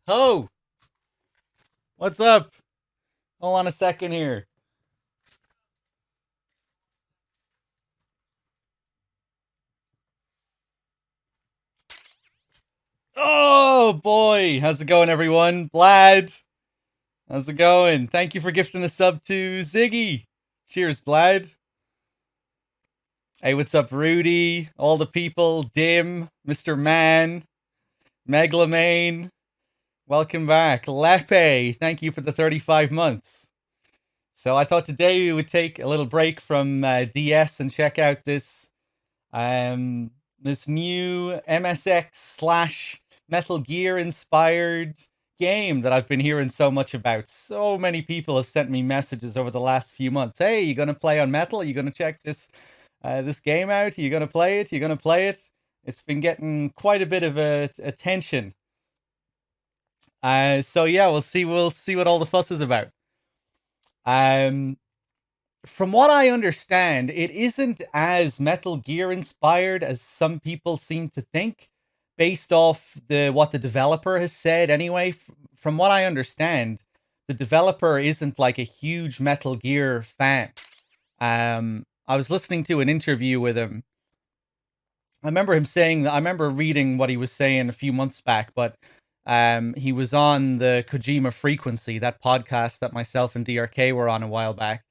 Ho! What's up? Hold on a second here. Oh boy! How's it going, everyone? Blad! How's it going? Thank you for gifting a sub to Ziggy. Cheers, Blad. Hey, what's up, Rudy? All the people, Dim, Mr. Man, Meglamane. Welcome back. Lepe, thank you for the 35 months. So I thought today we would take a little break from DS and check out this new MSX slash Metal Gear inspired game that I've been hearing so much about. So many people have sent me messages over the last few months. Hey, you gonna play on Metal? You gonna check this game out? You gonna play it? You gonna play it? It's been getting quite a bit of attention. So yeah, we'll see what all the fuss is about. Um, from what I understand, it isn't as Metal Gear inspired as some people seem to think, based off what the developer has said. Anyway, from what I understand, the developer isn't like a huge Metal Gear fan. I was listening to an interview with him. I remember him saying that. I remember reading what he was saying a few months back, but he was on the Kojima Frequency, that podcast that myself and DRK were on a while back.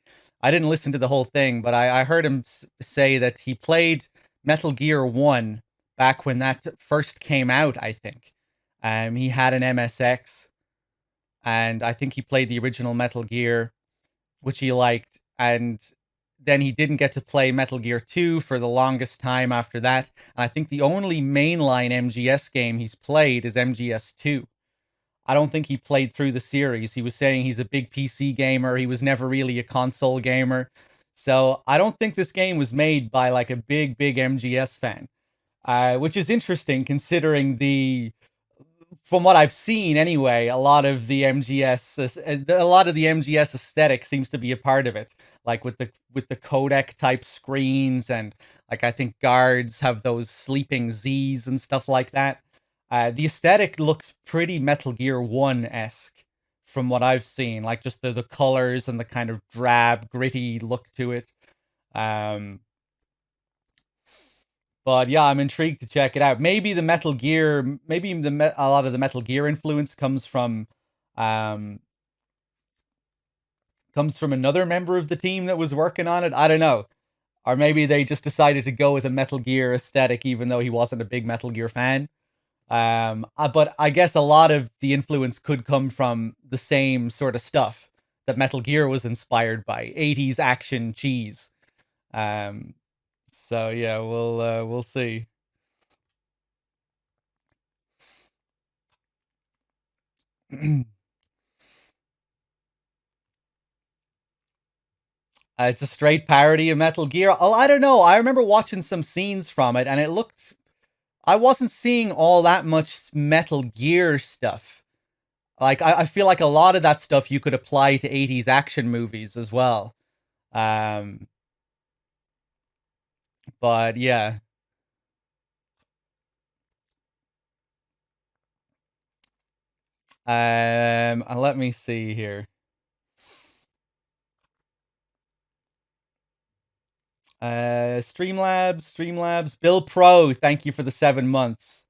I didn't listen to the whole thing, but I heard him say that he played Metal Gear 1 back when that first came out, I think. He had an MSX, and I think he played the original Metal Gear, which he liked, and then he didn't get to play Metal Gear 2 for the longest time after that. And I think the only mainline MGS game he's played is MGS 2. I don't think he played through the series. He was saying he's a big PC gamer. He was never really a console gamer. So I don't think this game was made by like a big MGS fan, which is interesting considering from what I've seen anyway, a lot of the MGS aesthetic seems to be a part of it, like with the codec type screens, and like I think guards have those sleeping Z's and stuff like that. The aesthetic looks pretty Metal Gear 1 esque from what I've seen, like just the colors and the kind of drab, gritty look to it. Um, but yeah, I'm intrigued to check it out. Maybe the Metal Gear, a lot of the Metal Gear influence um, comes from another member of the team that was working on it. I don't know, or maybe they just decided to go with a Metal Gear aesthetic, even though he wasn't a big Metal Gear fan. But I guess a lot of the influence could come from the same sort of stuff that Metal Gear was inspired by, 80s action cheese. Um, so yeah, we'll see. It's a straight parody of Metal Gear. Oh, I don't know. I remember watching some scenes from it, and it looked. I wasn't seeing all that much Metal Gear stuff. Like, I feel like a lot of that stuff you could apply to 80s action movies as well. Um, but yeah. And let me see here. Streamlabs. Bill Pro, thank you for the 7 months.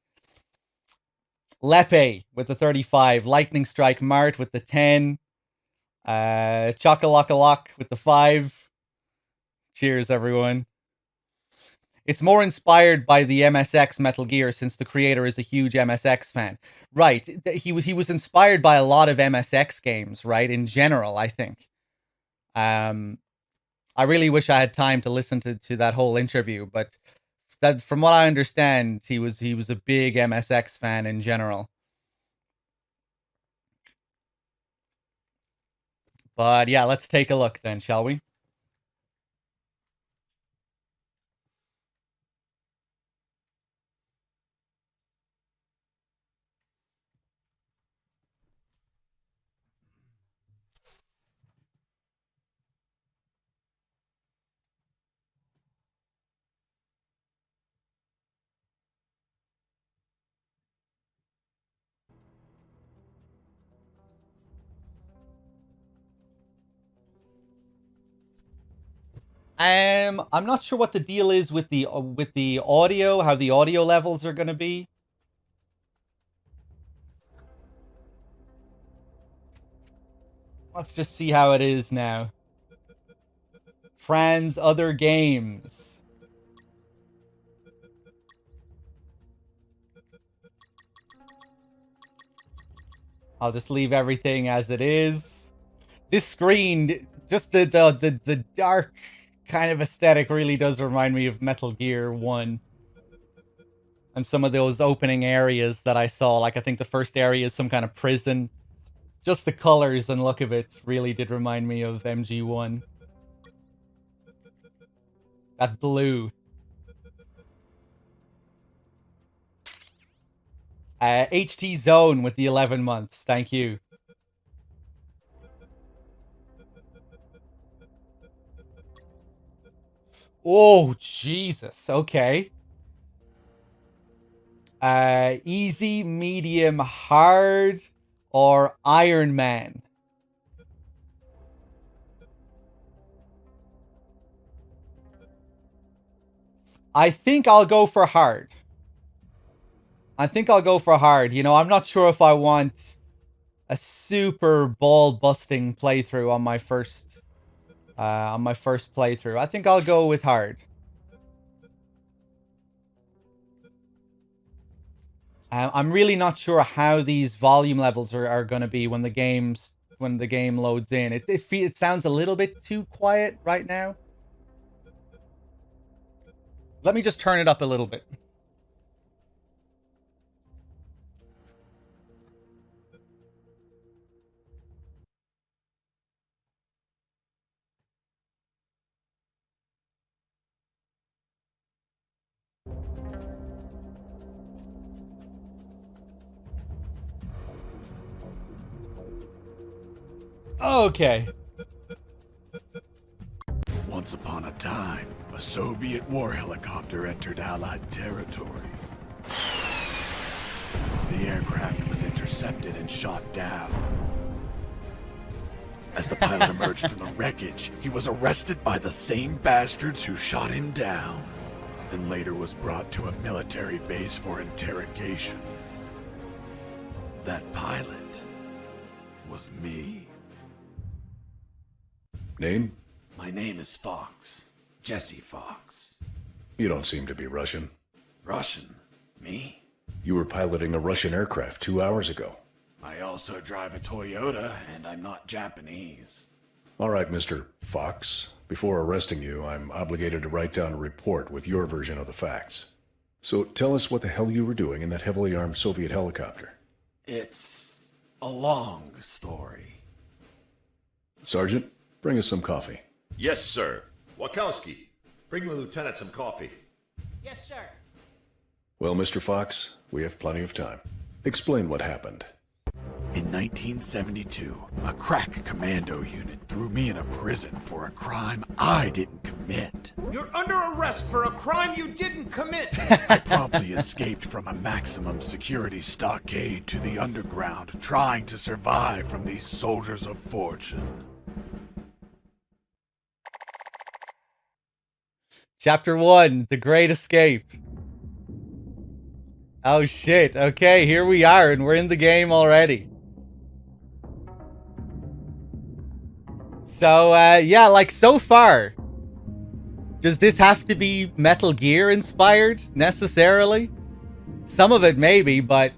Lepe with the 35. Lightning Strike Mart with the 10. Chocolocalock with the 5. Cheers, everyone. It's more inspired by the MSX Metal Gear since the creator is a huge MSX fan. Right. He was inspired by a lot of MSX games, right? In general, I think. Um I really wish I had time to listen to that whole interview, but that from what I understand, he was a big MSX fan in general. But yeah, let's take a look then, shall we? I'm not sure what the deal is with the audio, how the audio levels are going to be. Let's just see how it is now. Fran's other games. I'll just leave everything as it is. This screen, just the dark kind of aesthetic really does remind me of Metal Gear 1. And some of those opening areas that I saw, like I think the first area is some kind of prison. Just the colors and look of it really did remind me of MG1. That blue. HT Zone with the 11 months. Thank you. Oh, Jesus. Okay. Easy, medium, hard, or Iron Man? I think I'll go for hard. You know, I'm not sure if I want a super ball-busting playthrough on my first playthrough. I think I'll go with hard. I'm really not sure how these volume levels are going to be when the game loads in. It sounds a little bit too quiet right now. Let me just turn it up a little bit. Okay. Once upon a time, a Soviet war helicopter entered Allied territory. The aircraft was intercepted and shot down. As the pilot emerged from the wreckage, he was arrested by the same bastards who shot him down, then later was brought to a military base for interrogation. That pilot was me. Name? My name is Fox. Jesse Fox. You don't seem to be Russian. Russian? Me? You were piloting a Russian aircraft 2 hours ago. I also drive a Toyota, and I'm not Japanese. All right, Mr. Fox. Before arresting you, I'm obligated to write down a report with your version of the facts. So tell us what the hell you were doing in that heavily armed Soviet helicopter. It's a long story. Sergeant, bring us some coffee. Yes, sir. Wachowski, bring the lieutenant some coffee. Yes, sir. Well, Mr. Fox, we have plenty of time. Explain what happened. In 1972, a crack commando unit threw me in a prison for a crime I didn't commit. You're under arrest for a crime you didn't commit. I promptly escaped from a maximum security stockade to the underground, trying to survive from these soldiers of fortune. Chapter 1, The Great Escape. Oh shit, okay, here we are, and we're in the game already. So, yeah, like, so far, does this have to be Metal Gear inspired, necessarily? Some of it maybe, but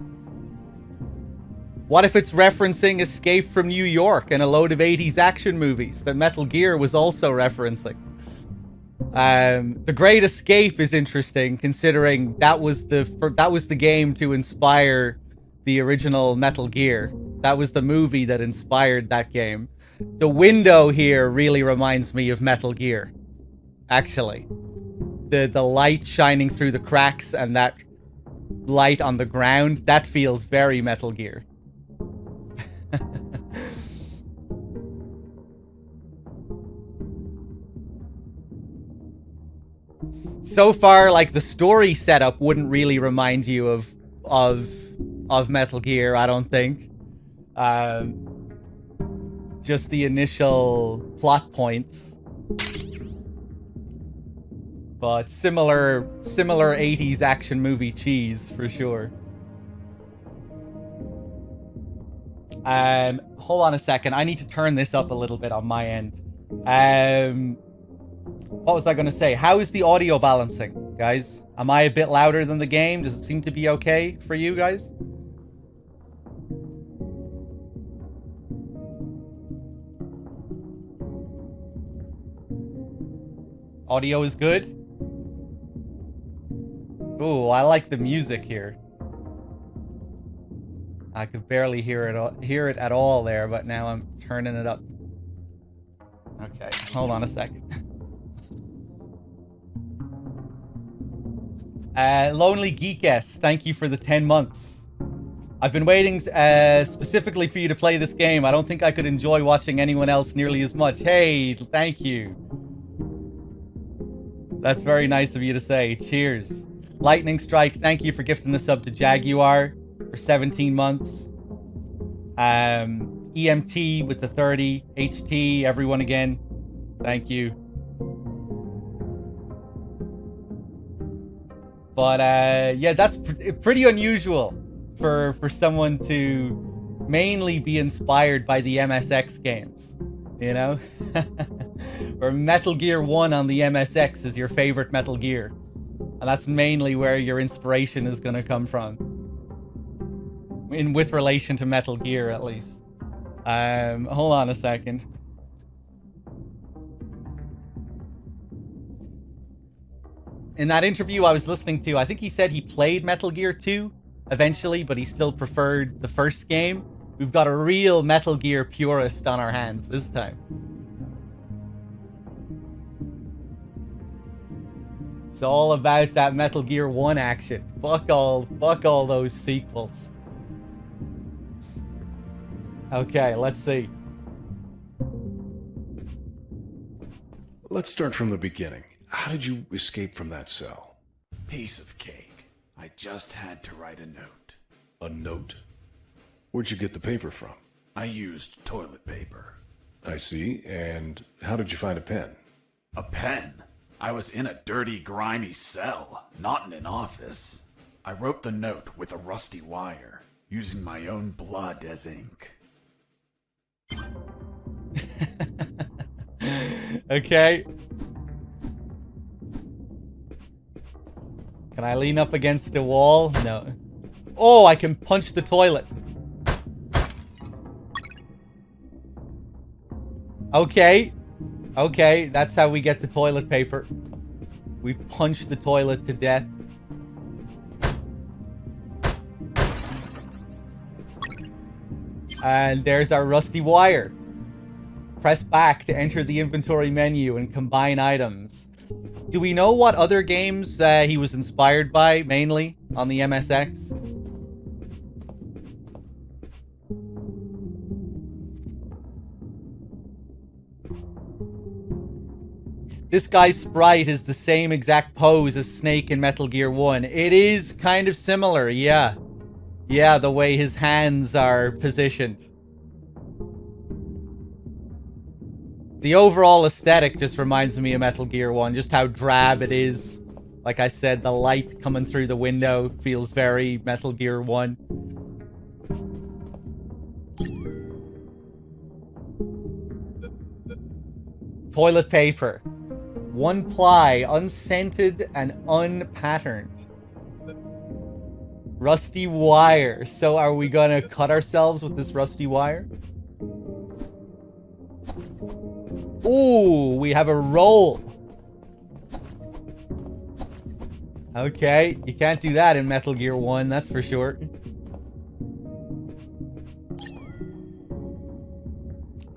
what if it's referencing Escape from New York and a load of 80s action movies that Metal Gear was also referencing? The Great Escape is interesting, considering that was the game to inspire the original Metal Gear. That was the movie that inspired that game. The window here really reminds me of Metal Gear, actually. The light shining through the cracks and that light on the ground, that feels very Metal Gear. So far, like, the story setup wouldn't really remind you of Metal Gear, I don't think. Just the initial plot points. But similar 80s action movie cheese for sure. Hold on a second. I need to turn this up a little bit on my end. What was I going to say? How is the audio balancing, guys? Am I a bit louder than the game? Does it seem to be okay for you guys? Audio is good? Ooh, I like the music here. I could barely hear it at all there, but now I'm turning it up. Okay, hold on a second. Lonely Geekess, thank you for the 10 months. I've been waiting specifically for you to play this game. I don't think I could enjoy watching anyone else nearly as much. Hey, thank you. That's very nice of you to say. Cheers. Lightning Strike, thank you for gifting a sub to Jaguar for 17 months. EMT with the 30. HT, everyone again. Thank you. But yeah, that's pretty unusual for someone to mainly be inspired by the MSX games, you know? Or Metal Gear 1 on the MSX is your favorite Metal Gear. And that's mainly where your inspiration is going to come from. With relation to Metal Gear, at least. Hold on a second. In that interview I was listening to, I think he said he played Metal Gear 2 eventually, but he still preferred the first game. We've got a real Metal Gear purist on our hands this time. It's all about that Metal Gear 1 action. Fuck all those sequels. Okay, let's see. Let's start from the beginning. How did you escape from that cell? Piece of cake. I just had to write a note. A note? Where'd you get the paper from? I used toilet paper. I see. And how did you find a pen? A pen? I was in a dirty, grimy cell, not in an office. I wrote the note with a rusty wire, using my own blood as ink. Okay. Can I lean up against the wall? No. Oh, I can punch the toilet. Okay. Okay, that's how we get the toilet paper. We punch the toilet to death. And there's our rusty wire. Press back to enter the inventory menu and combine items. Do we know what other games he was inspired by, mainly, on the MSX? This guy's sprite is the same exact pose as Snake in Metal Gear 1. It is kind of similar, yeah. Yeah, the way his hands are positioned. The overall aesthetic just reminds me of Metal Gear 1, just how drab it is. Like I said, the light coming through the window feels very Metal Gear 1. Toilet paper. One ply, unscented and unpatterned. Rusty wire. So are we gonna cut ourselves with this rusty wire? Ooh, we have a roll. Okay, you can't do that in Metal Gear 1, that's for sure.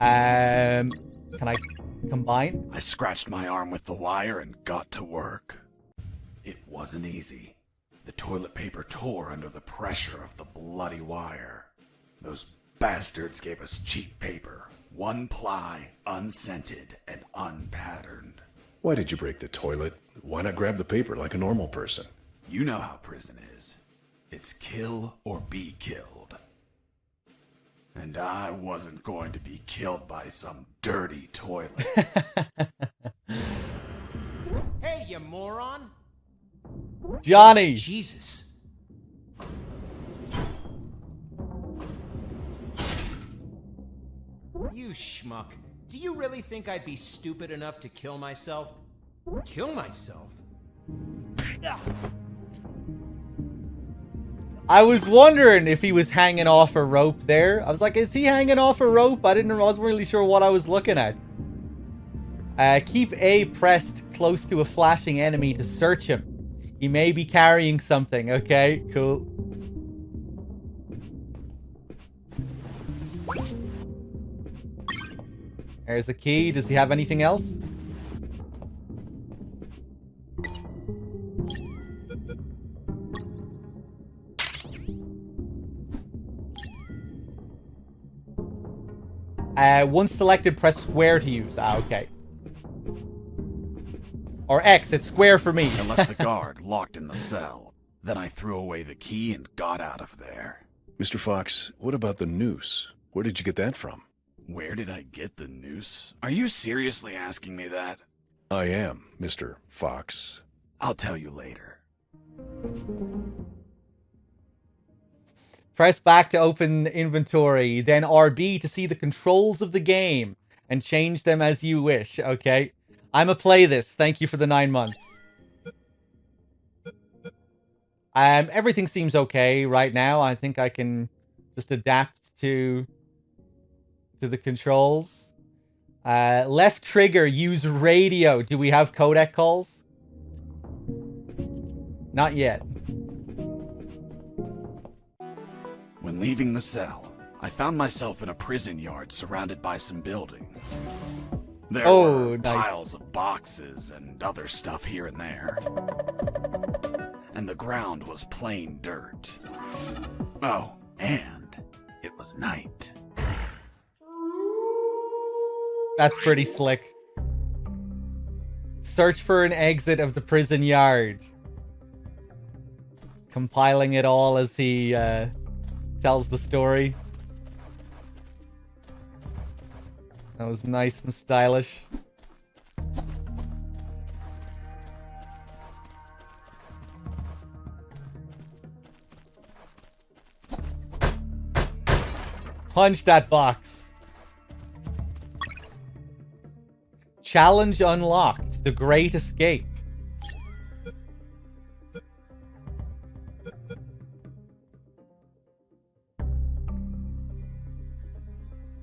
Can I combine? I scratched my arm with the wire and got to work. It wasn't easy. The toilet paper tore under the pressure of the bloody wire. Those bastards gave us cheap paper. One ply, unscented, and unpatterned. Why did you break the toilet? Why not grab the paper like a normal person? You know how prison is. It's kill or be killed. And I wasn't going to be killed by some dirty toilet. Hey, you moron. Johnny! Jesus. You schmuck. Do you really think I'd be stupid enough to kill myself? Kill myself? Ugh. I was wondering if he was hanging off a rope there. I was like, is he hanging off a rope? I wasn't really sure what I was looking at. Keep A pressed close to a flashing enemy to search him. He may be carrying something. Okay, cool. There's a key. Does he have anything else? Once selected, press square to use. Ah, okay. Or X, it's square for me. I left the guard locked in the cell. Then I threw away the key and got out of there. Mr. Fox, what about the noose? Where did you get that from? Where did I get the noose? Are you seriously asking me that? I am, Mr. Fox. I'll tell you later. Press back to open inventory, then RB to see the controls of the game, and change them as you wish, okay? I'ma play this. Thank you for the 9 months. Everything seems okay right now. I think I can just adapt to the controls. Left trigger, use radio. Do we have codec calls? Not yet. When leaving the cell, I found myself in a prison yard surrounded by some buildings. There were nice. piles of boxes and other stuff here and there. And the ground was plain dirt. Oh, and it was night. That's pretty slick. Search for an exit of the prison yard. Compiling it all as he tells the story. That was nice and stylish. Punch that box. Challenge unlocked. The Great Escape.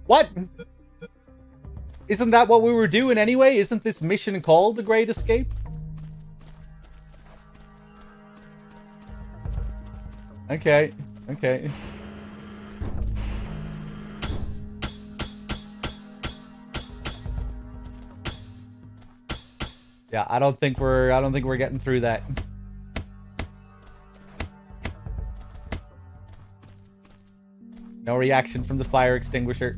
What? Isn't that what we were doing anyway? Isn't this mission called The Great Escape? Okay. Okay. Yeah, I don't think we're getting through that. No reaction from the fire extinguisher.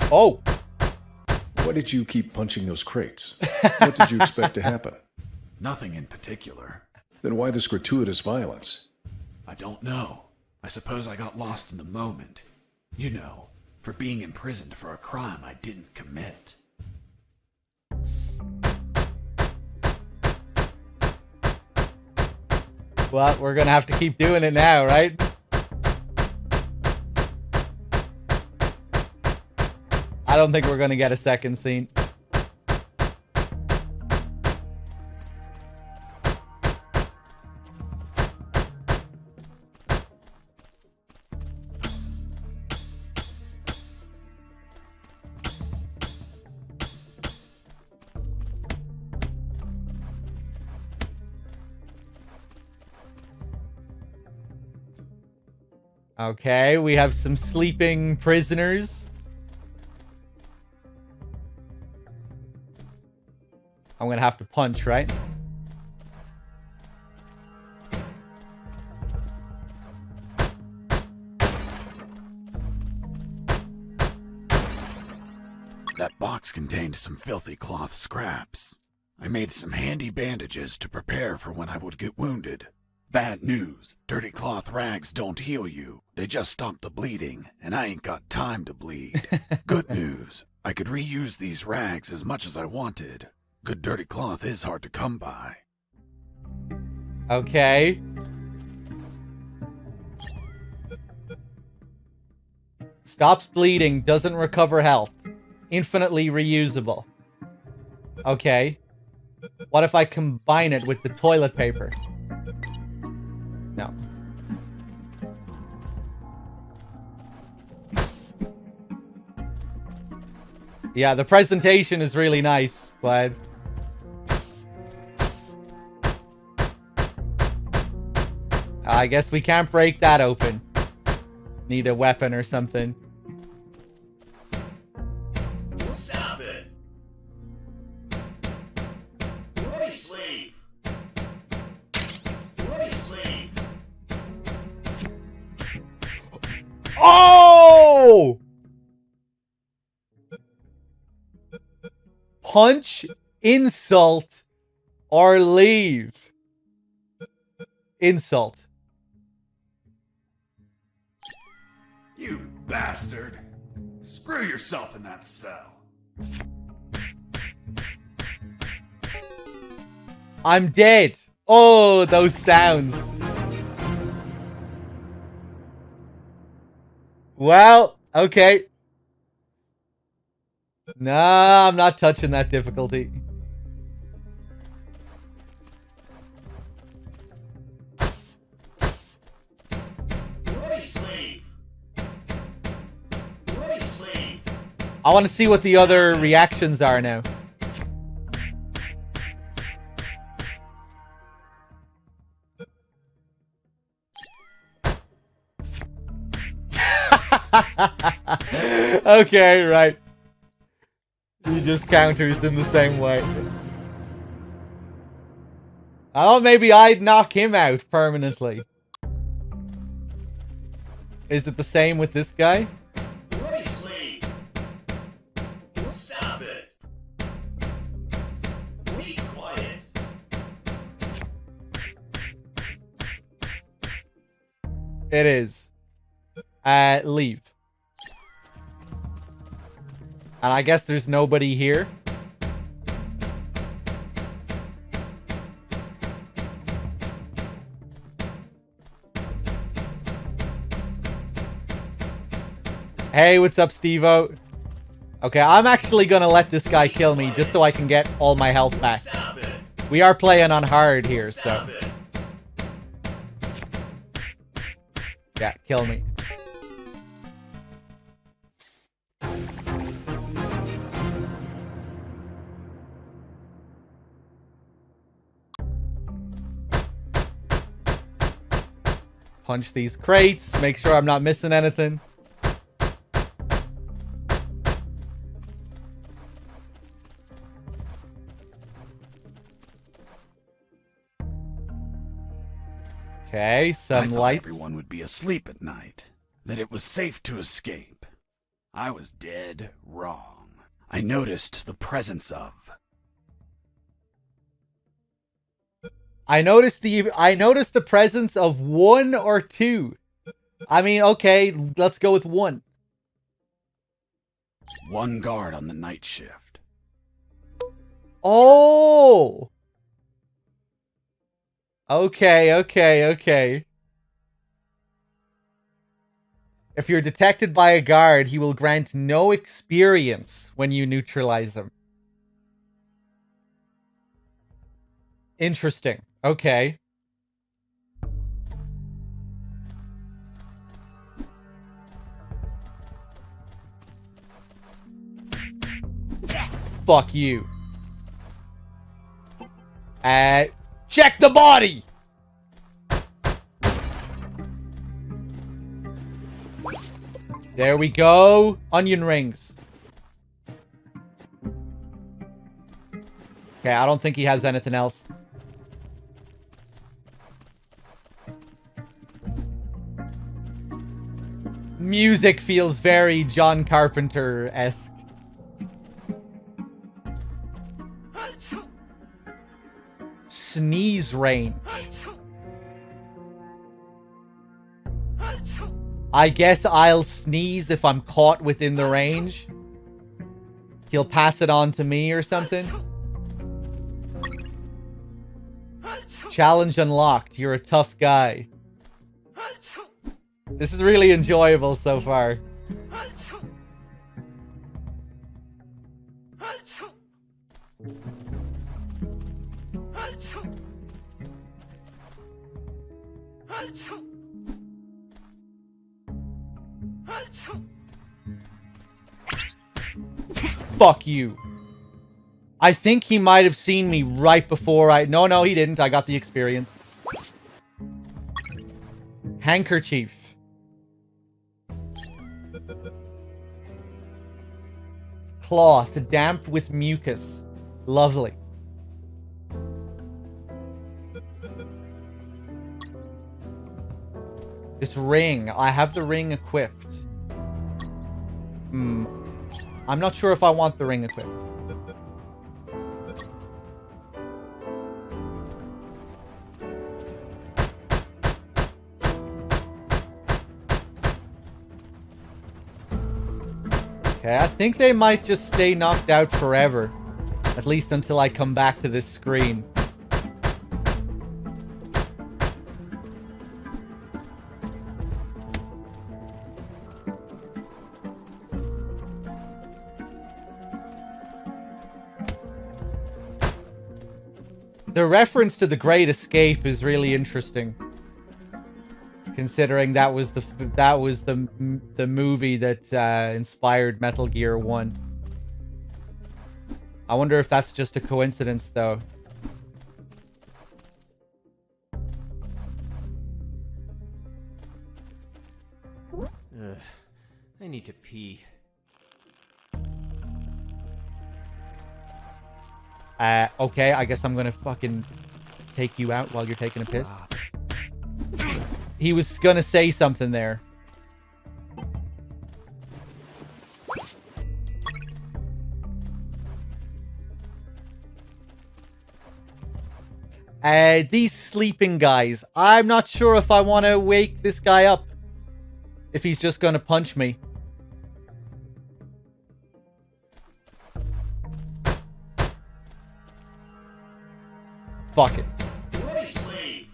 Oh! Why did you keep punching those crates? What did you expect to happen? Nothing in particular. Then why this gratuitous violence? I don't know. I suppose I got lost in the moment. You know, for being imprisoned for a crime I didn't commit. Well, we're gonna have to keep doing it now, right? I don't think we're gonna get a second scene. Okay, we have some sleeping prisoners. I'm gonna have to punch, right? That box contained some filthy cloth scraps. I made some handy bandages to prepare for when I would get wounded. Bad news, dirty cloth rags don't heal you. They just stop the bleeding, and I ain't got time to bleed. Good news, I could reuse these rags as much as I wanted. Good dirty cloth is hard to come by. Okay. Stops bleeding, doesn't recover health. Infinitely reusable. Okay. What if I combine it with the toilet paper? No. Yeah, the presentation is really nice, but... I guess we can't break that open. Need a weapon or something. Stop it! Let me sleep! Let me sleep! Oh! Punch, insult, or leave. Insult. You bastard! Screw yourself in that cell. I'm dead. Oh, those sounds. Well, okay. Nah, I'm not touching that difficulty. Let me sleep! Let me sleep! I want to see what the other reactions are now. Okay, right. He just counters in the same way. I thought maybe I'd knock him out permanently. Is it the same with this guy? Let me sleep! Stop it! Be quiet! It is. Leave. And I guess there's nobody here. Hey, what's up, Steve-O? Okay, I'm actually gonna let this guy kill me just so I can get all my health back. Stop it! We are playing on hard here, so... Stop it! Yeah, kill me. Punch these crates, make sure I'm not missing anything. Okay, I some thought lights. everyone would be asleep at night. That it was safe to escape. I was dead wrong. I noticed the presence of... I noticed the presence of 1 or 2. I mean, okay, let's go with 1. one guard on the night shift. Oh! Okay. If you're detected by a guard, he will grant no experience when you neutralize him. Interesting. Okay. Fuck you. Check the body! There we go. Onion rings. Okay, I don't think he has anything else. Music feels very John Carpenter-esque. Sneeze range. I guess I'll sneeze if I'm caught within the range. He'll pass it on to me or something. Challenge unlocked. You're a tough guy. This is really enjoyable so far. Fuck you. I think he might have seen me right before I... No, he didn't. I got the experience. Handkerchief. Cloth. Damp with mucus. Lovely. This ring. I have the ring equipped. I'm not sure if I want the ring equipped. Okay, I think they might just stay knocked out forever. At least until I come back to this screen. The reference to The Great Escape is really interesting, considering that was the movie that inspired Metal Gear 1. I wonder if that's just a coincidence, though. I need to pee. Okay, I guess I'm gonna fucking take you out while you're taking a piss. He was gonna say something there. These sleeping guys. I'm not sure if I want to wake this guy up. If he's just gonna punch me. Fuck it. Let me sleep.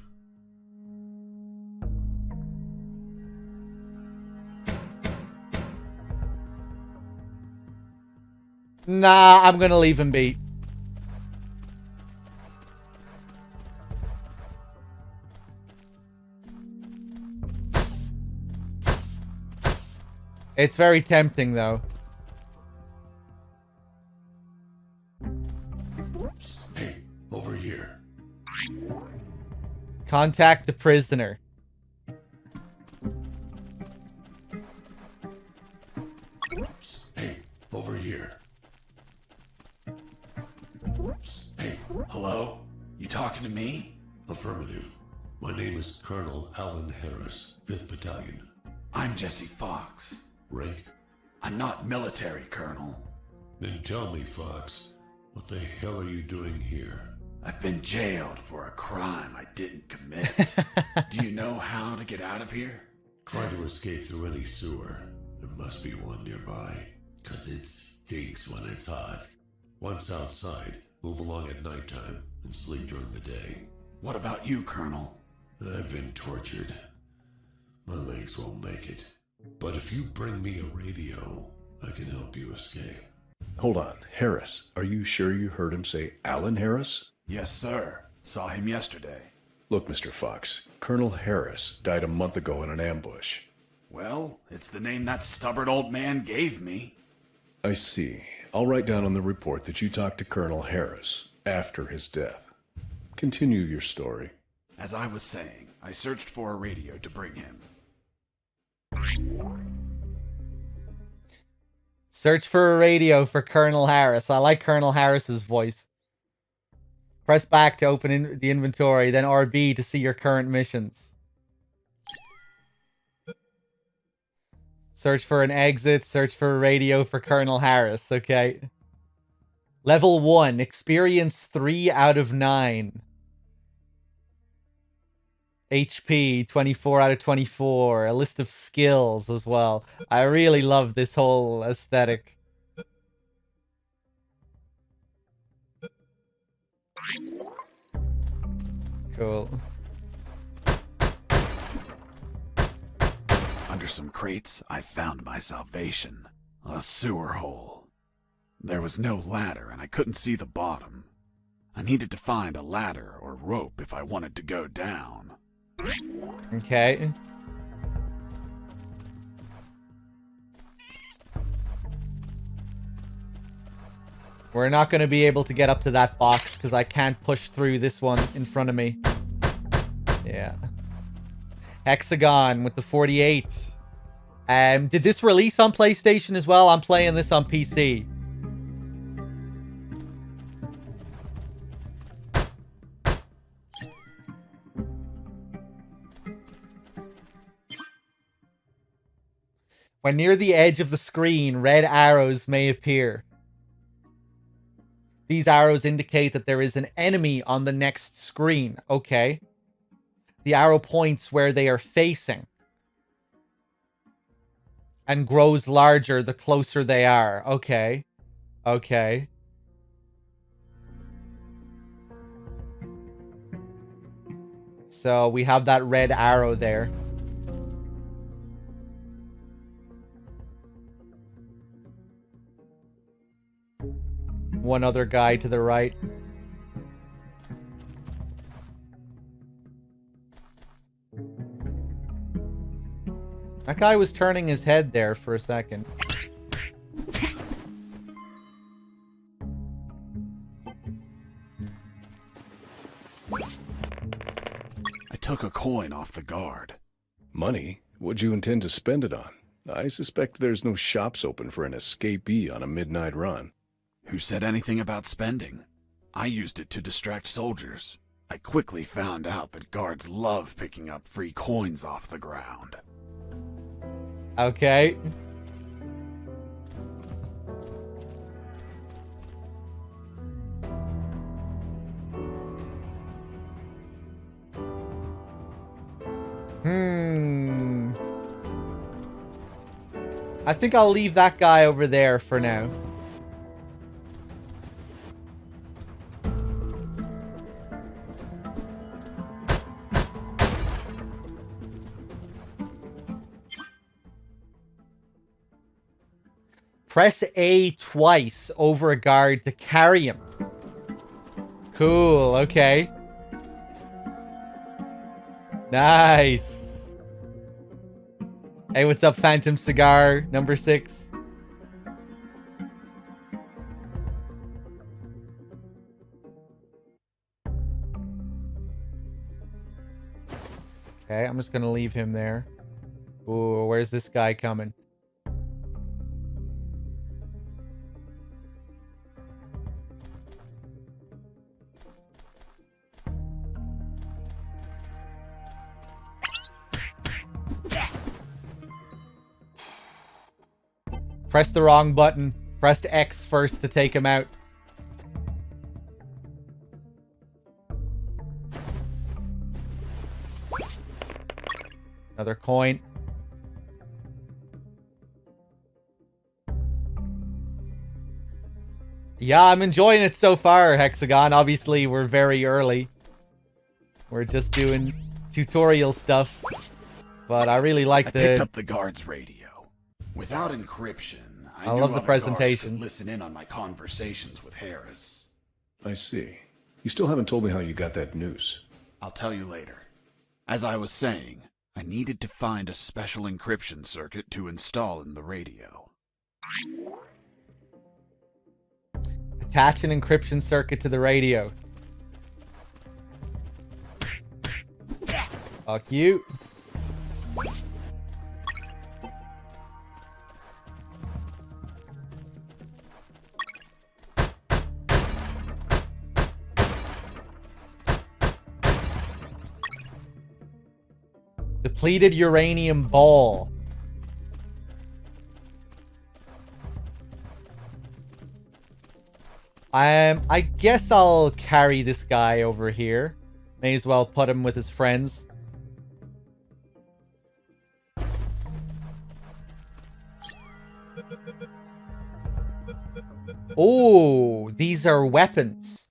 Nah, I'm gonna leave him be. It's very tempting, though. Hey, over here. Contact the prisoner. Hey, over here. Hey, hello? You talking to me? Affirmative. My name is Colonel Alan Harris, 5th Battalion. I'm Jesse Fox. Rank? I'm not military, Colonel. Then tell me, Fox, what the hell are you doing here? I've been jailed for a crime I didn't commit. Do you know how to get out of here? Try to escape through any sewer. There must be one nearby, 'cause it stinks when it's hot. Once outside, move along at nighttime and sleep during the day. What about you, Colonel? I've been tortured. My legs won't make it. But if you bring me a radio, I can help you escape. Hold on. Harris, are you sure you heard him say Alan Harris? Yes, sir. Saw him yesterday. Look, Mr. Fox, Colonel Harris died a month ago in an ambush. Well, it's the name that stubborn old man gave me. I see. I'll write down on the report that you talked to Colonel Harris after his death. Continue your story. As I was saying, I searched for a radio to bring him. Search for a radio for Colonel Harris. I like Colonel Harris's voice. Press back to open the inventory, then RB to see your current missions. Search for an exit. Search for a radio for Colonel Harris. Okay. Level 1. Experience 3 out of 9. HP 24 out of 24. A list of skills as well. I really love this whole aesthetic. Cool. Under some crates, I found my salvation. A sewer hole. There was no ladder and I couldn't see the bottom. I needed to find a ladder or rope if I wanted to go down. Okay. We're not going to be able to get up to that box because I can't push through this one in front of me. Yeah. Hexagon with the 48. Did this release on PlayStation as well? I'm playing this on PC. When near the edge of the screen, red arrows may appear. These arrows indicate that there is an enemy on the next screen. Okay. The arrow points where they are facing. And grows larger the closer they are. Okay. Okay. So we have that red arrow there. One other guy to the right. That guy was turning his head there for a second. I took a coin off the guard. Money? What'd you intend to spend it on? I suspect there's no shops open for an escapee on a midnight run. Who said anything about spending? I used it to distract soldiers. I quickly found out that guards love picking up free coins off the ground. Okay. I think I'll leave that guy over there for now. Press A twice over a guard to carry him. Cool, okay. Nice. Hey, what's up, Phantom Cigar, number 6? Okay, I'm just gonna leave him there. Ooh, where's this guy coming? Press the wrong button. Pressed X first to take him out. Another coin. Yeah, I'm enjoying it so far, Hexagon. Obviously, we're very early. We're just doing tutorial stuff. But I really like I picked up the guard's radio. Without encryption, I knew love the other presentation. guards could listen in on my conversations with Harris. I see. You still haven't told me how you got that noose. I'll tell you later. As I was saying, I needed to find a special encryption circuit to install in the radio. Attach an encryption circuit to the radio. Fuck you. Depleted uranium ball. I guess I'll carry this guy over here. May as well put him with his friends. Oh, these are weapons.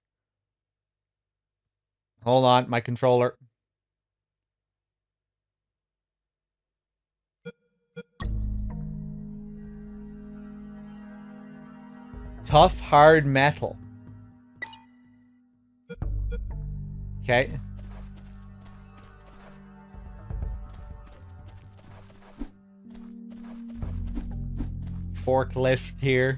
Hold on, my controller. Tough, hard metal. Okay. Forklift here.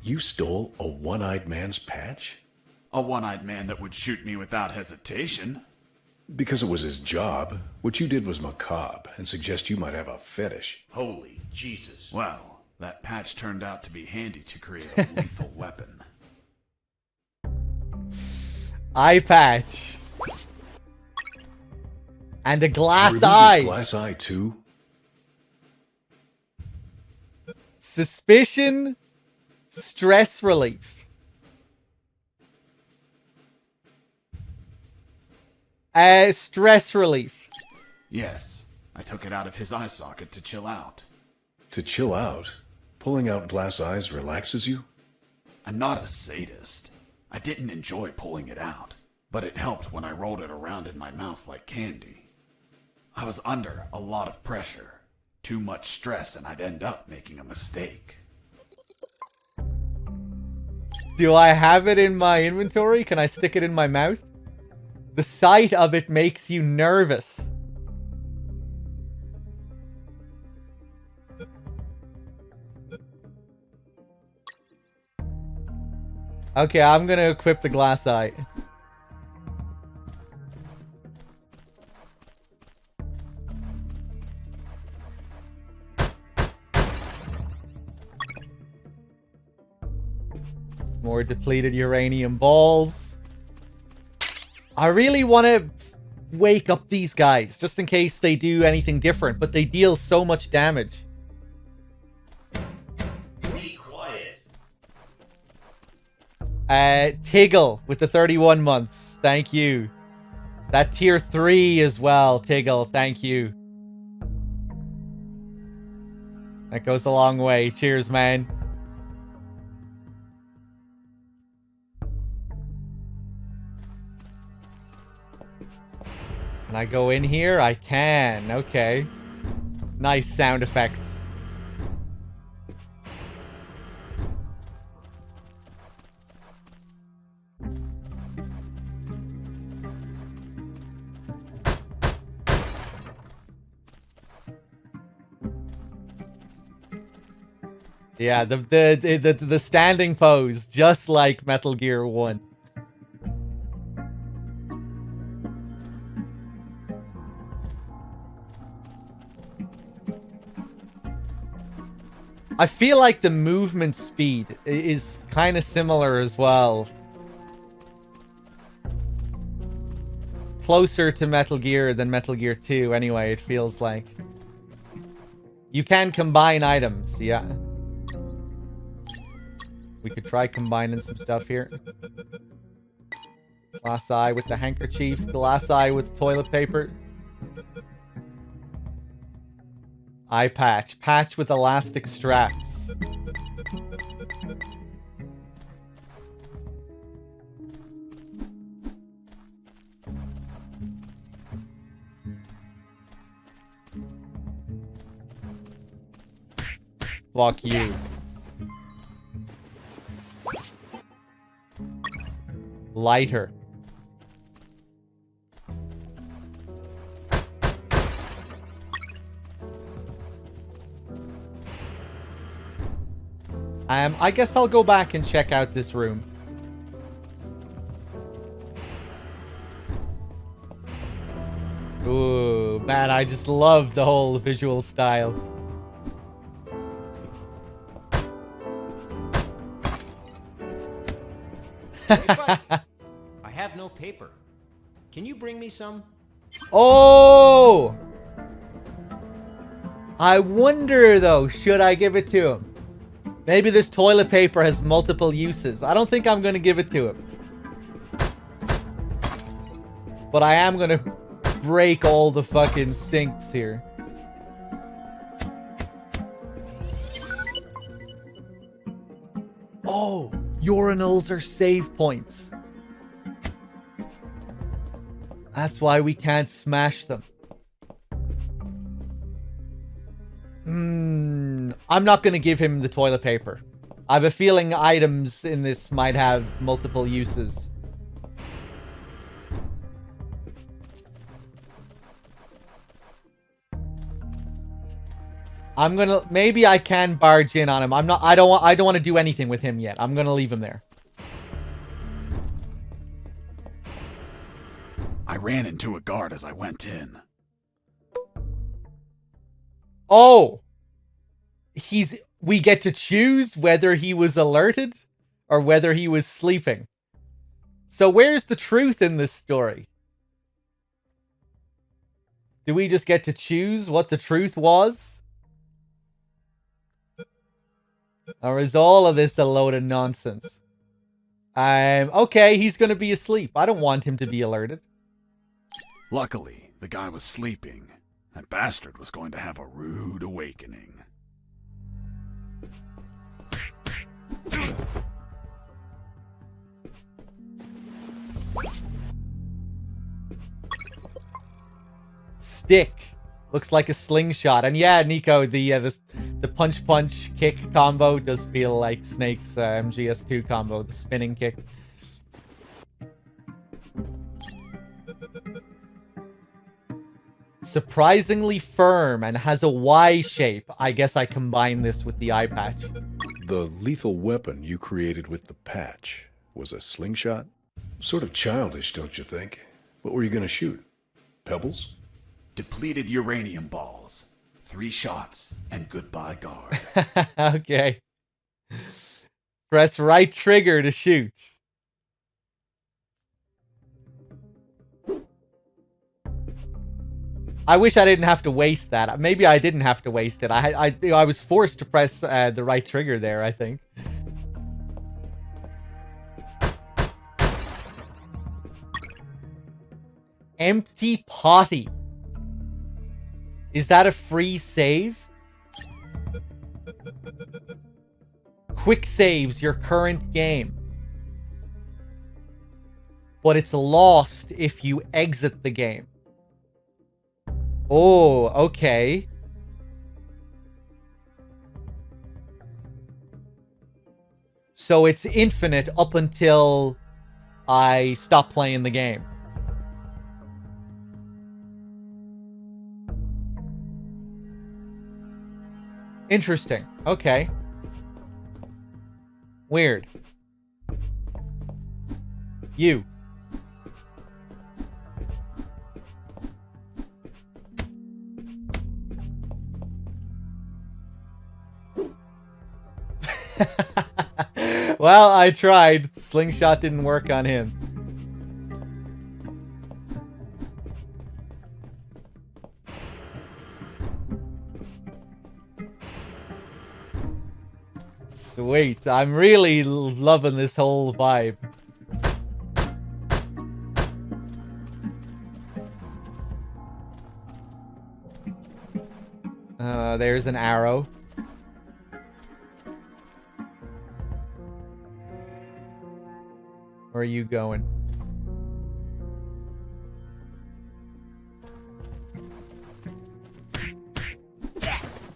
You stole a one-eyed man's patch? A one-eyed man that would shoot me without hesitation. Because it was his job. What you did was macabre and suggest you might have a fetish. Holy Jesus. Well, that patch turned out to be handy to create a lethal weapon. Eye patch. And a glass Remove eye. his glass eye too? Suspicion. Stress relief. Stress relief. Yes, I took it out of his eye socket to chill out. To chill out? Pulling out glass eyes relaxes you? I'm not a sadist. I didn't enjoy pulling it out, but it helped when I rolled it around in my mouth like candy. I was under a lot of pressure, too much stress, and I'd end up making a mistake. Do I have it in my inventory? Can I stick it in my mouth? The sight of it makes you nervous. Okay, I'm gonna equip the glass eye. More depleted uranium balls. I really want to wake up these guys, just in case they do anything different, but they deal so much damage. Be quiet. Tiggle with the 31 months. Thank you. That tier 3 as well, Tiggle. Thank you. That goes a long way. Cheers, man. Can I go in here? I can. Okay. Nice sound effects. Yeah, the standing pose, just like Metal Gear 1. I feel like the movement speed is kind of similar as well. Closer to Metal Gear than Metal Gear 2 anyway, it feels like. You can combine items, yeah. We could try combining some stuff here. Glass eye with the handkerchief, glass eye with toilet paper. Eye patch. Patch with elastic straps. Fuck you. Lighter. I guess I'll go back and check out this room. Ooh, man, I just love the whole visual style. Hey, bud. I have no paper. Can you bring me some? Oh! I wonder, though, should I give it to him? Maybe this toilet paper has multiple uses. I don't think I'm going to give it to him. But I am going to break all the fucking sinks here. Oh, urinals are save points. That's why we can't smash them. I'm not going to give him the toilet paper. I have a feeling items in this might have multiple uses. I'm gonna, maybe I can barge in on him. I don't want to do anything with him yet. I'm gonna leave him there. I ran into a guard as I went in. Oh! We get to choose whether he was alerted or whether he was sleeping. So where's the truth in this story? Do we just get to choose what the truth was? Or is all of this a load of nonsense? Okay, he's gonna be asleep. I don't want him to be alerted. Luckily, the guy was sleeping. That bastard was going to have a rude awakening. Stick. Looks like a slingshot. And yeah, Nico, the punch kick combo does feel like Snake's MGS2 combo, the spinning kick. Surprisingly firm and has a Y shape. I guess I combine this with the eye patch. The lethal weapon you created with the patch was a slingshot? Sort of childish, don't you think? What were you going to shoot? Pebbles? Depleted uranium balls. 3 shots and goodbye guard. Okay. Press right trigger to shoot. I wish I didn't have to waste that. Maybe I didn't have to waste it. I was forced to press the right trigger there, I think. Empty potty. Is that a free save? Quick saves your current game. But it's lost if you exit the game. Oh, okay. So it's infinite up until I stop playing the game. Interesting. Okay. Weird. You. Well, I tried. Slingshot didn't work on him. Sweet. I'm really loving this whole vibe. There's an arrow. Where are you going?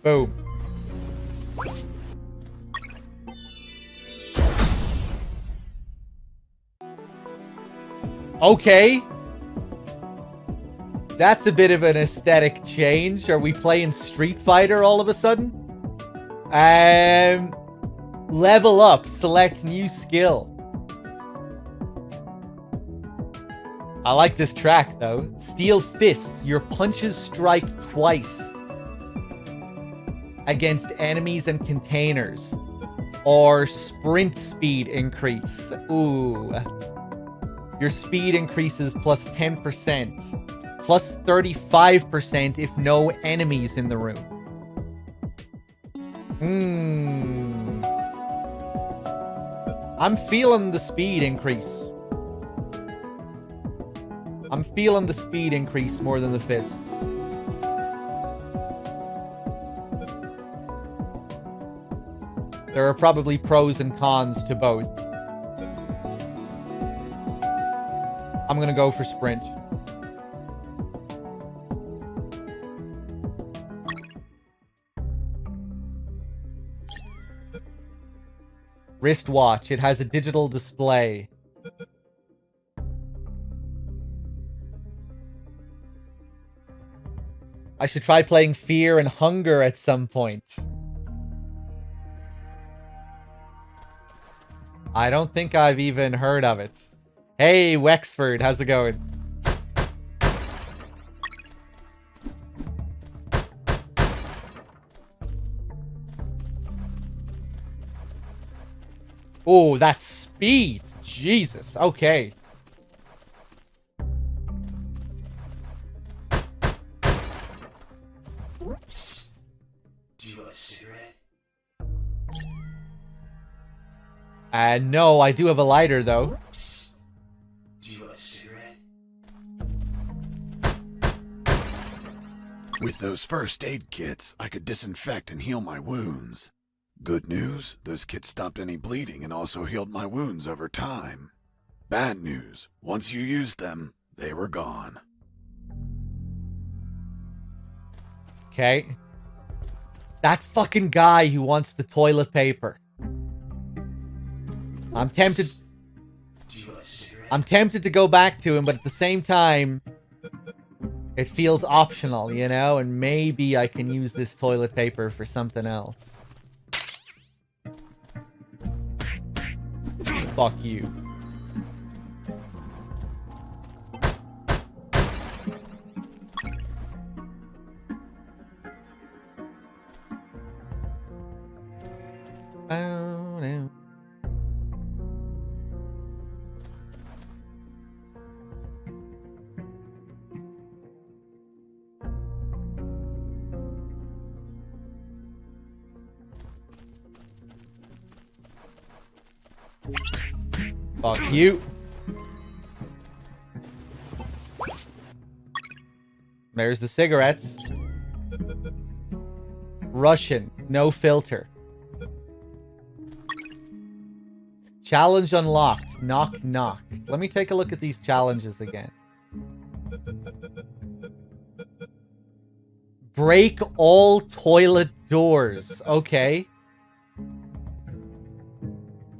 Boom. Okay. That's a bit of an aesthetic change. Are we playing Street Fighter all of a sudden? Level up. Select new skill. I like this track, though. Steel Fists. Your punches strike twice against enemies and containers. Or sprint speed increase. Ooh. Your speed increases plus 10%. Plus 35% if no enemies in the room. I'm feeling the speed increase. I'm feeling the speed increase more than the fists. There are probably pros and cons to both. I'm gonna go for sprint. Wristwatch. It has a digital display. I should try playing Fear and Hunger at some point. I don't think I've even heard of it. Hey, Wexford, how's it going? Oh, that's speed. Jesus. Okay. Psst. Do you want a cigarette? No, I do have a lighter, though. Psst. Do you want a cigarette? With those first aid kits, I could disinfect and heal my wounds. Good news, those kits stopped any bleeding and also healed my wounds over time. Bad news, once you used them, they were gone. Okay. That fucking guy who wants the toilet paper. I'm tempted... Do you want a cigarette? I'm tempted to go back to him, but at the same time... It feels optional, you know? And maybe I can use this toilet paper for something else. Fuck you. Oh, no. Fuck you. There's the cigarettes. Russian, no filter. Challenge unlocked. Knock, knock. Let me take a look at these challenges again. Break all toilet doors. Okay.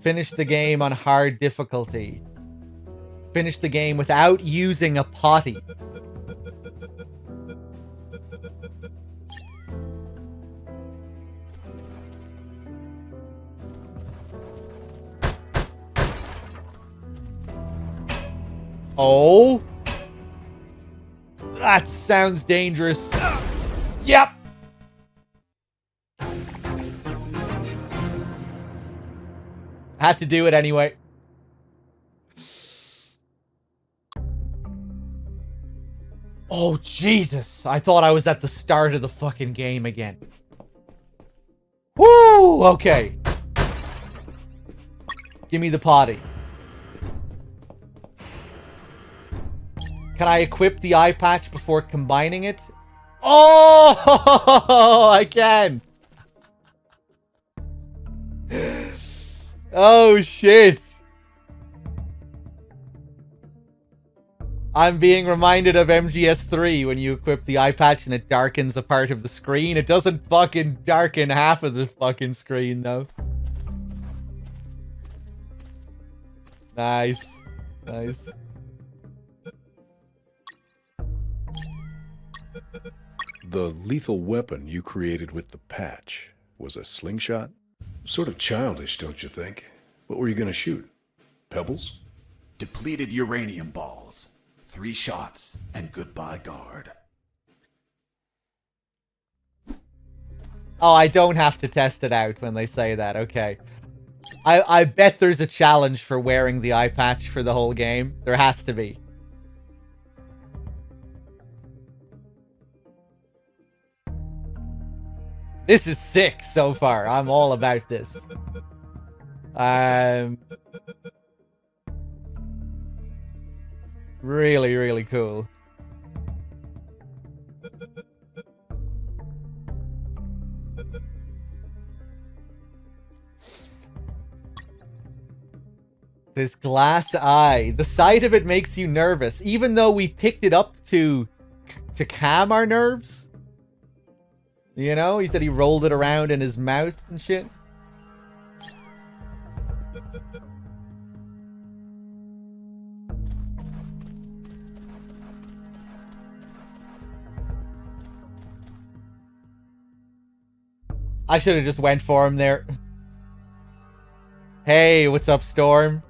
Finish the game on hard difficulty. Finish the game without using a potty. Oh. That sounds dangerous. Yep. Had to do it anyway. Oh, Jesus. I thought I was at the start of the fucking game again. Woo! Okay. Give me the potty. Can I equip the eye patch before combining it? Oh! I can! Oh, shit. I'm being reminded of MGS3 when you equip the eye patch and it darkens a part of the screen. It doesn't fucking darken half of the fucking screen, though. Nice. Nice. The lethal weapon you created with the patch was a slingshot? Sort of childish, don't you think? What were you going to shoot? Pebbles? Depleted uranium balls. 3 shots, and goodbye guard. Oh, I don't have to test it out when they say that. Okay. I bet there's a challenge for wearing the eye patch for the whole game. There has to be. This is sick so far. I'm all about this. Really, really cool. This glass eye. The sight of it makes you nervous, even though we picked it up to calm our nerves. You know, he said he rolled it around in his mouth and shit. I should have just went for him there. Hey, what's up, Storm?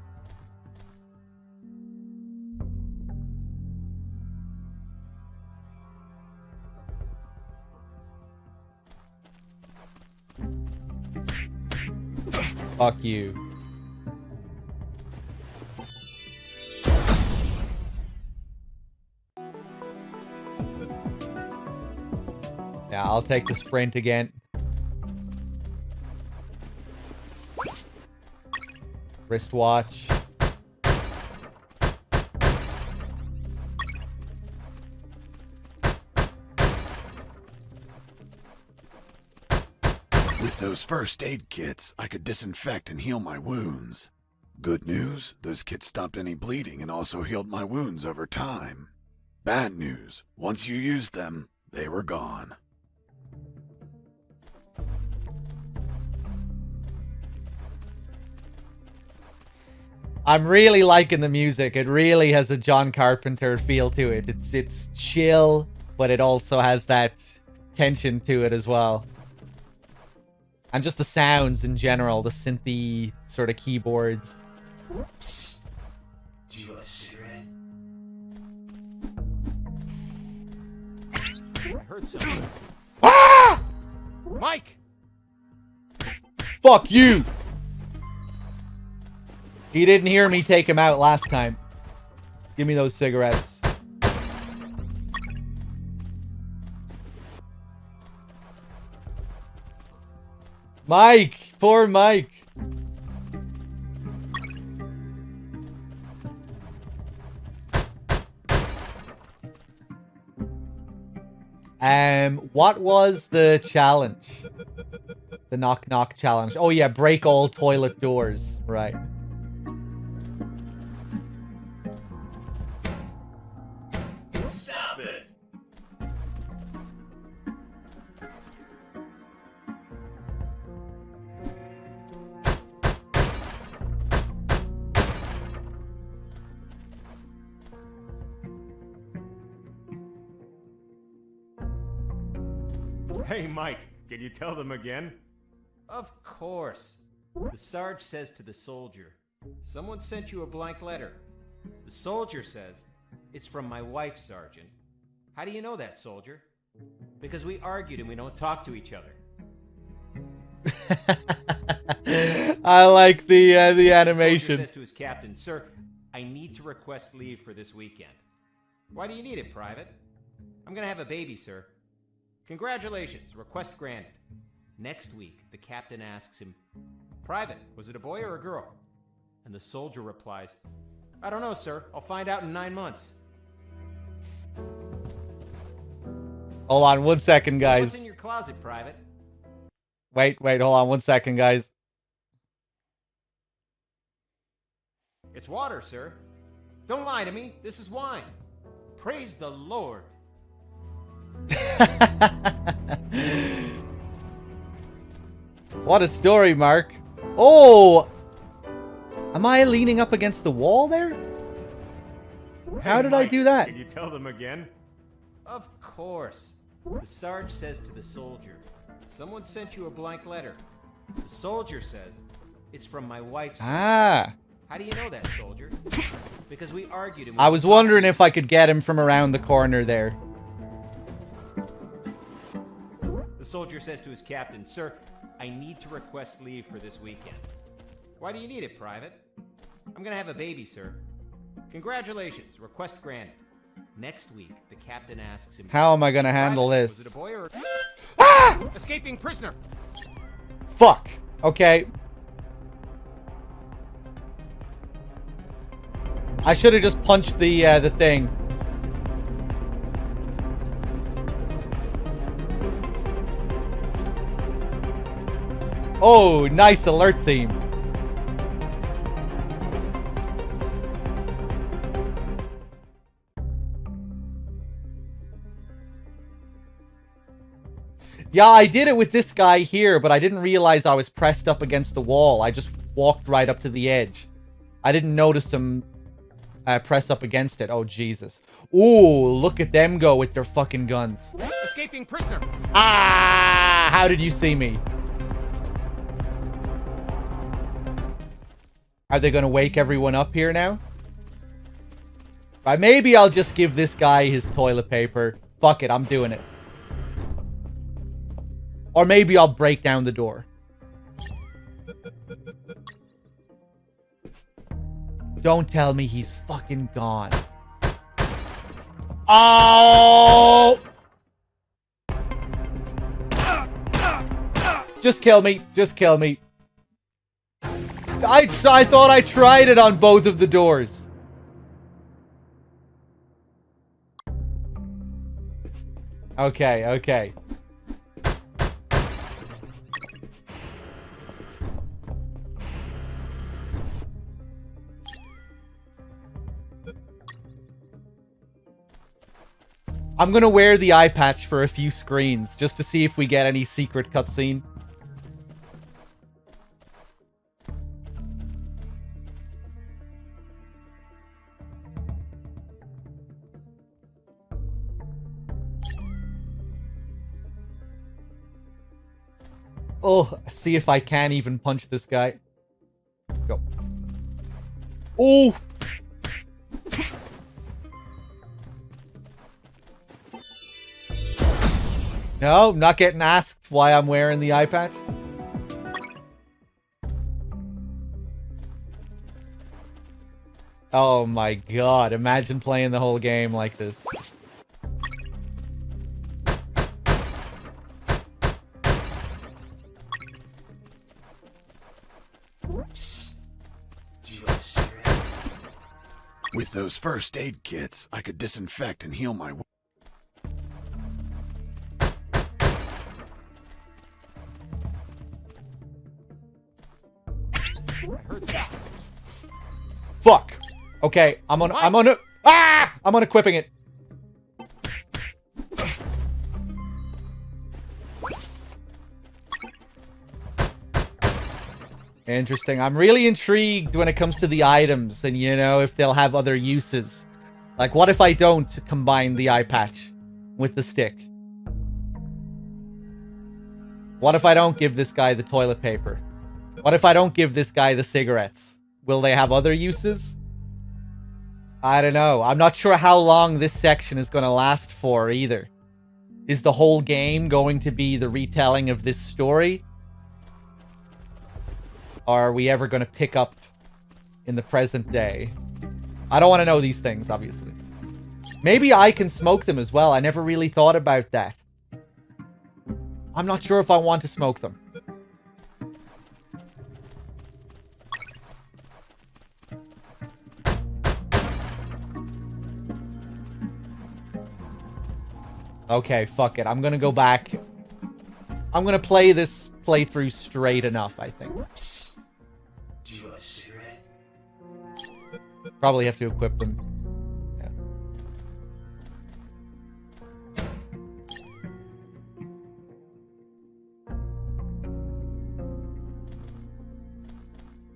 Fuck you. Yeah, I'll take the sprint again. Wristwatch. With those first aid kits, I could disinfect and heal my wounds. Good news, those kits stopped any bleeding and also healed my wounds over time. Bad news, once you used them, they were gone. I'm really liking the music. It really has a John Carpenter feel to it. It's chill, but it also has that tension to it as well. And just the sounds in general, the synthy sort of keyboards. Psst. Do you want a cigarette? I heard something. Ah! Mike! Fuck you! He didn't hear me take him out last time. Give me those cigarettes. Mike! Poor Mike! What was the challenge? The knock knock challenge. Oh yeah, break all toilet doors. Right. Stop it! Hey, Mike, can you tell them again? Of course. The Sarge says to the soldier, "Someone sent you a blank letter." The soldier says, "It's from my wife, Sergeant." How do you know that, soldier? Because we argued and we don't talk to each other. I like the The soldier animation. says to his captain, "Sir, I need to request leave for this weekend." "Why do you need it, Private?" "I'm gonna have a baby, sir." "Congratulations, request granted." Next week, the captain asks him, "Private, was it a boy or a girl?" And the soldier replies, "I don't know, sir. I'll find out in 9 months." Hold on 1 second, guys. "What's in your closet, Private?" Wait, hold on 1 second, guys. "It's water, sir." "Don't lie to me. This is wine." "Praise the Lord." What a story, Mark. Oh! Am I leaning up against the wall there? How Hey, did I Mike, do that? Can you tell them again? Of course. The Sarge says to the soldier, "Someone sent you a blank letter." The soldier says, "It's from my wife." Sir." Ah. How do you know that, soldier? Because we argued and we I was wondering if I could get him from around the corner there. The soldier says to his captain, "Sir, I need to request leave for this weekend." "Why do you need it, Private?" "I'm gonna have a baby, sir." "Congratulations, request granted." Next week, the captain asks him, How am I gonna handle "Private, this? was it a boy or a..." Ah! Ah! Escaping prisoner. Fuck. Okay. I should have just punched the thing. Oh, nice alert theme. Yeah, I did it with this guy here, but I didn't realize I was pressed up against the wall. I just walked right up to the edge. I didn't notice him press up against it. Oh, Jesus. Ooh, look at them go with their fucking guns. Escaping prisoner. Ah! How did you see me? Are they going to wake everyone up here now? Right, maybe I'll just give this guy his toilet paper. Fuck it, I'm doing it. Or maybe I'll break down the door. Don't tell me he's fucking gone. Oh! Just kill me. Just kill me. I thought I tried it on both of the doors. Okay, okay. I'm gonna wear the eye patch for a few screens, just to see if we get any secret cutscene. Oh, see if I can even punch this guy. Go. Oh! No, I'm not getting asked why I'm wearing the eye patch. Oh my god, imagine playing the whole game like this. With those first aid kits, I could disinfect and heal my wounds. Fuck. Okay, I'm unequipping it. Interesting. I'm really intrigued when it comes to the items and, you know, if they'll have other uses. Like, what if I don't combine the eye patch with the stick? What if I don't give this guy the toilet paper? What if I don't give this guy the cigarettes? Will they have other uses? I don't know. I'm not sure how long this section is going to last for either. Is the whole game going to be the retelling of this story? Or are we ever going to pick up in the present day? I don't want to know these things, obviously. Maybe I can smoke them as well. I never really thought about that. I'm not sure if I want to smoke them. Okay, fuck it. I'm gonna go back. I'm gonna play this playthrough straight enough, I think. Do you want a cigarette? Probably have to equip them.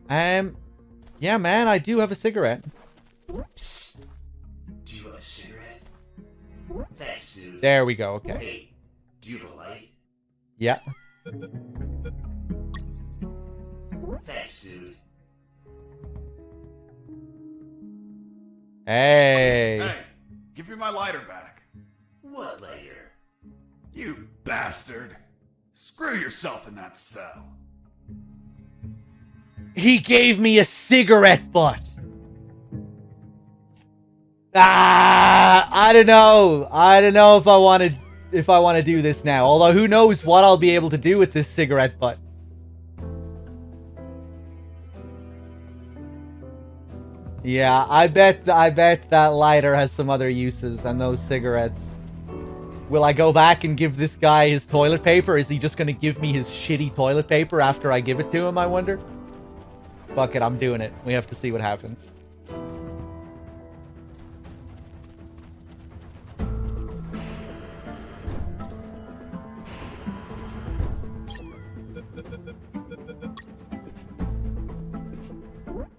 Yeah. Yeah, man, I do have a cigarette. Psst. Do you want a cigarette? Thanks, dude. There we go, okay. Hey, do you have a light? Yeah. Thanks, dude. Hey. Hey, give me my lighter back. What lighter? You bastard. Screw yourself in that cell. He gave me a cigarette butt. I don't know. I don't know if I want to... if I want to do this now. Although who knows what I'll be able to do with this cigarette butt. Yeah, I bet that lighter has some other uses than those cigarettes. Will I go back and give this guy his toilet paper? Is he just going to give me his shitty toilet paper after I give it to him, I wonder? Fuck it, I'm doing it. We have to see what happens.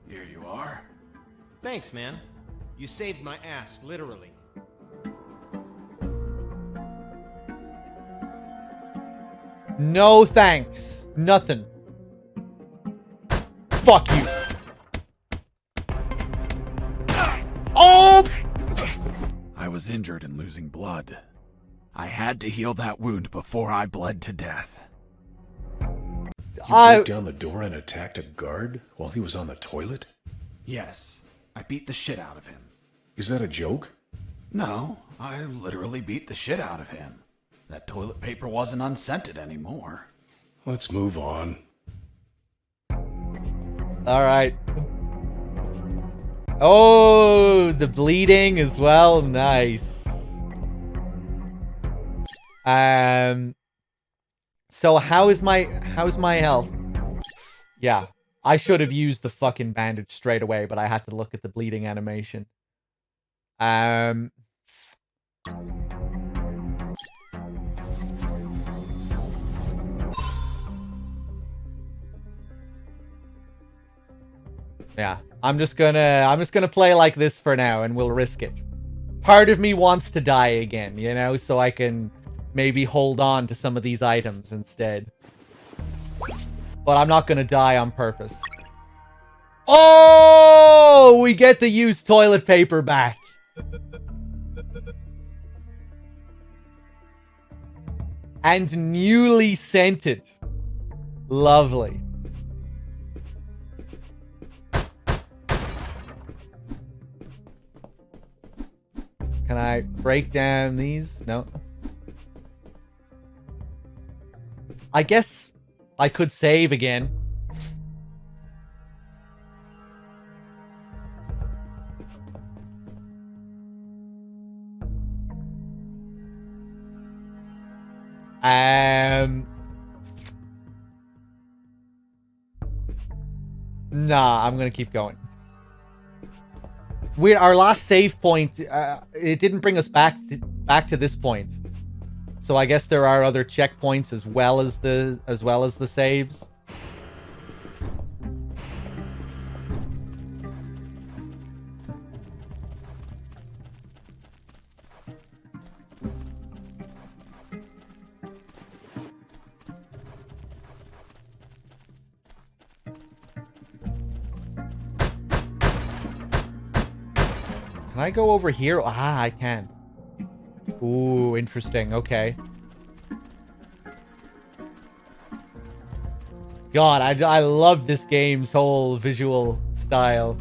Here you are. Thanks, man. You saved my ass, literally. No thanks. Nothing. Fuck you. Oh! I was injured and losing blood. I had to heal that wound before I bled to death. You broke down the door and attacked a guard while he was on the toilet? Yes, I beat the shit out of him. Is that a joke? No, I literally beat the shit out of him. That toilet paper wasn't unscented anymore. Let's move on. Alright. Oh, the bleeding as well. Nice. So how's my health? Yeah. I should have used the fucking bandage straight away, but I had to look at the bleeding animation. Yeah, I'm just gonna play like this for now, and we'll risk it. Part of me wants to die again, you know, so I can maybe hold on to some of these items instead. But I'm not gonna die on purpose. Oh, we get the used toilet paper back. And newly scented. Lovely. Can I break down these? No. I guess I could save again. Nah, I'm gonna keep going. Our last save point, it didn't bring us back to this point. So I guess there are other checkpoints as well as the saves. Can I go over here? Ah, I can. Ooh, interesting. Okay. God, I love this game's whole visual style.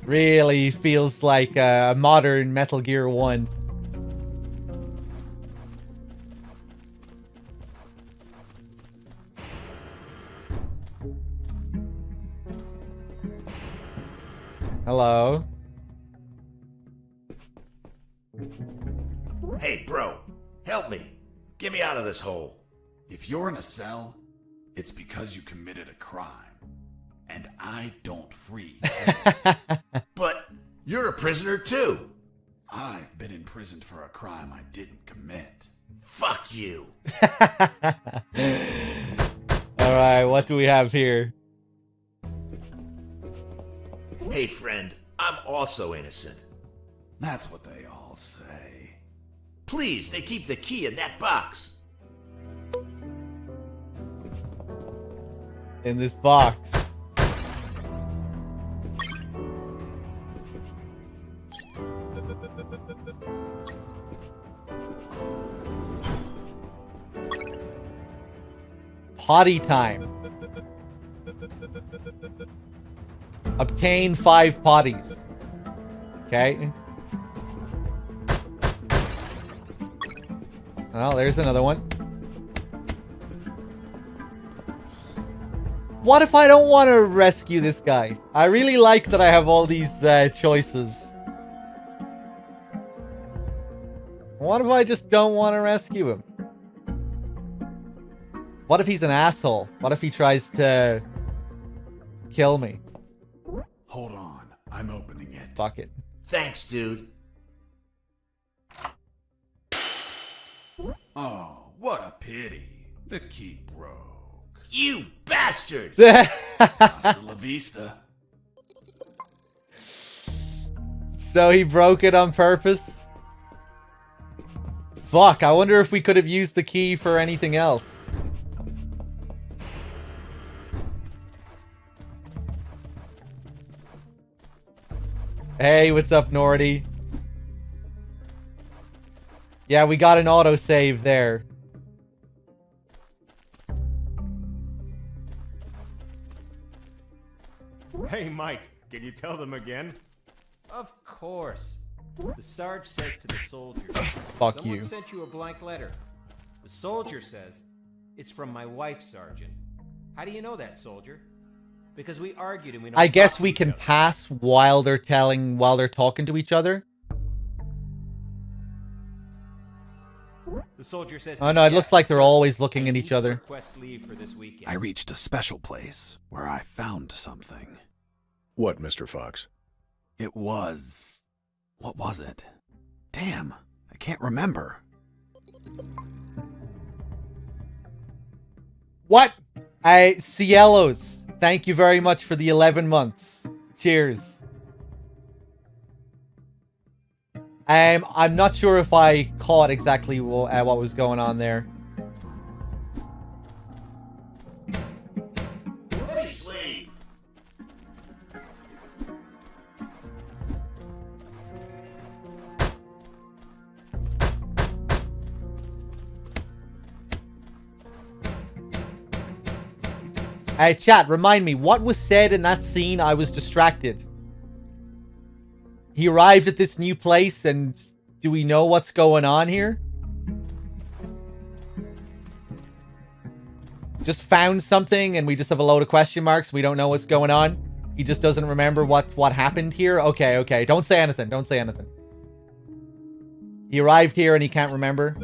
Really feels like a modern Metal Gear 1. Hello. Hey, bro, help me. Get me out of this hole. If you're in a cell, it's because you committed a crime. And I don't free. But you're a prisoner too. I've been imprisoned for a crime I didn't commit. Fuck you. Alright, what do we have here? Hey, friend, I'm also innocent. That's what they all say. Please, they keep the key in that box. In this box. Potty time. Obtain 5 potties. Okay. Oh, there's another one. What if I don't want to rescue this guy? I really like that I have all these choices. What if I just don't want to rescue him? What if he's an asshole? What if he tries to kill me? Hold on, I'm opening it. Fuck it. Thanks, dude. Oh, what a pity. The key broke. You bastard! Hasta la vista. So he broke it on purpose? Fuck, I wonder if we could have used the key for anything else. Hey, what's up, Nordy? Yeah, we got an autosave there. Hey, Mike, can you tell them again? Of course. The Sarge says to the soldier, Fuck someone you. sent you a blank letter. The soldier says, it's from my wife, Sergeant. How do you know that, soldier? Because we argued and we don't I guess talk we to can each other. pass while they're talking to each other. The soldier says, Oh no, it looks like they're always looking at each other. Request leave for this weekend. I reached a special place where I found something. What, Mr. Fox? It was... what was it? Damn, I can't remember. What? Cielos, thank you very much for the 11 months. Cheers. I'm not sure if I caught exactly what was going on there. Let me sleep. Hey, chat, remind me, what was said in that scene? I was distracted. He arrived at this new place, and do we know what's going on here? Just found something, and we just have a load of question marks. We don't know what's going on. He just doesn't remember what happened here. Okay, okay. Don't say anything. Don't say anything. He arrived here, and he can't remember.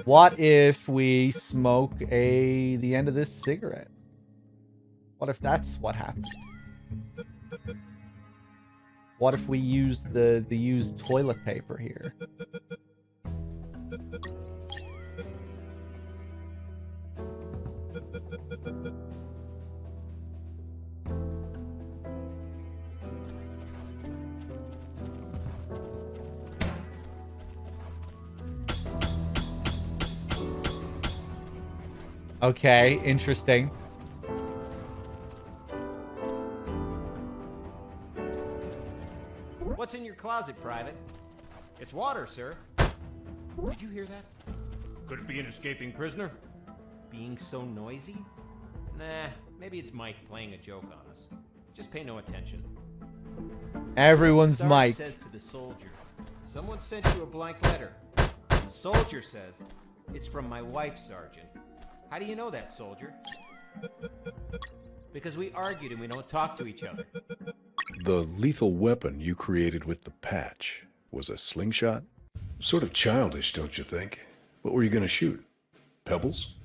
What if we smoke the end of this cigarette? What if that's what happened? What if we use the used toilet paper here? Okay, interesting. What's in your closet, Private? It's water, sir. Did you hear that? Could it be an escaping prisoner? Being so noisy? Nah, maybe it's Mike playing a joke on us. Just pay no attention. Everyone's Sarge Mike. says to the soldier, someone sent you a blank letter. The soldier says, it's from my wife, Sergeant. How do you know that, soldier? Because we argued and we don't talk to each other. The lethal weapon you created with the patch was a slingshot? Sort of childish, don't you think? What were you going to shoot? Pebbles?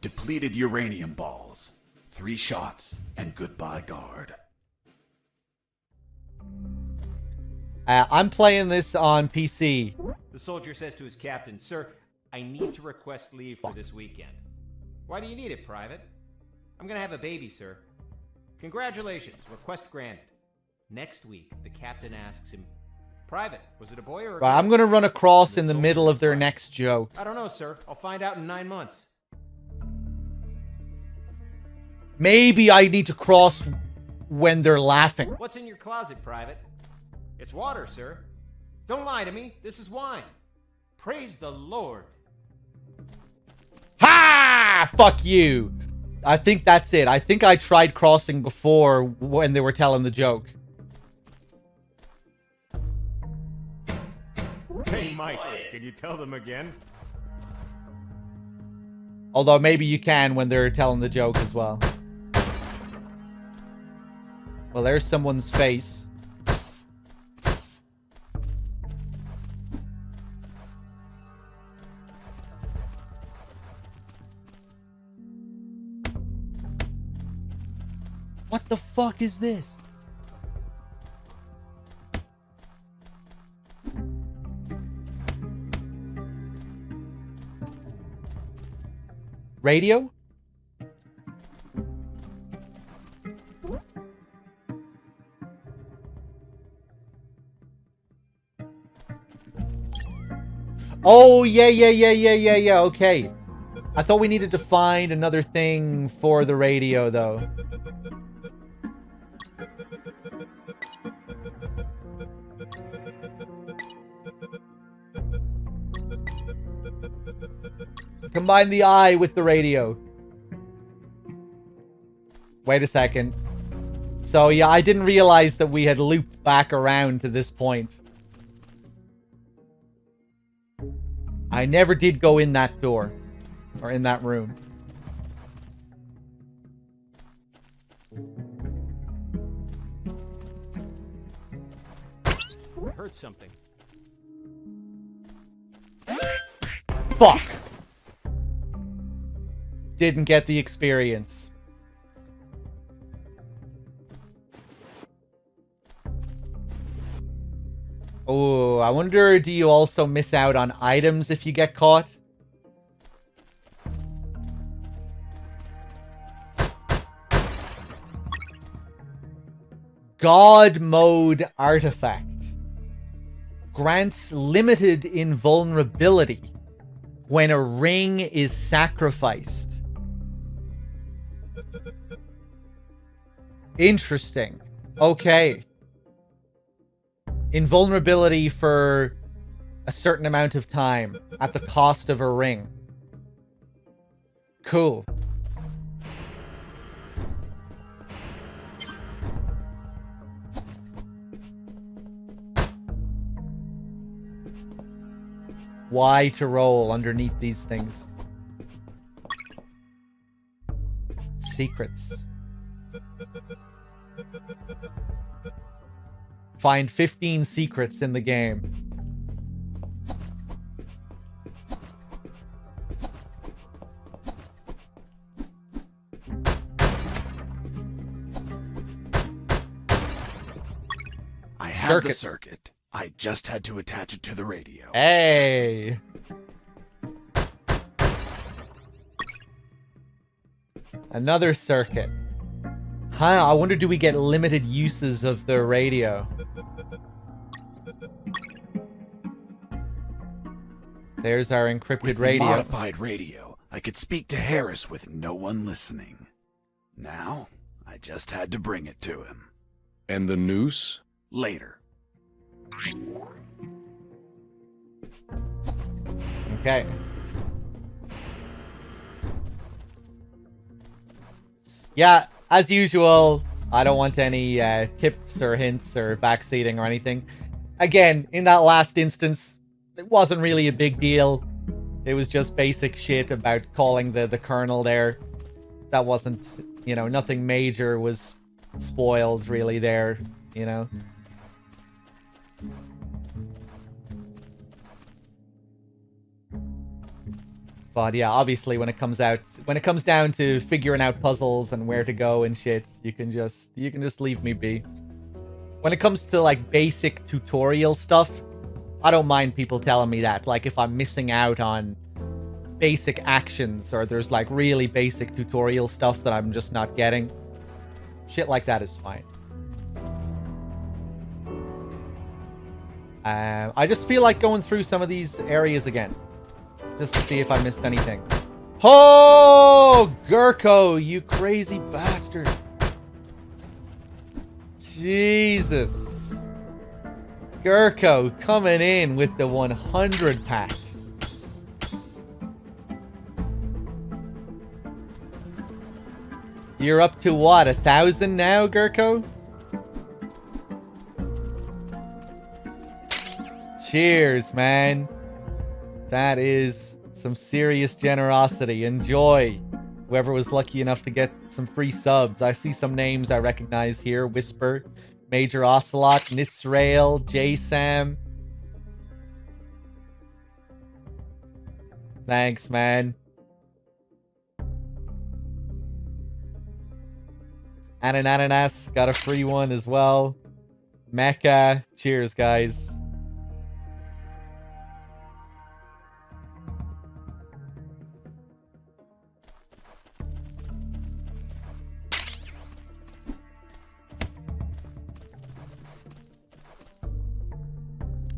Depleted uranium balls. 3 shots, and goodbye, guard. I'm playing this on PC. The soldier says to his captain, sir, I need to request leave for this weekend. Why do you need it, Private? I'm gonna have a baby, sir. Congratulations, request granted. Next week, the captain asks him, Private, was it a boy or a girl? Right, I'm gonna run across in the middle of their next joke. I don't know, sir. I'll find out in 9 months. Maybe I need to cross when they're laughing. What's in your closet, Private? It's water, sir. Don't lie to me. This is wine. Praise the Lord. Ha! Fuck you. I think that's it. I think I tried crossing before when they were telling the joke. Hey, Mike, can Can you tell them again? Although maybe you can when they're telling the joke as well. Well, there's someone's face. What the fuck is this? Radio? Oh, yeah, okay. I thought we needed to find another thing for the radio, though. Combine the eye with the radio. Wait a second. So, yeah, I didn't realize that we had looped back around to this point. I never did go in that door. Or in that room. I heard something. Fuck! Didn't get the experience. Oh, I wonder, do you also miss out on items if you get caught? God Mode Artifact. Grants limited invulnerability when a ring is sacrificed. Interesting. Okay. Invulnerability for a certain amount of time at the cost of a ring. Cool. Y to roll underneath these things. Secrets. Find 15 secrets in the game. I have the circuit. I just had to attach it to the radio. Hey! Another circuit. Huh, I wonder, do we get limited uses of the radio? There's our encrypted With radio. the modified radio, I could speak to Harris with no one listening. Now, I just had to bring it to him. And the noose? Later. Okay. Yeah, as usual, I don't want any tips or hints or backseating or anything. Again, in that last instance, it wasn't really a big deal. It was just basic shit about calling the kernel there. That wasn't, you know, nothing major was spoiled really there, you know. But yeah, obviously when it comes down to figuring out puzzles and where to go and shit, you can just leave me be. When it comes to like basic tutorial stuff, I don't mind people telling me that. Like if I'm missing out on basic actions or there's like really basic tutorial stuff that I'm just not getting, shit like that is fine. I just feel like going through some of these areas again. Just to see if I missed anything. Oh, Gurko, you crazy bastard. Jesus. Gurko coming in with the 100 pack. You're up to what, 1,000 now, Gurko? Cheers, man. That is some serious generosity. Enjoy. Whoever was lucky enough to get some free subs. I see some names I recognize here. Whisper, Major Ocelot, Nitzrael, J-Sam. Thanks, man. Ananas got a free one as well. Mecca. Cheers, guys.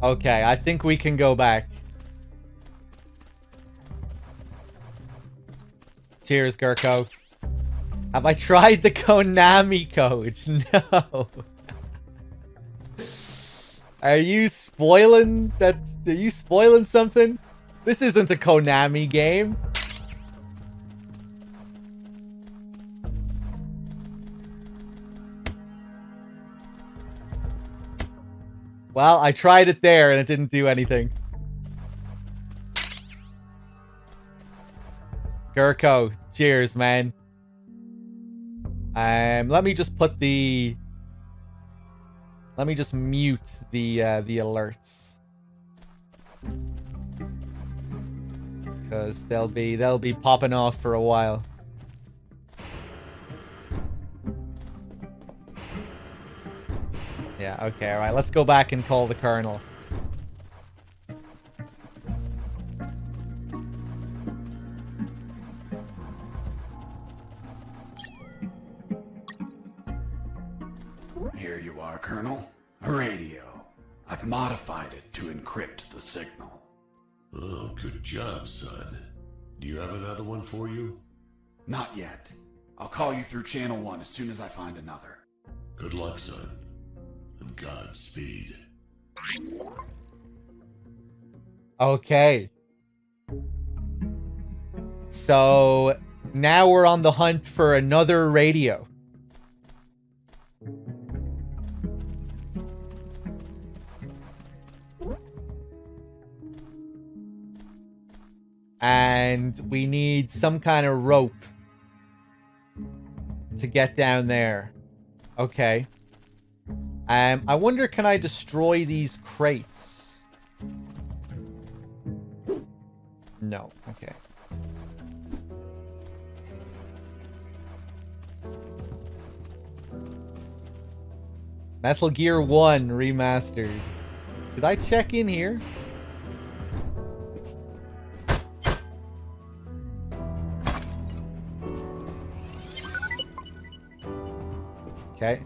Okay, I think we can go back. Cheers, Gurko. Have I tried the Konami code? No. Are you spoiling that? Are you spoiling something? This isn't a Konami game. Well, I tried it there and it didn't do anything. Gurko, cheers, man. Let me just put the... Let me just mute the alerts. Because they'll be popping off for a while. Yeah, okay, alright, let's go back and call the Colonel. Here you are, Colonel. A radio. I've modified it to encrypt the signal. Oh, good job, son. Do you have another one for you? Not yet. I'll call you through Channel 1 as soon as I find another. Good luck, son. And Godspeed. Okay. So, now we're on the hunt for another radio. And we need some kind of rope to get down there. Okay. I wonder, can I destroy these crates? No. Okay. Metal Gear 1 Remastered. Did I check in here? Okay.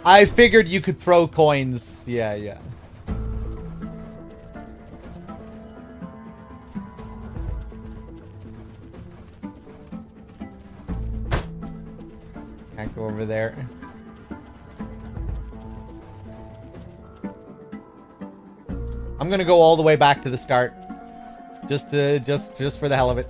I figured you could throw coins. Yeah, yeah. Can't go over there. I'm gonna go all the way back to the start. Just for the hell of it.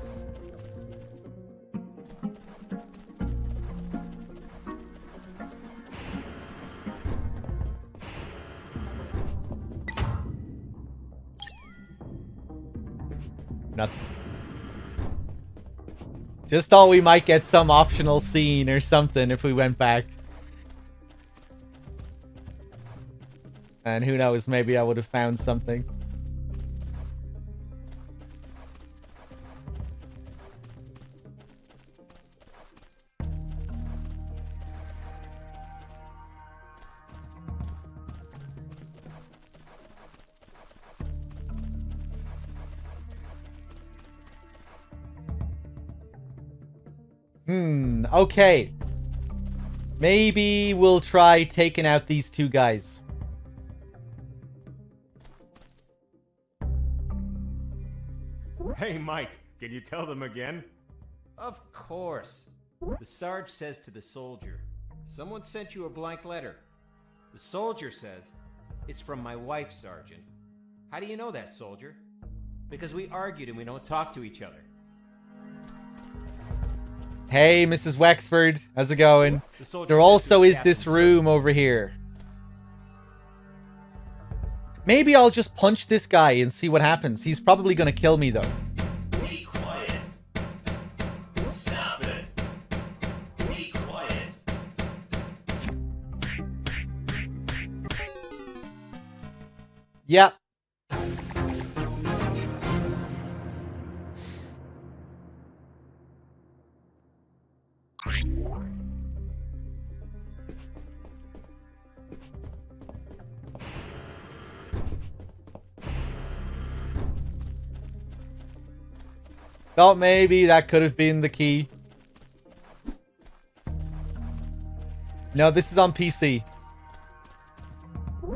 Nothing. Just thought we might get some optional scene or something if we went back. And who knows, maybe I would have found something. Okay. Maybe we'll try taking out these two guys. Hey, Mike, can you tell them again? Of course. The Sarge says to the soldier, someone sent you a blank letter. The soldier says, it's from my wife, Sergeant. How do you know that, soldier? Because we argued and we don't talk to each other. Hey, Mrs. Wexford. How's it going? The soldier There says to also the is this captain, room over here. Maybe I'll just punch this guy and see what happens. He's probably gonna kill me, though. Be quiet. Stop it. Be quiet. Yep. Thought maybe that could have been the key. No, this is on PC.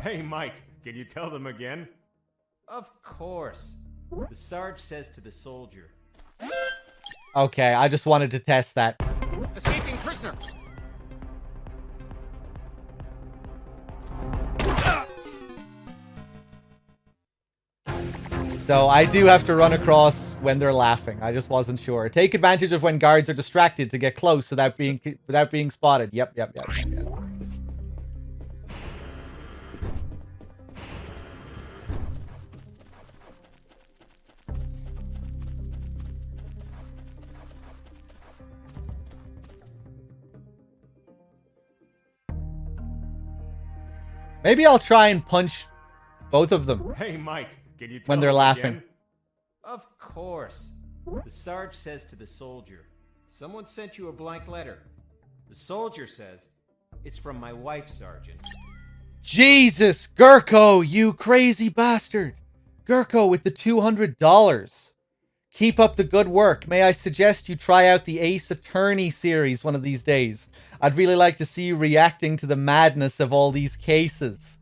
Hey, Mike, can you tell them again? Of course. The Sarge says to the soldier. Okay, I just wanted to test that. Escaping prisoner! So I do have to run across when they're laughing. I just wasn't sure. Take advantage of when guards are distracted to get close without being spotted. Yep. Maybe I'll try and punch both of them. Hey, Mike, can you tell When they're them laughing. again? Of course. The Sarge says to the soldier. Someone sent you a blank letter. The soldier says, it's from my wife, Sergeant. Jesus, Gurko, you crazy bastard. Gurko with the $200. Keep up the good work. May I suggest you try out the Ace Attorney series one of these days? I'd really like to see you reacting to the madness of all these cases.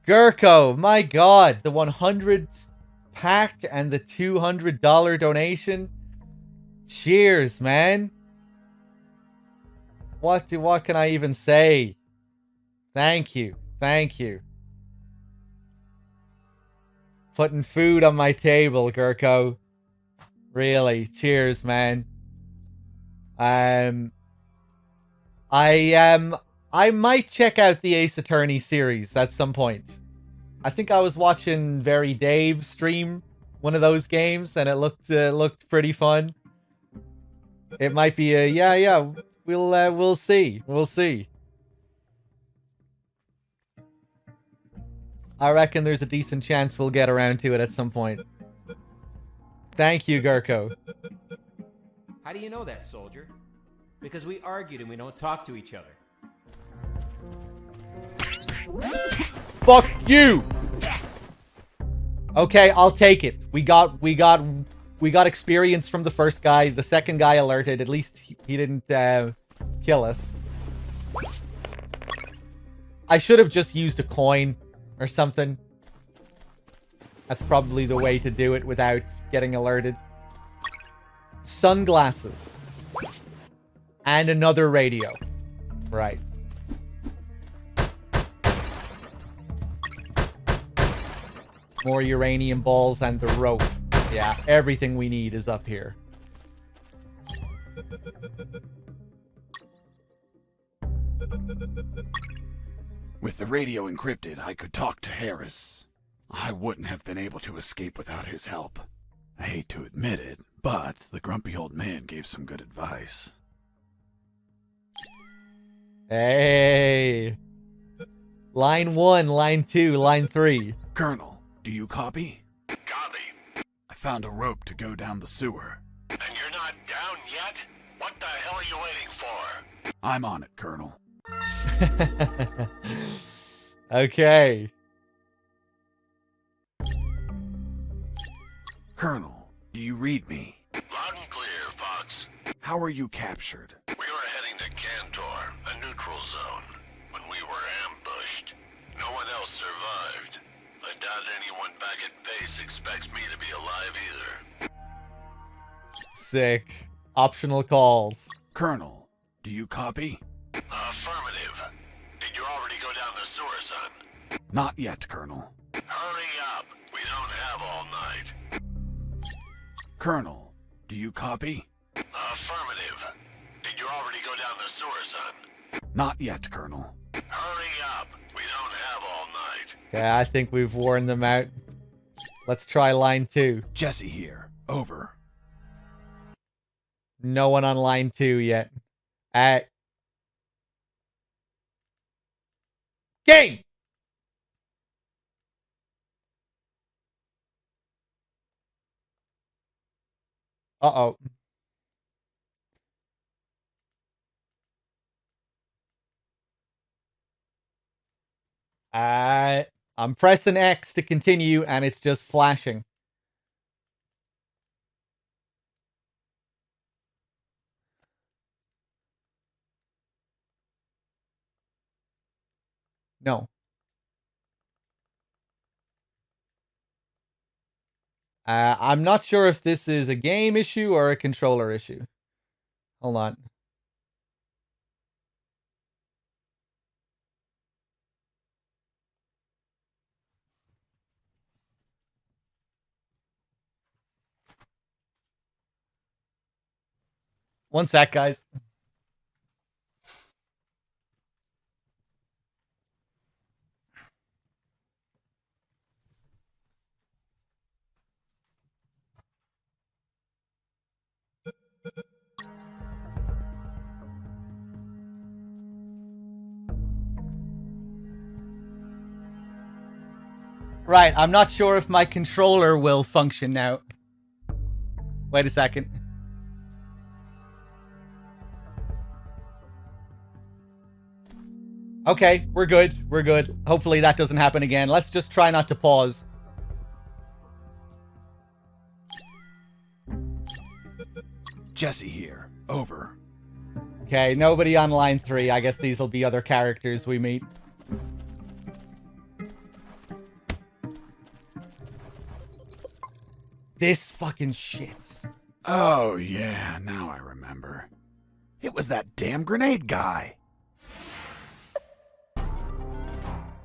Gurko, my God, the 100 pack and the $200 donation. Cheers, man. What can I even say? Thank you. Putting food on my table, Gurko. Really, cheers, man. I might check out the Ace Attorney series at some point. I think I was watching Very Dave stream one of those games, and it looked pretty fun. It might be a yeah. We'll see. I reckon there's a decent chance we'll get around to it at some point. Thank you, Gurko. How do you know that, soldier? Because we argued and we don't talk to each other. Fuck you! Okay, I'll take it. We got experience from the first guy. The second guy alerted. At least he didn't kill us. I should have just used a coin or something. That's probably the way to do it without getting alerted. Sunglasses. And another radio. Right. More uranium balls and the rope. Yeah, everything we need is up here. With the radio encrypted, I could talk to Harris. I wouldn't have been able to escape without his help. I hate to admit it, but the grumpy old man gave some good advice. Hey. Line 1, line 2, line 3. Colonel, do you copy? Copy. I found a rope to go down the sewer. And you're not down yet? What the hell are you waiting for? I'm on it, Colonel. Okay. Colonel, do you read me? Loud and clear, Fox. How are you captured? We were heading to Cantor, a neutral zone, when we were ambushed. No one else survived. I doubt anyone back at base expects me to be alive either. Sick. Optional calls. Colonel, do you copy? Affirmative. Did you already go down the sewer, son? Not yet, Colonel. Hurry up. We don't have all night. Colonel, do you copy? Affirmative. already go down the sewer, son? Not yet, Colonel. Hurry up. We don't have all night. Okay, I think we've worn them out. Let's try line 2. Jesse here. Over. No one on line 2 yet. Game! Uh-oh. I'm pressing X to continue, and it's just flashing. No. I'm not sure if this is a game issue or a controller issue. Hold on. One sec, guys. Right, I'm not sure if my controller will function now. Wait a second. Okay, we're good. We're good. Hopefully that doesn't happen again. Let's just try not to pause. Jesse here. Over. Okay, nobody on line 3. I guess these will be other characters we meet. This fucking shit. Oh, yeah, now I remember. It was that damn grenade guy.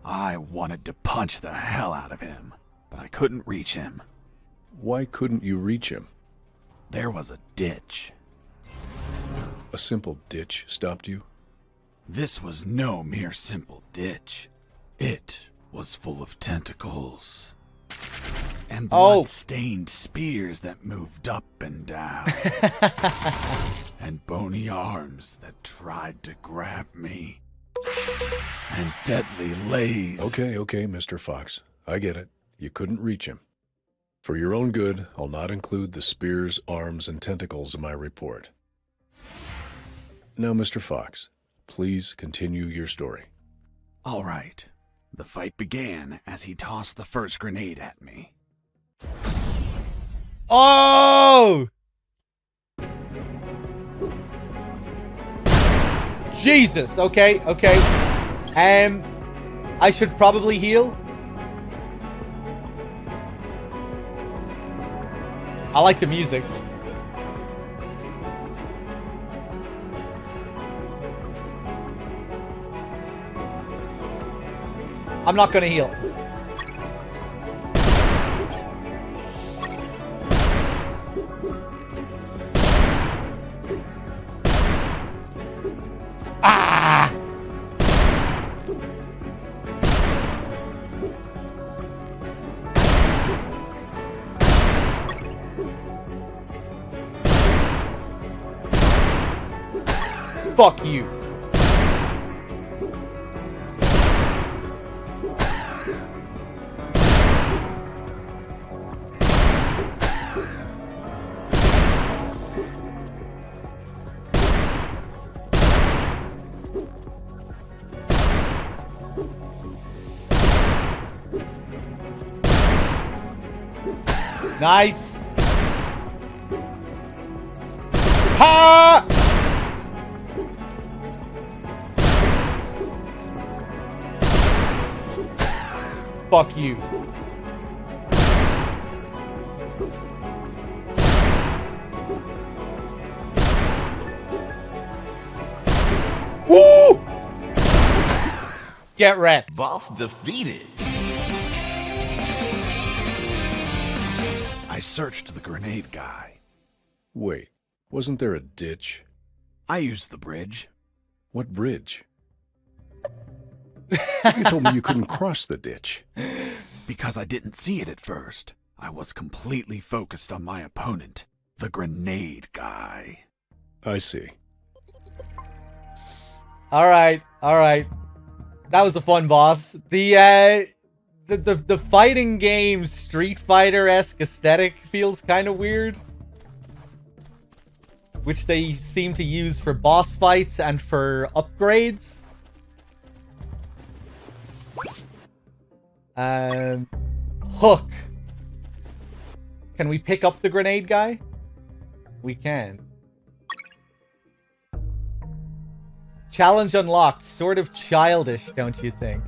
I wanted to punch the hell out of him, but I couldn't reach him. Why couldn't you reach him? There was a ditch. A simple ditch stopped you? This was no mere simple ditch. It was full of tentacles. And blood-stained spears that moved up and down. And bony arms that tried to grab me. And deadly lays. Okay, Mr. Fox. I get it. You couldn't reach him. For your own good, I'll not include the spears, arms, and tentacles in my report. Now, Mr. Fox, please continue your story. All right. The fight began as he tossed the first grenade at me. Oh! Jesus. Okay. I should probably heal. I like the music. I'm not gonna heal. Ah! Fuck you. Nice. Ha! Fuck you. Woo! Get wrecked. Boss defeated. I searched the grenade guy. Wait, wasn't there a ditch? I used the bridge. What bridge? You told me you couldn't cross the ditch. Because I didn't see it at first. I was completely focused on my opponent, the grenade guy. I see. All right. That was a fun boss. The fighting game Street Fighter-esque aesthetic feels kind of weird, which they seem to use for boss fights and for upgrades. Hook. Can we pick up the grenade guy? We can. Challenge unlocked. Sort of childish, don't you think?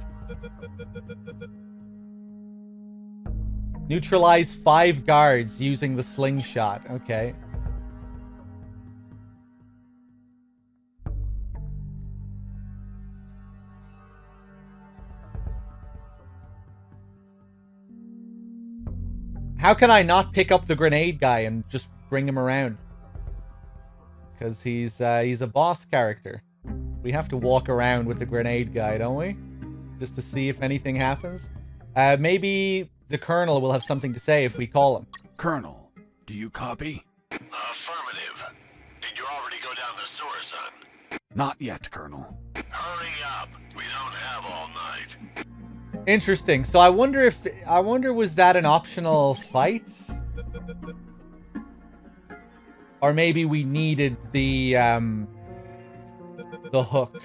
Neutralize 5 guards using the slingshot. Okay. How can I not pick up the grenade guy and just bring him around? Because he's a boss character. We have to walk around with the grenade guy, don't we? Just to see if anything happens. Maybe the Colonel will have something to say if we call him. Colonel, do you copy? Affirmative. Did you already go down the sewer, son? Not yet, Colonel. Hurry up. We don't have all night. Interesting. So I wonder was that an optional fight? Or maybe we needed the hook.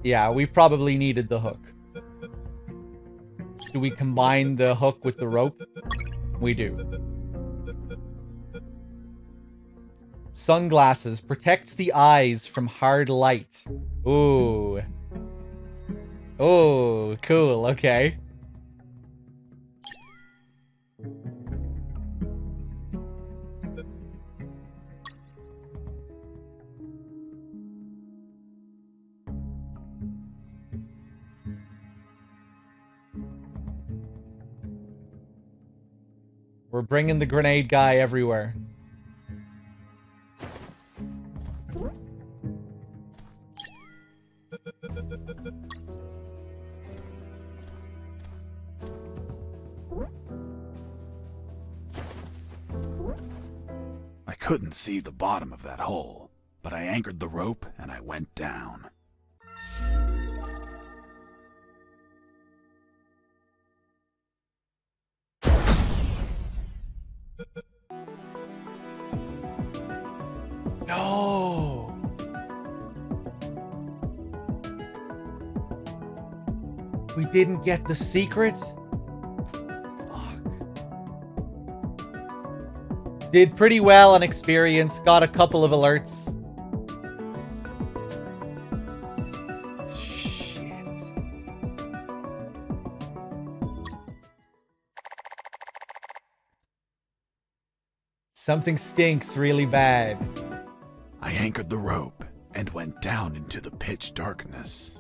Yeah, we probably needed the hook. Do we combine the hook with the rope? We do. Sunglasses. Protects the eyes from hard light. Ooh. Oh, cool. Okay. We're bringing the grenade guy everywhere. I couldn't see the bottom of that hole, but I anchored the rope and I went down. No. We didn't get the secret? Fuck. Did pretty well on experience. Got a couple of alerts. Shit. Something stinks really bad. I anchored the rope and went down into the pitch darkness.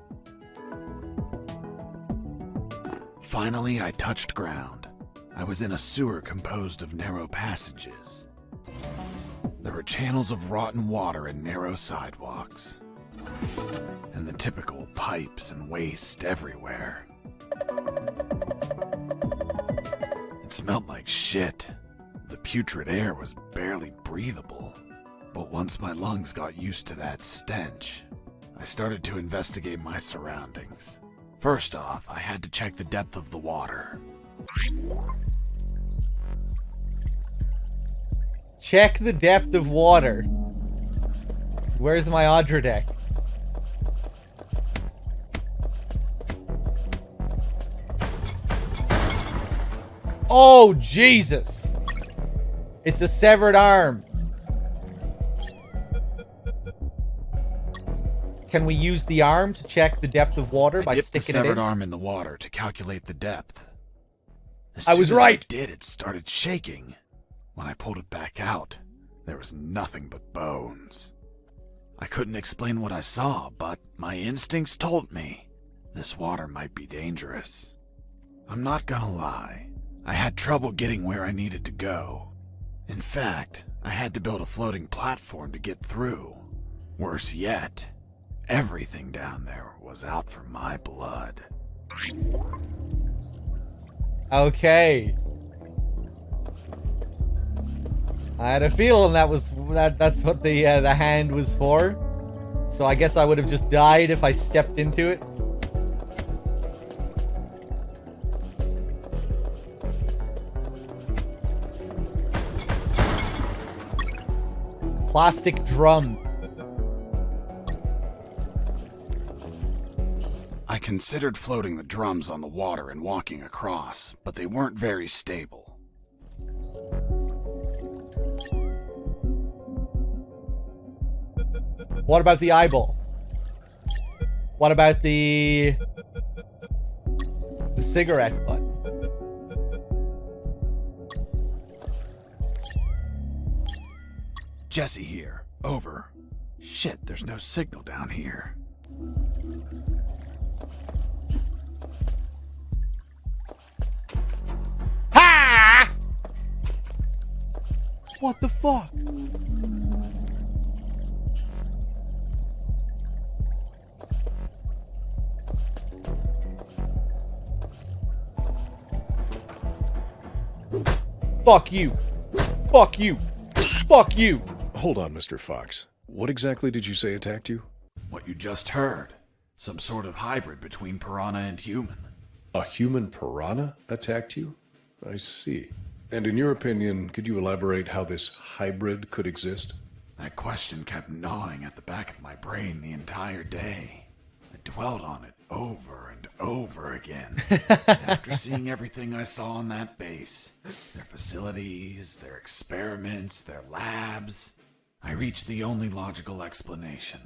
Finally, I touched ground. I was in a sewer composed of narrow passages. There were channels of rotten water and narrow sidewalks. And the typical pipes and waste everywhere. It smelled like shit. The putrid air was barely breathable. But once my lungs got used to that stench, I started to investigate my surroundings. First off, I had to check the depth of the water. Check the depth of water. Where's my Audra deck? Oh, Jesus! It's a severed arm. Can we use the arm to check the depth of water by dipped the sticking it severed in? arm in the water to calculate the depth. As I was soon as right. I did, it started shaking. When I pulled it back out, there was nothing but bones. I couldn't explain what I saw, but my instincts told me this water might be dangerous. I'm not gonna lie, I had trouble getting where I needed to go. In fact, I had to build a floating platform to get through. Worse yet, everything down there was out for my blood. Okay. I had a feeling that's what the hand was for. So I guess I would have just died if I stepped into it. Plastic drum. I considered floating the drums on the water and walking across, but they weren't very stable. What about the eyeball? What about the cigarette butt? Jesse here. Over. Shit, there's no signal down here. Ha! What the fuck? Fuck you. Fuck you. Fuck you. Hold on, Mr. Fox. What exactly did you say attacked you? What you just heard. Some sort of hybrid between piranha and human. A human piranha attacked you? I see. And in your opinion, could you elaborate how this hybrid could exist? That question kept gnawing at the back of my brain the entire day. I dwelled on it over and over again. After seeing everything I saw on that base, their facilities, their experiments, their labs, I reached the only logical explanation.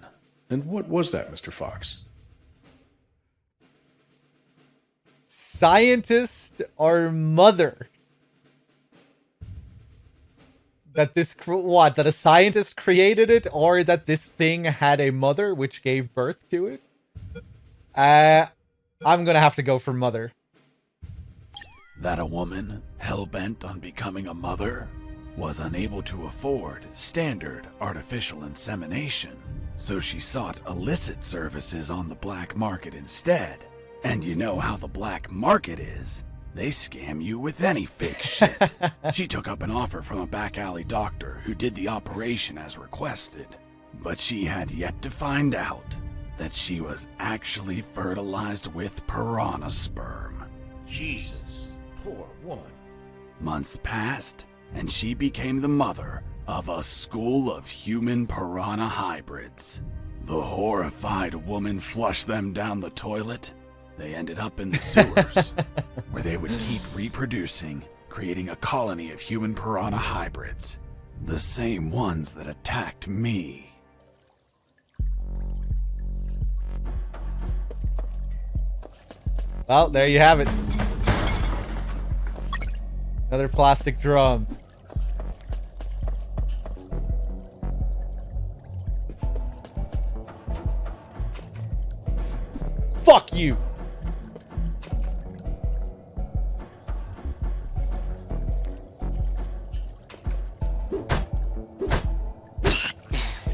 And what was that, Mr. Fox? Scientist or mother? That this what? That a scientist created it, or that this thing had a mother which gave birth to it? I'm gonna have to go for mother. That a woman, hell-bent on becoming a mother, was unable to afford standard artificial insemination, so she sought illicit services on the black market instead. And you know how the black market is. They scam you with any fake shit. She took up an offer from a back alley doctor who did the operation as requested, but she had yet to find out that she was actually fertilized with piranha sperm. Jesus, poor woman. Months passed, and she became the mother of a school of human piranha hybrids. The horrified woman flushed them down the toilet. They ended up in the sewers, where they would keep reproducing, creating a colony of human piranha hybrids. The same ones that attacked me. Well, there you have it. Another plastic drum. Fuck you!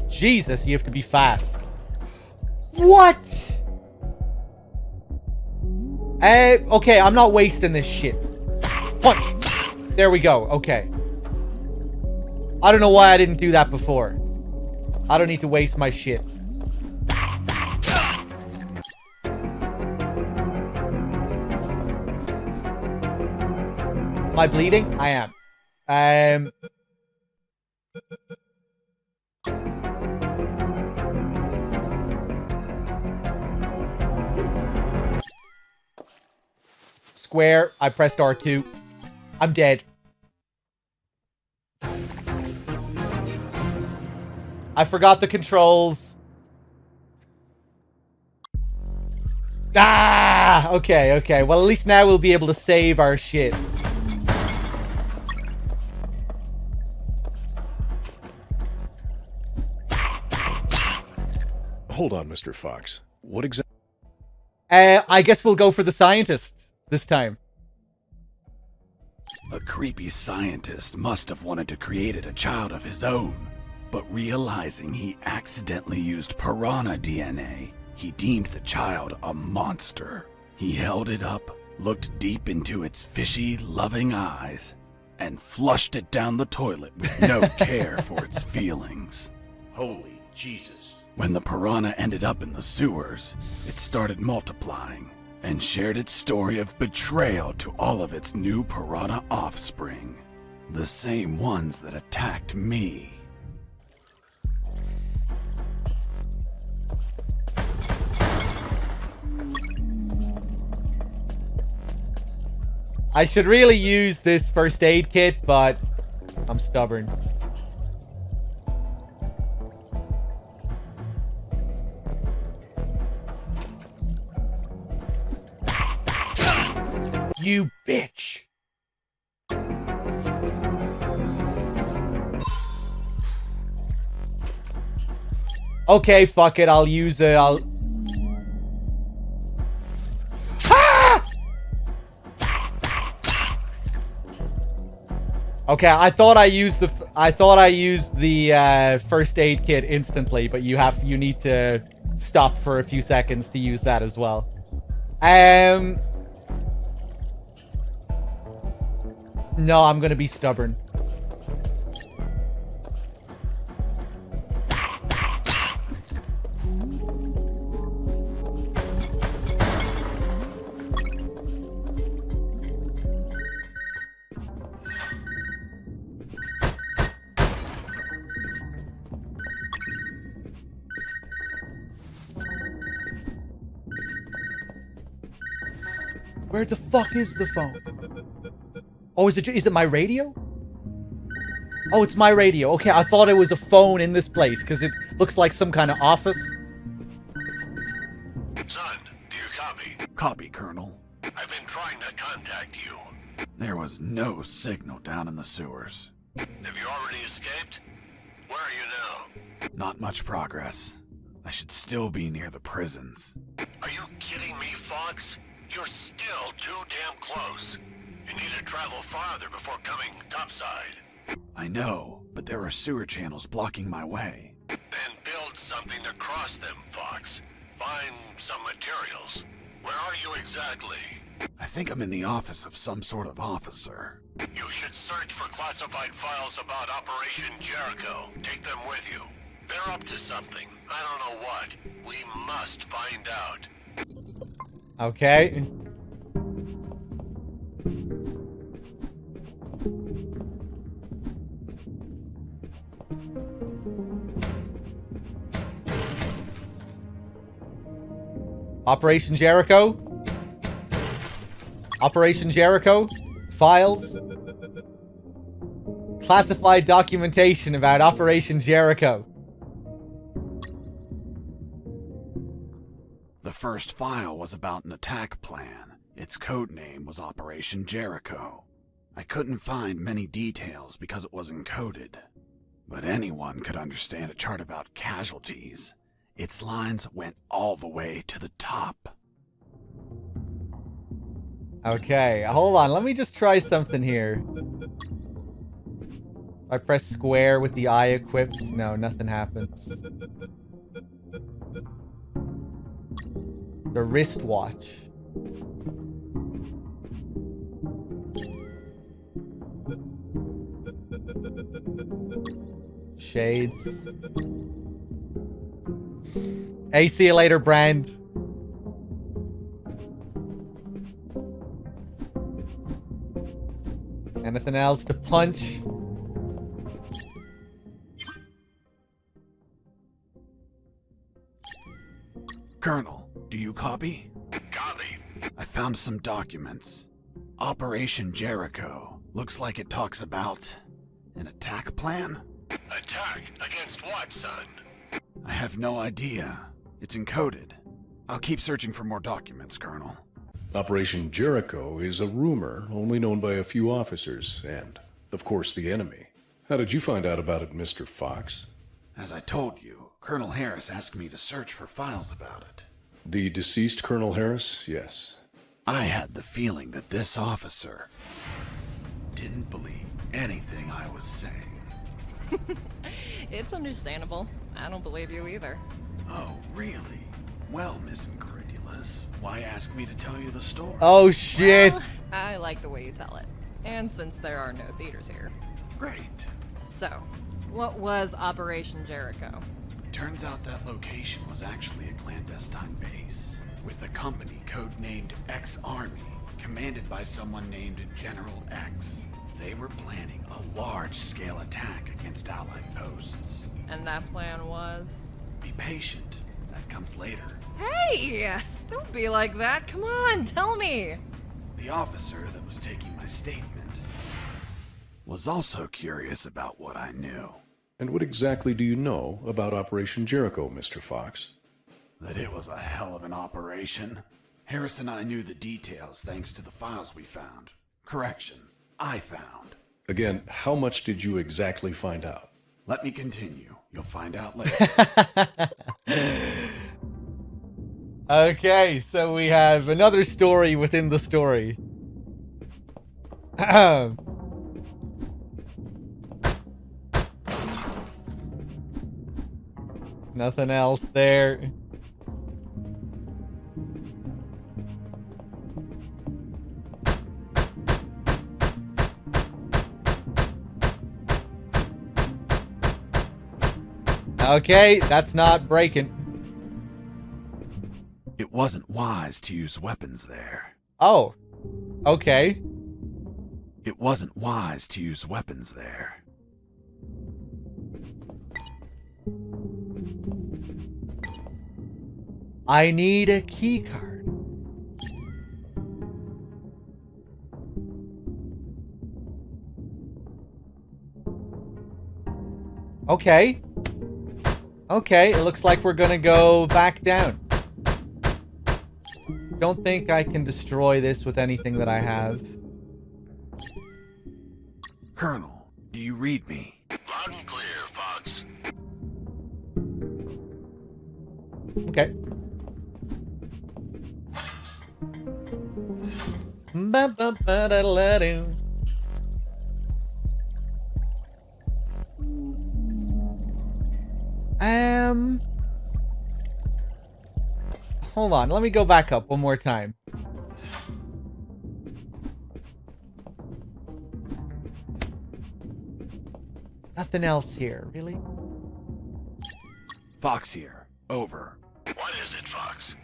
Jesus, you have to be fast. What? Okay, I'm not wasting this shit. Punch! There we go, okay. I don't know why I didn't do that before. I don't need to waste my shit. Am I bleeding? I am. Square. I pressed R2. I'm dead. I forgot the controls. Ah! Okay. Well, at least now we'll be able to save our shit. Hold on, Mr. Fox. What exactly? I guess we'll go for the scientist this time. A creepy scientist must have wanted to create a child of his own, but realizing he accidentally used piranha DNA, he deemed the child a monster. He held it up, looked deep into its fishy, loving eyes, and flushed it down the toilet with no care for its feelings. Holy Jesus. When the piranha ended up in the sewers, it started multiplying and shared its story of betrayal to all of its new piranha offspring, the same ones that attacked me. I should really use this first aid kit, but I'm stubborn. You bitch. Okay, fuck it. I'll use it. Okay, I thought I used the first aid kit instantly, but you need to stop for a few seconds to use that as well. No, I'm gonna be stubborn. Where the fuck is the phone? Oh, is it my radio? Oh, it's my radio. Okay, I thought it was a phone in this place because it looks like some kind of office. Son, do you copy? Copy, Colonel. I've been trying to contact you. There was no signal down in the sewers. Have you already escaped? Where are you now? Not much progress. I should still be near the prisons. Are you kidding me, Fox? You're still too damn close. You need to travel farther before coming topside. I know, but there are sewer channels blocking my way. Then build something to cross them, Fox. Find some materials. Where are you exactly? I think I'm in the office of some sort of officer. You should search for classified files about Operation Jericho. Take them with you. They're up to something. I don't know what. We must find out. Okay. Operation Jericho? Operation Jericho? Files? Classified documentation about Operation Jericho. The first file was about an attack plan. Its code name was Operation Jericho. I couldn't find many details because it was encoded. But anyone could understand a chart about casualties. Its lines went all the way to the top. Okay, hold on. Let me just try something here. I press square with the eye equipped. No, nothing happens. The wristwatch. Shades. Hey, see you later, Brand. Anything else to punch? Colonel, do you copy? Copy. I found some documents. Operation Jericho. Looks like it talks about an attack plan? Attack? Against what, son? I have no idea. It's encoded. I'll keep searching for more documents, Colonel. Operation Jericho is a rumor only known by a few officers and, of course, the enemy. How did you find out about it, Mr. Fox? As I told you, Colonel Harris asked me to search for files about it. The deceased Colonel Harris? Yes. I had the feeling that this officer didn't believe anything I was saying. It's understandable. I don't believe you either. Oh, really? Well, Miss Incredulous, why ask me to tell you the story? Oh, shit. Well, I like the way you tell it. And since there are no theaters here. Great. So, what was Operation Jericho? Turns out that location was actually a clandestine base, with a company codenamed X-Army, commanded by someone named General X. They were planning a large-scale attack against Allied posts. And that plan was? Be patient. That comes later. Hey! Don't be like that. Come on, tell me. The officer that was taking my statement was also curious about what I knew. And what exactly do you know about Operation Jericho, Mr. Fox? That it was a hell of an operation. Harris and I knew the details thanks to the files we found. Correction, I found. Again, how much did you exactly find out? Let me continue. You'll find out later. Okay, so we have another story within the story. Nothing else there. Okay, that's not breaking. It wasn't wise to use weapons there. Oh, okay. It wasn't wise to use weapons there. I need a key card. Okay. Okay, it looks like we're gonna go back down. Don't think I can destroy this with anything that I have. Colonel, do you read me? Loud and clear, Fox. Okay. Ba-ba-ba-da-la-doo. Hold on, let me go back up one more time. Nothing else here, really? Fox here. Over. What is it, Fox?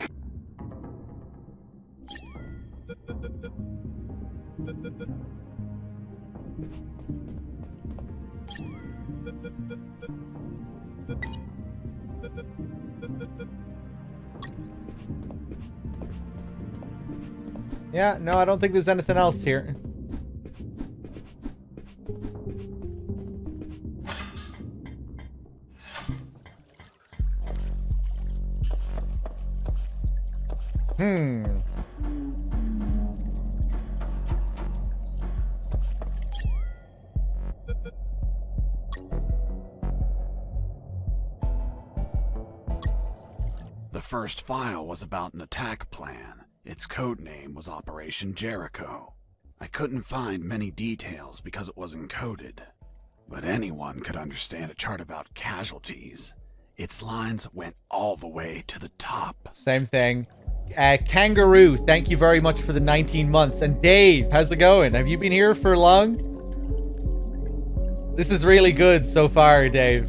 Yeah, no, I don't think there's anything else here. The first file was about an attack plan. Its code name was Operation Jericho. I couldn't find many details because it was encoded. But anyone could understand a chart about casualties. Its lines went all the way to the top. Same thing. Kangaroo, thank you very much for the 19 months. And Dave, how's it going? Have you been here for long? This is really good so far, Dave.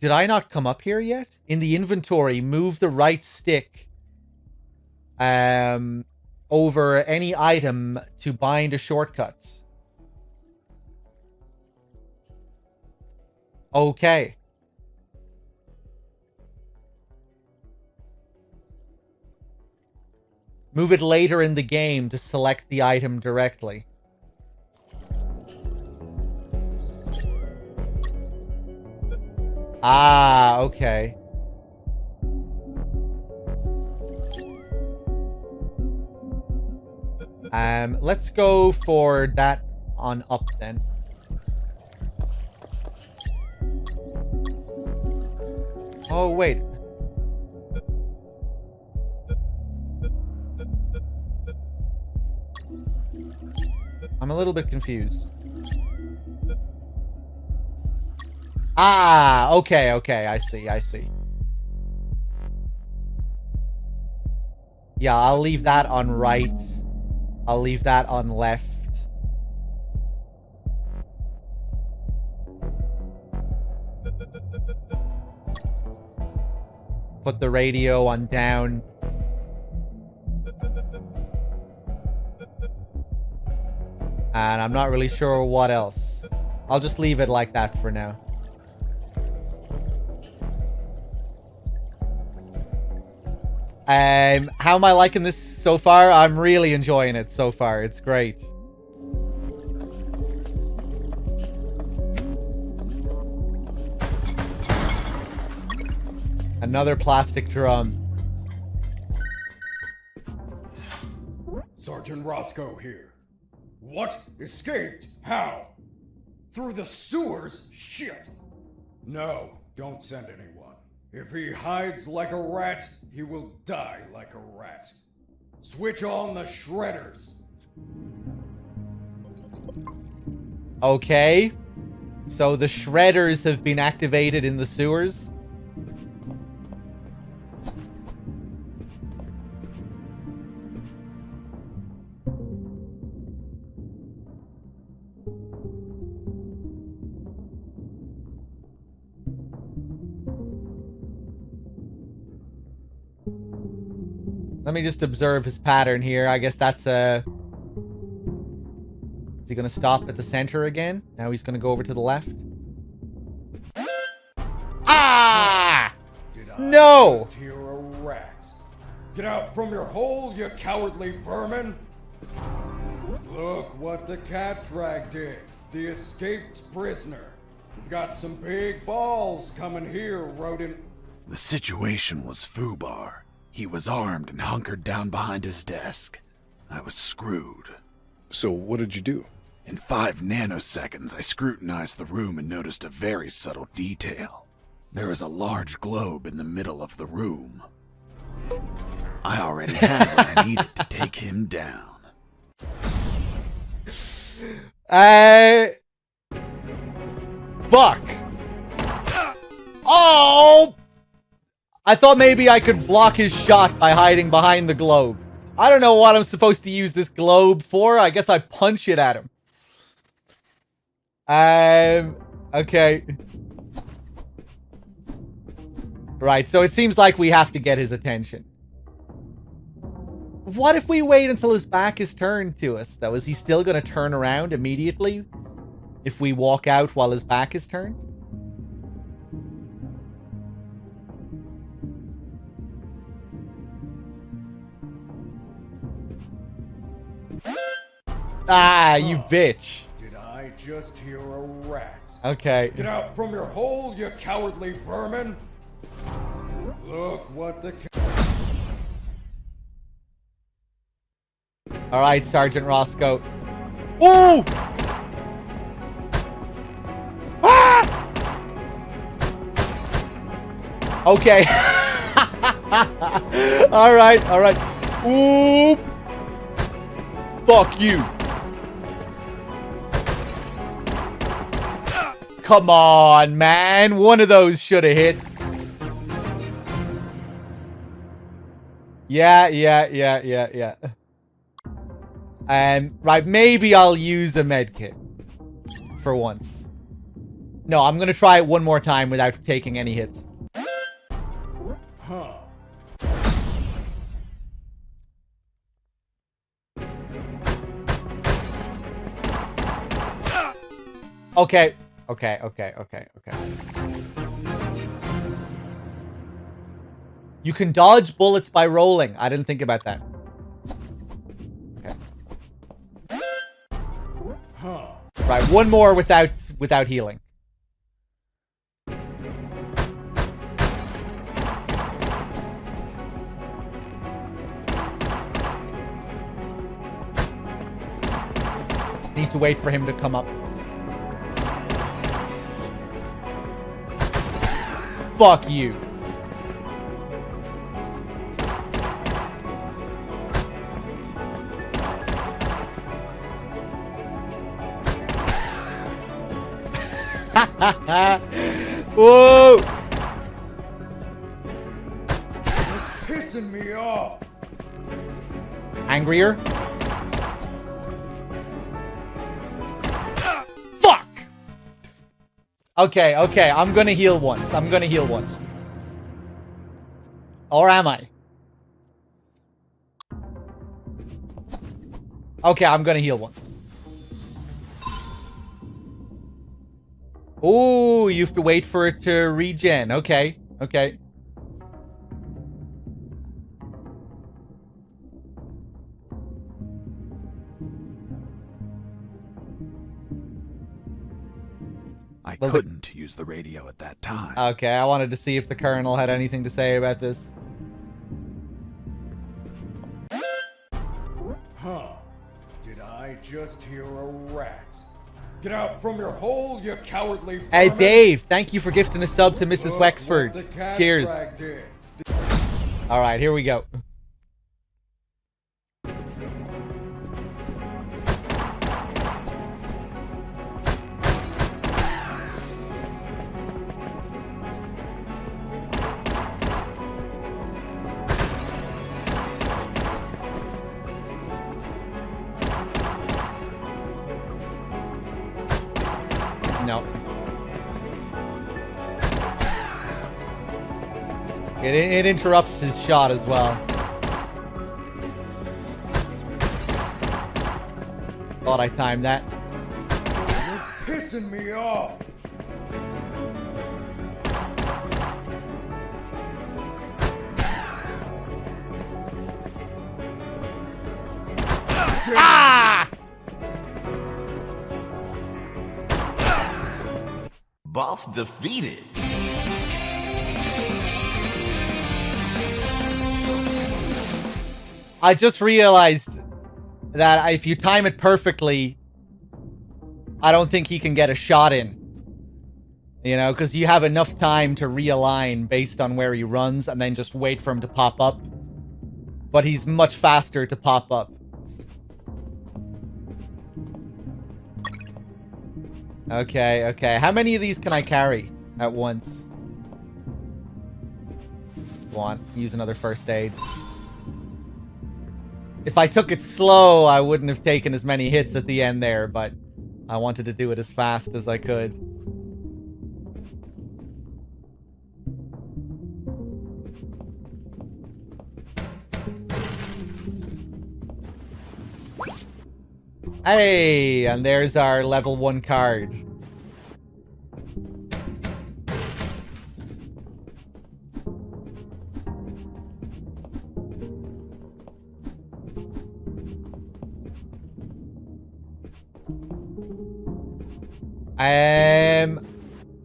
Did I not come up here yet? In the inventory, move the right stick over any item to bind a shortcut. Okay. Move it later in the game to select the item directly. Ah, okay. Let's go for that on up then. Oh, wait. I'm a little bit confused. Ah, okay, I see. Yeah, I'll leave that on right. I'll leave that on left. Put the radio on down. And I'm not really sure what else. I'll just leave it like that for now. How am I liking this so far? I'm really enjoying it so far. It's great. Another plastic drum. Sergeant Roscoe here. What? Escaped? How? Through the sewers? Shit! No, don't send anyone. If he hides like a rat, he will die like a rat. Switch on the shredders. Okay. So the shredders have been activated in the sewers. Let me just observe his pattern here. I guess that's a... Is he going to stop at the center again? Now he's going to go over to the left. Ah! No! Just hear a rat. Get out from your hole, you cowardly vermin! Look what the cat dragged in. The escaped prisoner. You've got some big balls coming here, rodent. The situation was foobar. He was armed and hunkered down behind his desk. I was screwed. So what did you do? In 5 nanoseconds, I scrutinized the room and noticed a very subtle detail. There is a large globe in the middle of the room. I already had what I needed to take him down. Fuck. Oh! I thought maybe I could block his shot by hiding behind the globe. I don't know what I'm supposed to use this globe for. I guess I punch it at him. Okay. Right, so it seems like we have to get his attention. What if we wait until his back is turned to us, though? Is he still going to turn around immediately if we walk out while his back is turned? Ah, you bitch. Did I just hear a rat? Okay. Get out from your hole, you cowardly vermin! Look what the... Alright, Sergeant Roscoe. Ooh! Ah! Okay. Alright. Ooh! Fuck you. Come on, man. One of those should have hit. Yeah. Right, maybe I'll use a medkit. For once. No, I'm gonna try it one more time without taking any hits. Huh. Okay. You can dodge bullets by rolling. I didn't think about that. Okay. Huh. Right, one more without healing. Need to wait for him to come up. Fuck you. Whoa! Pissing me off. Angrier? Fuck! Okay, okay, I'm gonna heal once. I'm gonna heal once. Or am I? Okay, I'm gonna heal once. Oh, you have to wait for it to regen. Okay, okay. I couldn't use the radio at that time. Okay, I wanted to see if the Colonel had anything to say about this. Huh. Did I just hear a rat? Get out from your hole, you cowardly vermin. Hey, Dave, thank you for gifting a sub to Mrs. Look Wexford. what the cat Cheers. drag did. All right, here we go. No. It interrupts his shot as well. Thought I timed that. You're pissing me off. Ah! Boss defeated. I just realized that if you time it perfectly, I don't think he can get a shot in. You know, because you have enough time to realign based on where he runs and then just wait for him to pop up. But he's much faster to pop up. Okay, okay. How many of these can I carry at once? Go on, use another first aid. If I took it slow, I wouldn't have taken as many hits at the end there, but I wanted to do it as fast as I could. Hey, and there's our level 1 card.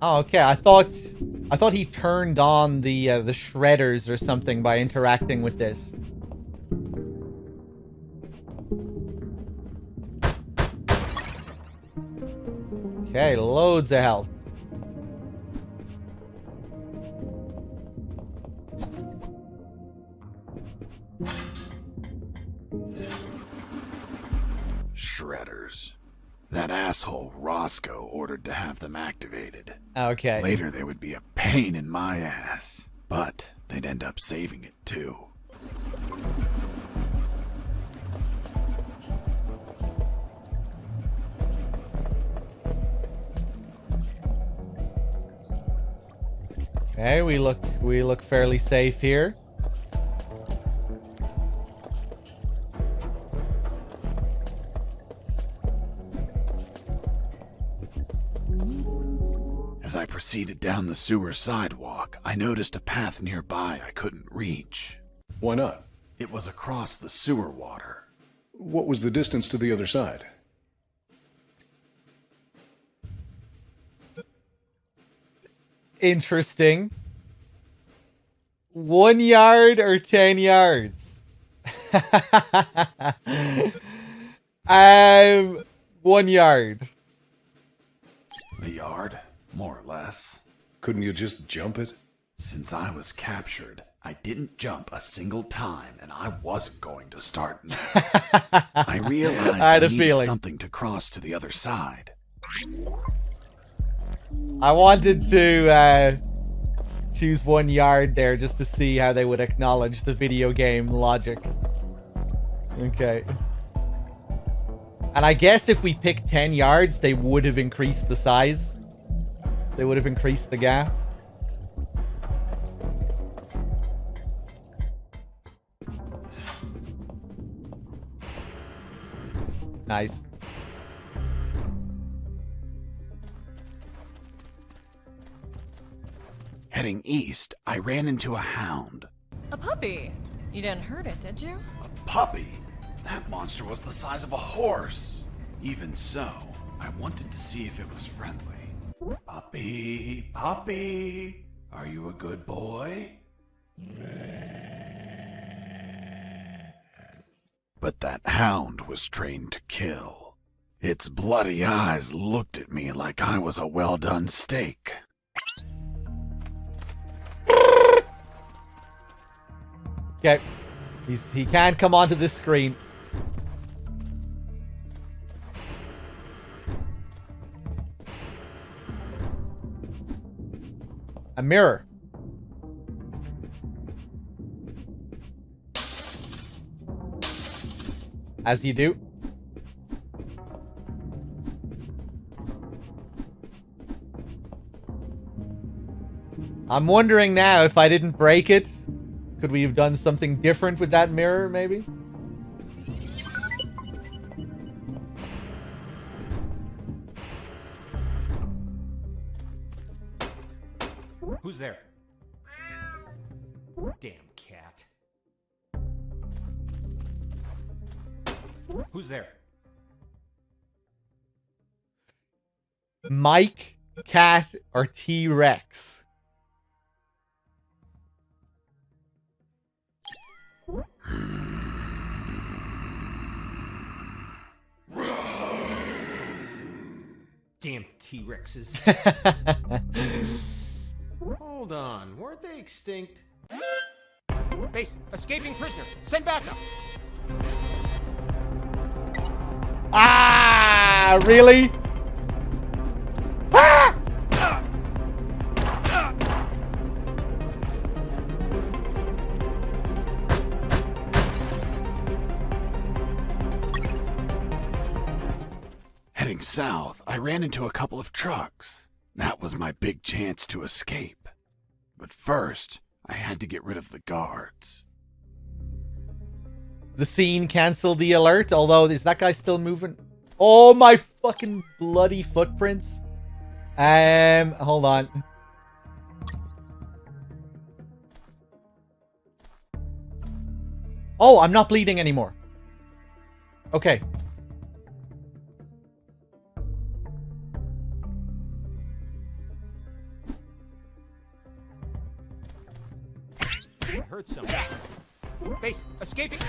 Oh, okay. I thought he turned on the shredders or something by interacting with this. Okay, loads of health. Shredders. That asshole Roscoe ordered to have them activated. Okay. Later they would be a pain in my ass, but they'd end up saving it too. Okay, we look fairly safe here. As I proceeded down the sewer sidewalk, I noticed a path nearby I couldn't reach. Why not? It was across the sewer water. What was the distance to the other side? Interesting. 1 yard or 10 yards? 1 yard. A yard, more or less. Couldn't you just jump it? Since I was captured, I didn't jump a single time, and I wasn't going to start now. I realized I had I a needed feeling. something to cross to the other side. I wanted to choose 1 yard there just to see how they would acknowledge the video game logic. Okay. And I guess if we picked 10 yards, they would have increased the size. They would have increased the gap. Nice. Heading east, I ran into a hound. A puppy. You didn't hurt it, did you? A puppy? That monster was the size of a horse. Even so, I wanted to see if it was friendly. Puppy, puppy, are you a good boy? But that hound was trained to kill. Its bloody eyes looked at me like I was a well-done steak. Okay. He can't come onto this screen. A mirror. As you do. I'm wondering now if I didn't break it, could we have done something different with that mirror, maybe? Who's there? Damn cat. Who's there? Mike, cat, or T-Rex? Damn T-Rexes. Hold on, weren't they extinct? Base, escaping prisoner. Send backup. Ah, really? Ah! Heading south, I ran into a couple of trucks. That was my big chance to escape. But first, I had to get rid of the guards. The scene canceled the alert, although is that guy still moving? Oh, my fucking bloody footprints. Hold on. Oh, I'm not bleeding anymore. Okay. I heard something. Base, escaping.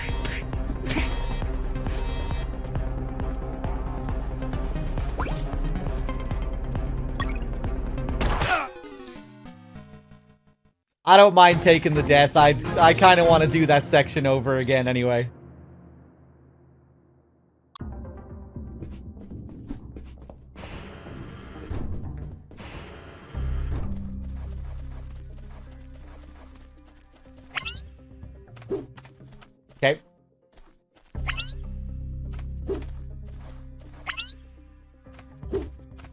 I don't mind taking the death. I kind of want to do that section over again anyway. Okay.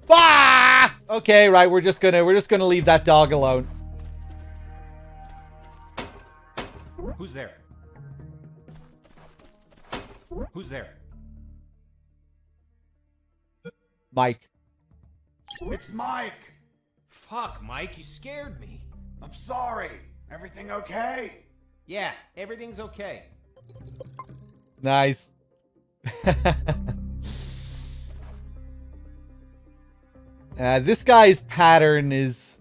Ah! Okay, right. We're just gonna leave that dog alone. Who's there? Who's there? Mike. It's Mike! Fuck, Mike, you scared me. I'm sorry. Everything okay? Yeah, everything's okay. Nice. This guy's pattern is...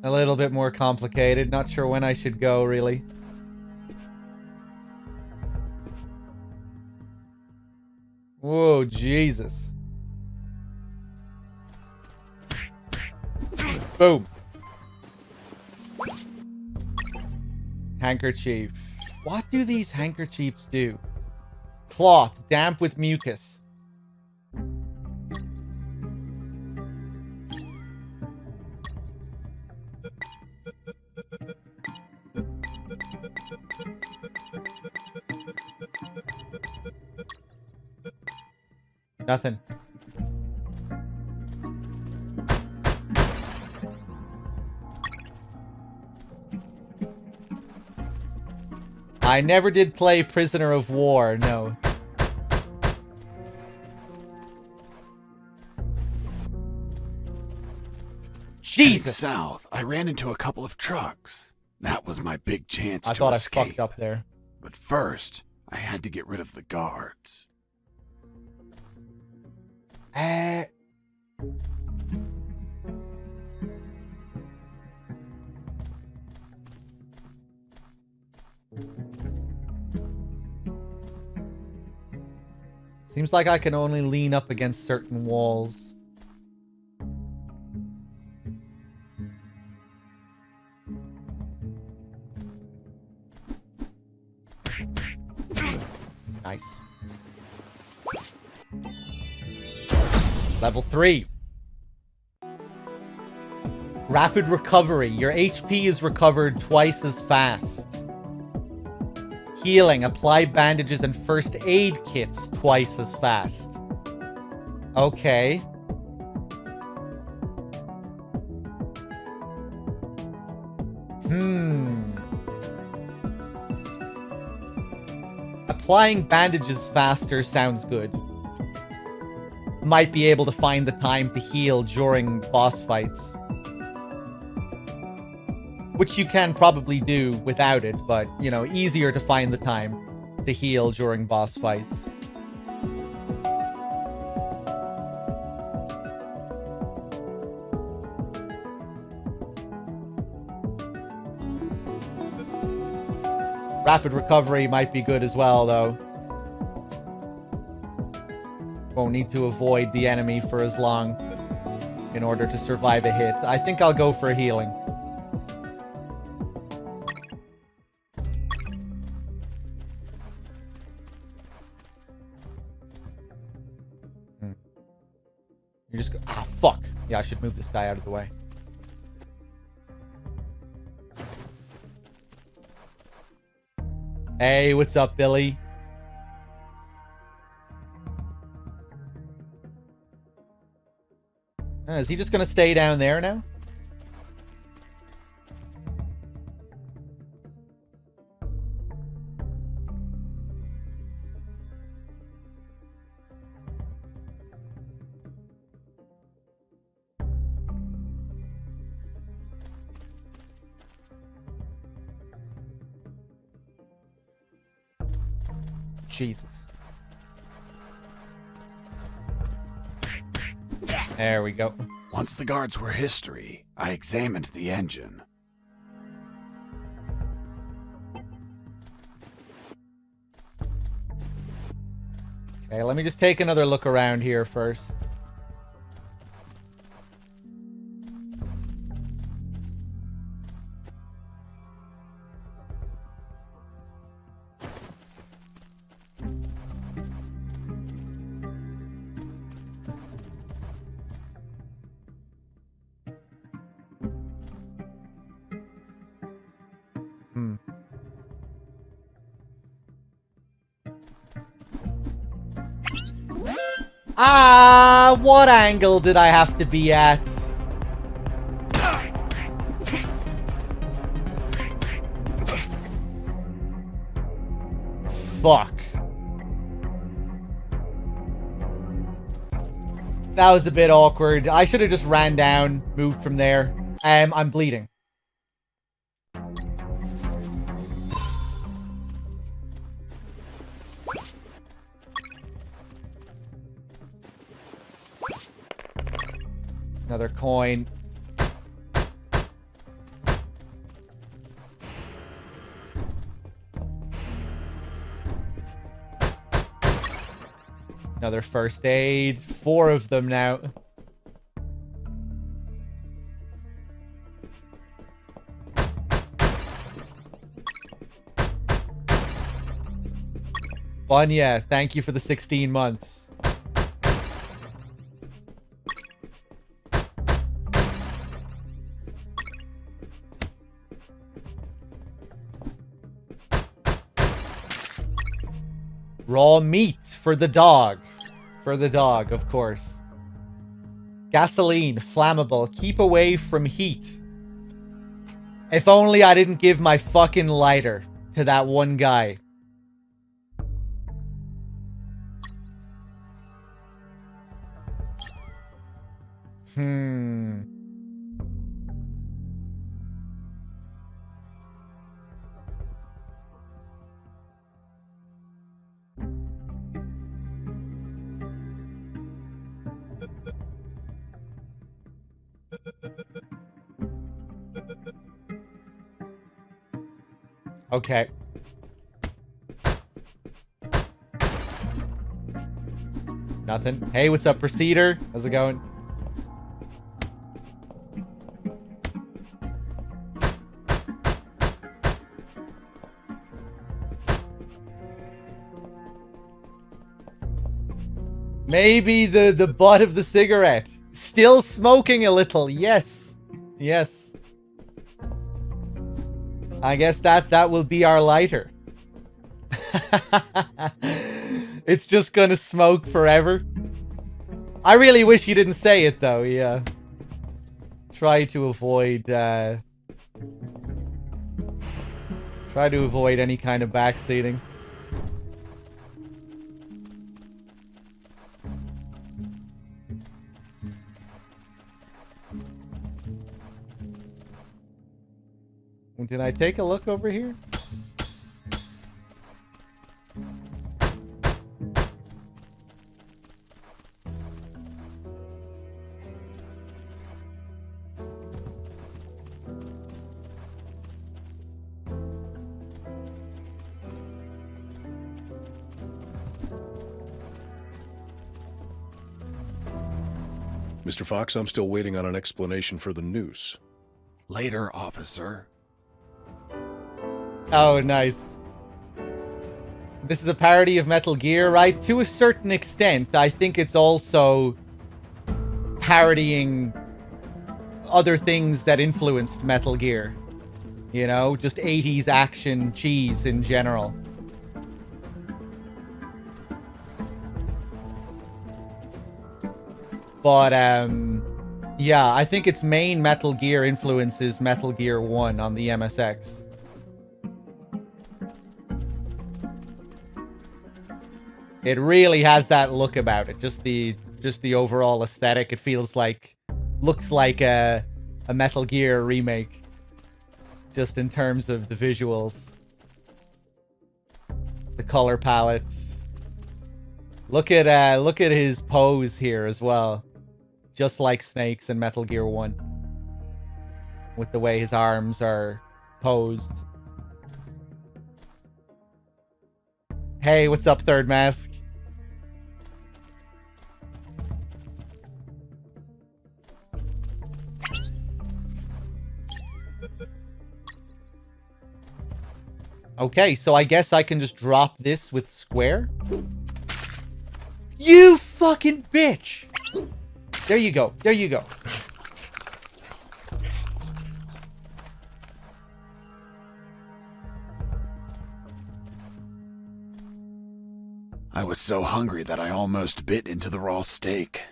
A little bit more complicated. Not sure when I should go, really. Whoa, Jesus. Boom. Handkerchief. What do these handkerchiefs do? Cloth, damp with mucus. Nothing. I never did play Prisoner of War, no. Heading Jesus! south, I ran into a couple of trucks. That was my big chance to I escape. fucked up there. But first, I had to get rid of the guards. Seems like I can only lean up against certain walls. Nice. Level 3. Rapid recovery. Your HP is recovered twice as fast. Healing. Apply bandages and first aid kits twice as fast. Okay. Applying bandages faster sounds good. Might be able to find the time to heal during boss fights. Which you can probably do without it, but, you know, easier to find the time to heal during boss fights. Rapid recovery might be good as well, though. Won't need to avoid the enemy for as long in order to survive a hit. I think I'll go for healing. You just go... Ah, fuck. Yeah, I should move this guy out of the way. Hey, what's up, Billy? Is he just gonna stay down there now? Jesus. There we go. Once the guards were history, I examined the engine. Okay, let me just take another look around here first. Ah, what angle did I have to be at? Fuck. That was a bit awkward. I should have just ran down, moved from there. I'm bleeding. Another coin. Another first aid. 4 of them now. Vanya, thank you for the 16 months. Raw meat for the dog. For the dog, of course. Gasoline, flammable, keep away from heat. If only I didn't give my fucking lighter to that one guy. Okay. Nothing. Hey, what's up, Proceeder? How's it going? Maybe the butt of the cigarette. Still smoking a little. Yes. Yes. I guess that will be our lighter. It's just gonna smoke forever. I really wish you didn't say it though, yeah. Try to avoid any kind of backseating. Did I take a look over here? Mr. Fox, I'm still waiting on an explanation for the noose. Later, officer. Oh, nice. This is a parody of Metal Gear, right? To a certain extent, I think it's also parodying other things that influenced Metal Gear. You know, just 80s action cheese in general. But, yeah, I think its main Metal Gear influence is Metal Gear 1 on the MSX. It really has that look about it. Just the overall aesthetic. It feels like, looks like a Metal Gear remake. Just in terms of the visuals, the color palettes. Look at his pose here as well, just like Snake's in Metal Gear 1, with the way his arms are posed. Hey, what's up, Third Mask? Okay, so I guess I can just drop this with square. You fucking bitch! There you go. There you go. I was so hungry that I almost bit into the raw steak.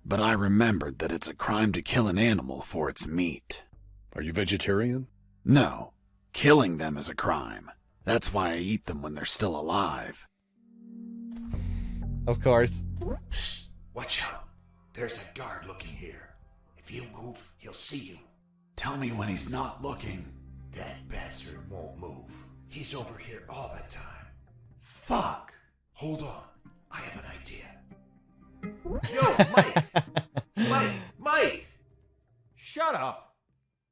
But I remembered that it's a crime to kill an animal for its meat. Are you vegetarian? No. Killing them is a crime. That's why I eat them when they're still alive. Of course. Shh, watch out. There's a guard looking here. If you move, he'll see you. Tell me when he's not looking. That bastard won't move. He's over here all the time. Fuck. Hold on. I have an idea. Yo, Mike! Mike! Shut up!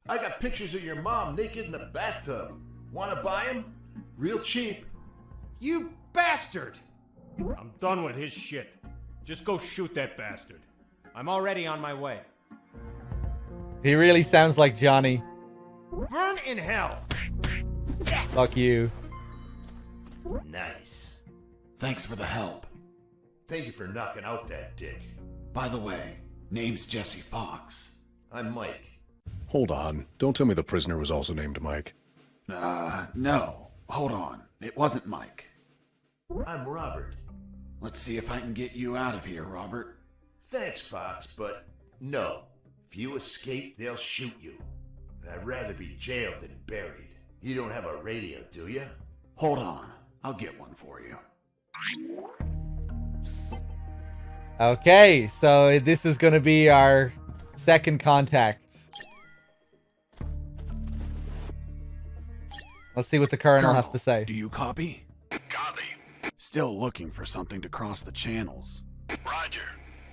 I got pictures of your mom naked in the bathtub. Wanna buy them? Real cheap. You bastard! I'm done with his shit. Just go shoot that bastard. I'm already on my way. He really sounds like Johnny. Burn in hell! Fuck you. Nice. Thanks for the help. Thank you for knocking out that dick. By the way, name's Jesse Fox. I'm Mike. Hold on. Don't tell me the prisoner was also named Mike. No. Hold on. It wasn't Mike. I'm Robert. Let's see if I can get you out of here, Robert. Thanks, Fox, but no. If you escape, they'll shoot you. And I'd rather be jailed than buried. You don't have a radio, do you? Hold on. I'll get one for you. Okay, so this is going to be our second contact. Let's see what the Colonel has to say. Do you copy? Copy. Still looking for something to cross the channels. Roger.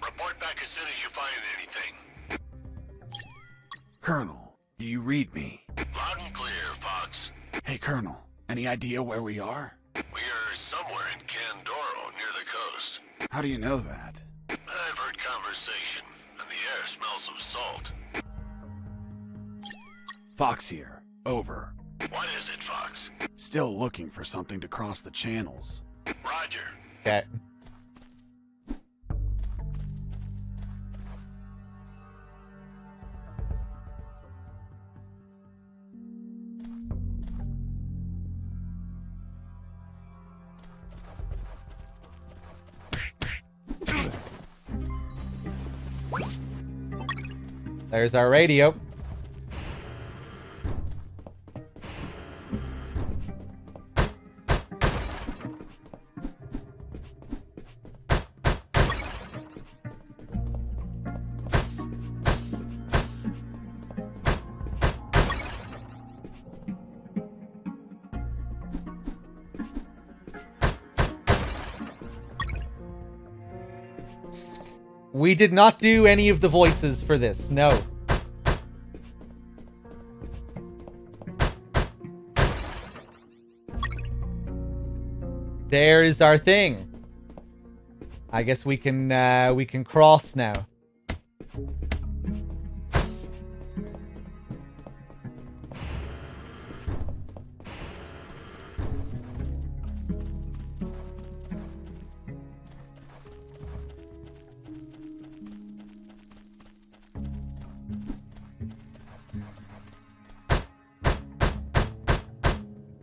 Report back as soon as you find anything. Colonel, do you read me? Loud and clear, Fox. Hey, Colonel, any idea where we are? We are somewhere in Candoro, near the coast. How do you know that? I've heard conversation, and the air smells of salt. Fox here. Over. What is it, Fox? Still looking for something to cross the channels. Roger. Okay. There's our radio. We did not do any of the voices for this, no. There is our thing. I guess we can cross now.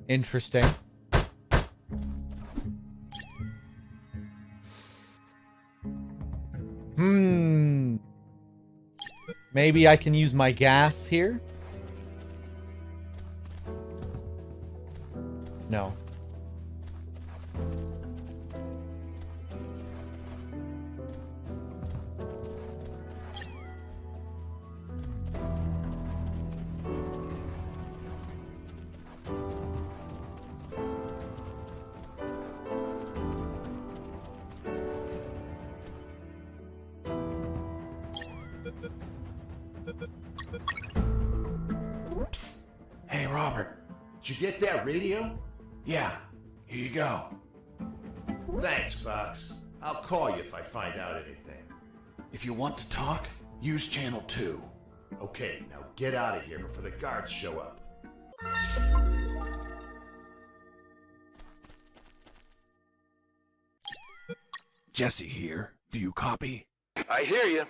Interesting. Maybe I can use my gas here? No. Hey, Robert. Did you get that radio? Yeah, here you go. Thanks, Fox. I'll call you if I find out anything. If you want to talk, use channel 2. Okay, now get out of here before the guards show up. Jesse here. Do you copy? I hear you.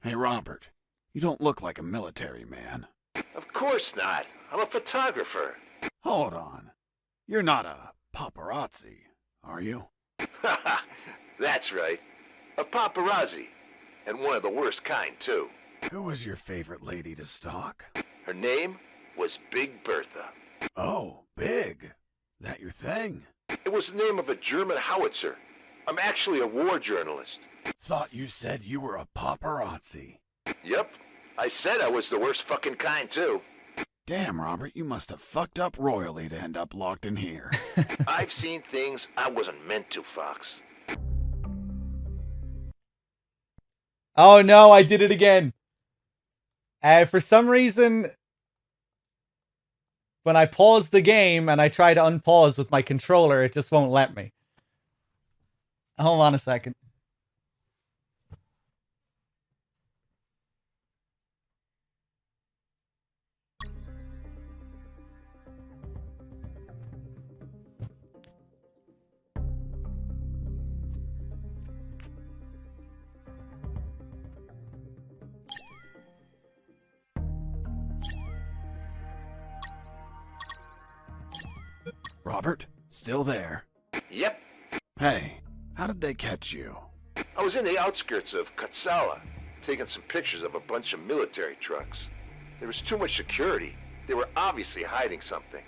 Hey, Robert. You don't look like a military man. Of course not. I'm a photographer. Hold on. You're not a paparazzi, are you? That's right. A paparazzi. And one of the worst kind, too. Who was your favorite lady to stalk? Her name was Big Bertha. Oh, Big. That your thing? It was the name of a German howitzer. I'm actually a war journalist. Thought you said you were a paparazzi. Yep. I said I was the worst fucking kind, too. Damn, Robert, you must have fucked up royally to end up locked in here. I've seen things I wasn't meant to, Fox. Oh no, I did it again. For some reason, when I pause the game and I try to unpause with my controller, it just won't let me. Hold on a second. Robert, still there? Yep, Hey, how did they catch you? I was in the outskirts of Katsala, taking some pictures of a bunch of military trucks. There was too much security. They were obviously hiding something.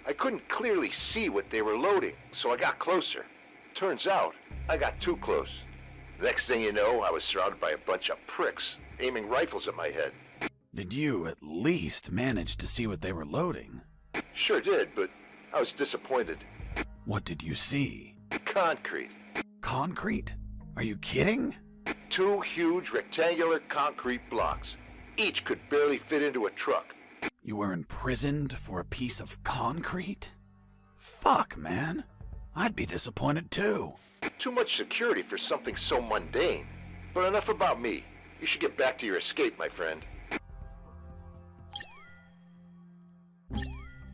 I couldn't clearly see what they were loading, so I got closer. Turns out, I got too close. Next thing you know, I was surrounded by a bunch of pricks, aiming rifles at my head. Did you at least manage to see what they were loading? Sure did, but I was disappointed. What did you see? Concrete. Concrete? Are you kidding? 2 huge rectangular concrete blocks. Each could barely fit into a truck. You were imprisoned for a piece of concrete? Fuck, man. I'd be disappointed too. Too much security for something so mundane. But enough about me. You should get back to your escape, my friend.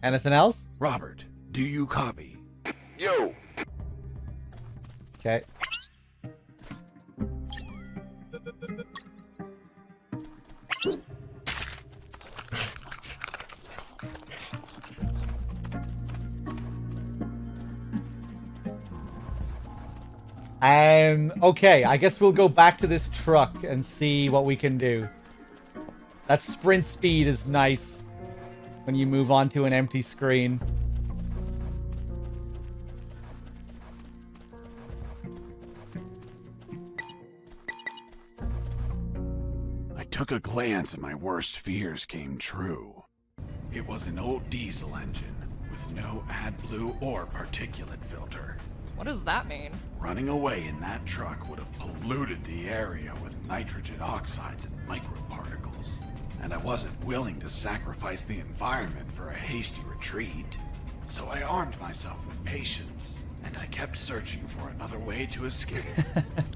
Anything else? Robert, do you copy? Yo! Okay. Okay, I guess we'll go back to this truck and see what we can do. That sprint speed is nice when you move on to an empty screen. I took a glance and my worst fears came true. It was an old diesel engine with no AdBlue or particulate filter. What does that mean? Running away in that truck would have polluted the area with nitrogen oxides and microparticles. And I wasn't willing to sacrifice the environment for a hasty retreat. So I armed myself with patience, and I kept searching for another way to escape.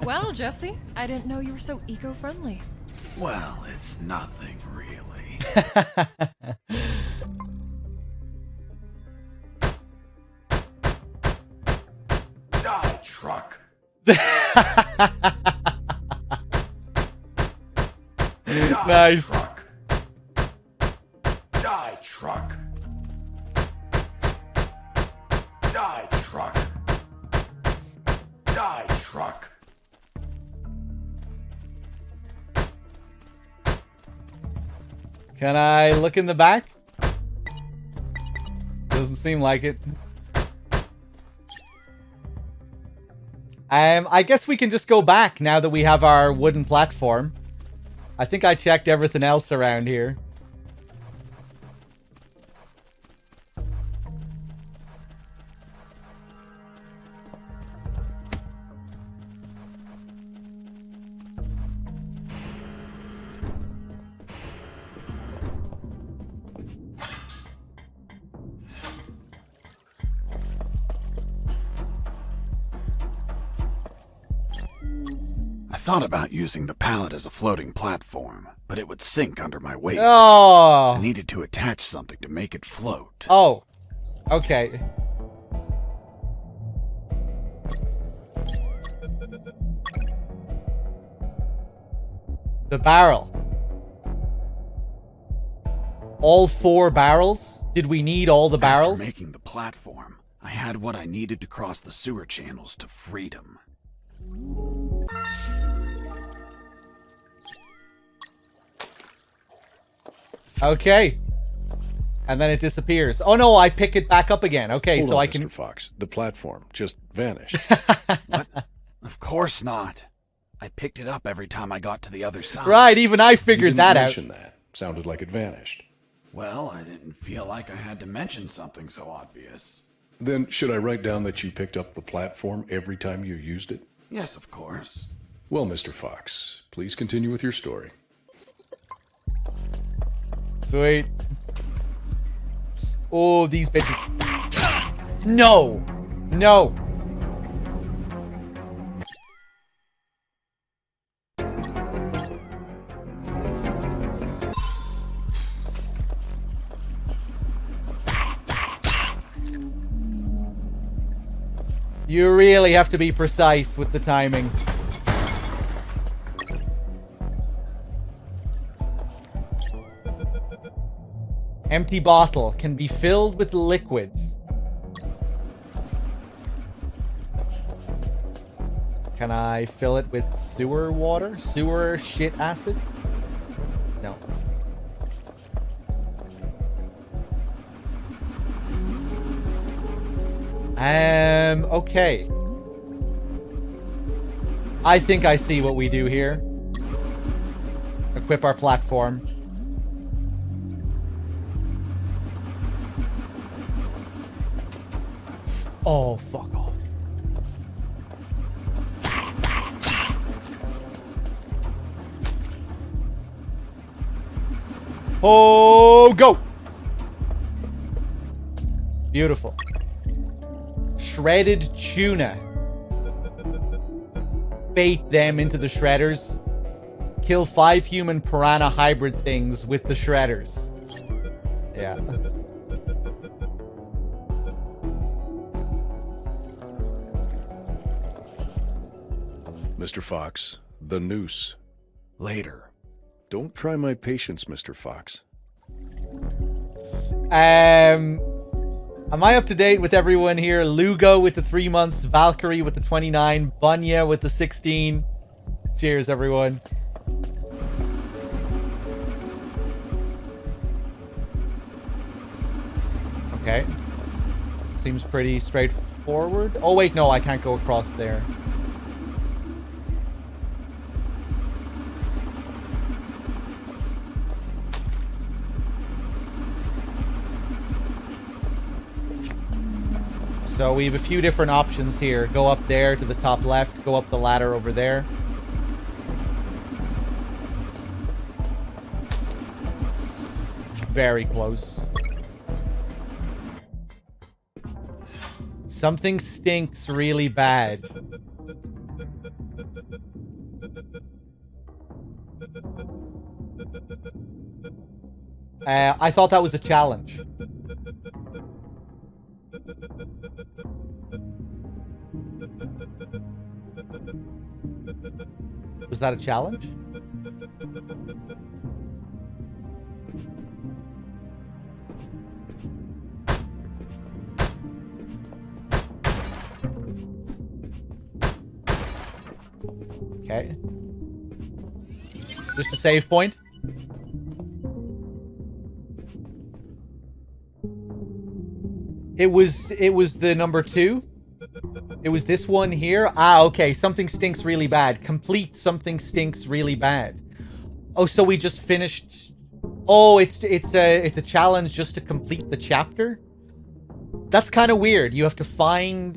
Well, Jesse, I didn't know you were so eco-friendly. Well, it's nothing really. Die, truck! Nice. Truck! Die, truck! Die, truck! Die, truck! Can I look in the back? Doesn't seem like it. I guess we can just go back now that we have our wooden platform. I think I checked everything else around here. I thought about using the pallet as a floating platform, but it would sink under my weight. Oh. I needed to attach something to make it float. Oh. Okay. The barrel. All 4 barrels? Did we need all the barrels? After making the platform, I had what I needed to cross the sewer channels to freedom. Okay. And then it disappears. Oh no, I pick it back up again. Okay, Hold so on, I can... Mr. Fox. The platform just vanished. What? Of course not. I picked it up every time I got to the other side. Right, even I figured you that didn't out. mention that. Sounded like it vanished. Well, I didn't feel like I had to mention something so obvious. Then should I write down that you picked up the platform every time you used it? Yes, of course. Well, Mr. Fox, please continue with your story. Sweet. Oh, these bitches. No! No! You really have to be precise with the timing. Empty bottle can be filled with liquids. Can I fill it with sewer water? Sewer shit acid? No. Okay. I think I see what we do here. Equip our platform. Oh, fuck off. Oh, go! Beautiful. Shredded tuna. Bait them into the shredders. Kill 5 human piranha hybrid things with the shredders. Yeah. Mr. Fox, the noose. Later. Don't try my patience, Mr. Fox. Am I up to date with everyone here? Lugo with the 3 months, Valkyrie with the 29, Bunya with the 16. Cheers, everyone. Okay. Seems pretty straightforward. Oh, wait, no, I can't go across there. So we have a few different options here. Go up there to the top left. Go up the ladder over there. Very close. Something stinks really bad. I thought that was a challenge. Was that a challenge? Okay. Just a save point. It was the number 2. It was this one here. Ah, okay. Something stinks really bad. Complete something stinks really bad. Oh, so we just finished. Oh, it's a challenge just to complete the chapter. That's kind of weird. You have to find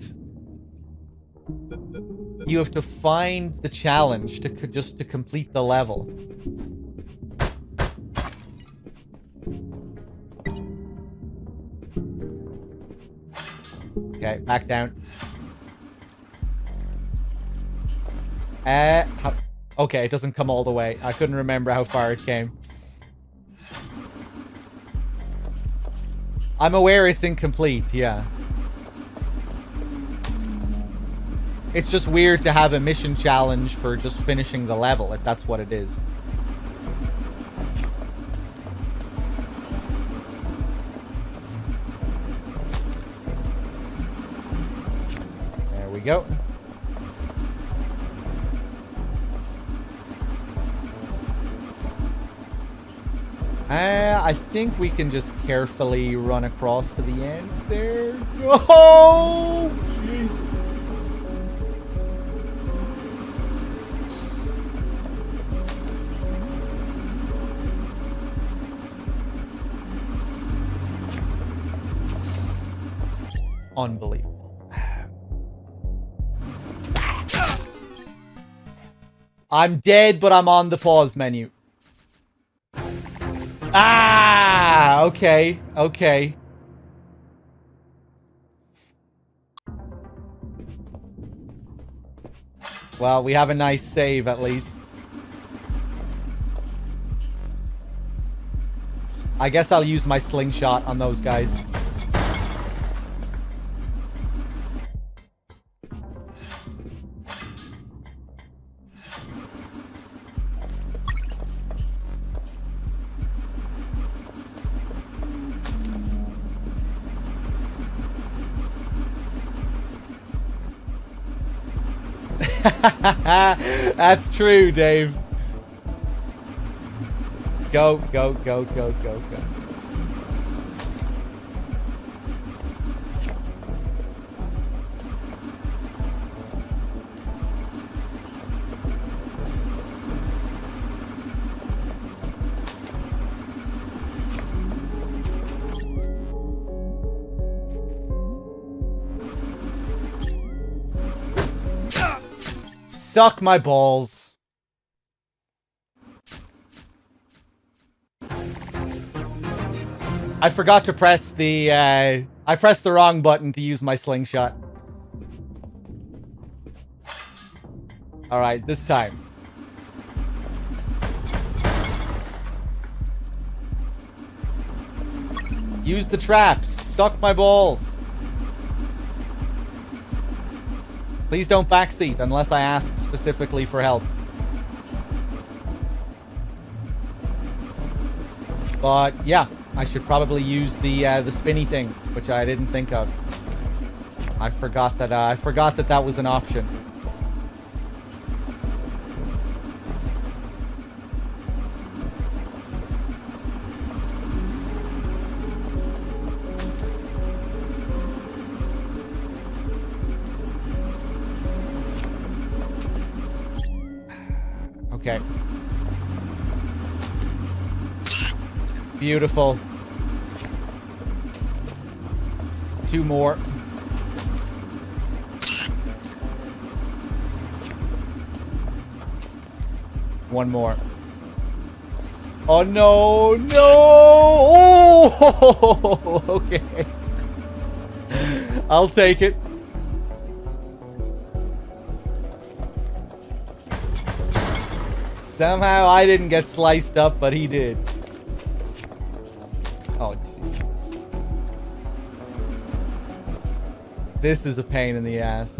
the challenge to just to complete the level. Okay, back down. Okay, it doesn't come all the way. I couldn't remember how far it came. I'm aware it's incomplete, yeah. It's just weird to have a mission challenge for just finishing the level, if that's what it is. There we go. I think we can just carefully run across to the end there. Oh, Jesus. Unbelievable. I'm dead, but I'm on the pause menu. Ah, okay, okay. Well, we have a nice save at least. I guess I'll use my slingshot on those guys. That's true, Dave. Go, go, go, go, go, go. Suck my balls. I forgot to press the, I pressed the wrong button to use my slingshot. Alright, this time. Use the traps. Suck my balls. Please don't backseat unless I ask specifically for help. But yeah, I should probably use the spinny things, which I didn't think of. I forgot that that was an option. Okay. Beautiful. 2 more. One more. Oh no, no! Oh, okay. I'll take it. Somehow I didn't get sliced up, but he did. Oh, Jesus. This is a pain in the ass.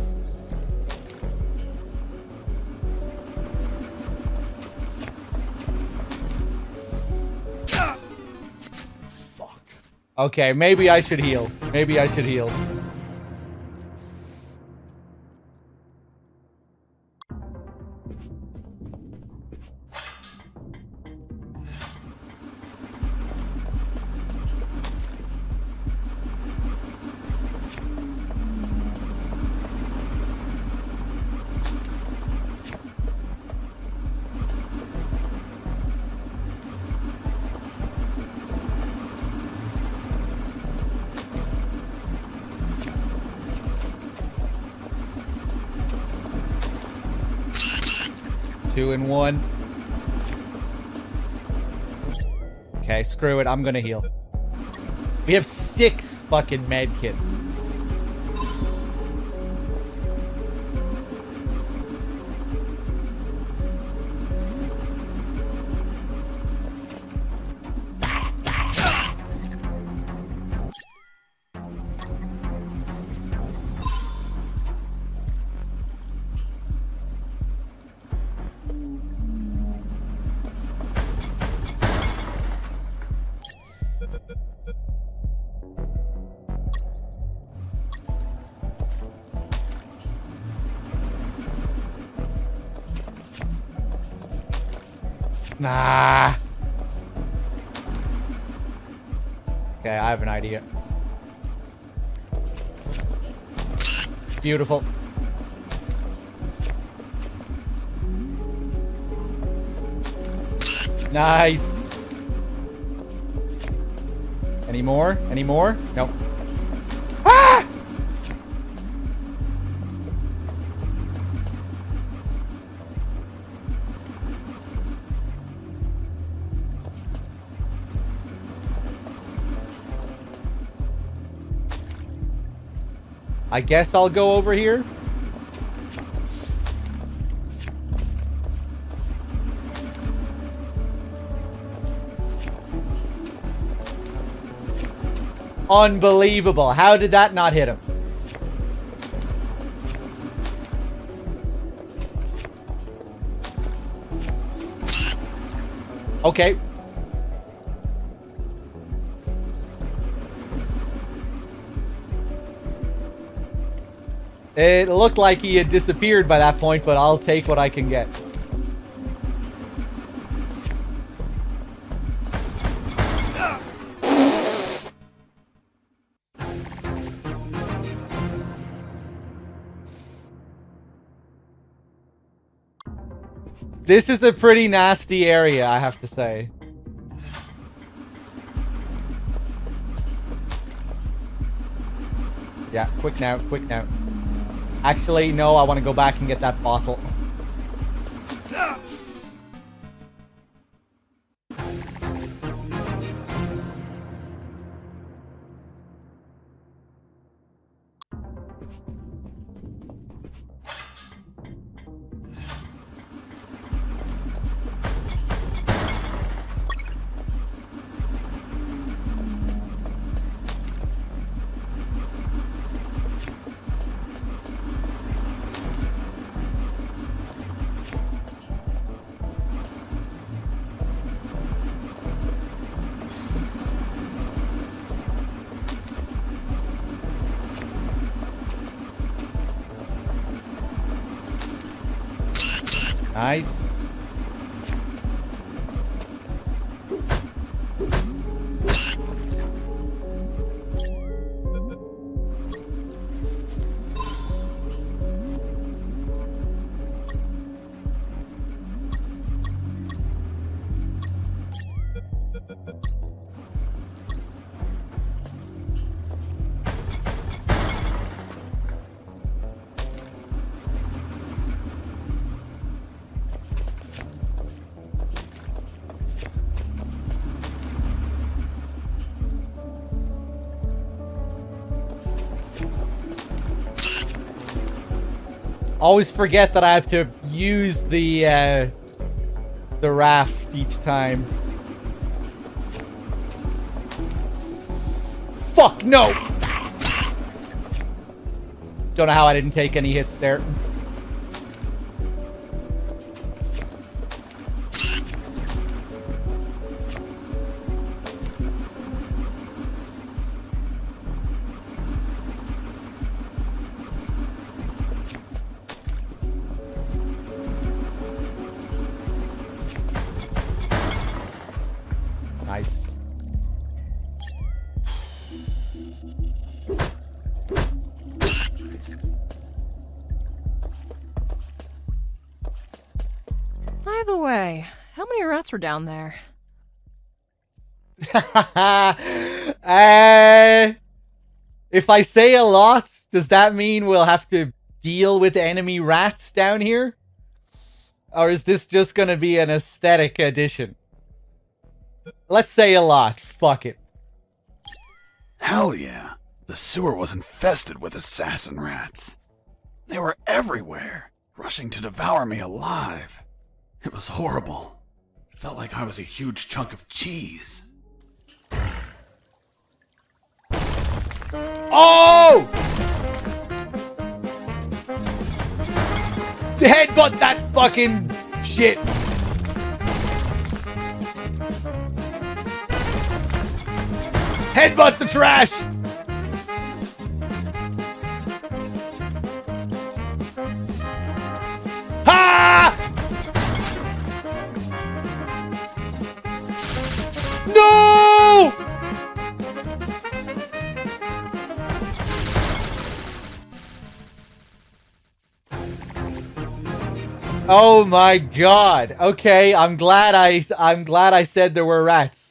Fuck. Okay, maybe I should heal. Maybe I should heal. Two and one. Okay, screw it. I'm gonna heal. We have 6 fucking med kits. Nah. Okay, I have an idea. Beautiful. Nice. Any more? Any more? Nope. Ah! I guess I'll go over here. Unbelievable. How did that not hit him? Okay. It looked like he had disappeared by that point, but I'll take what I can get. This is a pretty nasty area, I have to say. Yeah, quick now, quick now. Actually, no, I want to go back and get that bottle. Nice. Always forget that I have to use the raft each time. Fuck, no! Don't know how I didn't take any hits there. Nice. By the way, how many rats were down there? If I say a lot, does that mean we'll have to deal with enemy rats down here? Or is this just gonna be an aesthetic addition? Let's say a lot. Fuck it. Hell yeah. The sewer was infested with assassin rats. They were everywhere, rushing to devour me alive. It was horrible. Felt like I was a huge chunk of cheese. Oh! Headbutt that fucking shit. Headbutt the trash. Ha! No! Oh my god. Okay, I'm glad I said there were rats.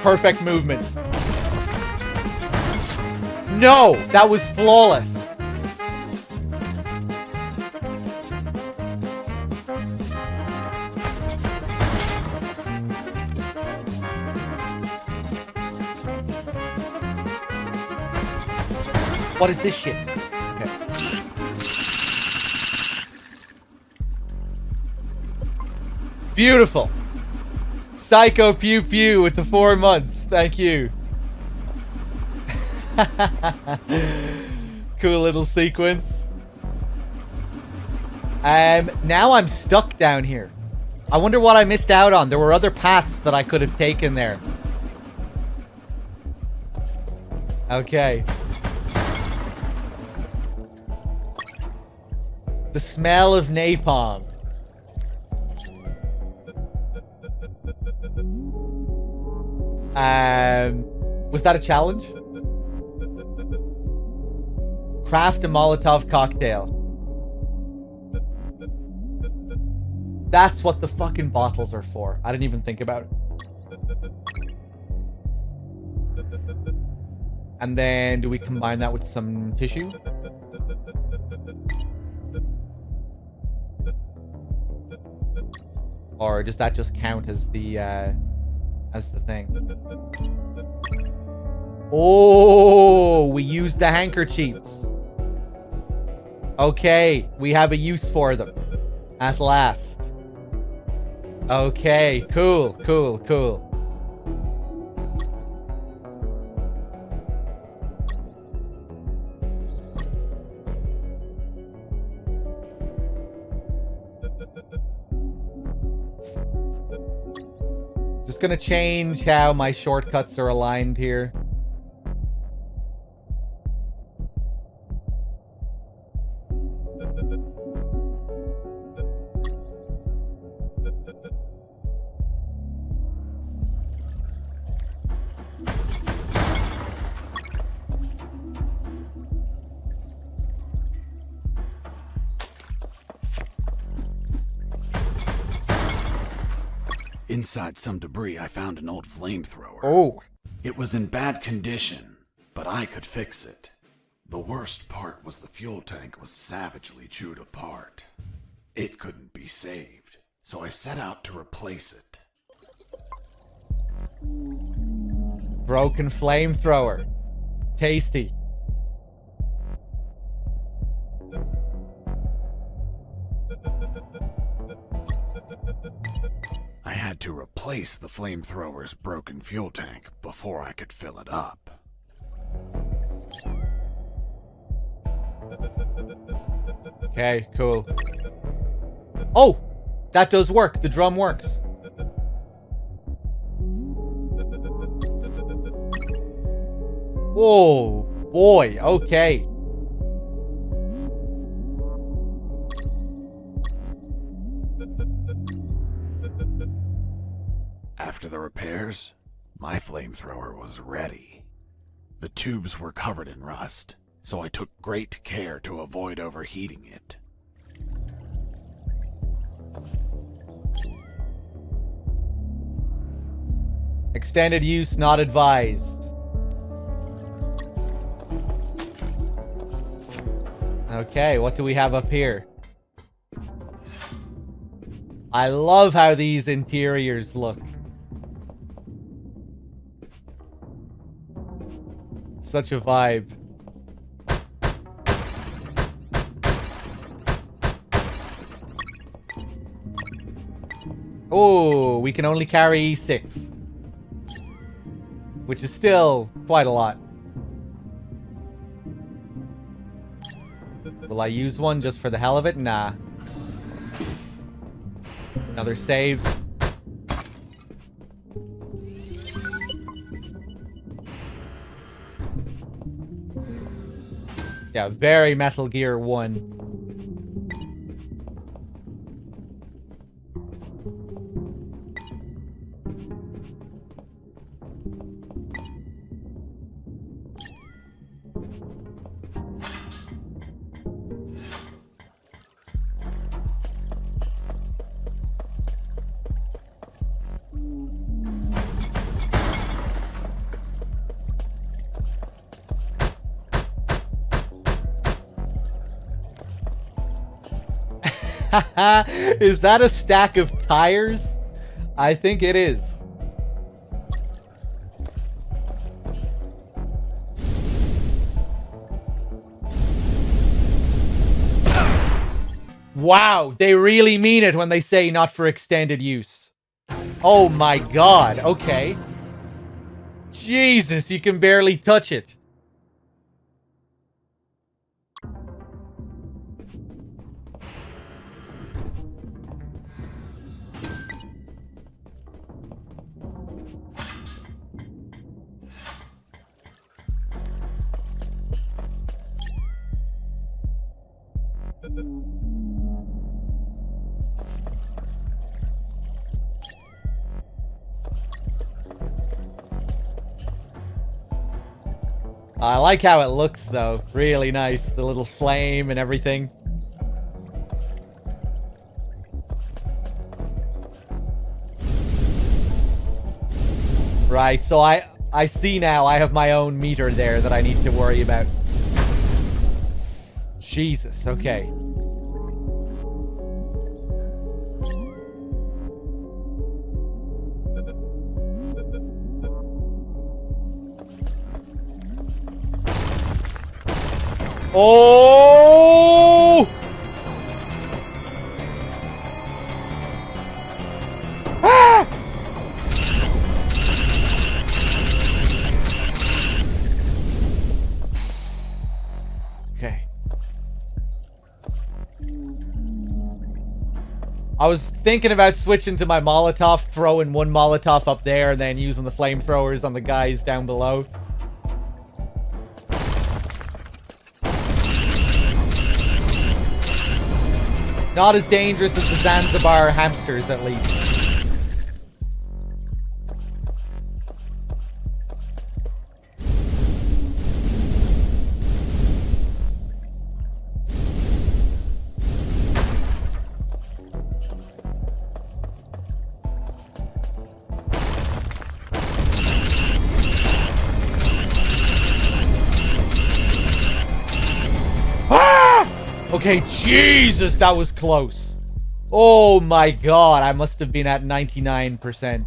Perfect movement. No, that was flawless. What is this shit? Okay. Beautiful. Psycho Pew Pew with the 4 months. Thank you. Cool little sequence. Now I'm stuck down here. I wonder what I missed out on. There were other paths that I could have taken there. Okay. The smell of napalm. Was that a challenge? Craft a Molotov cocktail. That's what the fucking bottles are for. I didn't even think about it. And then do we combine that with some tissue? Or does that just count as the thing? Oh, we used the handkerchiefs. Okay, we have a use for them. At last. Okay, cool, cool, cool. Just gonna change how my shortcuts are aligned here. Inside some debris, I found an old flamethrower. Oh. It was in bad condition, but I could fix it. The worst part was the fuel tank was savagely chewed apart. It couldn't be saved, so I set out to replace it. Broken flamethrower. Tasty. I had to replace the flamethrower's broken fuel tank before I could fill it up. Okay, cool. Oh! That does work. The drum works. Whoa, boy, okay. After the repairs, my flamethrower was ready. The tubes were covered in rust, so I took great care to avoid overheating it. Extended use not advised. Okay, what do we have up here? I love how these interiors look. Such a vibe. Oh, we can only carry 6. Which is still quite a lot. Will I use one just for the hell of it? Nah. Another save. Yeah, very Metal Gear 1. Is that a stack of tires? I think it is. Wow, they really mean it when they say not for extended use. Oh my god, okay. Jesus, you can barely touch it. I like how it looks, though. Really nice. The little flame and everything. Right, so I see now I have my own meter there that I need to worry about. Jesus, okay. Oh! Ah! Okay. I was thinking about switching to my Molotov, throwing one Molotov up there, and then using the flamethrowers on the guys down below. Not as dangerous as the Zanzibar hamsters, at least. Okay, Jesus, that was close. Oh my god, I must have been at 99%.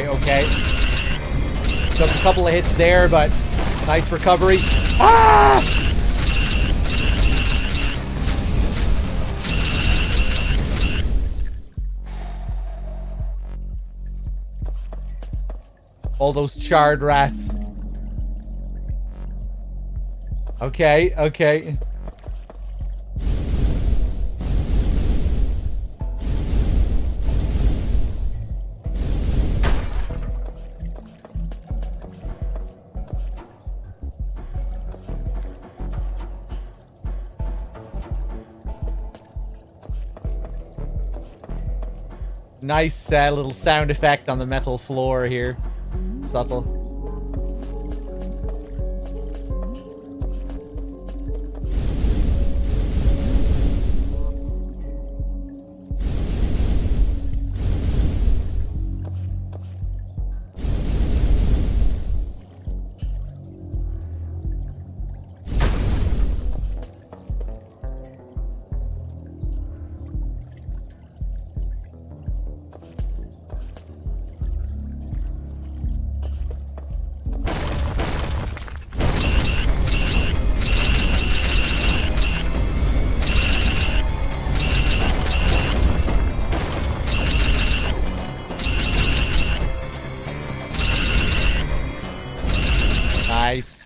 Okay. Took a couple of hits there, but nice recovery. Ah! All those charred rats. Okay. Nice little sound effect on the metal floor here. Subtle. Nice.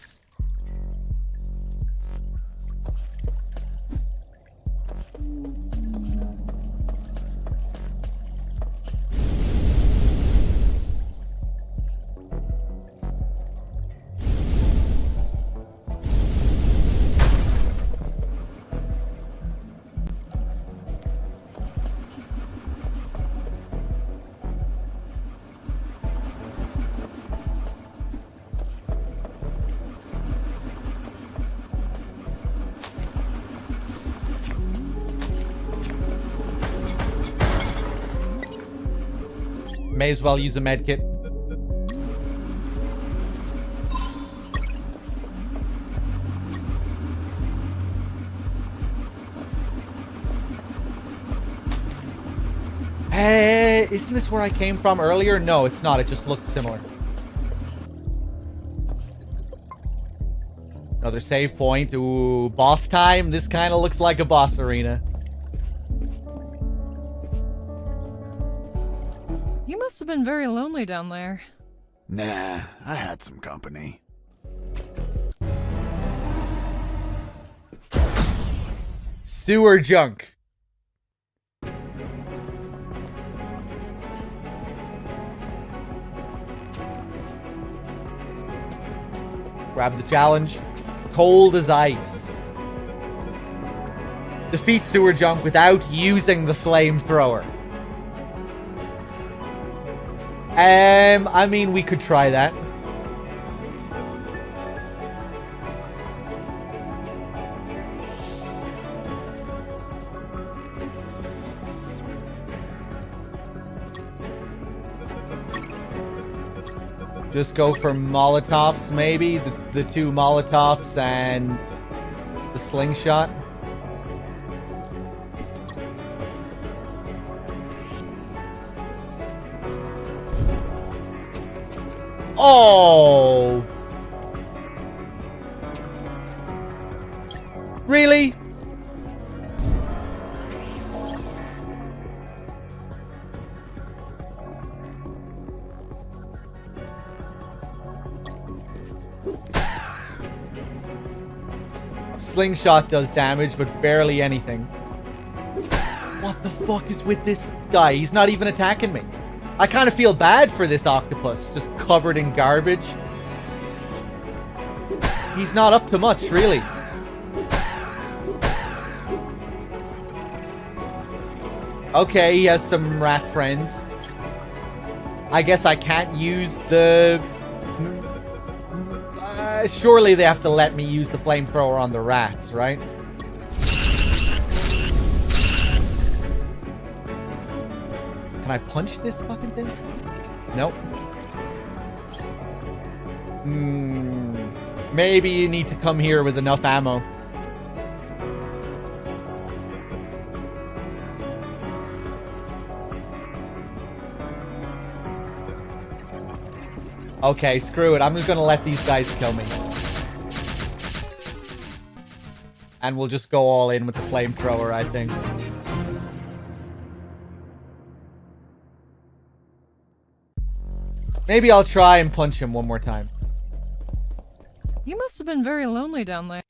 May as well use a med kit. Hey, isn't this where I came from earlier? No, it's not. It just looked similar. Another save point. Ooh, boss time. This kind of looks like a boss arena. You must have been very lonely down there. Nah, I had some company. Sewer junk. Grab the challenge. Cold as ice. Defeat sewer junk without using the flamethrower. I mean, we could try that. Just go for Molotovs, maybe? The two Molotovs and the slingshot. Oh! Really? Slingshot does damage, but barely anything. What the fuck is with this guy? He's not even attacking me. I kind of feel bad for this octopus, just covered in garbage. He's not up to much, really. Okay, he has some rat friends. I guess I can't use the... surely they have to let me use the flamethrower on the rats, right? Can I punch this fucking thing? Nope. Maybe you need to come here with enough ammo. Okay, screw it. I'm just gonna let these guys kill me. And we'll just go all in with the flamethrower, I think. Maybe I'll try and punch him one more time. You must have been very lonely down there.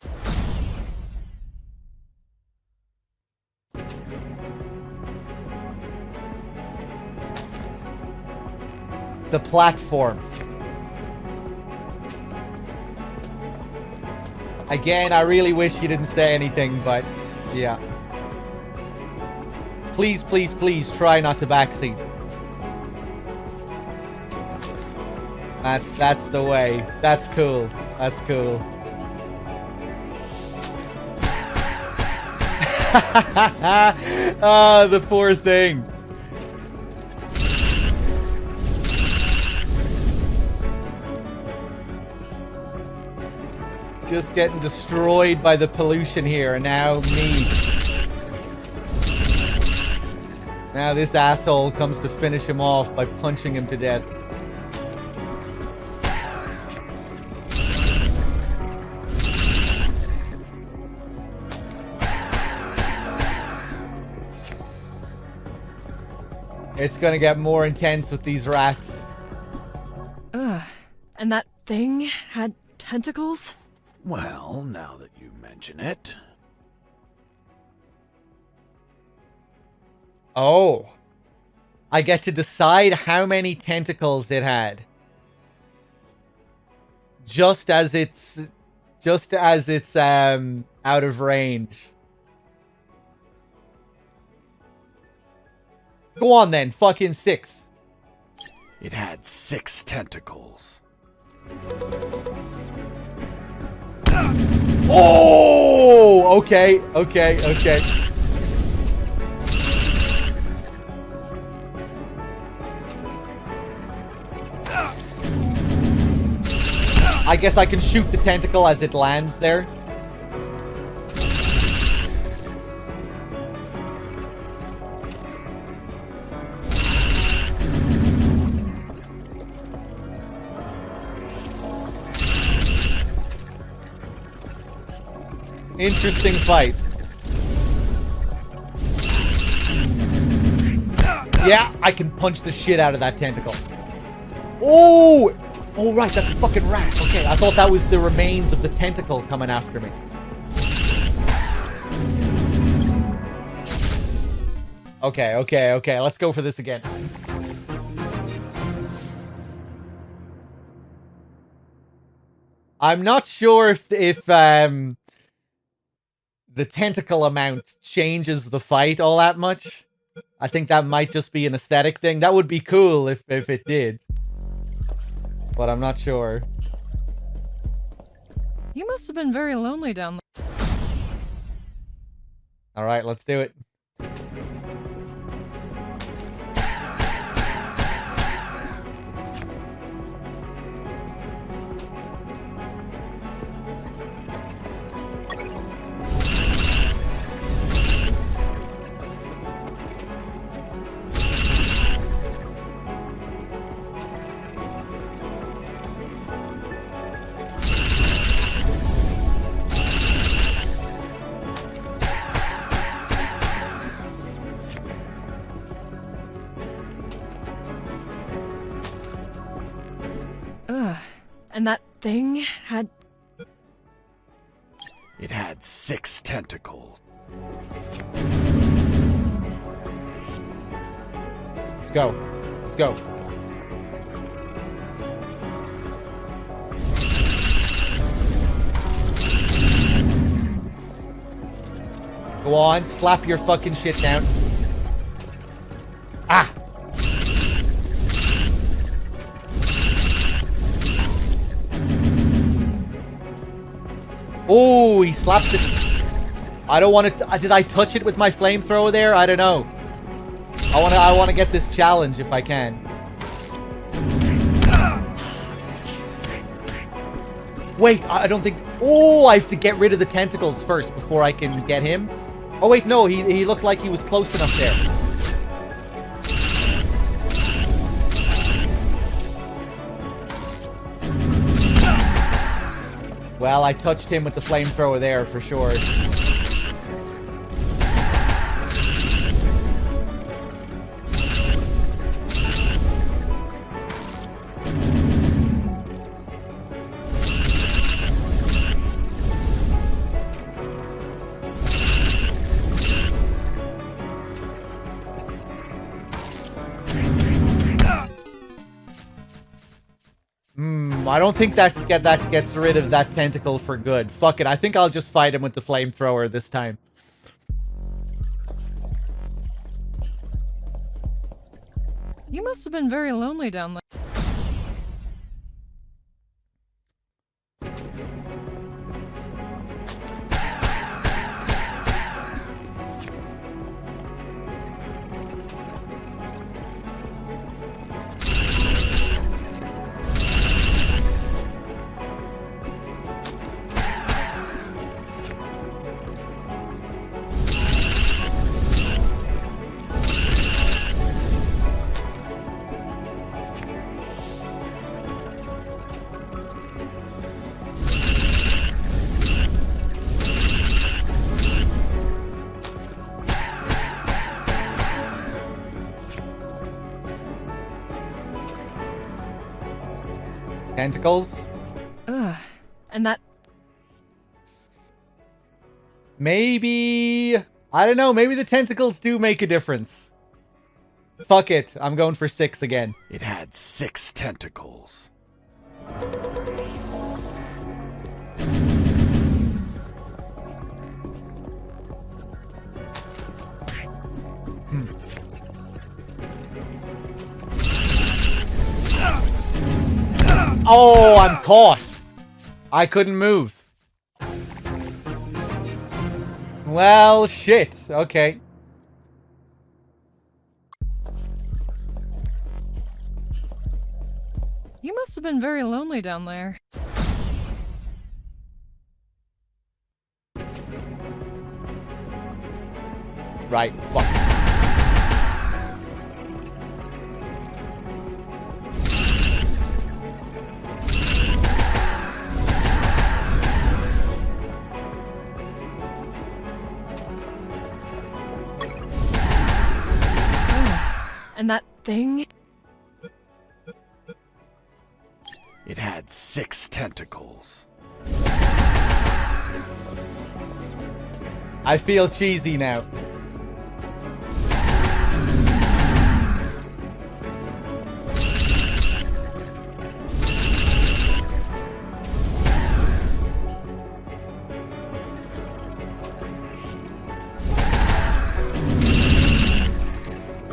The platform. Again, I really wish you didn't say anything, but yeah. Please, please, please try not to backseat. That's the way. That's cool. That's cool. Ah, the poor thing. Just getting destroyed by the pollution here, and now me. Now this asshole comes to finish him off by punching him to death. It's gonna get more intense with these rats. Ugh. And that thing had tentacles? Well, now that you mention it. Oh. I get to decide how many tentacles it had. Just as it's out of range. Go on then, fucking 6. It had 6 tentacles. Oh! Okay, okay, okay. I guess I can shoot the tentacle as it lands there. Interesting fight. Yeah, I can punch the shit out of that tentacle. Oh! Oh, right, that's a fucking rat. Okay, I thought that was the remains of the tentacle coming after me. Okay. Let's go for this again. I'm not sure if the tentacle amount changes the fight all that much. I think that might just be an aesthetic thing. That would be cool if it did. But I'm not sure. You must have been very lonely down there. Alright, let's do it. Ugh. And that thing had... It had 6 tentacles. Let's go. Let's go. Go on, slap your fucking shit down. Ah! Oh, he slapped it. I don't want to... Did I touch it with my flamethrower there? I don't know. I want to get this challenge if I can. Wait, I don't think... Oh, I have to get rid of the tentacles first before I can get him. Oh, wait, no. He looked like he was close enough there. Well, I touched him with the flamethrower there for sure. I don't think that gets rid of that tentacle for good. Fuck it. I think I'll just fight him with the flamethrower this time. You must have been very lonely down there. Tentacles? Ugh. And that... Maybe... I don't know. Maybe the tentacles do make a difference. Fuck it. I'm going for 6 again. It had 6 tentacles. Oh, I'm caught. I couldn't move. Well, shit. Okay. You must have been very lonely down there. Right. Fuck. thing? It had 6 tentacles. I feel cheesy now.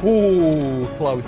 Ooh, close.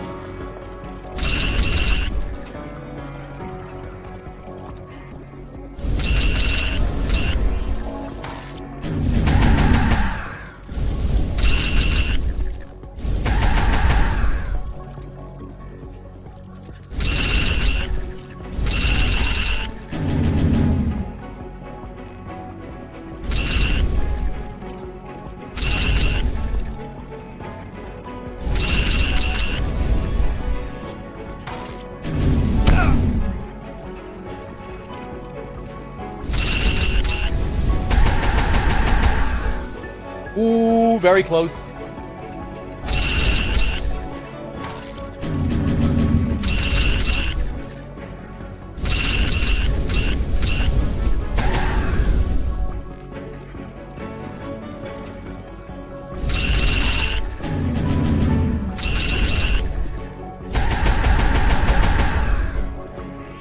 Ooh, very close.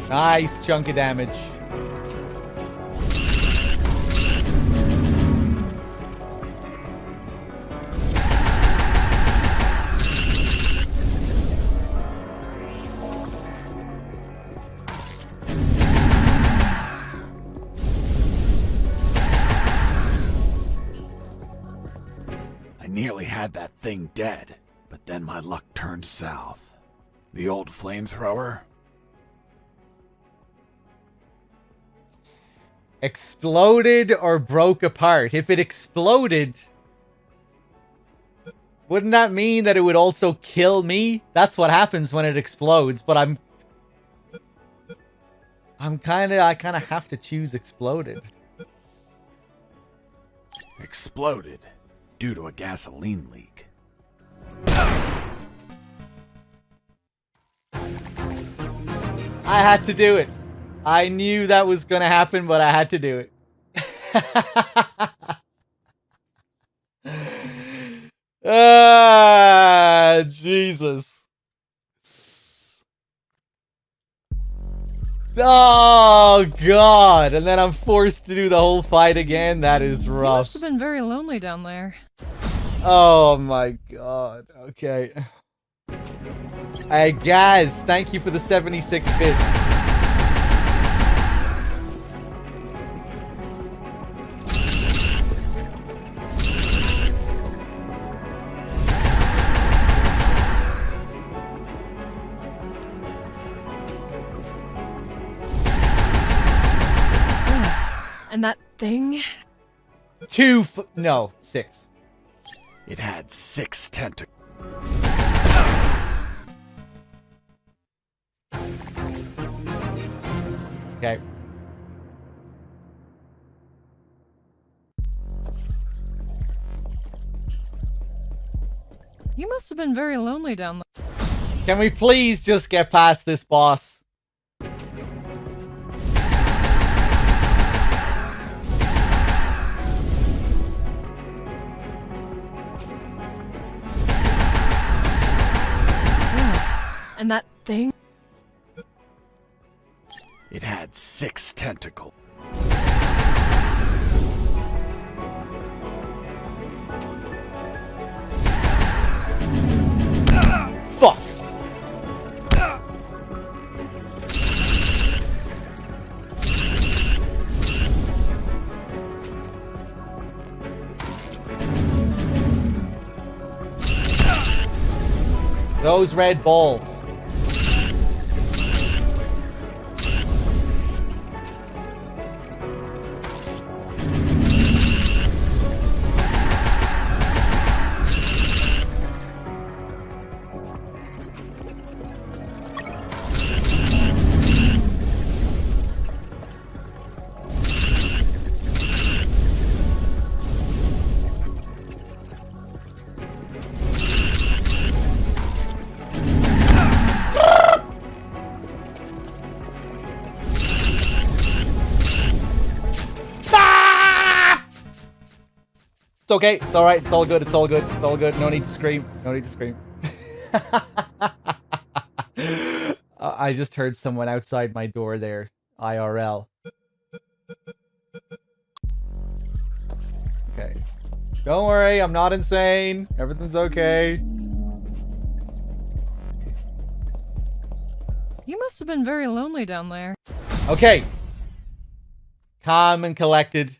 Nice chunk of damage. I nearly had that thing dead, but then my luck turned south. The old flamethrower? Exploded or broke apart? If it exploded, wouldn't that mean that it would also kill me? That's what happens when it explodes, but I kind of have to choose exploded. Exploded due to a gasoline leak. I had to do it. I knew that was gonna happen, but I had to do it. Ah, Jesus. Oh, God. And then I'm forced to do the whole fight again. That is You rough. must have been very lonely down there. Oh, my God. Okay. Hey, Gaz, thank you for the 76 bits. And that thing? No, 6. It had 6 tentacles. Okay. You must have been very lonely down there. Can we please just get past this boss? And that thing? It had 6 tentacles. Fuck! Those red balls. It's okay. It's all right. It's all good. It's all good. It's all good. No need to scream. No need to scream. I just heard someone outside my door there. IRL. Okay. Don't worry. I'm not insane. Everything's okay. You must have been very lonely down there. Okay. Calm and collected.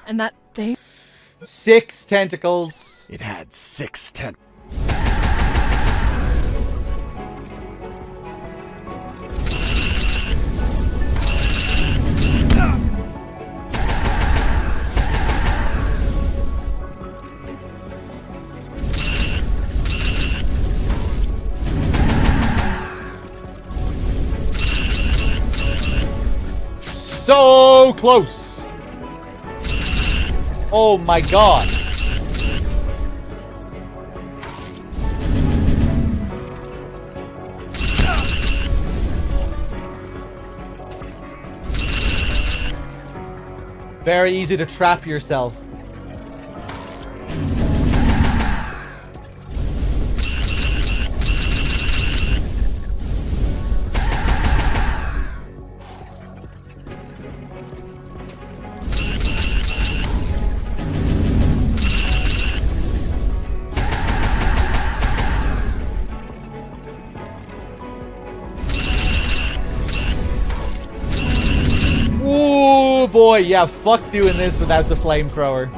And that thing? 6 tentacles. It had 6 tentacles. So close. Oh my god. Very easy to trap yourself. Oh boy, yeah, fuck doing this without the flamethrower.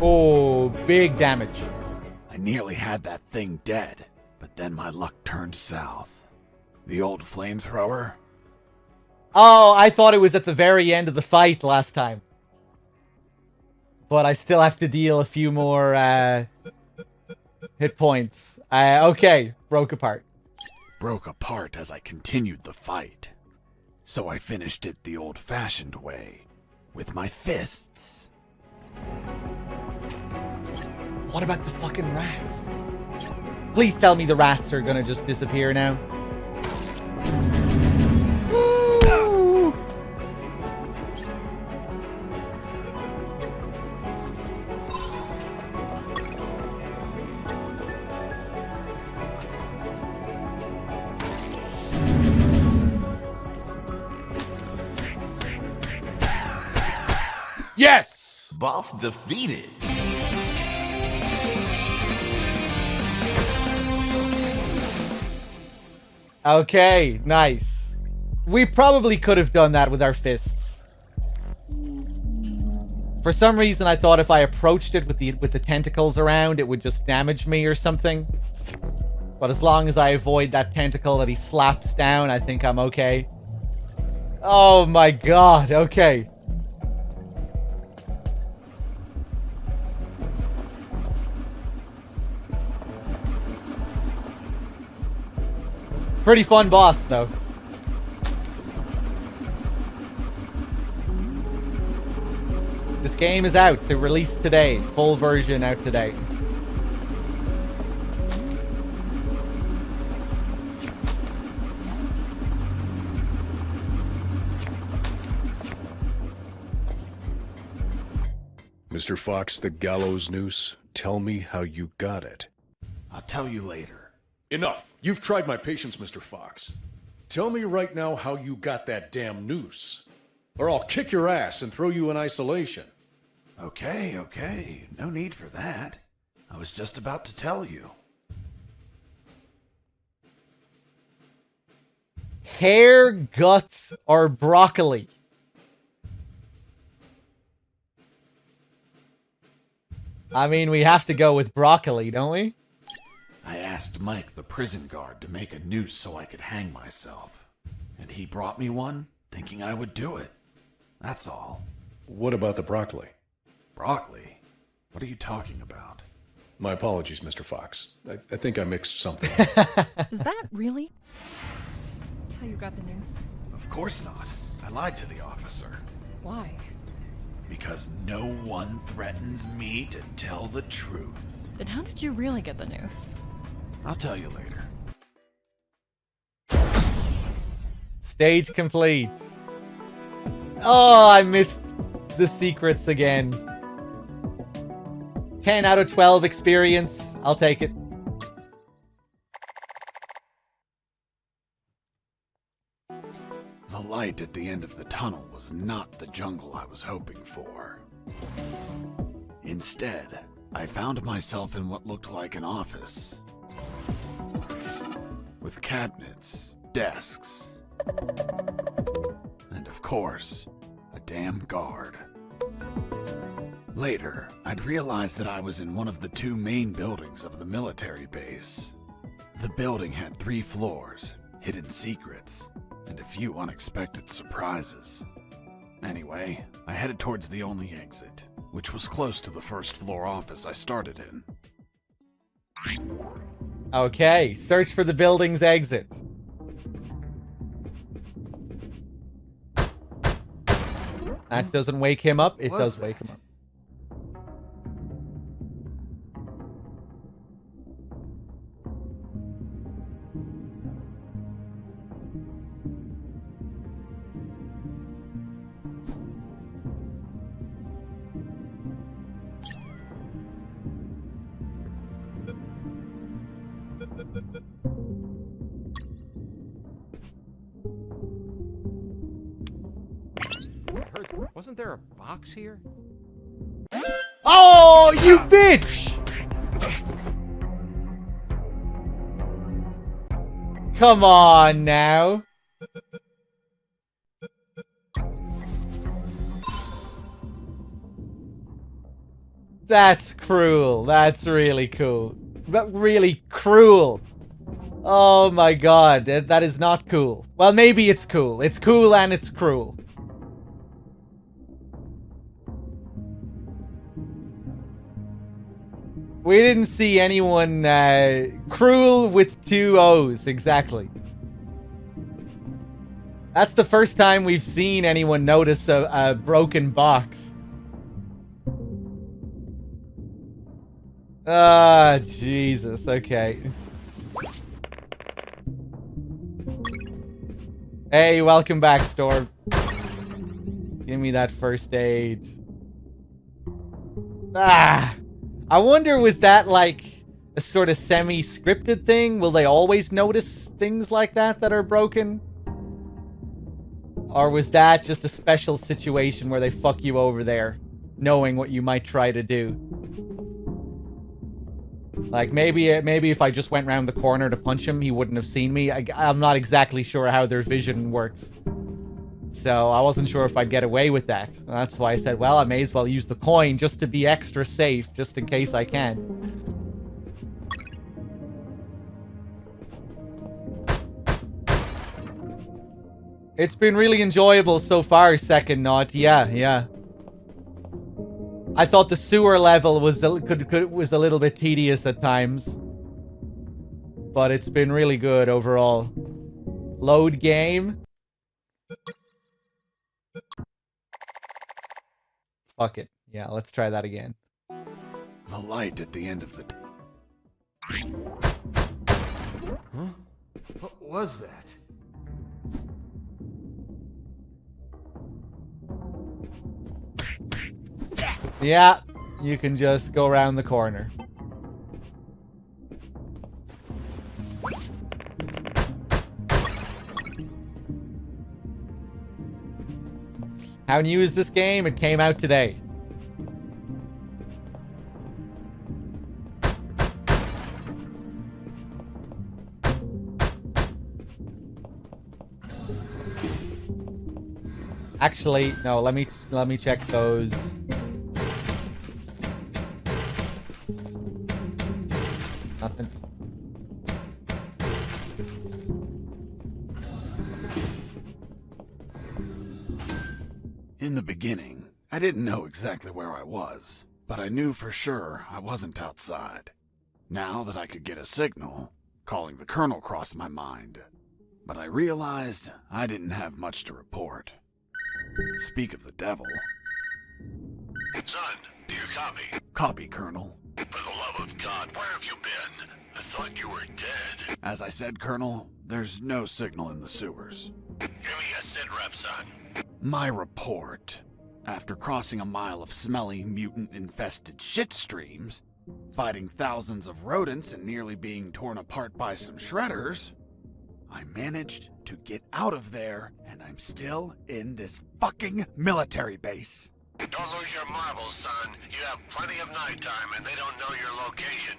Oh, big damage. I nearly had that thing dead, but then my luck turned south. The old flamethrower? Oh, I thought it was at the very end of the fight last time. But I still have to deal a few more hit points. Okay, broke apart. Broke apart as I continued the fight. So I finished it the old-fashioned way, with my fists. What about the fucking rats? Please tell me the rats are gonna just disappear now. Woo! Yes! Boss defeated. Okay, nice. We probably could have done that with our fists. For some reason, I thought if I approached it with the tentacles around, it would just damage me or something. But as long as I avoid that tentacle that he slaps down, I think I'm okay. Oh my god, okay. Pretty fun boss, though. This game is out. It released today. Full version out today. Mr. Fox, the gallows noose, tell me how you got it. I'll tell you later. Enough! You've tried my patience, Mr. Fox. Tell me right now how you got that damn noose. Or I'll kick your ass and throw you in isolation. Okay. No need for that. I was just about to tell you. Hair, guts, or broccoli? I mean, we have to go with broccoli, don't we? I asked Mike, the prison guard, to make a noose so I could hang myself. And he brought me one, thinking I would do it. That's all. What about the broccoli? Broccoli? What are you talking about? My apologies, Mr. Fox. I think I mixed something. Is that really how you got the news? Of course not. I lied to the officer. Why? Because no one threatens me to tell the truth. Then how did you really get the news? I'll tell you later. Stage complete. Oh, I missed the secrets again. 10 out of 12 experience. I'll take it. The light at the end of the tunnel was not the jungle I was hoping for. Instead, I found myself in what looked like an office. With cabinets, desks, and of course, a damn guard. Later, I'd realized that I was in one of the two main buildings of the military base. The building had 3 floors, hidden secrets, and a few unexpected surprises. Anyway, I headed towards the only exit, which was close to the first floor office I started in. Okay, search for the building's exit. That doesn't wake him up. It does wake him up. Wasn't there a box here? Oh, you bitch! Come on now. That's cruel. That's really cool. Really cruel. Oh my god, that is not cool. Well, maybe it's cool. It's cool and it's cruel. We didn't see anyone cruel with 2 O's, exactly. That's the first time we've seen anyone notice a broken box. Ah, Jesus, okay. Hey, welcome back, Storm. Give me that first aid. Ah! I wonder, was that like a sort of semi-scripted thing? Will they always notice things like that are broken? Or was that just a special situation where they fuck you over there, knowing what you might try to do? Like, maybe if I just went around the corner to punch him, he wouldn't have seen me. I'm not exactly sure how their vision works. So I wasn't sure if I'd get away with that. That's why I said, well, I may as well use the coin just to be extra safe, just in case I can't. It's been really enjoyable so far, Second Knot. Yeah. I thought the sewer level was a little bit tedious at times. But it's been really good overall. Load game. Fuck it. Yeah, let's try that again. The light at the end of the... Huh? What was that? Yeah, you can just go around the corner. How new is this game? It came out today. Actually, no, let me check those. Nothing. In the beginning, I didn't know exactly where I was, but I knew for sure I wasn't outside. Now that I could get a signal, calling the colonel crossed my mind. But I realized I didn't have much to report. Speak of the devil. Son, do you copy? Copy, Colonel. For the love of God, where have you been? I thought you were dead. As I said, Colonel, there's no signal in the sewers. Give me a sit rep, son. My report. After crossing a mile of smelly, mutant-infested shit streams, fighting thousands of rodents and nearly being torn apart by some shredders, I managed to get out of there, and I'm still in this fucking military base. Don't lose your marbles, son. You have plenty of nighttime and they don't know your location.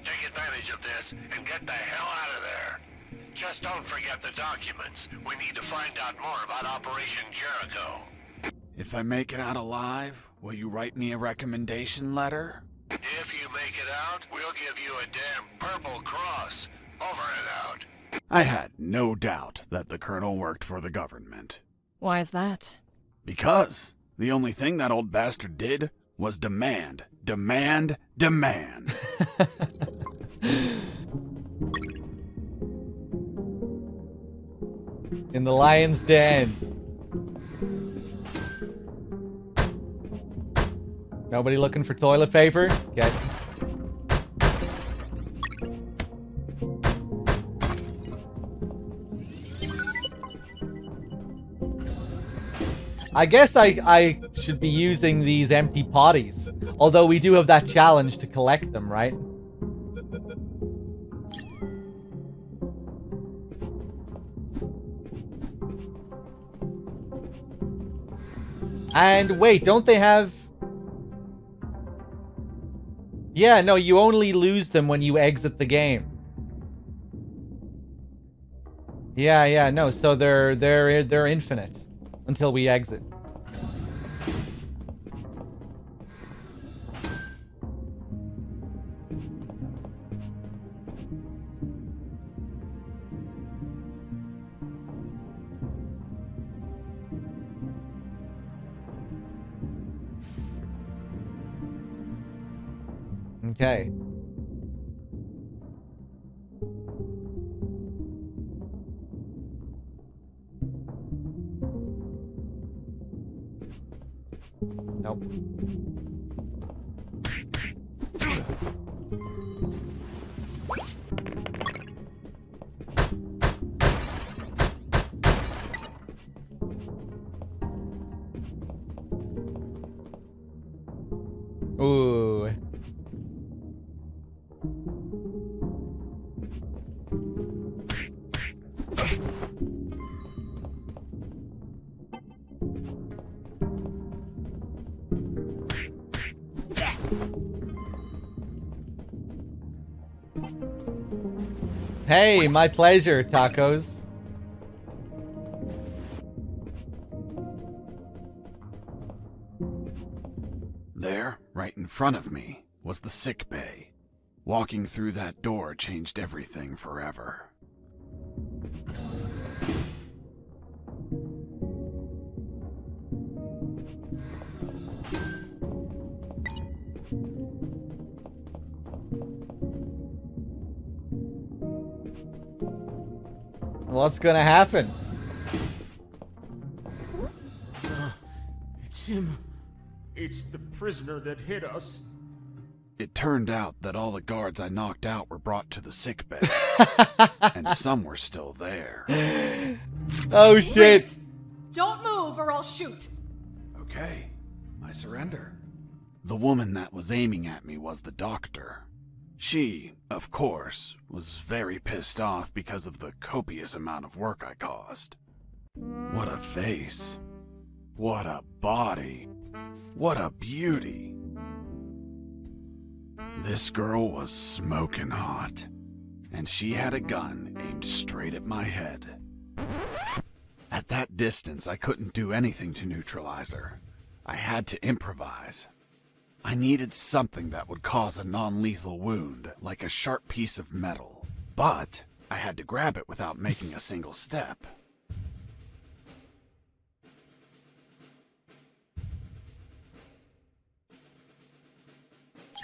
Take advantage of this and get the hell out of there. Just don't forget the documents. We need to find out more about Operation Jericho. If I make it out alive, will you write me a recommendation letter? If you make it out, we'll give you a damn purple cross. Over and out. I had no doubt that the colonel worked for the government. Why is that? Because the only thing that old bastard did was demand, demand, demand. In the lion's den. Nobody looking for toilet paper? Okay. I guess I should be using these empty potties. Although we do have that challenge to collect them, right? And wait, don't they have... Yeah, no, you only lose them when you exit the game. Yeah, no, so they're infinite until we exit. Okay. Nope. Ooh. Hey, my pleasure, tacos. There, right in front of me, was the sick bay. Walking through that door changed everything forever. What's gonna happen? It's him. It's the prisoner that hit us. It turned out that all the guards I knocked out were brought to the sick bay. And some were still there. Oh shit. Please, don't move or I'll shoot. Okay, I surrender. The woman that was aiming at me was the doctor. She, of course, was very pissed off because of the copious amount of work I caused. What a face. What a body. What a beauty. This girl was smoking hot, and she had a gun aimed straight at my head. At that distance, I couldn't do anything to neutralize her. I had to improvise. I needed something that would cause a non-lethal wound, like a sharp piece of metal. But I had to grab it without making a single step.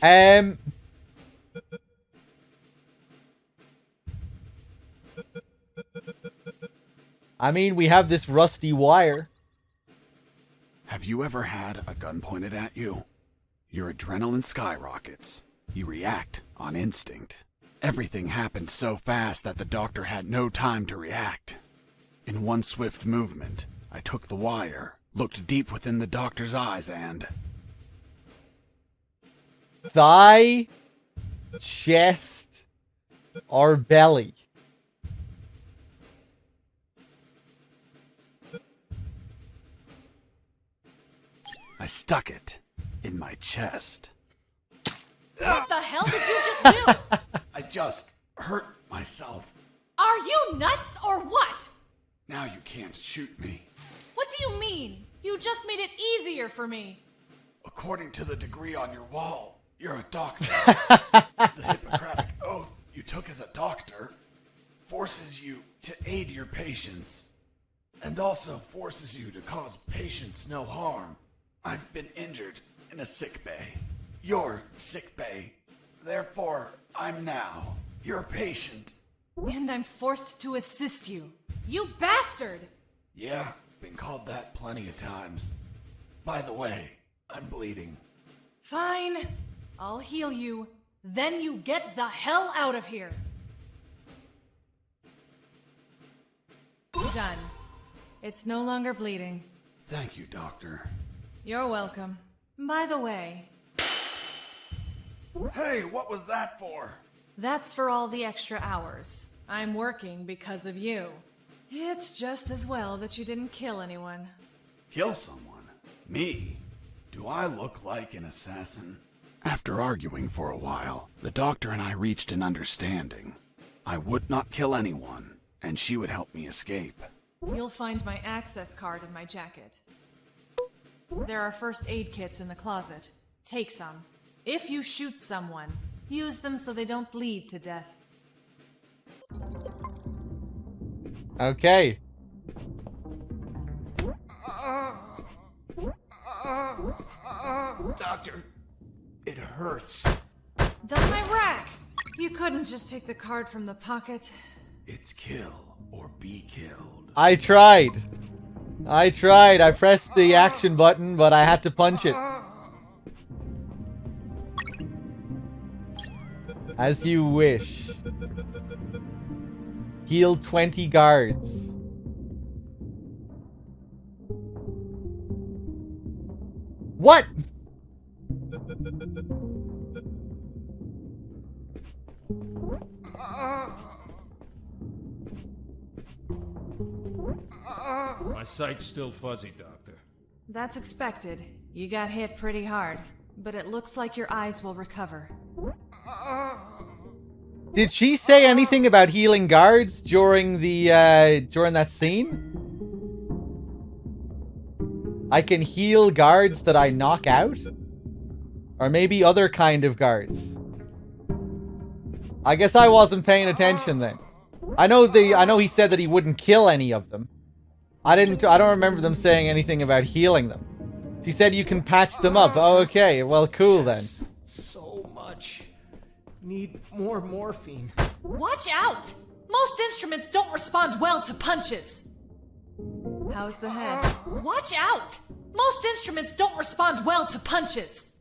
I mean, we have this rusty wire. Have you ever had a gun pointed at you? Your adrenaline skyrockets. You react on instinct. Everything happened so fast that the doctor had no time to react. In one swift movement, I took the wire, looked deep within the doctor's eyes, and... Thigh, chest, or belly? I stuck it in my chest. What the hell did you just do? I just hurt myself. Are you nuts or what? Now you can't shoot me. What do you mean? You just made it easier for me. According to the degree on your wall, you're a doctor. The Hippocratic oath you took as a doctor forces you to aid your patients, and also forces you to cause patients no harm. I've been injured in a sick bay. Your sick bay. Therefore, I'm now your patient. And I'm forced to assist you. You bastard! Yeah, been called that plenty of times. By the way, I'm bleeding. Fine. I'll heal you. Then you get the hell out of here. Done. It's no longer bleeding. Thank you, Doctor. You're welcome. By the way... Hey, what was that for? That's for all the extra hours. I'm working because of you. It's just as well that you didn't kill anyone. Kill someone? Me? Do I look like an assassin? After arguing for a while, the doctor and I reached an understanding. I would not kill anyone, and she would help me escape. You'll find my access card in my jacket. There are first aid kits in the closet. Take some. If you shoot someone, use them so they don't bleed to death. Okay. Doctor, it hurts. Done my rack! You couldn't just take the card from the pocket. It's kill or be killed. I tried. I pressed the action button, but I had to punch it. As you wish. Heal 20 guards. What? My sight's still fuzzy, Doctor. That's expected. You got hit pretty hard, but it looks like your eyes will recover. Did she say anything about healing guards during the during that scene? I can heal guards that I knock out? Or maybe other kind of guards. I guess I wasn't paying attention then. I know he said that he wouldn't kill any of them. I don't remember them saying anything about healing them. She said you can patch them up. Oh, okay. Well, cool then. So much. Need more morphine. Watch out! Most instruments don't respond well to punches. How's the head? Watch out! Most instruments don't respond well to punches.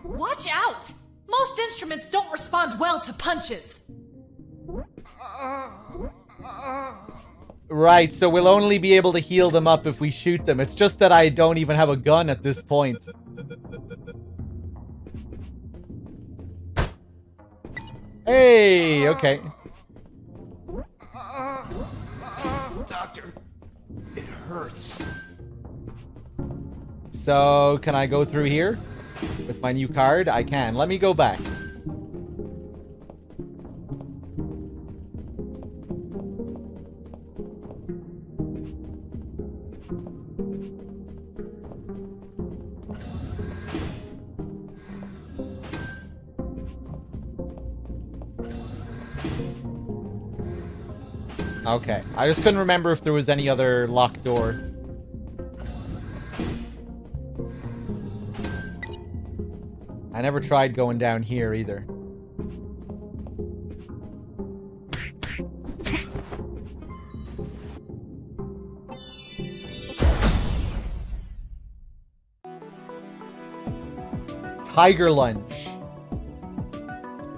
Watch out! Most instruments don't respond well to punches. Right, so we'll only be able to heal them up if we shoot them. It's just that I don't even have a gun at this point. Hey, okay. Doctor, it hurts. So, can I go through here? With my new card? I can. Let me go back. Okay. I just couldn't remember if there was any other locked door. I never tried going down here either. Tiger Lunge.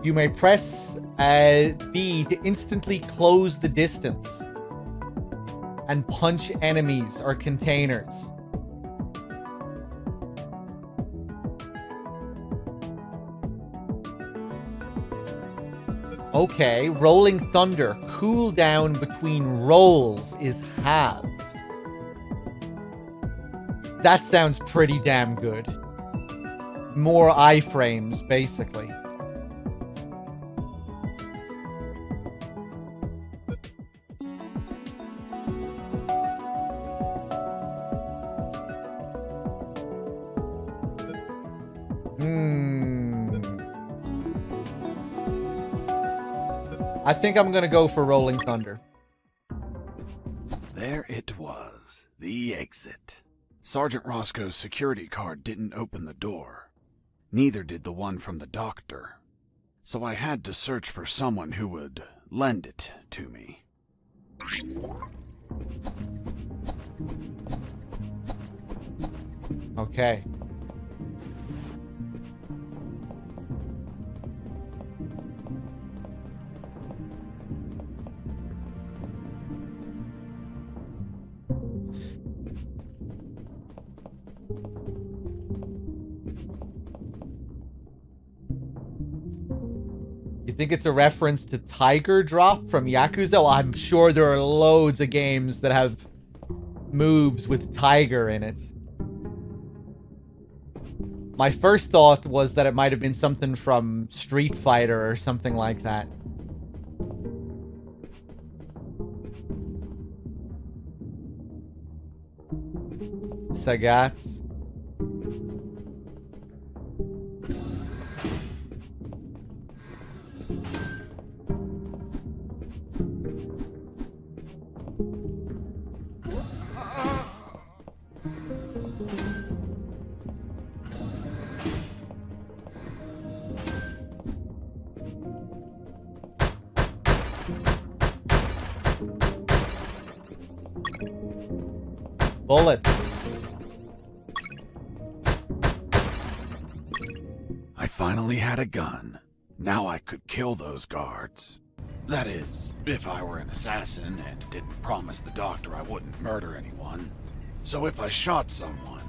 You may press B to instantly close the distance and punch enemies or containers. Okay, Rolling Thunder. Cooldown between rolls is halved. That sounds pretty damn good. More iframes, basically. I think I'm gonna go for Rolling Thunder. There it was, the exit. Sergeant Roscoe's security card didn't open the door. Neither did the one from the doctor. So I had to search for someone who would lend it to me. Okay. You think it's a reference to Tiger Drop from Yakuza? Well, I'm sure there are loads of games that have moves with Tiger in it. My first thought was that it might have been something from Street Fighter or something like that. Sagat. Bullets. I finally had a gun. Now I could kill those guards. That is, if I were an assassin and didn't promise the doctor I wouldn't murder anyone. So if I shot someone,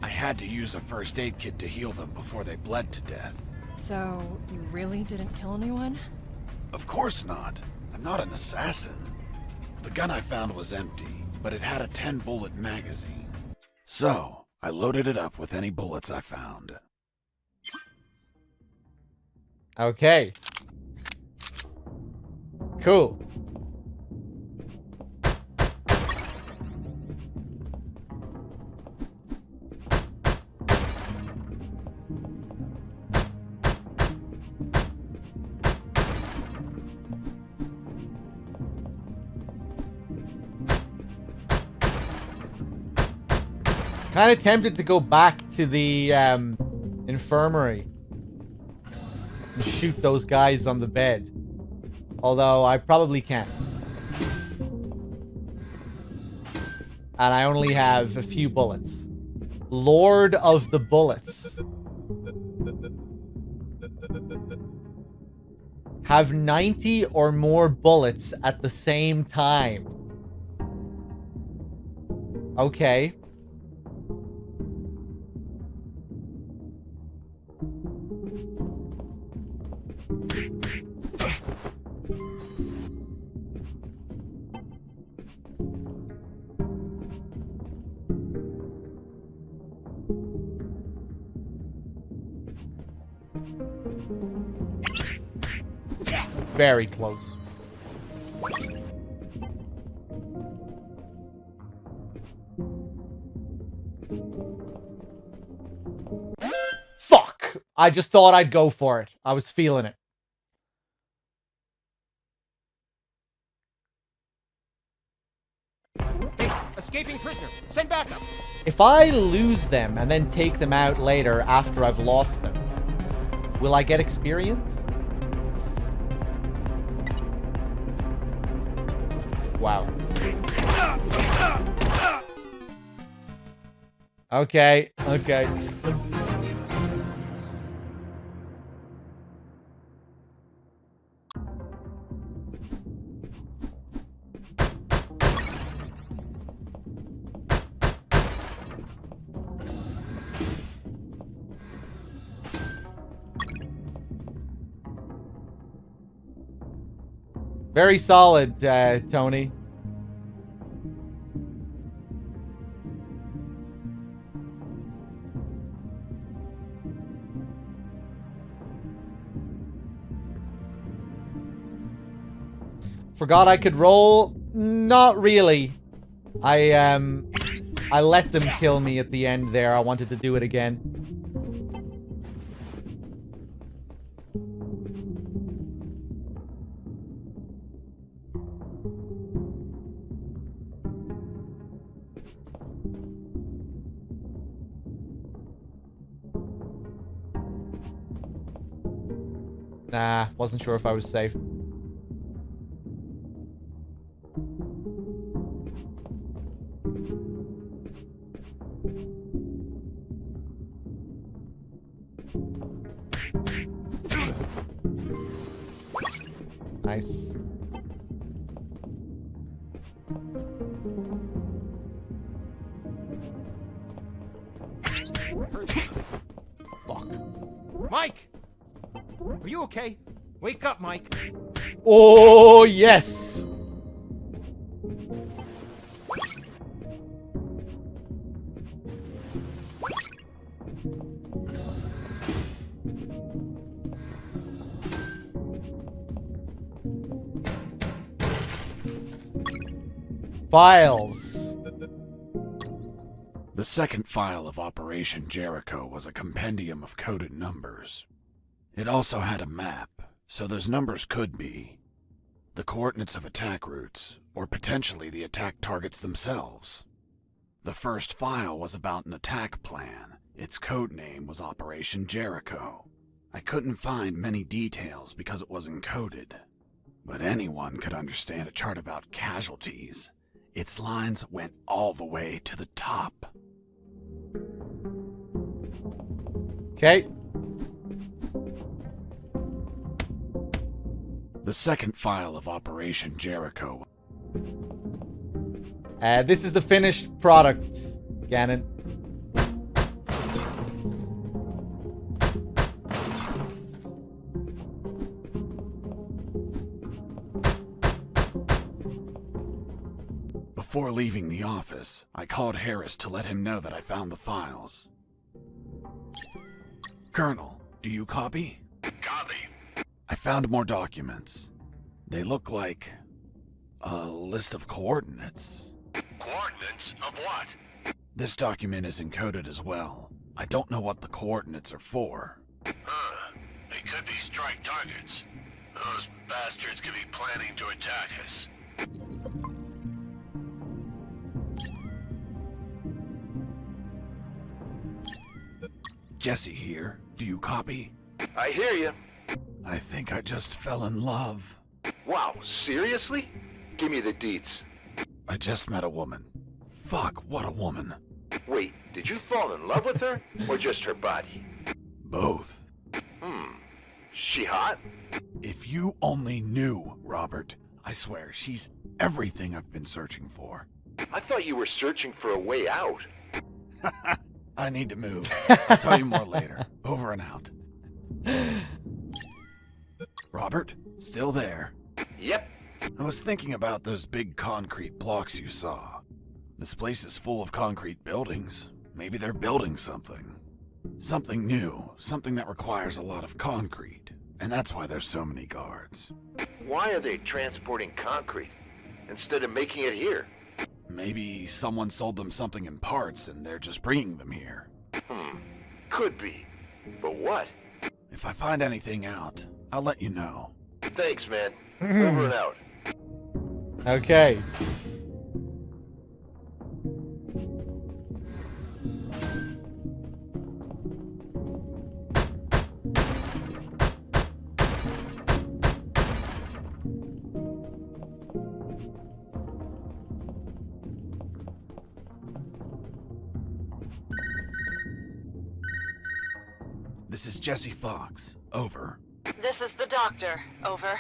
I had to use a first aid kit to heal them before they bled to death. So, you really didn't kill anyone? Of course not. I'm not an assassin. The gun I found was empty, but it had a 10-bullet magazine. So, I loaded it up with any bullets I found. Okay. Cool. Kind of tempted to go back to the infirmary and shoot those guys on the bed. Although I probably can't. And I only have a few bullets. Lord of the Bullets. Have 90 or more bullets at the same time. Okay. Very close. Fuck! I just thought I'd go for it. I was feeling it. Hey, escaping prisoner. Send backup. If I lose them and then take them out later after I've lost them, Will I get experience? Wow. Okay, okay. Very solid, Tony. Forgot I could roll? Not really. I let them kill me at the end there. I wanted to do it again. Nah, wasn't sure if I was safe. Nice. Fuck. Mike! Are you okay? Wake up, Mike. Oh, yes. Files. The second file of Operation Jericho was a compendium of coded numbers. It also had a map, so those numbers could be the coordinates of attack routes, or potentially the attack targets themselves. The first file was about an attack plan. Its code name was Operation Jericho. I couldn't find many details because it was encoded, but anyone could understand a chart about casualties. Its lines went all the way to the top. Okay. The second file of Operation Jericho. This is the finished product, Gannon. Before leaving the office, I called Harris to let him know that I found the files. Colonel, do you copy? Copy. I found more documents. They look like a list of coordinates. Coordinates of what? This document is encoded as well. I don't know what the coordinates are for. Huh. They could be strike targets. Those bastards could be planning to attack us. Jesse here. Do you copy? I hear you. I think I just fell in love. Wow, seriously? Give me the deets. I just met a woman. Fuck, what a woman. Wait, did you fall in love with her, or just her body? Both. She hot? If you only knew, Robert. I swear, she's everything I've been searching for. I thought you were searching for a way out. I need to move. I'll tell you more later. Over and out. Robert, still there? Yep. I was thinking about those big concrete blocks you saw. This place is full of concrete buildings. Maybe they're building something. Something new, something that requires a lot of concrete. And that's why there's so many guards. Why are they transporting concrete instead of making it here? Maybe someone sold them something in parts and they're just bringing them here. Could be. But what? If I find anything out, I'll let you know. Thanks, man. Over and out. Okay. This is Jesse Fox. Over. This is the doctor. Over.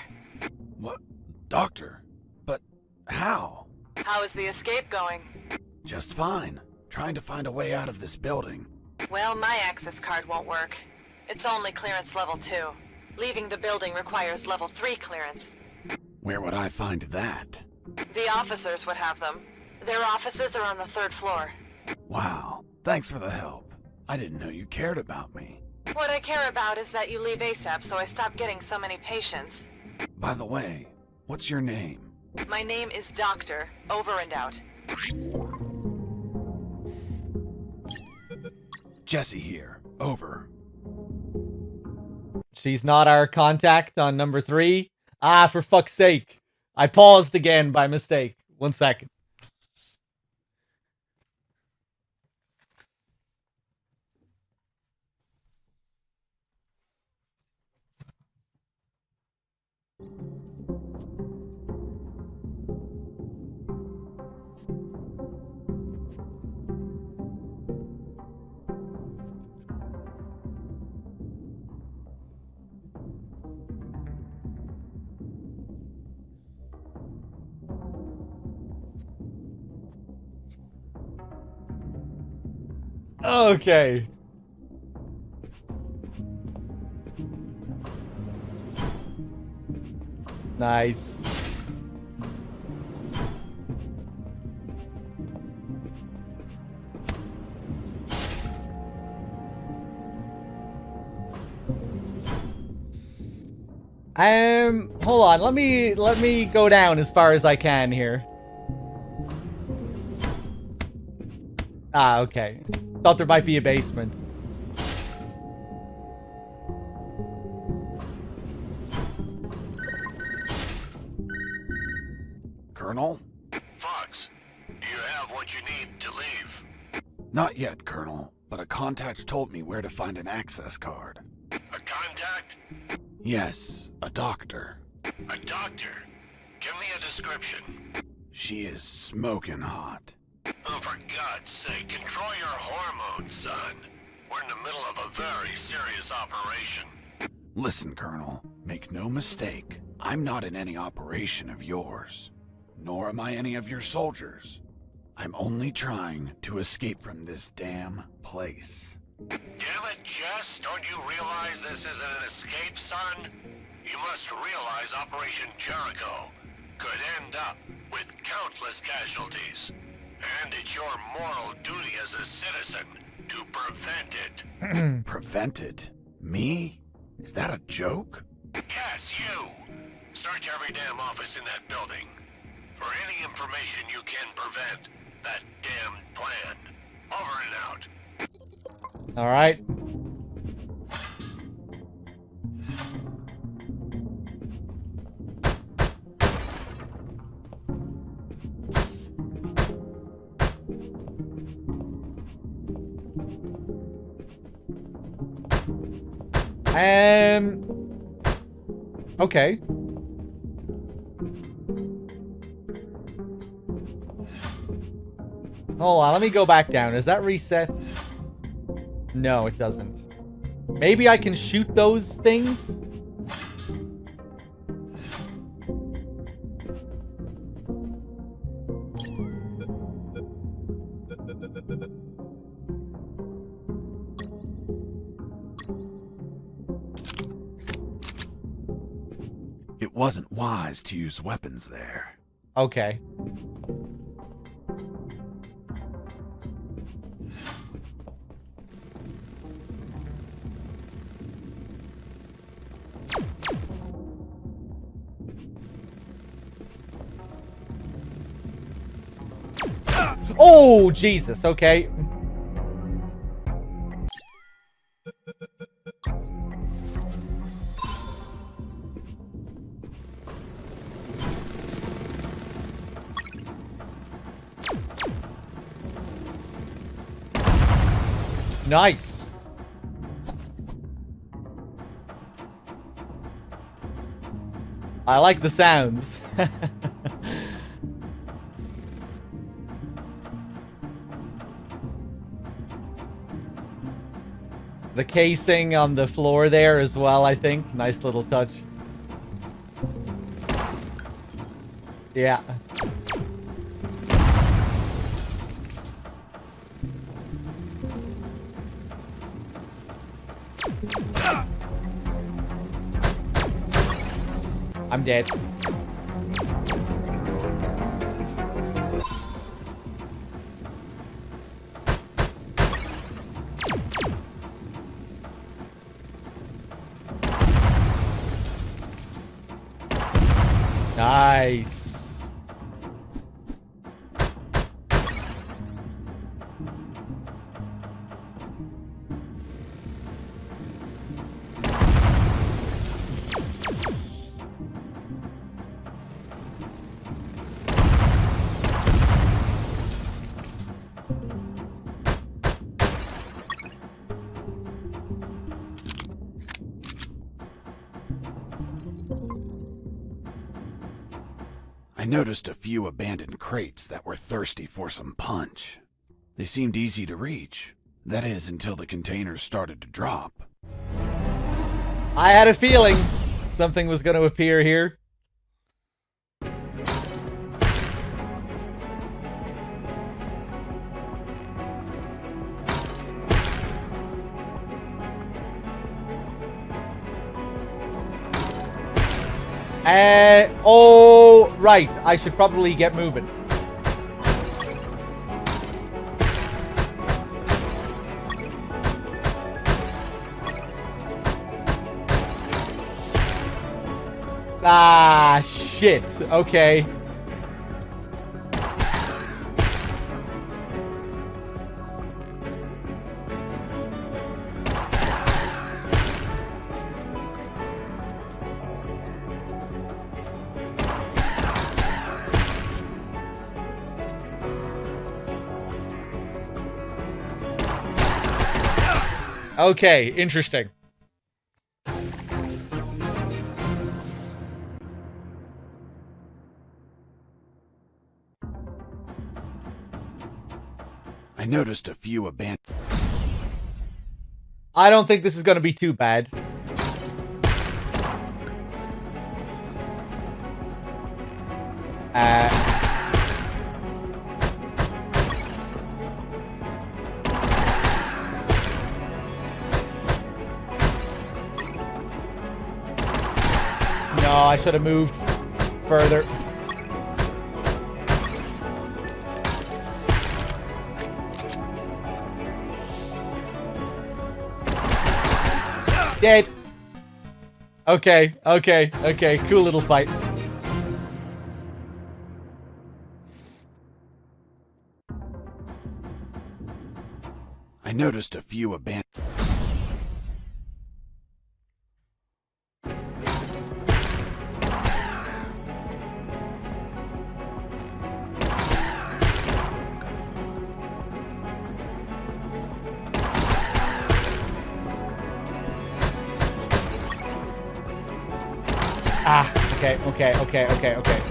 What? Doctor? But how? How is the escape going? Just fine. Trying to find a way out of this building. Well, my access card won't work. It's only clearance level 2. Leaving the building requires level 3 clearance. Where would I find that? The officers would have them. Their offices are on the 3rd floor. Wow. Thanks for the help. I didn't know you cared about me. What I care about is that you leave ASAP so I stop getting so many patients. By the way, what's your name? My name is Doctor. Over and out. Jesse here. Over. She's not our contact on number 3. Ah, for fuck's sake. I paused again by mistake. 1 second. Okay. Nice. Hold on. Let me go down as far as I can here. Ah, okay. Thought there might be a basement. Colonel? Fox, do you have what you need to leave? Not yet, Colonel, but a contact told me where to find an access card. A contact? Yes, a doctor. A doctor? Give me a description. She is smoking hot. Oh, for God's sake, control your hormones, son. We're in the middle of a very serious operation. Listen, Colonel, make no mistake. I'm not in any operation of yours. Nor am I any of your soldiers. I'm only trying to escape from this damn place. Damn it, Jess, don't you realize this isn't an escape, son? You must realize Operation Jericho could end up with countless casualties. And it's your moral duty as a citizen to prevent it. Prevent it? Me? Is that a joke? Yes, you. Search every damn office in that building for any information you can prevent that damn plan. Over and out. All right. Okay. Hold on, let me go back down. Is that reset? No, it doesn't. Maybe I can shoot those things? It wasn't wise to use weapons there. Okay. Oh, Jesus. Okay. Nice. I like the sounds. The casing on the floor there as well, I think. Nice little touch. Yeah. I'm dead. Nice. I noticed a few abandoned crates that were thirsty for some punch. They seemed easy to reach. That is, until the containers started to drop. I had a feeling something was going to appear here. Oh, right. I should probably get moving. Ah, shit. Okay. Okay, interesting. I noticed a few abandoned... I don't think this is going to be too bad. No, I should have moved further. Dead. Okay, okay, okay. Cool little fight. I noticed a few abandoned... Okay.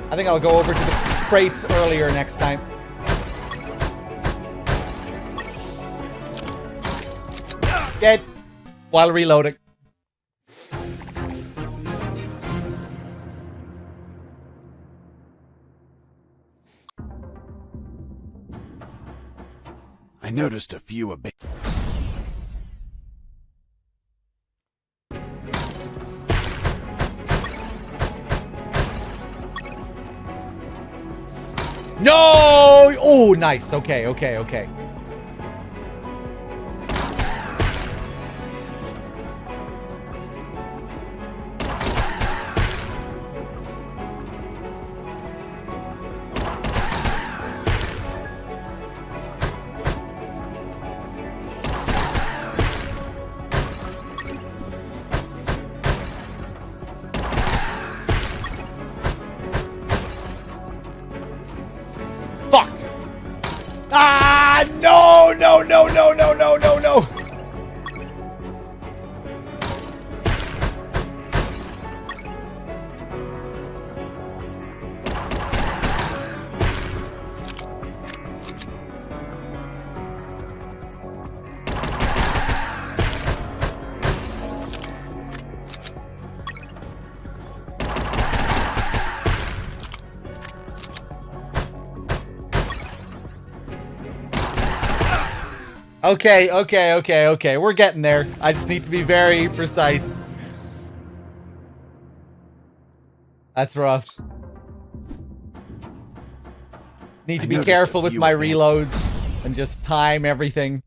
I think I'll go over to the crates earlier next time. Dead. While reloading. I noticed a few abandoned... No! Oh, nice. Okay. Fuck! Ah! No! Okay. We're getting there. I just need to be very precise. That's rough. Need to be careful with my reloads and just time everything.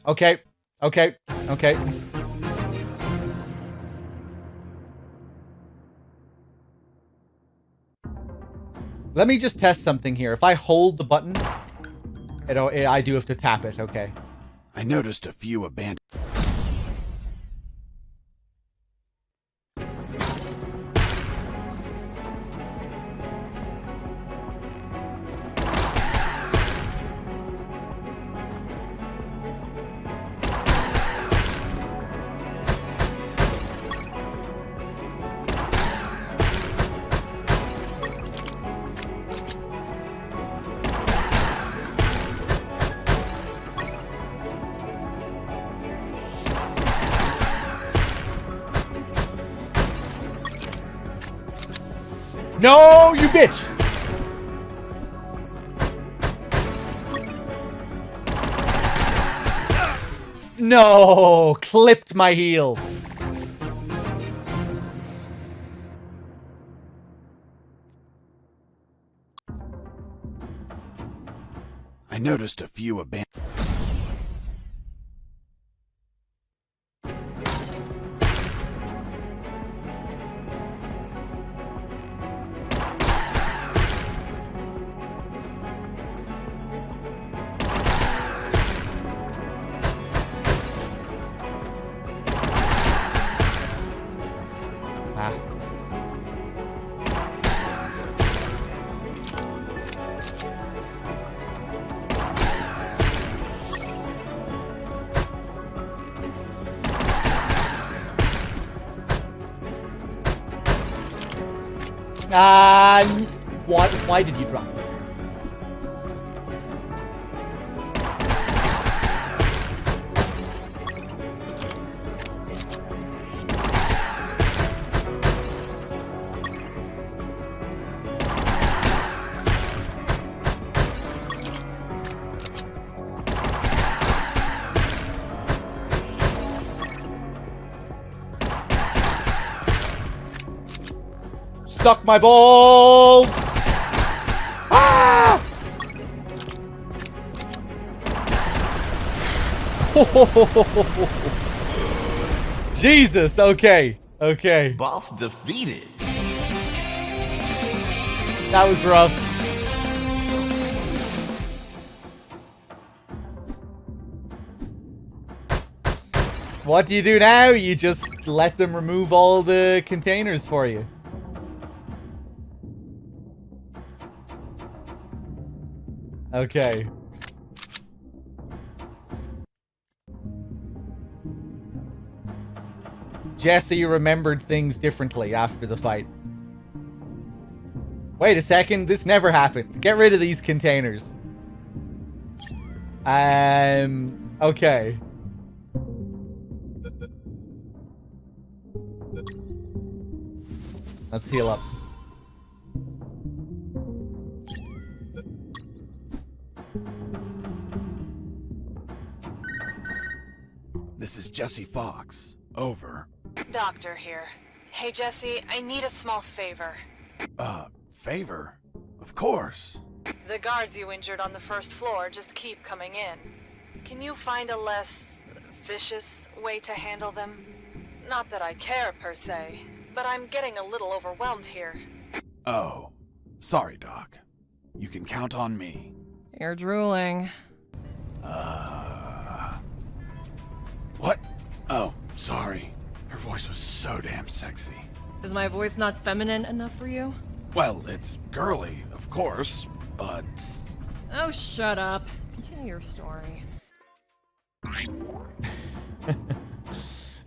Okay. Let me just test something here. If I hold the button, I do have to tap it. Okay. I noticed a few abandoned... No, you bitch! No, clipped my heels. I noticed a few abandoned... Why did you drop it? Suck my balls! Ah! Jesus, okay. Boss defeated. That was rough. What do you do now? You just let them remove all the containers for you. Okay. Jesse remembered things differently after the fight. Wait a second, this never happened. Get rid of these containers. Okay. Let's heal up. This is Jesse Fox. Over. Doctor here. Hey, Jesse, I need a small favor. Favor? Of course. The guards you injured on the first floor just keep coming in. Can you find a less vicious way to handle them? Not that I care, per se, but I'm getting a little overwhelmed here. Oh. Sorry, Doc. You can count on me. You're drooling. What? Oh, sorry. Her voice was so damn sexy. Is my voice not feminine enough for you? Well, it's girly, of course, but... Oh, shut up. Continue your story.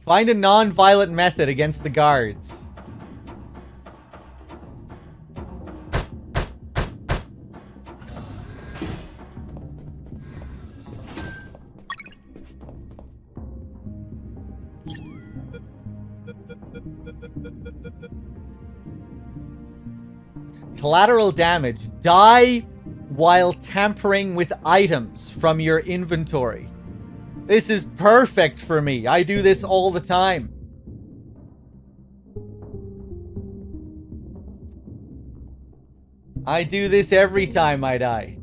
Find a non-violent method against the guards. Collateral damage. Die while tampering with items from your inventory. This is perfect for me. I do this all the time. I do this every time I die.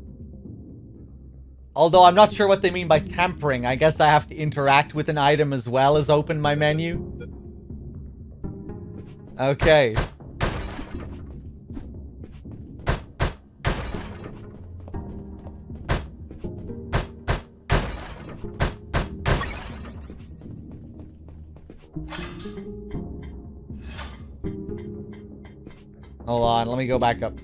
Although I'm not sure what they mean by tampering. I guess I have to interact with an item as well as open my menu. Okay. Hold on, let me go back up.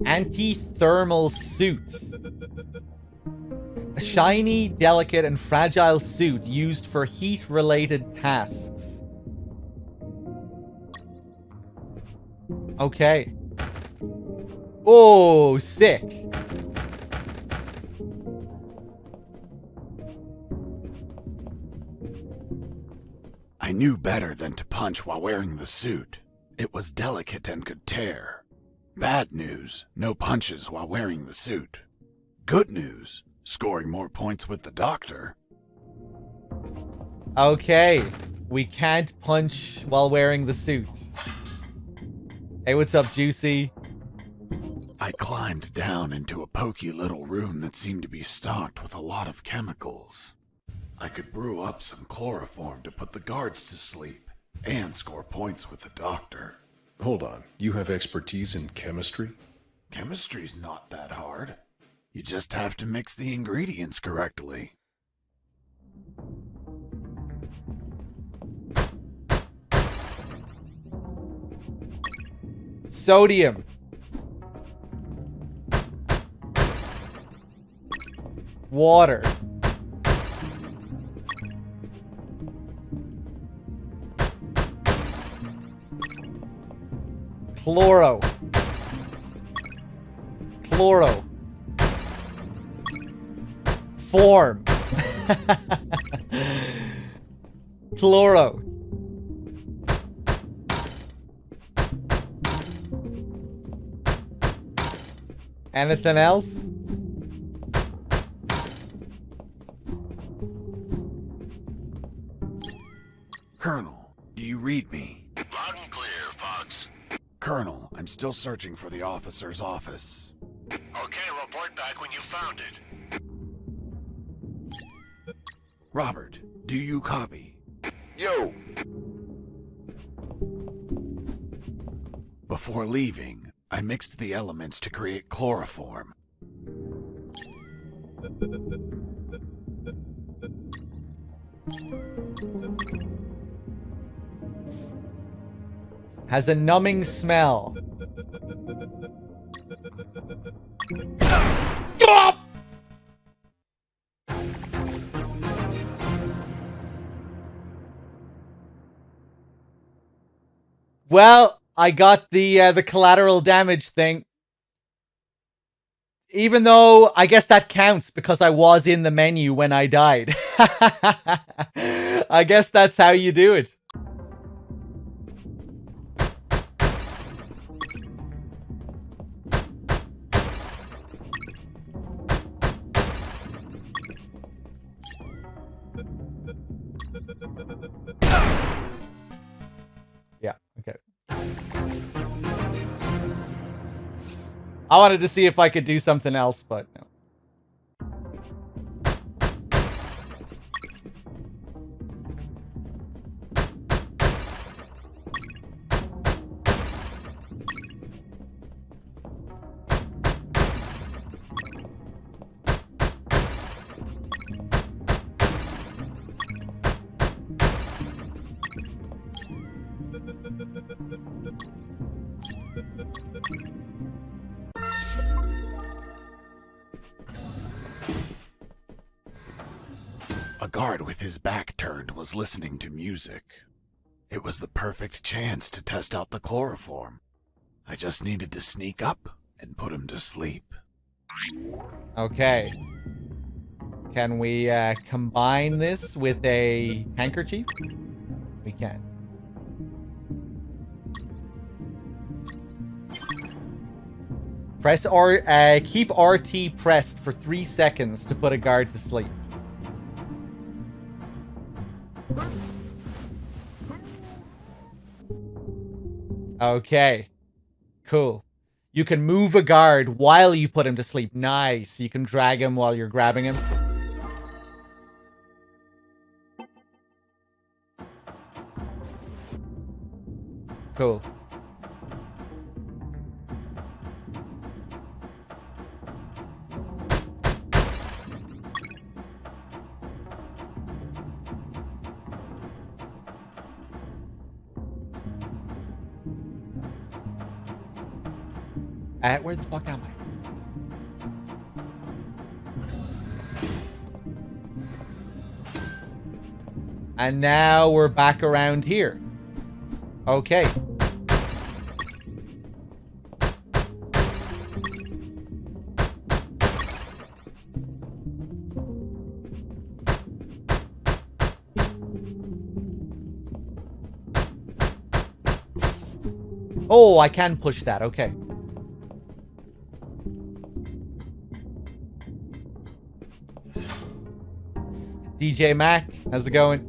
Anti-thermal suit. A shiny, delicate, and fragile suit used for heat-related tasks. Okay. Oh, sick. I knew better than to punch while wearing the suit. It was delicate and could tear. Bad news, no punches while wearing the suit. Good news, scoring more points with the doctor. Okay, we can't punch while wearing the suit. Hey, what's up, Juicy? I climbed down into a poky little room that seemed to be stocked with a lot of chemicals. I could brew up some chloroform to put the guards to sleep and score points with the doctor. Hold on, you have expertise in chemistry? Chemistry's not that hard. You just have to mix the ingredients correctly. Sodium. Water. Chloro. Chloro. Form. Chloro. Anything else? Colonel, do you read me? Loud and clear, Fox. Colonel, I'm still searching for the officer's office. Okay, report back when you found it. Robert, do you copy? Yo! Before leaving, I mixed the elements to create chloroform. Has a numbing smell. Well, I got the collateral damage thing. Even though I guess that counts because I was in the menu when I died. I guess that's how you do it. Yeah, okay. I wanted to see if I could do something else, but no. guard with his back turned was listening to music. It was the perfect chance to test out the chloroform. I just needed to sneak up and put him to sleep. Okay. Can we combine this with a handkerchief? We can. Press keep RT pressed for 3 seconds to put a guard to sleep. Okay. Cool. You can move a guard while you put him to sleep. Nice. You can drag him while you're grabbing him. Cool. Where the fuck am I? And now we're back around here. Okay. Oh, I can push that. Okay. DJ Mac, how's it going?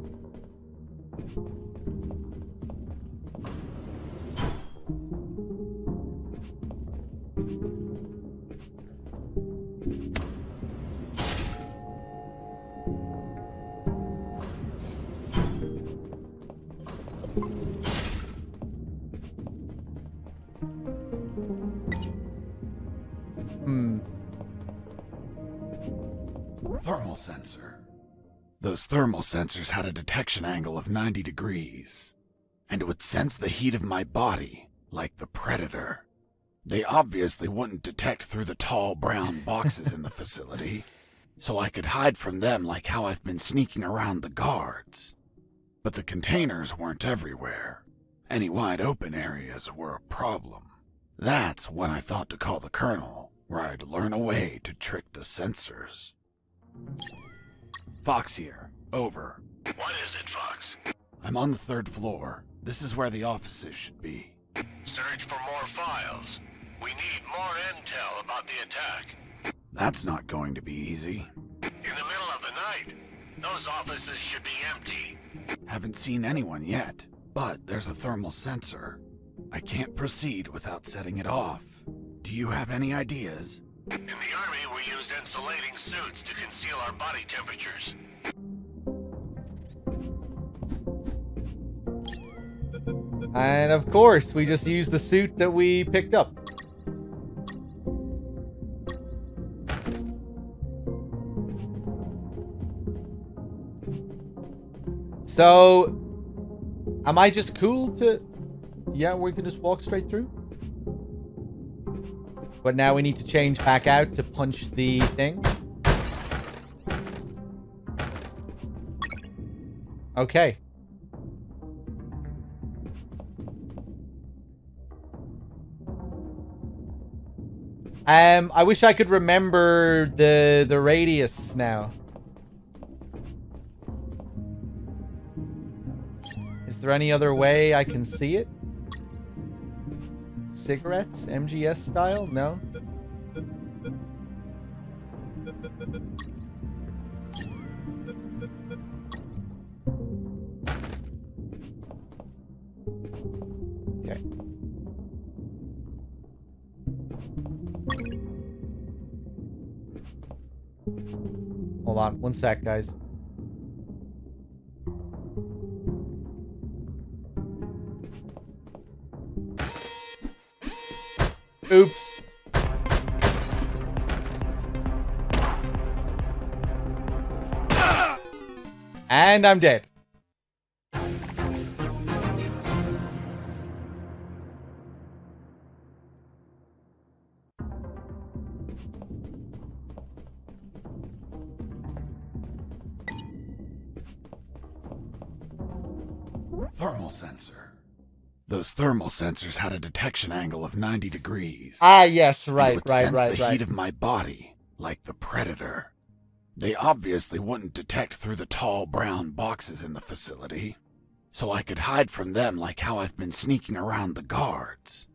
Thermal sensor. Those thermal sensors had a detection angle of 90 degrees, and would sense the heat of my body like the Predator. They obviously wouldn't detect through the tall brown boxes in the facility, so I could hide from them like how I've been sneaking around the guards. But the containers weren't everywhere. Any wide open areas were a problem. That's when I thought to call the Colonel, where I'd learn a way to trick the sensors. Fox here. Over. What is it, Fox? I'm on the 3rd floor. This is where the offices should be. Search for more files. We need more intel about the attack. That's not going to be easy. In the middle of the night, those offices should be empty. Haven't seen anyone yet, but there's a thermal sensor. I can't proceed without setting it off. Do you have any ideas? In the Army, we use insulating suits to conceal our body temperatures. And of course, we just use the suit that we picked up. So, am I just cool to... Yeah, we can just walk straight through? But now we need to change back out to punch the thing. Okay. I wish I could remember the radius now. Is there any other way I can see it? Cigarettes? MGS style? No? Okay. Hold on, one sec, guys. Oops. And I'm dead. thermal sensor. Those thermal sensors had a detection angle of 90 degrees. Ah, yes, and right, it would right, sense right, the right. heat of my body, like the Predator. They obviously wouldn't detect through the tall brown boxes in the facility, so I could hide from them like how I've been sneaking around the guards.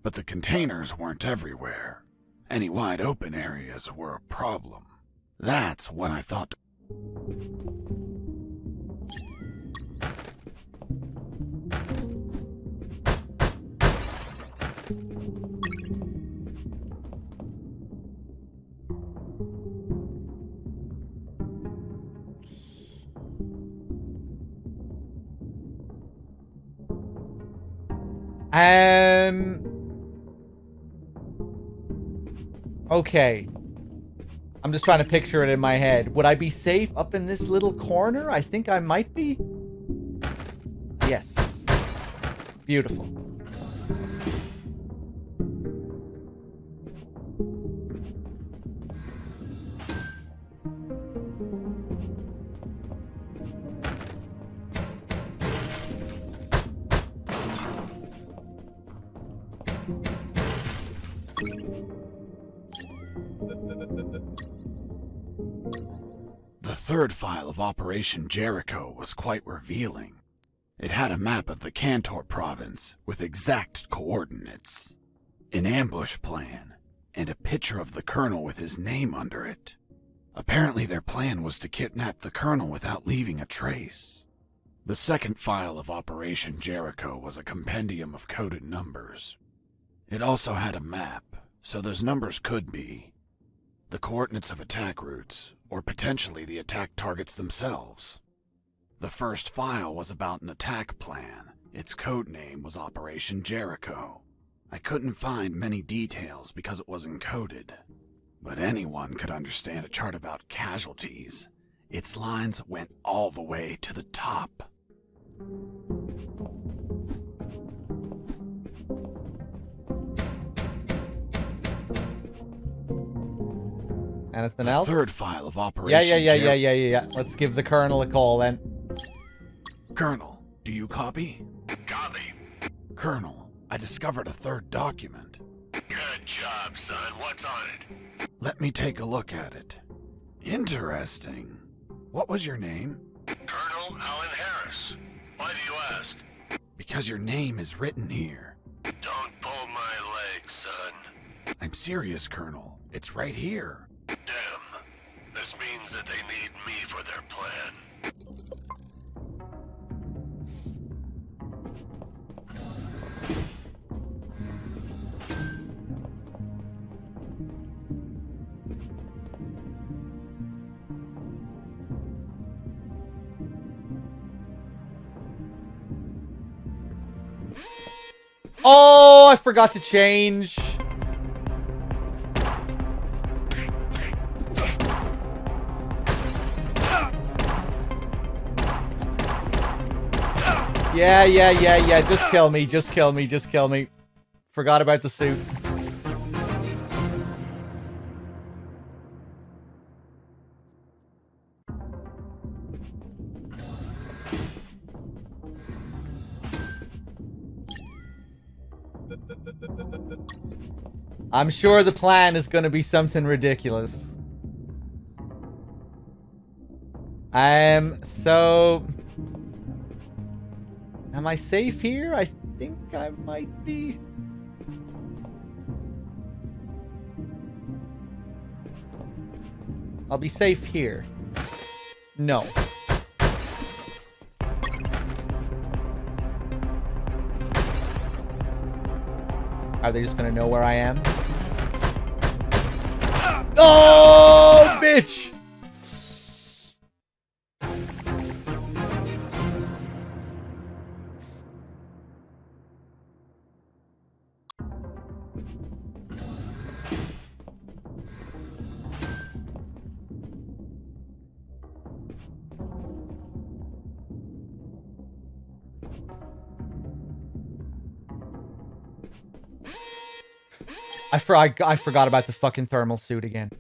But the containers weren't everywhere. Any wide open areas were a problem. That's when I thought... Okay. I'm just trying to picture it in my head. Would I be safe up in this little corner? I think I might be. Yes. Beautiful. The third file of Operation Jericho was quite revealing. It had a map of the Kantor province with exact coordinates, an ambush plan, and a picture of the colonel with his name under it. Apparently their plan was to kidnap the colonel without leaving a trace. The second file of Operation Jericho was a compendium of coded numbers. It also had a map, so those numbers could be the coordinates of attack routes, or potentially the attack targets themselves. The first file was about an attack plan. Its code name was Operation Jericho. I couldn't find many details because it was encoded, but anyone could understand a chart about casualties. Its lines went all the way to the top. Anything else? Third file of Operation Yeah. Let's give the colonel a call then. Colonel, do you copy? Copy. Colonel, I discovered a third document. Good job, son. What's on it? Let me take a look at it. Interesting. What was your name? Colonel Alan Harris. Why do you ask? Because your name is written here. Don't pull my leg, son. I'm serious, Colonel. It's right here. Damn. This means that they need me for their plan. Oh, I forgot to change. Yeah. Just kill me. Forgot about the suit. I'm sure the plan is going to be something ridiculous. So... Am I safe here? I think I might be. I'll be safe here. No. Are they just gonna know where I am? Oh, bitch! I forgot about the fucking thermal suit again.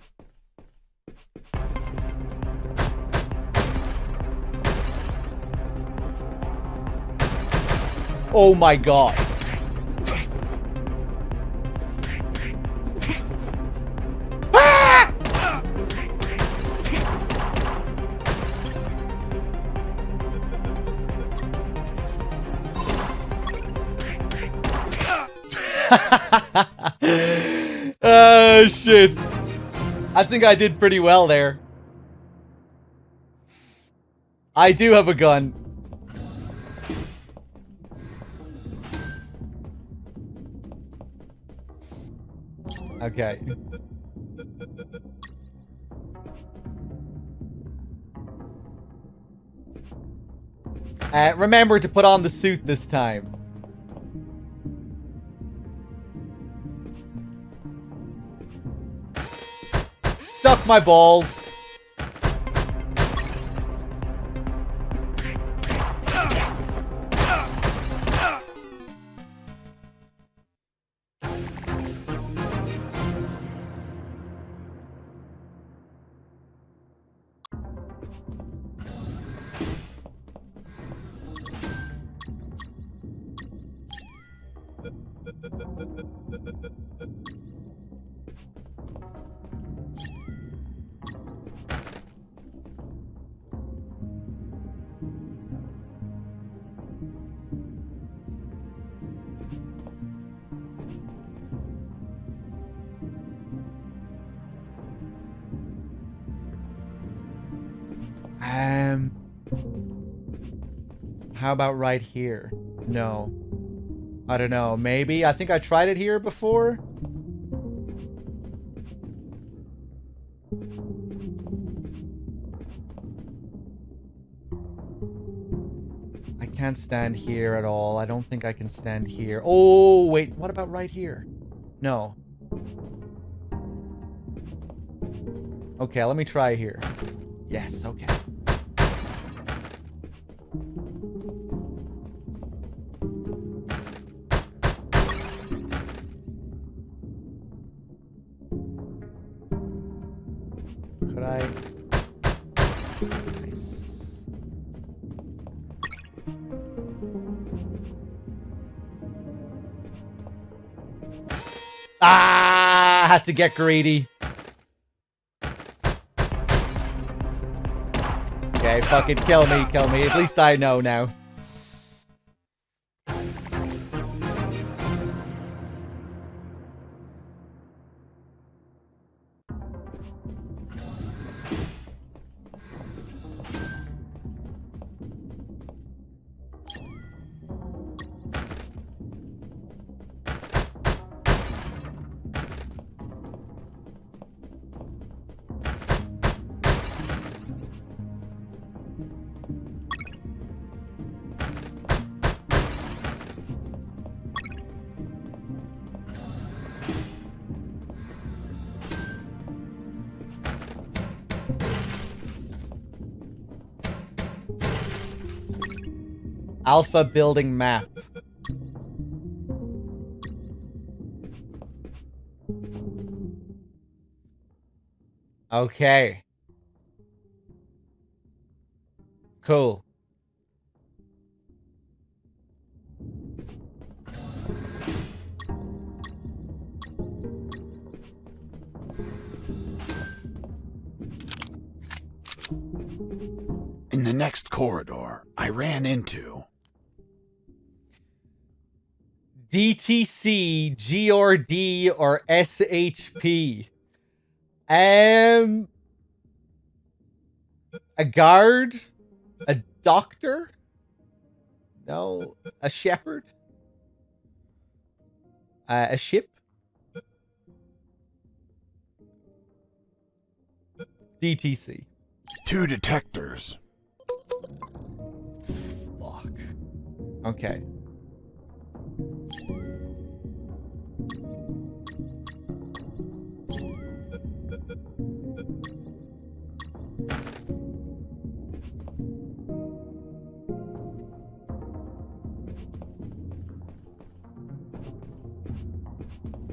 Oh my god. Oh, shit. I think I did pretty well there. I do have a gun. Okay. Remember to put on the suit this time. Suck my balls. How about right here? No. I don't know. Maybe? I think I tried it here before. I can't stand here at all. I don't think I can stand here. Oh, wait. What about right here? No. Okay, let me try here. Yes, okay. Could I? Nice. Ah, I had to get greedy. Okay, fuck it, kill me, kill me. At least I know now. Alpha building map. Okay. Cool. In the next corridor, I ran into DTC, GRD, or SHP. A guard? A doctor? No. A shepherd? A ship? DTC. 2 detectors. Fuck. Okay.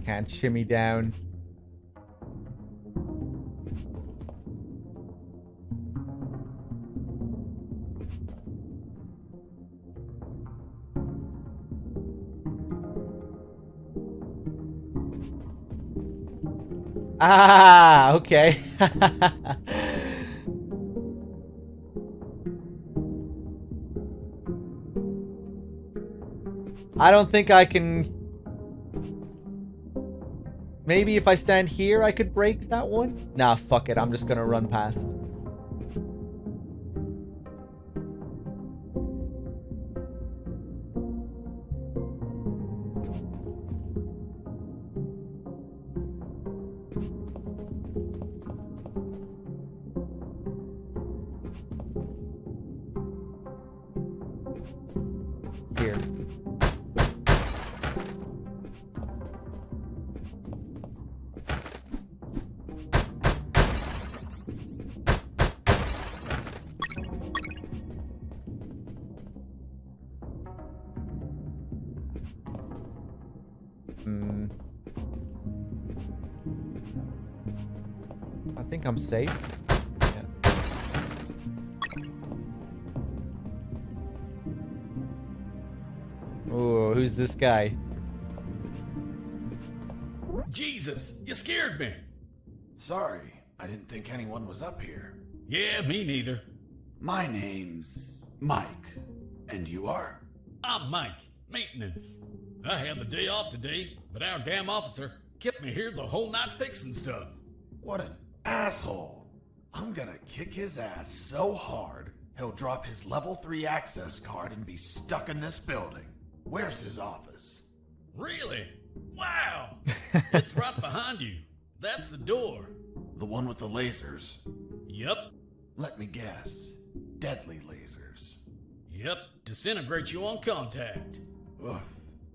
Can't shimmy down. Ah, okay. I don't think I can... Maybe if I stand here, I could break that one? Nah, fuck it. I'm just gonna run past. Here. I think I'm safe. Yeah. Ooh, who's this guy? Jesus, you scared me. Sorry, I didn't think anyone was up here. Yeah, me neither. My name's Mike. And you are? I'm Mike, maintenance. I had the day off today, but our damn officer kept me here the whole night fixing stuff. What an asshole. I'm gonna kick his ass so hard, he'll drop his level 3 access card and be stuck in this building. Where's his office? Really? Wow! It's right behind you. That's the door. The one with the lasers? Yep. Let me guess. Deadly lasers. Yep, disintegrate you on contact. Oof.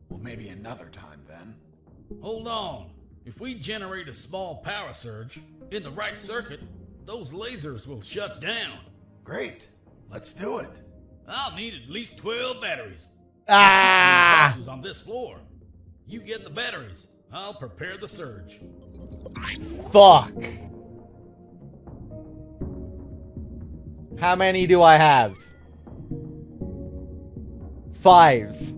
Well, maybe another time then. Hold on. If we generate a small power surge in the right circuit, those lasers will shut down. Great. Let's do it. I'll need at least 12 batteries. Ah! Boxes on this floor. You get the batteries. I'll prepare the surge. Fuck. How many do I have? 5.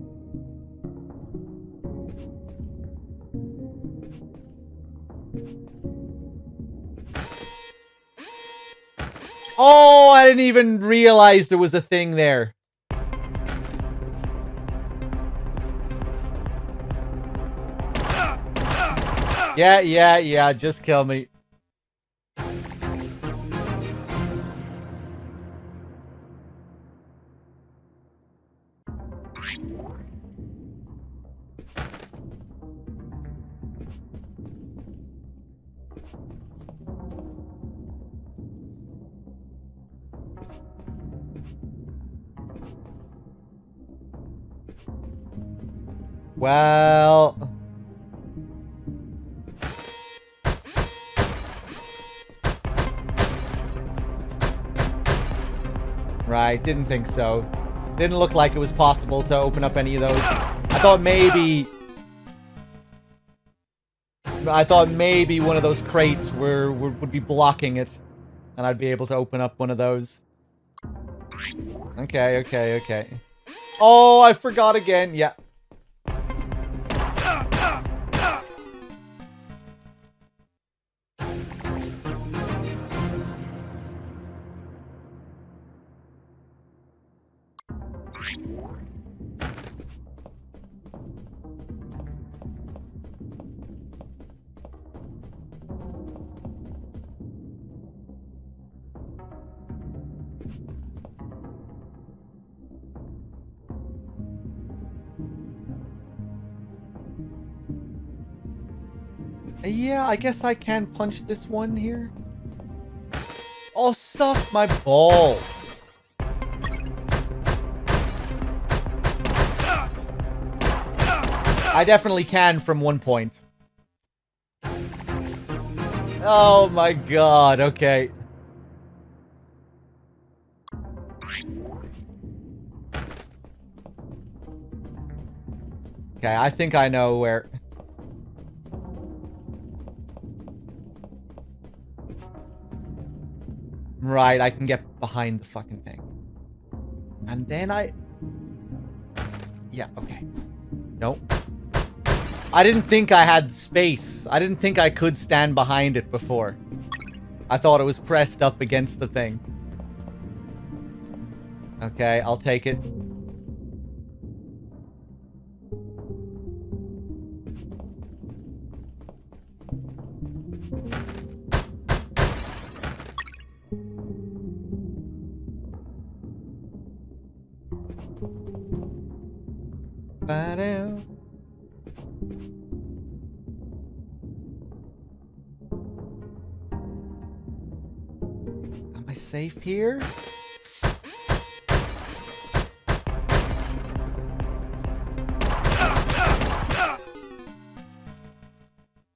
Oh, I didn't even realize there was a thing there. Yeah, just kill me. Well... Right, didn't think so. Didn't look like it was possible to open up any of those. I thought maybe one of those crates would be blocking it, and I'd be able to open up one of those. Okay. Oh, I forgot again. Yeah. Yeah, I guess I can punch this one here. Oh, suck my balls. I definitely can from one point. Oh my god, okay. Okay, I think I know where... Right, I can get behind the fucking thing. And then I... Yeah, okay. Nope. I didn't think I had space. I didn't think I could stand behind it before. I thought it was pressed up against the thing. Okay, I'll take it. Ba-do. Am I safe here?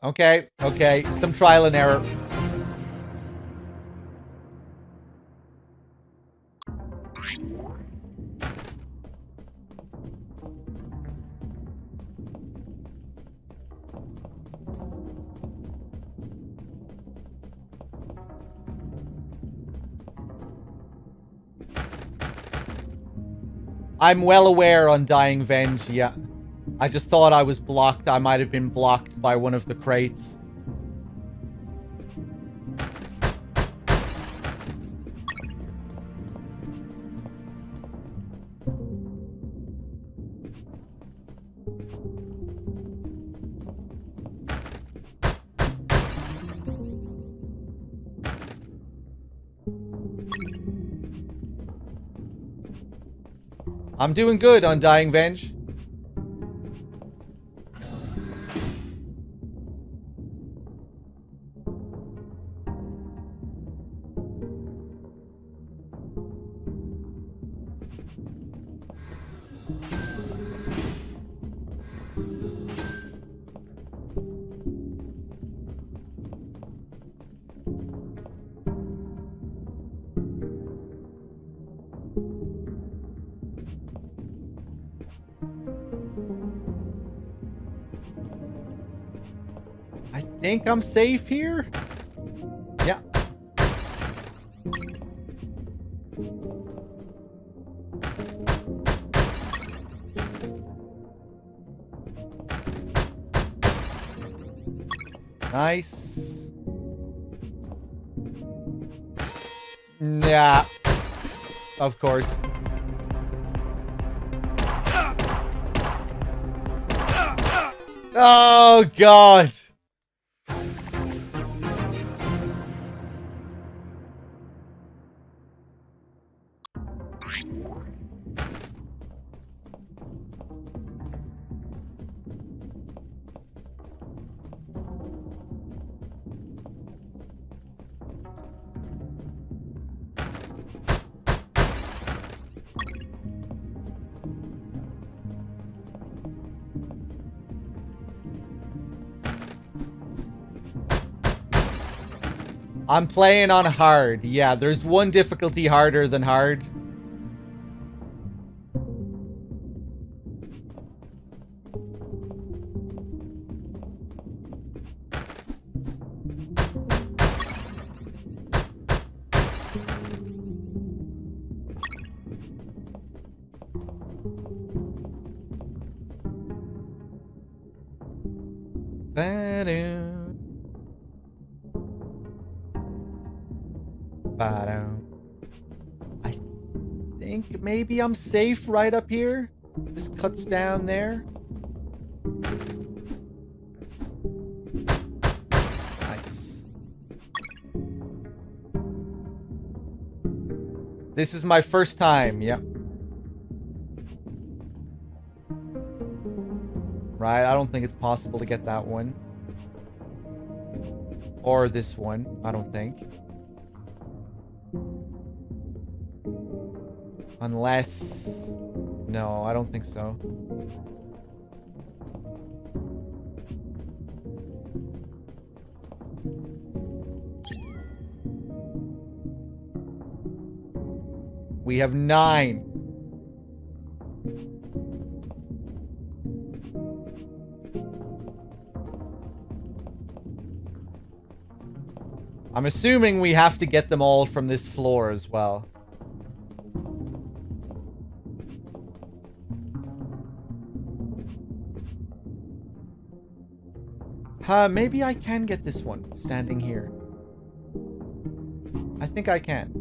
Okay, okay. Some trial and error. I'm well aware Undying Venge, yeah. I just thought I was blocked. I might have been blocked by one of the crates. I'm doing good, Undying Venge. I think I'm safe here. Yeah. Nice. Yeah. Of course. Oh, God. I'm playing on hard. Yeah, there's one difficulty harder than hard. Ba-do. Ba-do. I think maybe I'm safe right up here. This cuts down there. Nice. This is my first time, yep. Right, I don't think it's possible to get that one. Or this one, I don't think. Unless... No, I don't think so. We have 9. I'm assuming we have to get them all from this floor as well. Maybe I can get this one standing here. I think I can.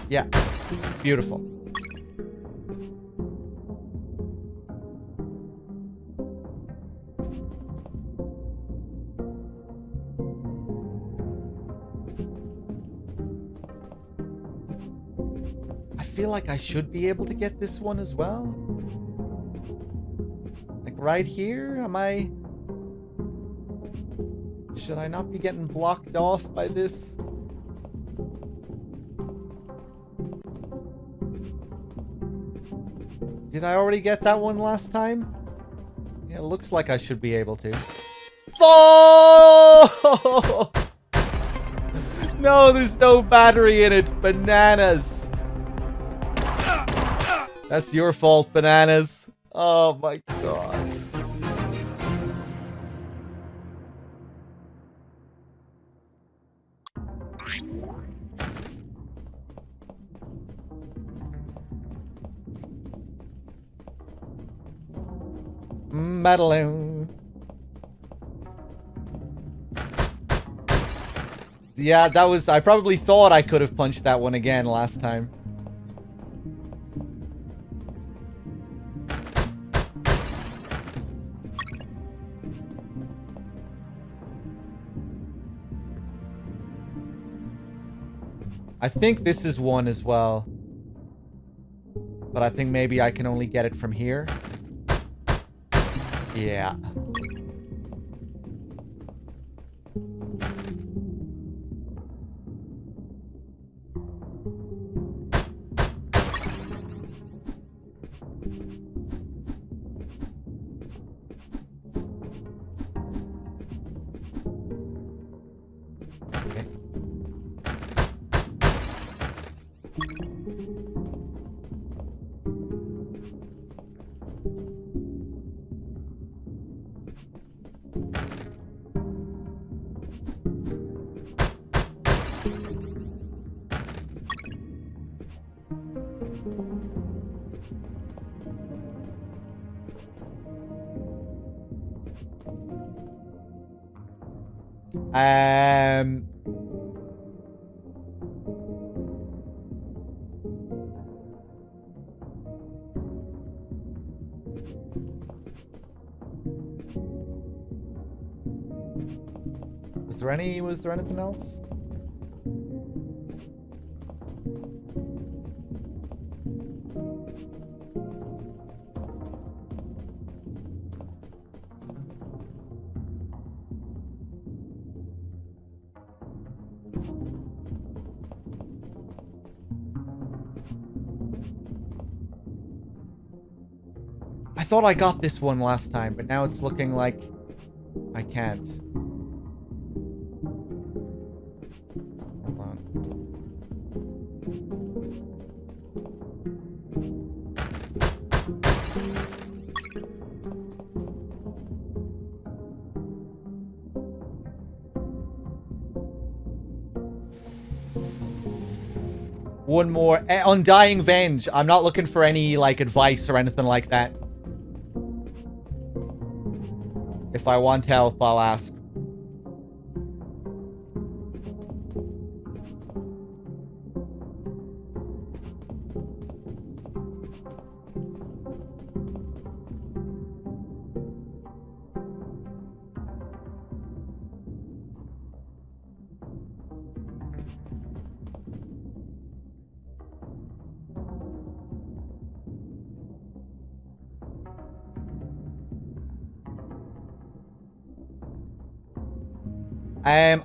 Yeah. Beautiful. I feel like I should be able to get this one as well. Like right here? Should I not be getting blocked off by this? Did I already get that one last time? Yeah, it looks like I should be able to. Oh! No, there's no battery in it. Bananas. That's your fault, Bananas. Oh my god. Meddling. Yeah, that was... I probably thought I could have punched that one again last time. I think this is one as well. But I think maybe I can only get it from here. Yeah. Okay. Um... Was there anything else? I thought I got this one last time, but now it's looking like I can't. Hold on. One more. Undying Venge. I'm not looking for any, like, advice or anything like that. If I want help, I'll ask.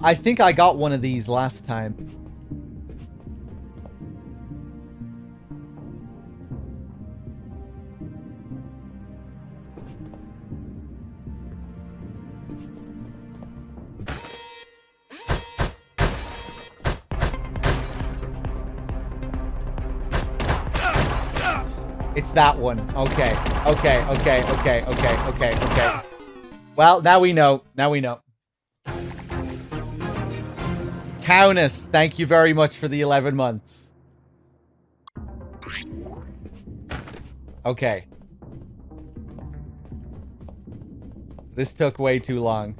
I think I got one of these last time. It's that one. Okay. Okay. Well, now we know. Countess, thank you very much for the 11 months. Okay. This took way too long.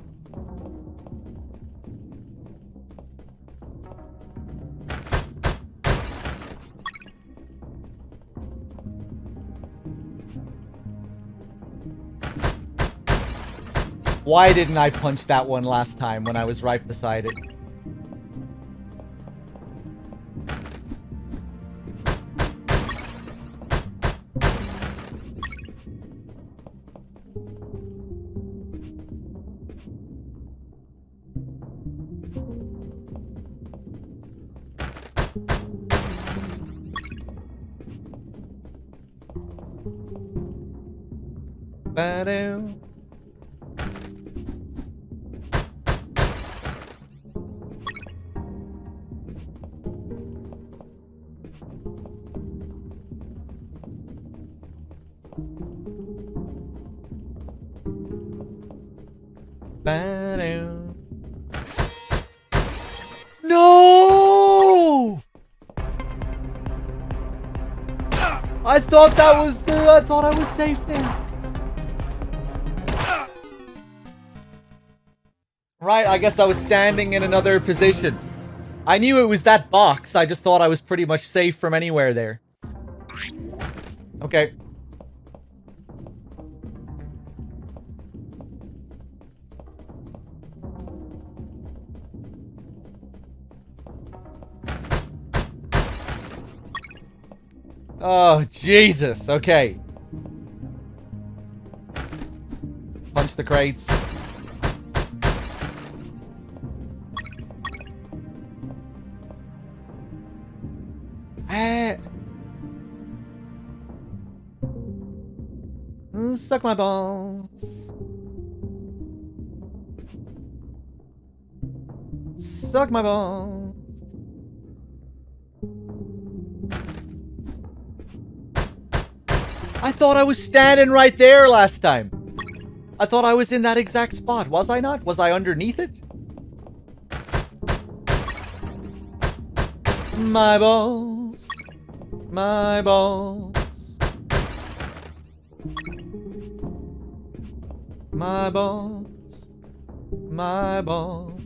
Why didn't I punch that one last time when I was right beside it? Ba-doo. Ba-doo. No! I thought that was I thought I was safe there. Right, I guess I was standing in another position. I knew it was that box. I just thought I was pretty much safe from anywhere there. Okay. Oh, Jesus. Okay. Punch the crates. Suck my balls. Suck my balls. I thought I was standing right there last time. I thought I was in that exact spot. Was I not? Was I underneath it? My balls. My balls. My balls. My balls.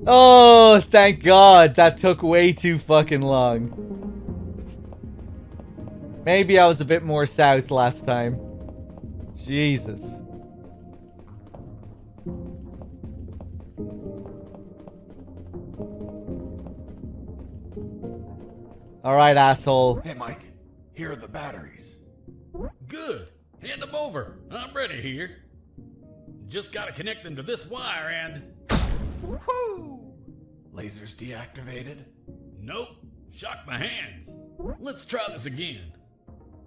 Oh, thank God. That took way too fucking long. Maybe I was a bit more south last time. Jesus. Alright, asshole. Hey, Mike. Here are the batteries. Good. Hand them over. I'm ready here. Just gotta connect them to this wire and... Woohoo! Lasers deactivated? Nope. Shocked my hands. Let's try this again.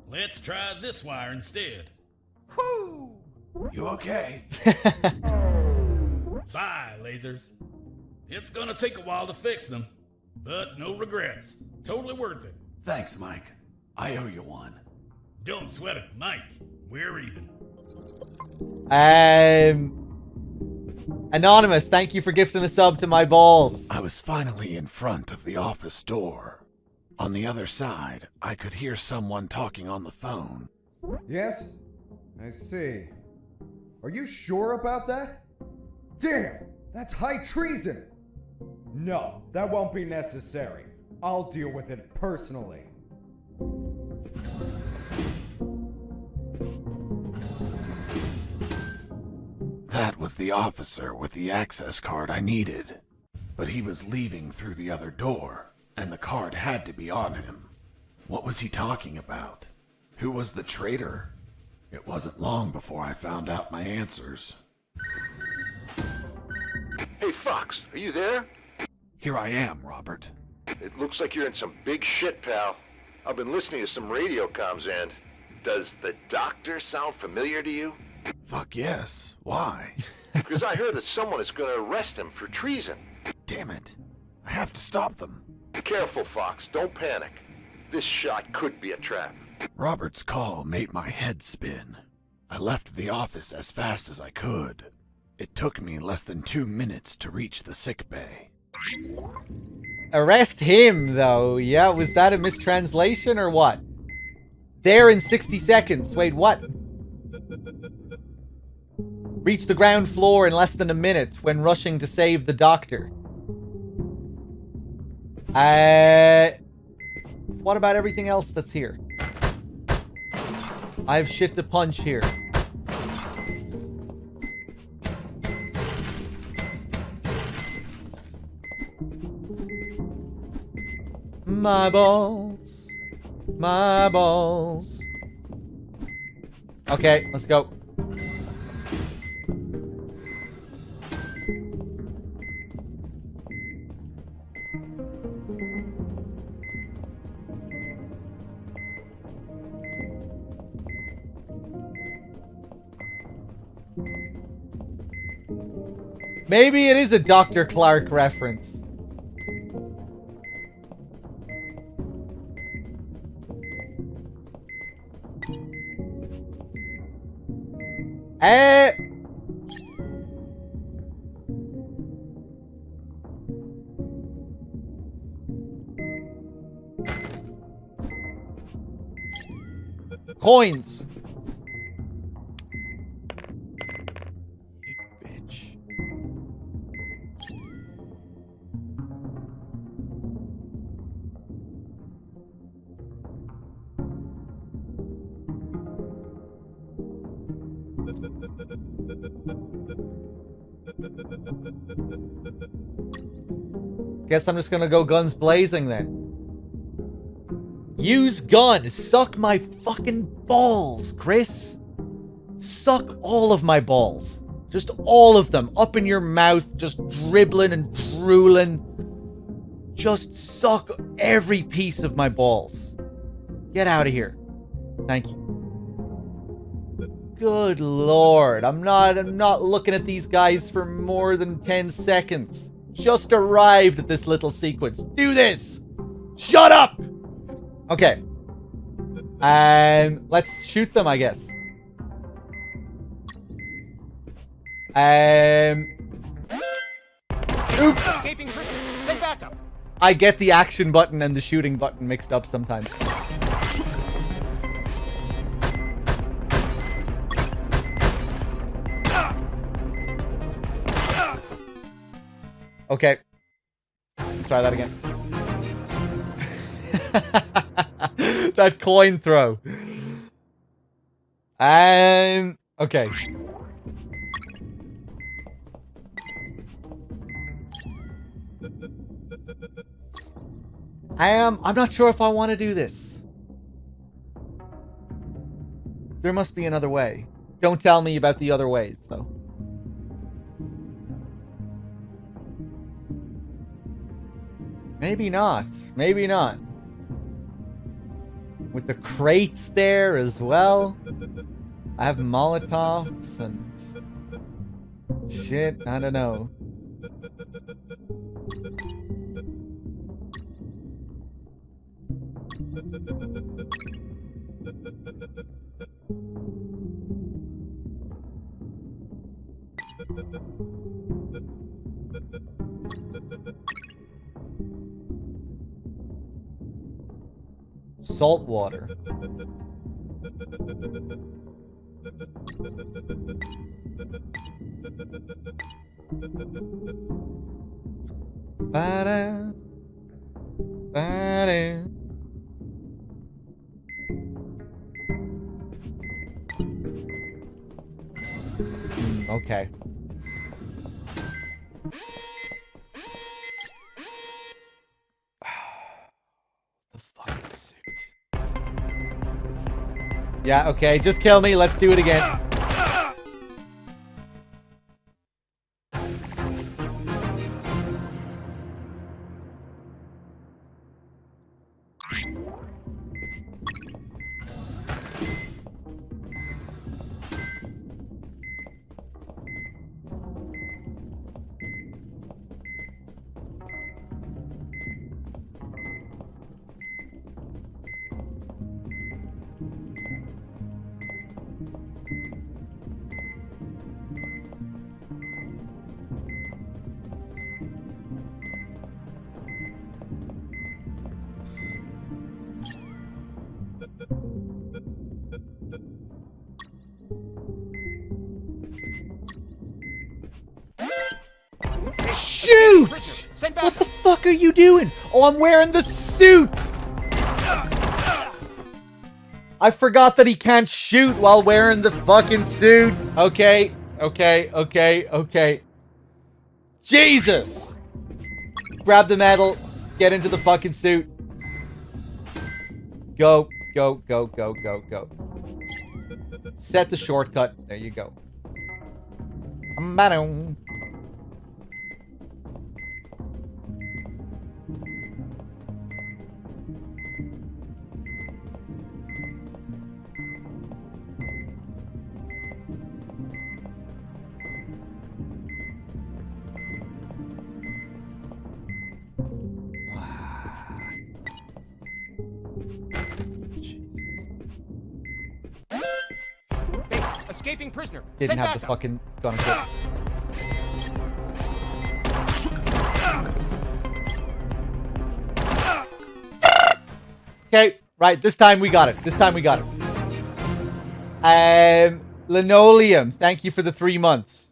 Let's try this wire instead. Whoo! You okay? Bye, lasers. It's gonna take a while to fix them, but no regrets. Totally worth it. Thanks, Mike. I owe you one. Don't sweat it, Mike. We're even. Anonymous, thank you for gifting a sub to my balls. I was finally in front of the office door. On the other side, I could hear someone talking on the phone. Yes? I see. Are you sure about that? Damn! That's high treason! No, that won't be necessary. I'll deal with it personally. That was the officer with the access card I needed. But he was leaving through the other door, and the card had to be on him. What was he talking about? Who was the traitor? It wasn't long before I found out my answers. Hey, Fox, are you there? Here I am, Robert. It looks like you're in some big shit, pal. I've been listening to some radio comms and... Does the doctor sound familiar to you? Fuck yes. Why? Because I heard that someone is going to arrest him for treason. Damn it. I have to stop them. Careful, Fox. Don't panic. This shot could be a trap. Robert's call made my head spin. I left the office as fast as I could. It took me less than 2 minutes to reach the sick bay. Arrest him, though. Yeah, was that a mistranslation or what? There in 60 seconds. Wait, what? Reach the ground floor in less than a minute when rushing to save the doctor. What about everything else that's here? I have shit to punch here. My balls. My balls. Okay, let's go. Maybe it is a Dr. Clark reference. Coins. You bitch. Guess I'm just gonna go guns blazing then. Use gun. Suck my fucking balls, Chris. Suck all of my balls. Just all of them. Up in your mouth. Just dribbling and drooling. Just suck every piece of my balls. Get out of here. Thank you. Good lord. I'm not looking at these guys for more than 10 seconds. Just arrived at this little sequence. Do this. Shut up. Okay. Let's shoot them, I guess. Oops. I get the action button and the shooting button mixed up sometimes. Okay. Let's try that again. That coin throw. Okay. I'm not sure if I want to do this. There must be another way. Don't tell me about the other ways, though. Maybe not. Maybe not. With the crates there as well. I have Molotovs and shit. I don't know. Salt water. Ba-da, ba-da. Okay. Yeah, okay, just kill me. Let's do it again. Shoot! What the fuck are you doing? Oh, I'm wearing the suit! I forgot that he can't shoot while wearing the fucking suit. Okay. Jesus! Grab the medal. Get into the fucking suit. Go. Set the shortcut. There you go. Madam. Escaping prisoner. Didn't Send have the backup. fucking gun equipped. Okay, right. This time we got it. Linoleum. Thank you for the 3 months.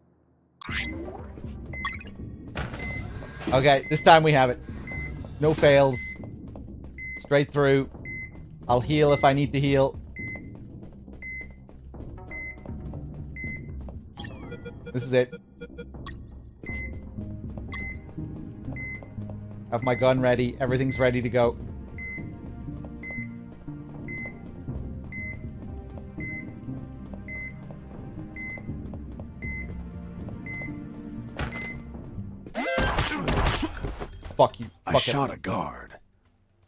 Okay, this time we have it. No fails. Straight through. I'll heal if I need to heal. This is it. Have my gun ready. Everything's ready to go. Fuck you. I shot a guard.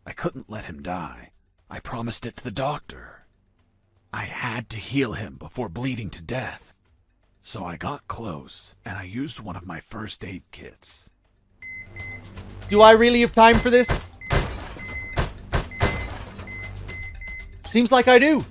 I couldn't let him die. I promised it to the doctor. I had to heal him before bleeding to death. So I got close, and I used one of my first aid kits. Do I really have time for this? Seems like I do.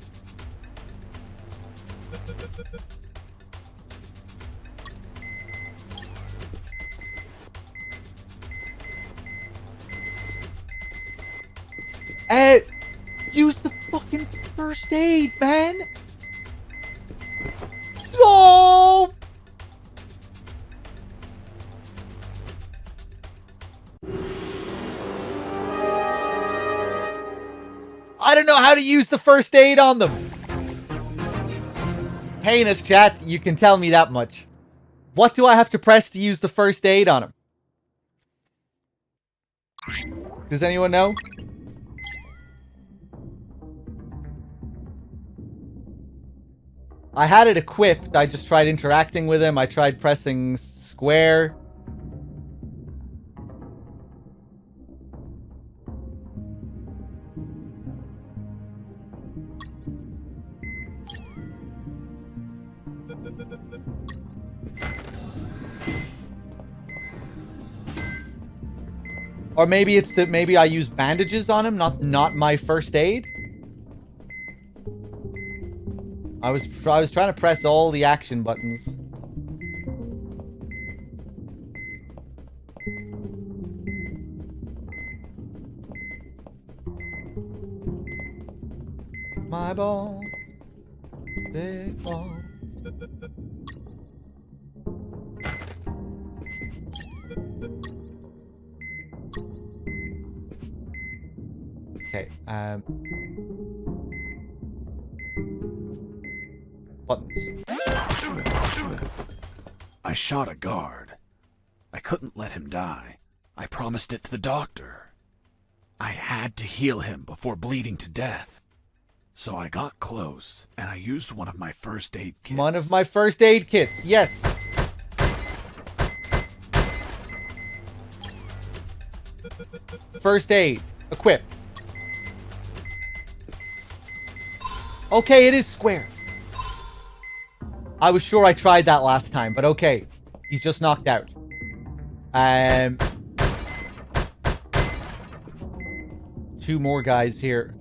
Use the fucking first aid, man. No! I don't know how to use the first aid on them. Heinous, chat. You can tell me that much. What do I have to press to use the first aid on him? Does anyone know? I had it equipped. I just tried interacting with him. I tried pressing square. Or maybe it's that maybe I use bandages on him, not my first aid. I was trying to press all the action buttons. My ball, big ball. Okay, buttons. I shot a guard. I couldn't let him die. I promised it to the doctor. I had to heal him before bleeding to death. So I got close, and I used one of my first aid kits. One of my first aid kits, yes. First aid, equip. Okay, it is square. I was sure I tried that last time, but okay. He's just knocked out. Two more guys here.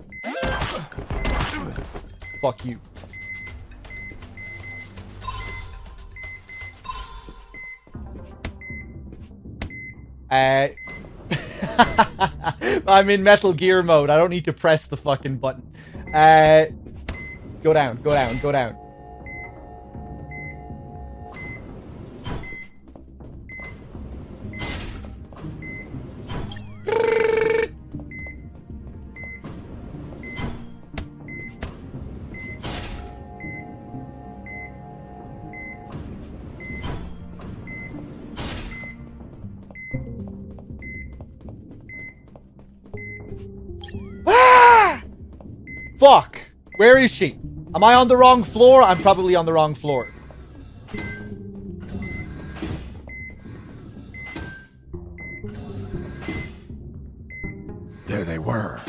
Fuck you. I'm in Metal Gear mode. I don't need to press the fucking button. Go down, go down, go down. Fuck! Where is she? Am I on the wrong floor? I'm probably on the wrong floor. There they were.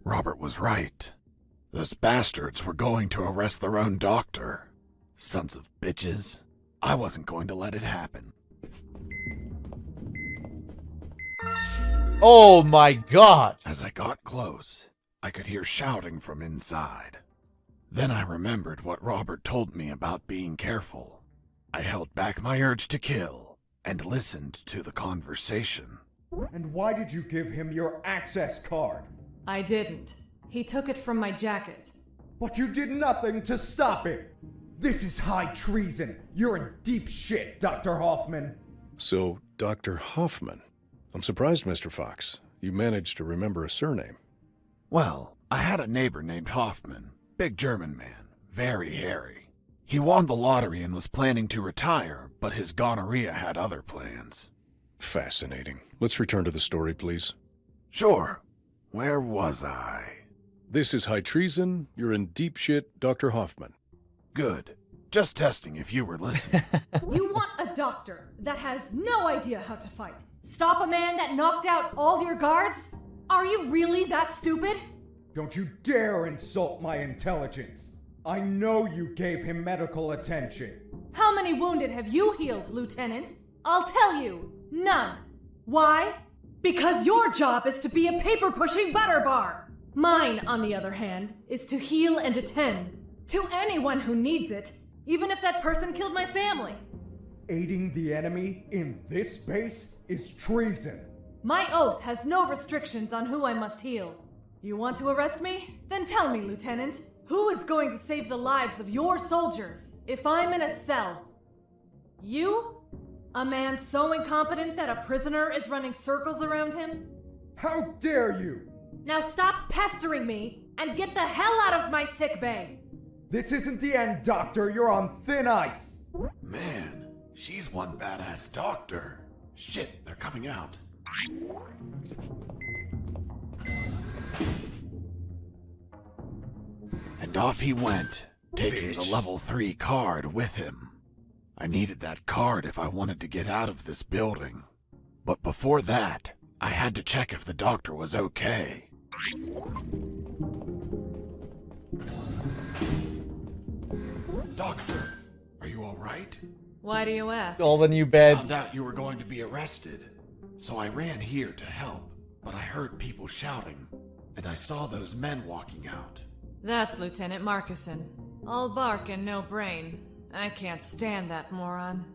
Robert was right. Those bastards were going to arrest their own doctor. Sons of bitches. I wasn't going to let it happen. Oh my god! As I got close, I could hear shouting from inside. Then I remembered what Robert told me about being careful. I held back my urge to kill and listened to the conversation. And why did you give him your access card? I didn't. He took it from my jacket. But you did nothing to stop it! This is high treason! You're in deep shit, Dr. Hoffman! So, Dr. Hoffman. I'm surprised, Mr. Fox. You managed to remember a surname. Well, I had a neighbor named Hoffman. Big German man. Very hairy. He won the lottery and was planning to retire, but his gonorrhea had other plans. Fascinating. Let's return to the story, please. Sure. Where was I? This is high treason. You're in deep shit, Dr. Hoffman. Good. Just testing if you were listening. You want a doctor that has no idea how to fight. Stop a man that knocked out all your guards? Are you really that stupid? Don't you dare insult my intelligence. I know you gave him medical attention. How many wounded have you healed, Lieutenant? I'll tell you, none. Why? Because your job is to be a paper-pushing butterbar. Mine, on the other hand, is to heal and attend to anyone who needs it, even if that person killed my family. Aiding the enemy in this base is treason. My oath has no restrictions on who I must heal. You want to arrest me? Then tell me, Lieutenant, who is going to save the lives of your soldiers if I'm in a cell? You? A man so incompetent that a prisoner is running circles around him? How dare you! Now stop pestering me and get the hell out of my sick bay! This isn't the end, Doctor. You're on thin ice. Man, she's one badass doctor. Shit, they're coming out. And off he went, taking the level 3 card with him. I needed that card if I wanted to get out of this building. But before that, I had to check if the doctor was okay. Doctor, are you alright? Why do you ask? All the new beds. Found out you were going to be arrested, so I ran here to help. But I heard people shouting, and I saw those men walking out. That's Lieutenant Marcuson. All bark and no brain. I can't stand that moron.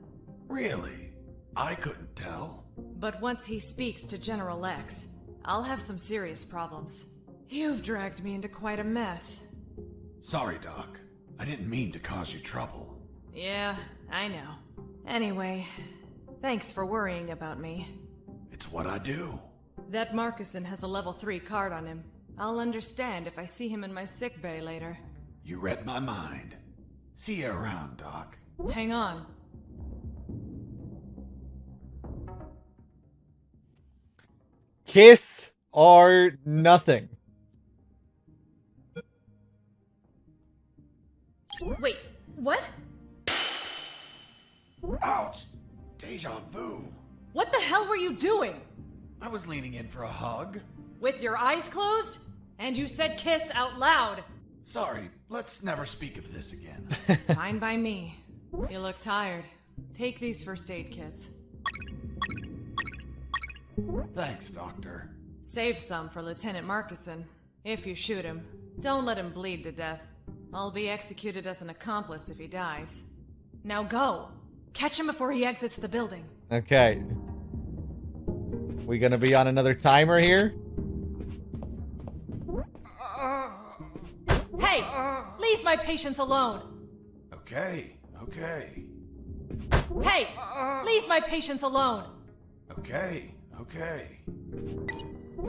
Really? I couldn't tell. But once he speaks to General X, I'll have some serious problems. You've dragged me into quite a mess. Sorry, Doc. I didn't mean to cause you trouble. Yeah, I know. Anyway, thanks for worrying about me. It's what I do. That Marcuson has a level 3 card on him. I'll understand if I see him in my sick bay later. You read my mind. See you around, Doc. Hang on. Kiss or nothing. Wait, what? Ouch! Deja vu. What the hell were you doing? I was leaning in for a hug. With your eyes closed? And you said kiss out loud. Sorry, let's never speak of this again. Fine by me. You look tired. Take these first aid kits. Thanks, Doctor. Save some for Lieutenant Marcuson. If you shoot him, don't let him bleed to death. I'll be executed as an accomplice if he dies. Now go! Catch him before he exits the building. Okay. We gonna be on another timer here? Hey! Leave my patients alone! Okay. Hey! Leave my patients alone! Okay.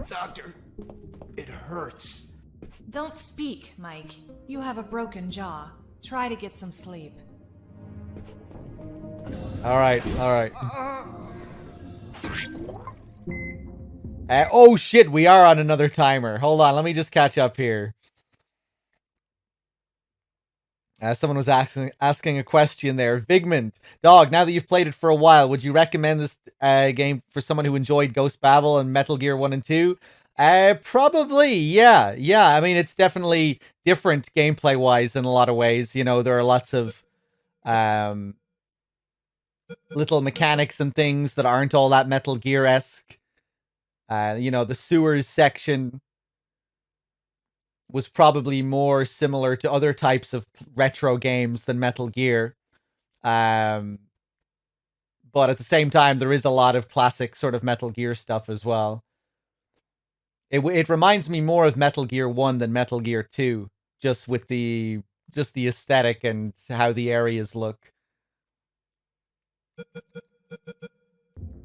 Doctor, it hurts. Don't speak, Mike. You have a broken jaw. Try to get some sleep. Alright. Oh shit, we are on another timer. Hold on, let me just catch up here. Someone was asking a question there. Vigmund, Dog, now that you've played it for a while, would you recommend this game for someone who enjoyed Ghost Babel and Metal Gear 1 and 2? Probably, yeah. Yeah, I mean, it's definitely different gameplay-wise in a lot of ways. You know, there are lots of little mechanics and things that aren't all that Metal Gear-esque. You know, the sewers section was probably more similar to other types of retro games than Metal Gear. But at the same time, there is a lot of classic sort of Metal Gear stuff as well. It reminds me more of Metal Gear 1 than Metal Gear 2, just with the aesthetic and how the areas look.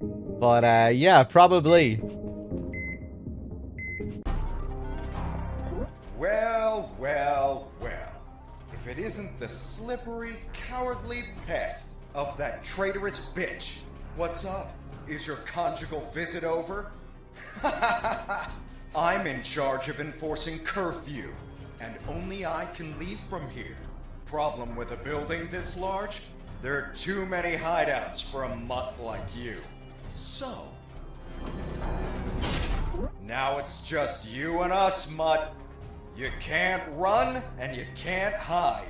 But yeah, probably. Well, well, well. If it isn't the slippery, cowardly pet of that traitorous bitch. What's up? Is your conjugal visit over? I'm in charge of enforcing curfew, and only I can leave from here. Problem with a building this large? There are too many hideouts for a mutt like you. So, now it's just you and us, mutt. You can't run, and you can't hide.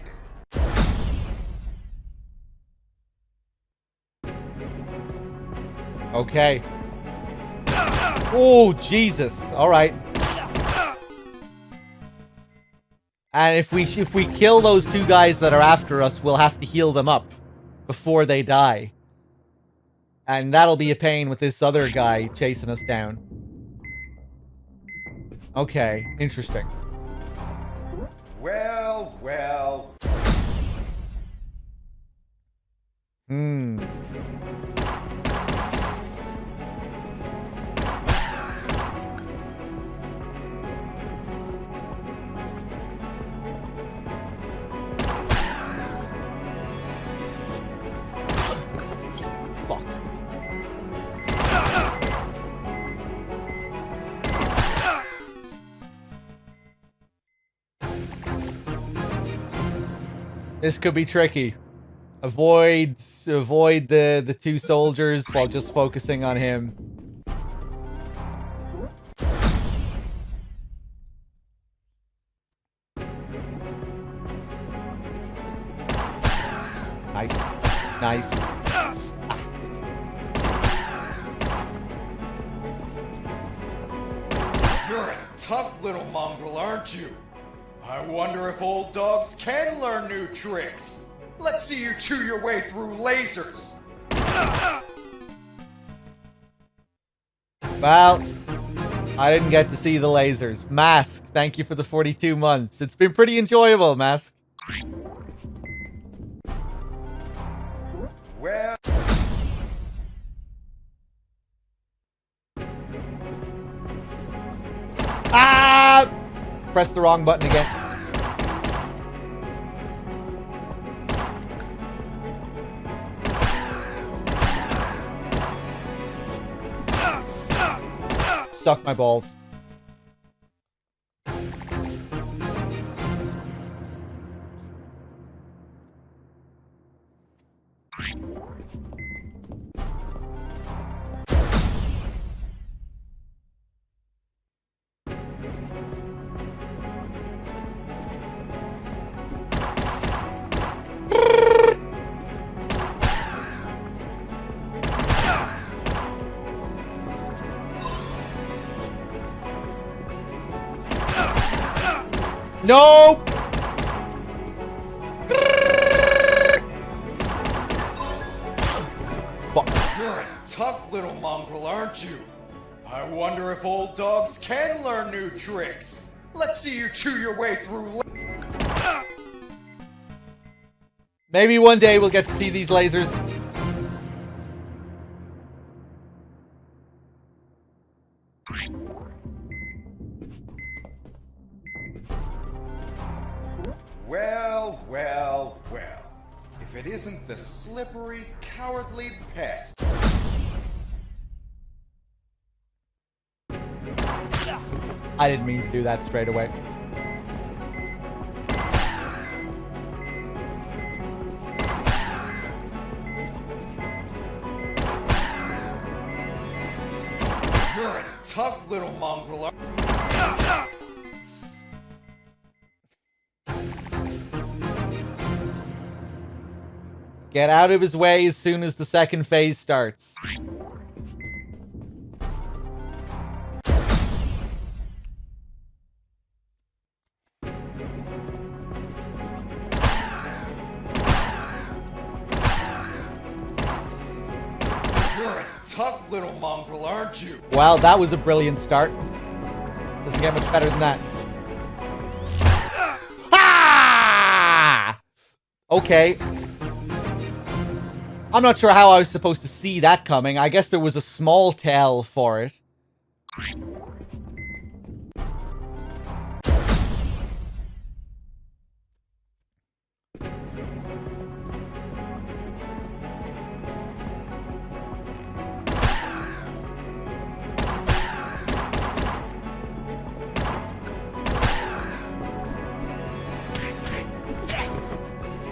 Okay. Oh, Jesus. All right. And if we kill those two guys that are after us, we'll have to heal them up before they die. And that'll be a pain with this other guy chasing us down. Okay, interesting. Well, well. This could be tricky. Avoid the two soldiers while just focusing on him. Nice. Nice. You're a tough little mongrel, aren't you? I wonder if old dogs can learn new tricks. Let's see you chew your way through lasers. Well, I didn't get to see the lasers. Mask, thank you for the 42 months. It's been pretty enjoyable, Mask. Well... Ah! Press the wrong button again. Suck my balls. Nope! Fuck. You're a tough little mongrel, aren't you? I wonder if old dogs can learn new tricks. Let's see you chew your way through... Maybe one day we'll get to see these lasers. Well, well, well. If it isn't the slippery, cowardly pet. I didn't mean to do that straight away. You're a tough little mongrel. Get out of his way as soon as the second phase starts. You're a tough little mongrel, aren't you? Well, that was a brilliant start. Doesn't get much better than that. Ah! Okay. I'm not sure how I was supposed to see that coming. I guess there was a small tell for it.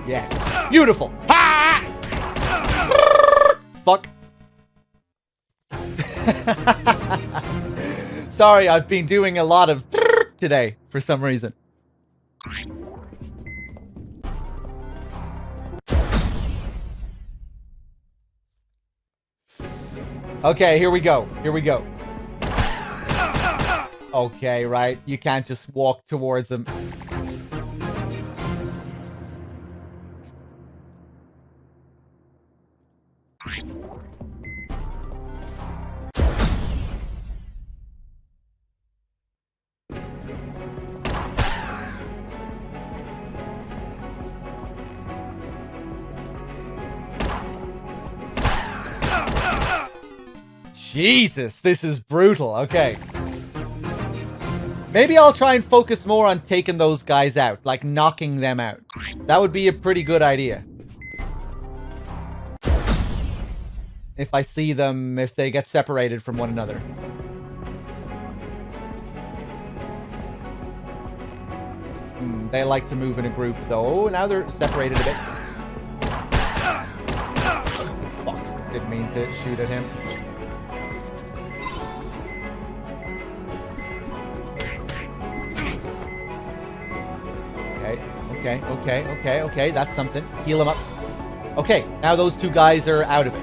Yes. Beautiful. Ha! Fuck. Sorry, I've been doing a lot of today for some reason. Okay, here we go. Here we go. Okay, right. You can't just walk towards them. Jesus, this is brutal. Okay. Maybe I'll try and focus more on taking those guys out, like knocking them out. That would be a pretty good idea. If I see them, if they get separated from one another. They like to move in a group, though. Now they're separated a bit. Fuck. Didn't mean to shoot at him. Okay. That's something. Heal him up. Okay, now those two guys are out of it.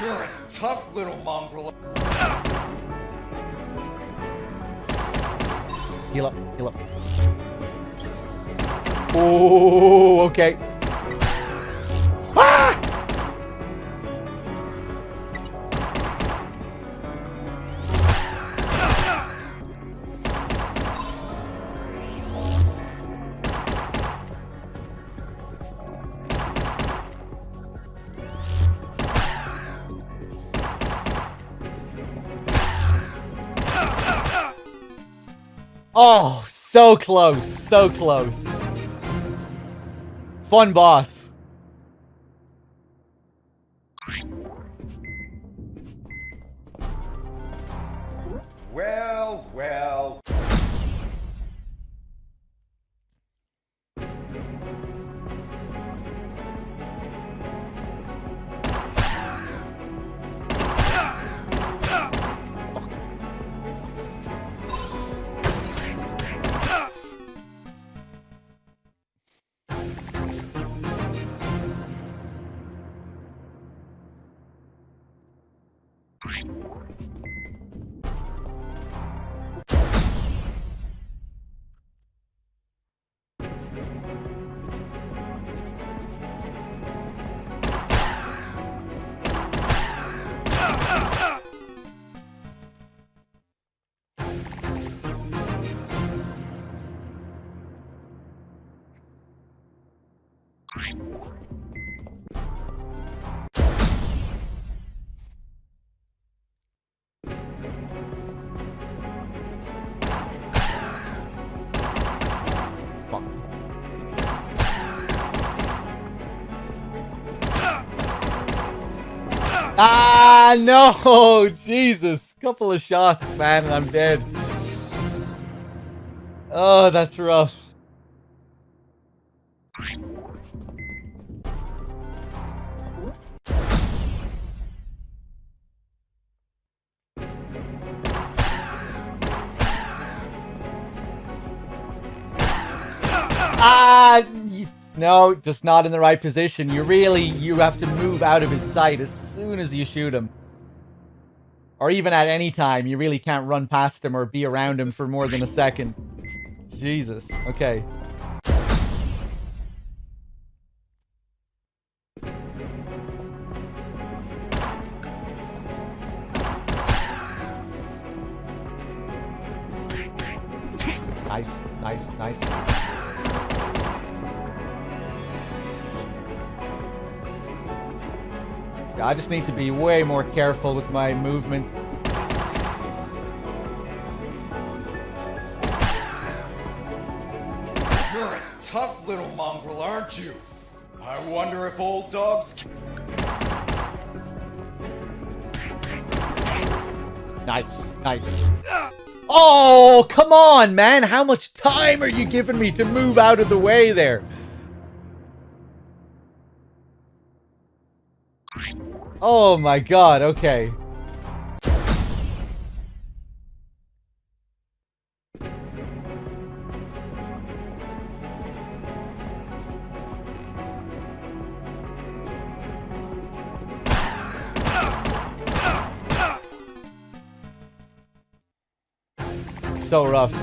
You're a tough little mongrel. Heal up. Heal up. Oh, okay. Ah! Oh, so close. So close. Fun boss. Well. Ah, no! Jesus. Couple of shots, man, and I'm dead. Oh, that's rough. No, just not in the right position. You have to move out of his sight as soon as you shoot him. Or even at any time. You really can't run past him or be around him for more than a second. Jesus. Okay. Nice, nice, nice. Yeah, I just need to be way more careful with my movement. You're a tough little mongrel, aren't you? I wonder if old dogs... Nice, nice. Oh, come on, man. How much time are you giving me to move out of the way there? Oh my god, okay. So rough.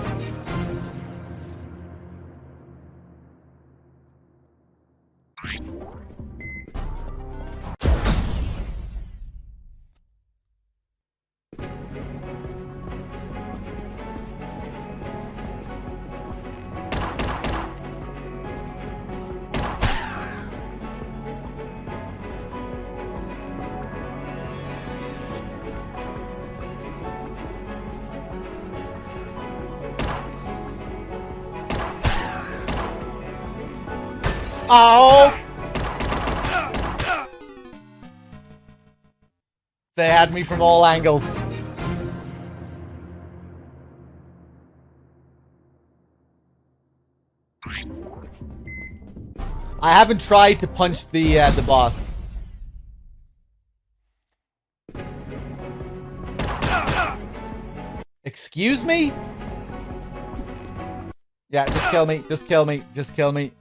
Oh! They had me from all angles. I haven't tried to punch the boss. Excuse me? Yeah, just kill me. Just kill me. Just kill me.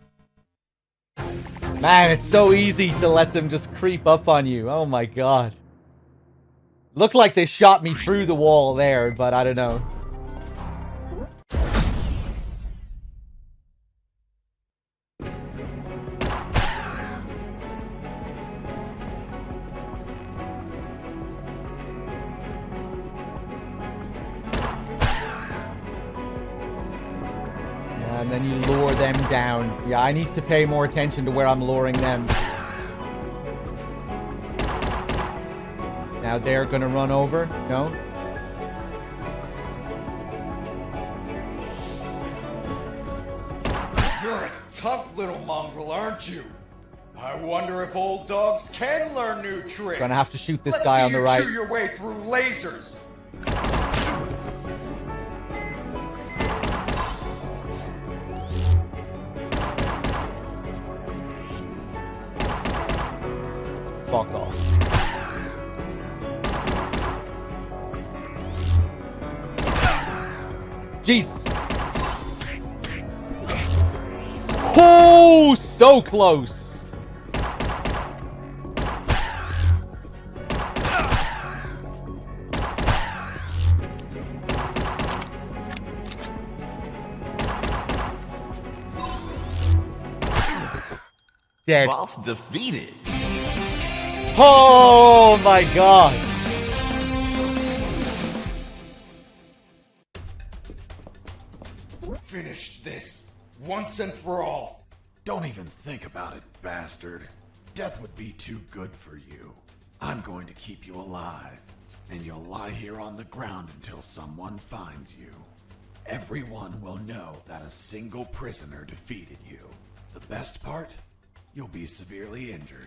Man, it's so easy to let them just creep up on you. Oh my god. Looked like they shot me through the wall there, but I don't know. And then you lure them down. Yeah, I need to pay more attention to where I'm luring them. Now they're gonna run over. No? You're a tough little mongrel, aren't you? I wonder if old dogs can learn new tricks. Gonna have to shoot this guy on the right. Let's see you chew your way through lasers. Fuck off. Jesus. Oh, so close. Dead. Boss defeated. Oh my god. Finish this once and for all. Don't even think about it, bastard. Death would be too good for you. I'm going to keep you alive, and you'll lie here on the ground until someone finds you. Everyone will know that a single prisoner defeated you. The best part? You'll be severely injured.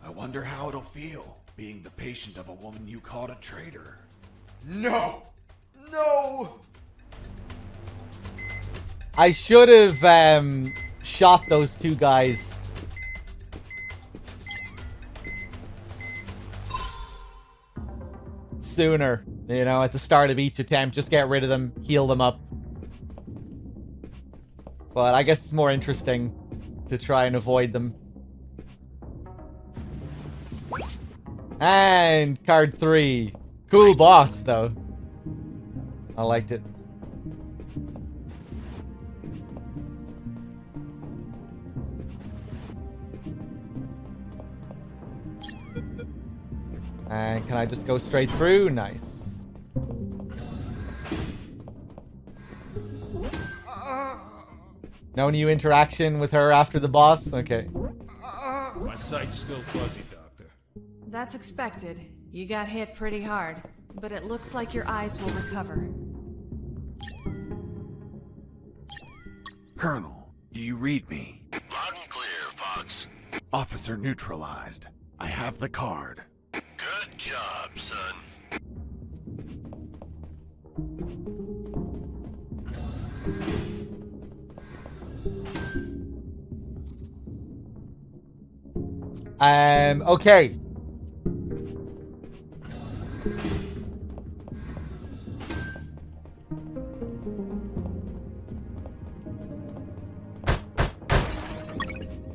I wonder how it'll feel, being the patient of a woman you called a traitor. No! No! I should have shot those two guys. Sooner, you know, at the start of each attempt. Just get rid of them, heal them up. But I guess it's more interesting to try and avoid them. And card 3. Cool boss, though. I liked it. And can I just go straight through? Nice. No new interaction with her after the boss? Okay. My sight's still fuzzy, Doctor. That's expected. You got hit pretty hard, but it looks like your eyes will recover. Colonel, do you read me? Loud and clear, Fox. Officer neutralized. I have the card. Good job, son. Okay.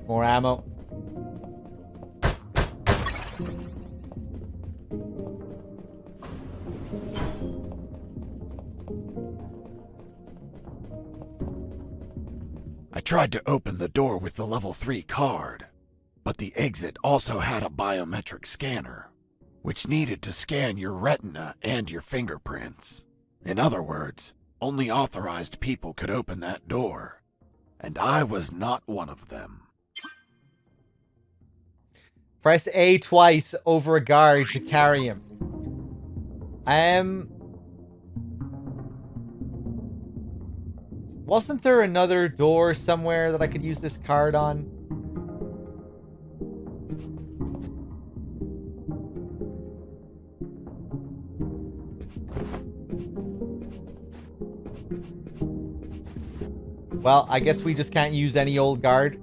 More ammo. I tried to open the door with the level 3 card, but the exit also had a biometric scanner, which needed to scan your retina and your fingerprints. In other words, only authorized people could open that door, and I was not one of them. Press A twice over a guard to carry him. Wasn't there another door somewhere that I could use this card on? Well, I guess we just can't use any old guard.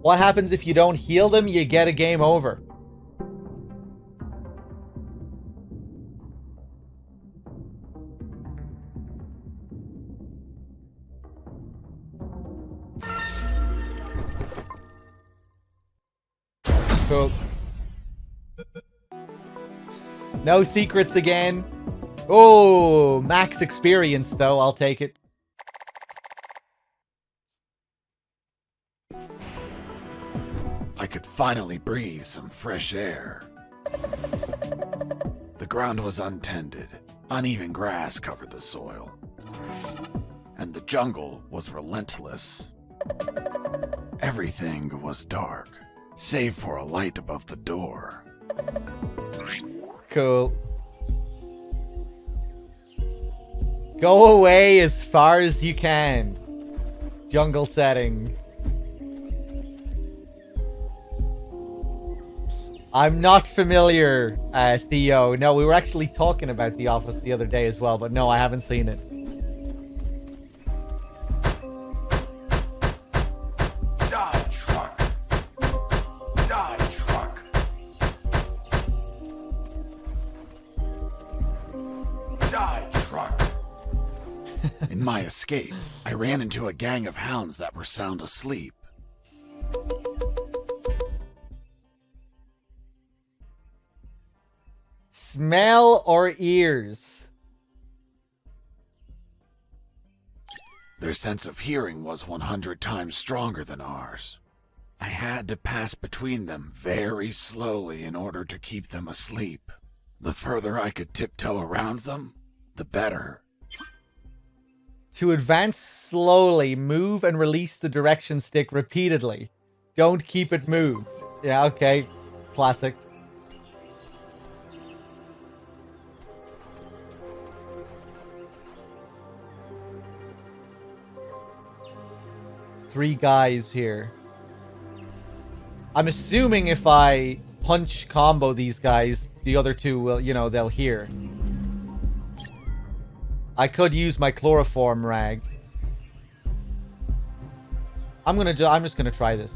What happens if you don't heal them? You get a game over. Cool. No secrets again. Oh, max experience though. I'll take it. I could finally breathe some fresh air. The ground was untended. Uneven grass covered the soil. And the jungle was relentless. Everything was dark, save for a light above the door. Cool. Go away as far as you can. Jungle setting. I'm not familiar, Theo. No, we were actually talking about The Office the other day as well, but no, I haven't seen it. Die, truck! Die, truck! Die, truck! In my escape, I ran into a gang of hounds that were sound asleep. Smell or ears? Their sense of hearing was 100 times stronger than ours. I had to pass between them very slowly in order to keep them asleep. The further I could tiptoe around them, the better. To advance slowly, move and release the direction stick repeatedly. Don't keep it moved. Yeah, okay. Classic. Three guys here. I'm assuming if I punch combo these guys, the other two will, you know, they'll hear. I could use my chloroform rag. I'm just gonna try this.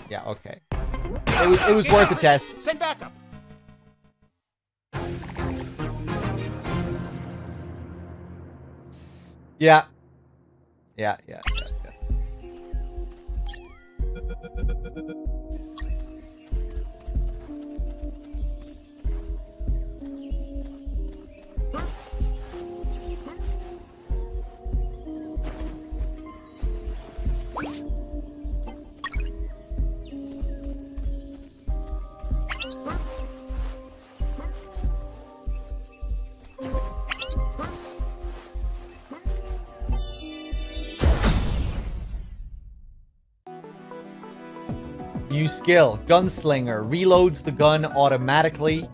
Yeah, okay. It was worth a test. Send backup. Yeah. Yeah. New skill. Gunslinger. Reloads the gun automatically.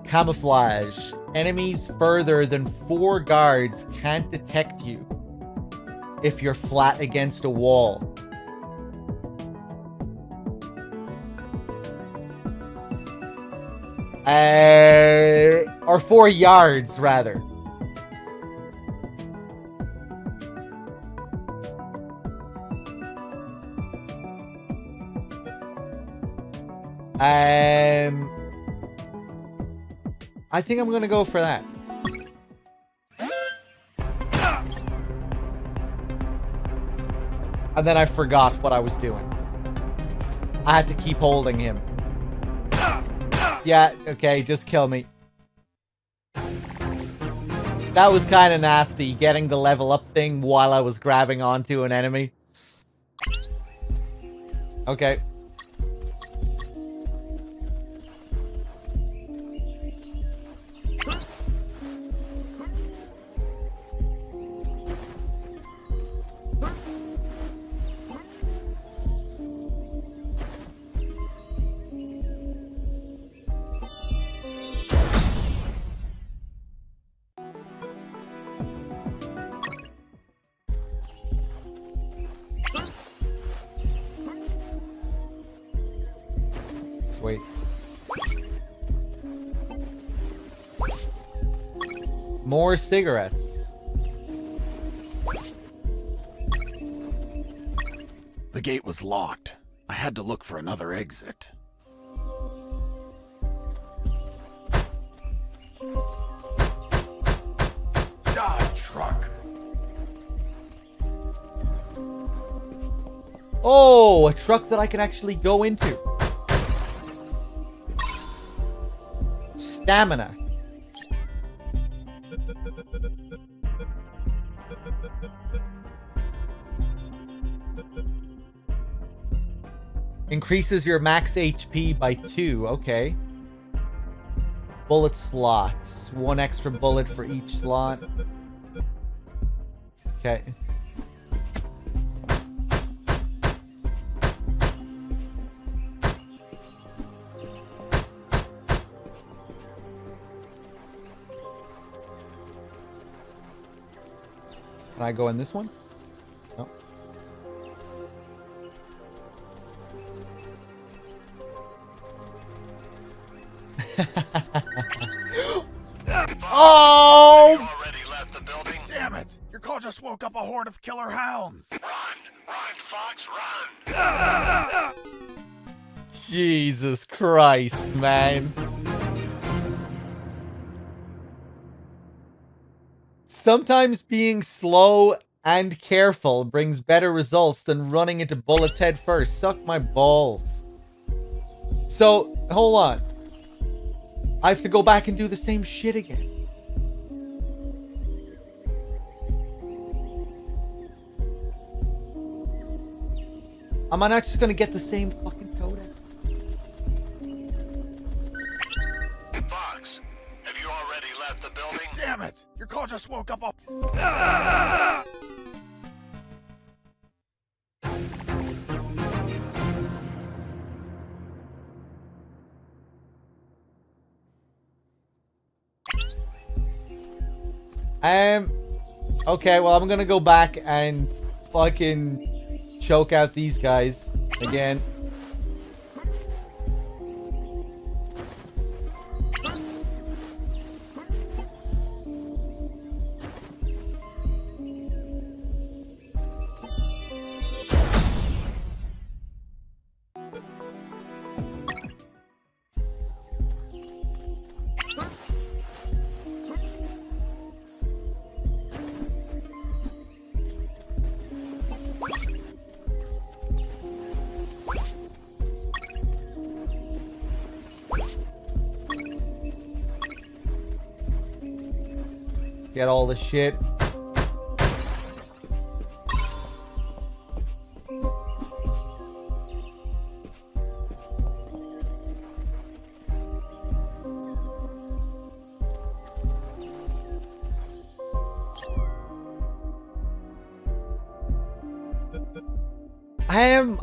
Camouflage. Enemies further than 4 guards can't detect you if you're flat against a wall. Or 4 yards, rather. I think I'm gonna go for that. And then I forgot what I was doing. I had to keep holding him. Yeah, okay, just kill me. That was kind of nasty, getting the level up thing while I was grabbing onto an enemy. Okay. Wait. More cigarettes. The gate was locked. I had to look for another exit. Die, truck! Oh, a truck that I can actually go into. Stamina. Increases your max HP by 2. Okay. Bullet slots. 1 extra bullet for each slot. Okay. Can I go in this one? No. Oh! You already left the building? Damn it! Your call just woke up a horde of killer hounds! Run! Run, Fox, run! Jesus Christ, man. Sometimes being slow and careful brings better results than running into bullets head first. Suck my balls. So, hold on. I have to go back and do the same shit again. Am I not just gonna get the same fucking codex? Fox, have you already left the building? Damn it! Your call just woke up a... Okay, well, I'm gonna go back and fucking choke out these guys again. Get all the shit.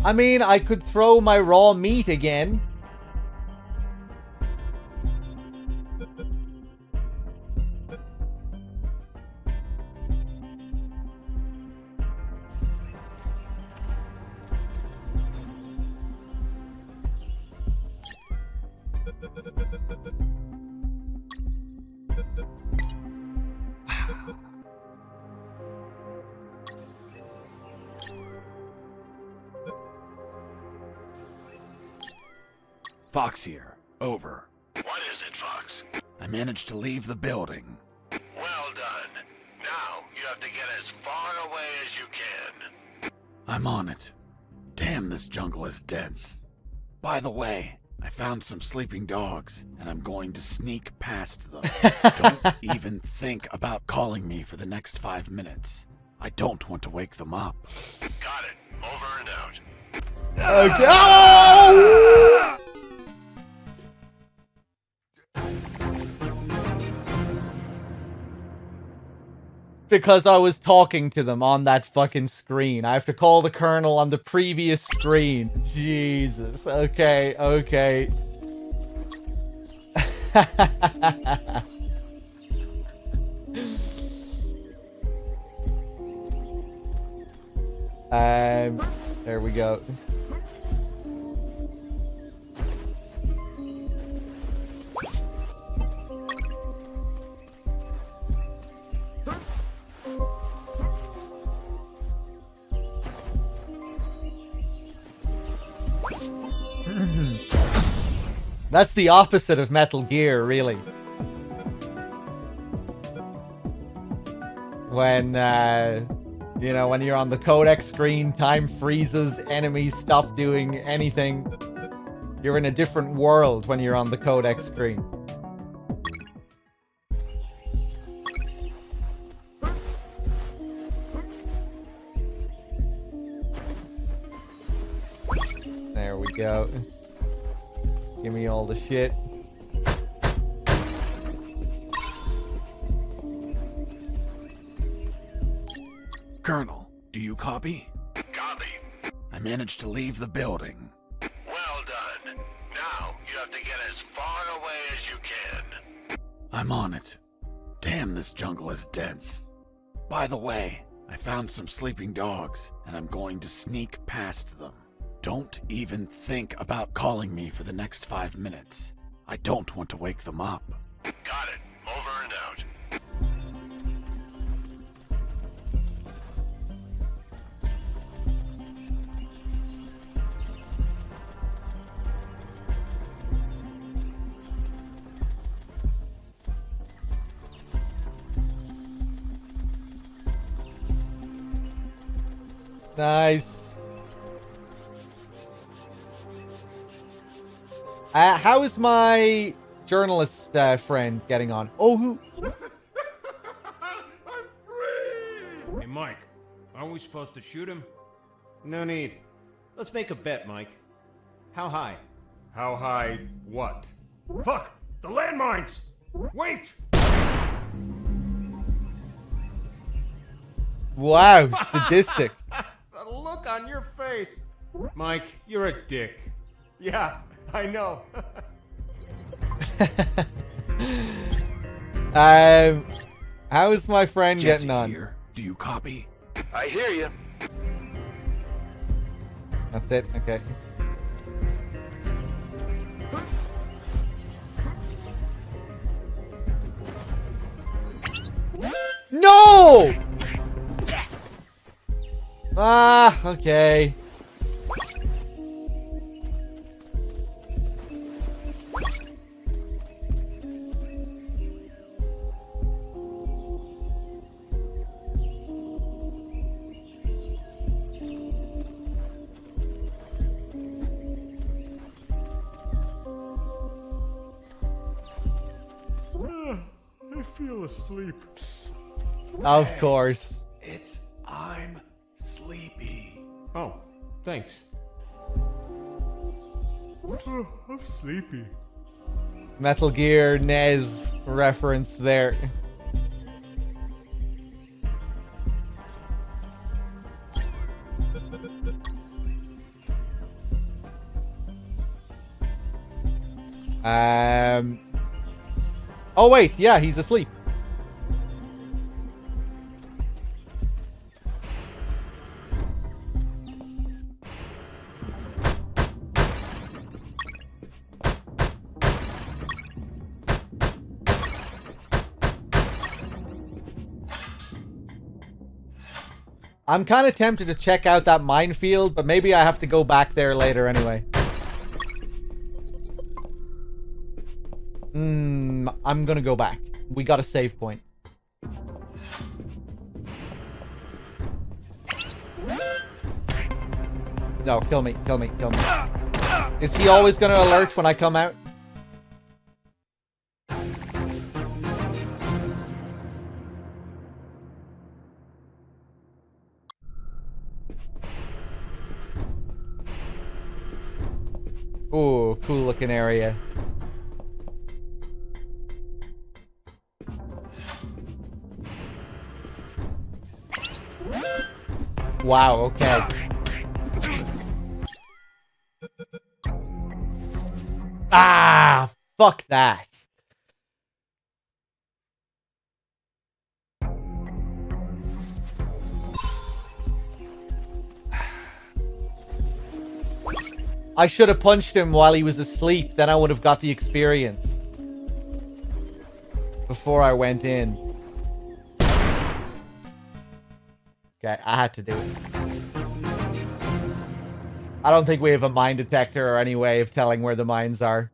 I mean, I could throw my raw meat again. Fox here. Over. What is it, Fox? I managed to leave the building. Well done. Now, you have to get as far away as you can. I'm on it. Damn, this jungle is dense. By the way, I found some sleeping dogs, and I'm going to sneak past them. Don't even think about calling me for the next 5 minutes. I don't want to wake them up. Got it. Over and out. Okay. Oh! Because I was talking to them on that fucking screen. I have to call the colonel on the previous screen. Jesus. Okay, okay. There we go. That's the opposite of Metal Gear, really. When, you know, when you're on the codec screen, time freezes, enemies stop doing anything. You're in a different world when you're on the codec screen. There we go. Give me all the shit. Colonel, do you copy? Copy. I managed to leave the building. Well done. Now, you have to get as far away as you can. I'm on it. Damn, this jungle is dense. By the way, I found some sleeping dogs, and I'm going to sneak past them. Don't even think about calling me for the next 5 minutes. I don't want to wake them up. Got it. Over and out. Nice. How is my journalist friend getting on? Oh, who? Hey, Mike, aren't we supposed to shoot him? No need. Let's make a bet, Mike. How high? How high what? Fuck! The landmines! Wait! Wow, sadistic. The look on your face! Mike, you're a dick. Yeah, I know. How's my friend Jesse getting on? here. Do you copy? I hear you. That's it? Okay. No! Ah, okay. I feel asleep. Of course. I'm sleepy. Oh, thanks. I'm sleepy. Metal Gear NES reference there. Oh wait, yeah, he's asleep. I'm kind of tempted to check out that minefield, but maybe I have to go back there later anyway. I'm gonna go back. We got a save point. No, kill me, kill me, kill me. Is he always gonna alert when I come out? Ooh, cool looking area. Wow, okay. Ah, fuck that. I should have punched him while he was asleep, then I would have got the experience. Before I went in. Okay, I had to do it. I don't think we have a mine detector or any way of telling where the mines are.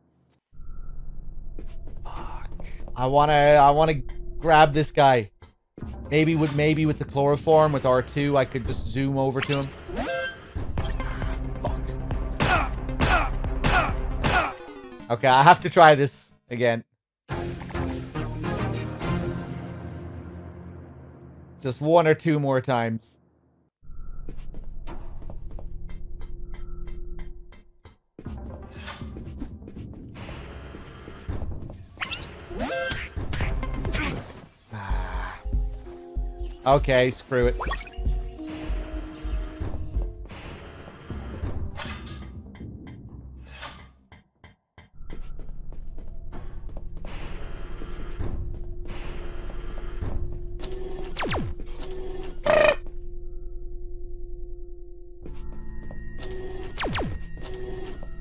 Fuck. I wanna grab this guy. Maybe with the chloroform with R2 I could just zoom over to him. Fuck. Okay, I have to try this again. Just one or two more times. Okay, screw it.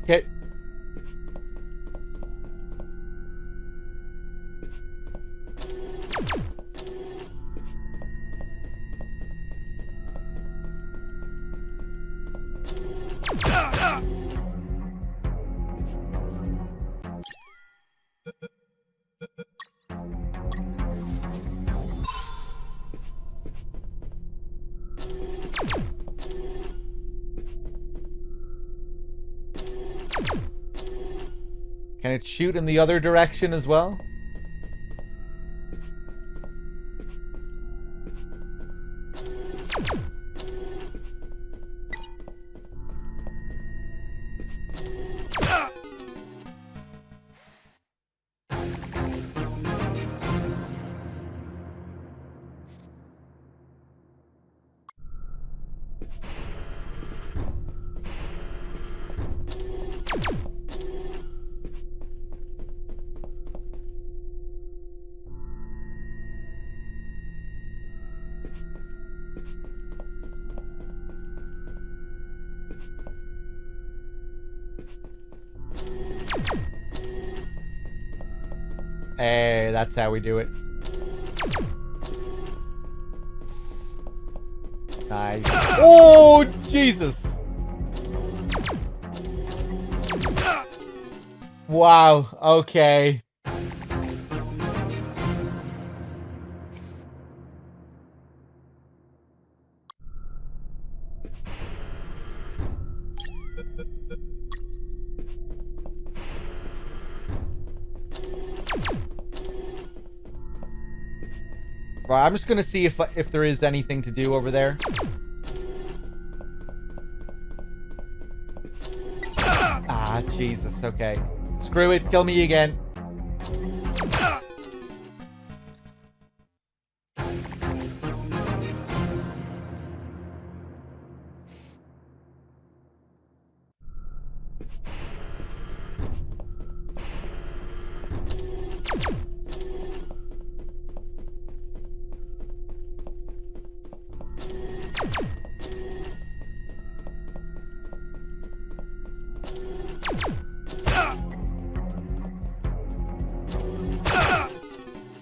Okay. Can it shoot in the other direction as well? Hey, that's how we do it. Nice. Oh, Jesus. Wow. Okay. Right, I'm just gonna see if there is anything to do over there. Ah, Jesus. Okay. Screw it. Kill me again.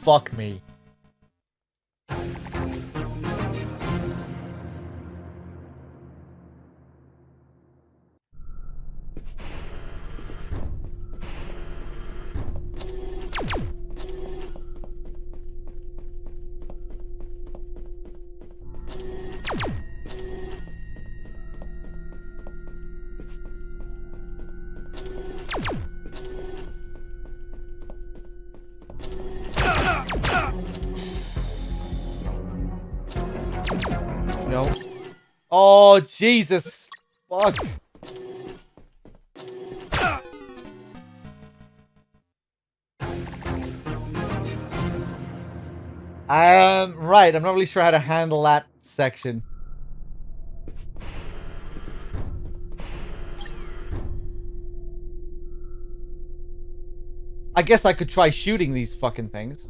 Fuck me. No. Oh, Jesus. Fuck. Right. I'm not really sure how to handle that section. I guess I could try shooting these fucking things.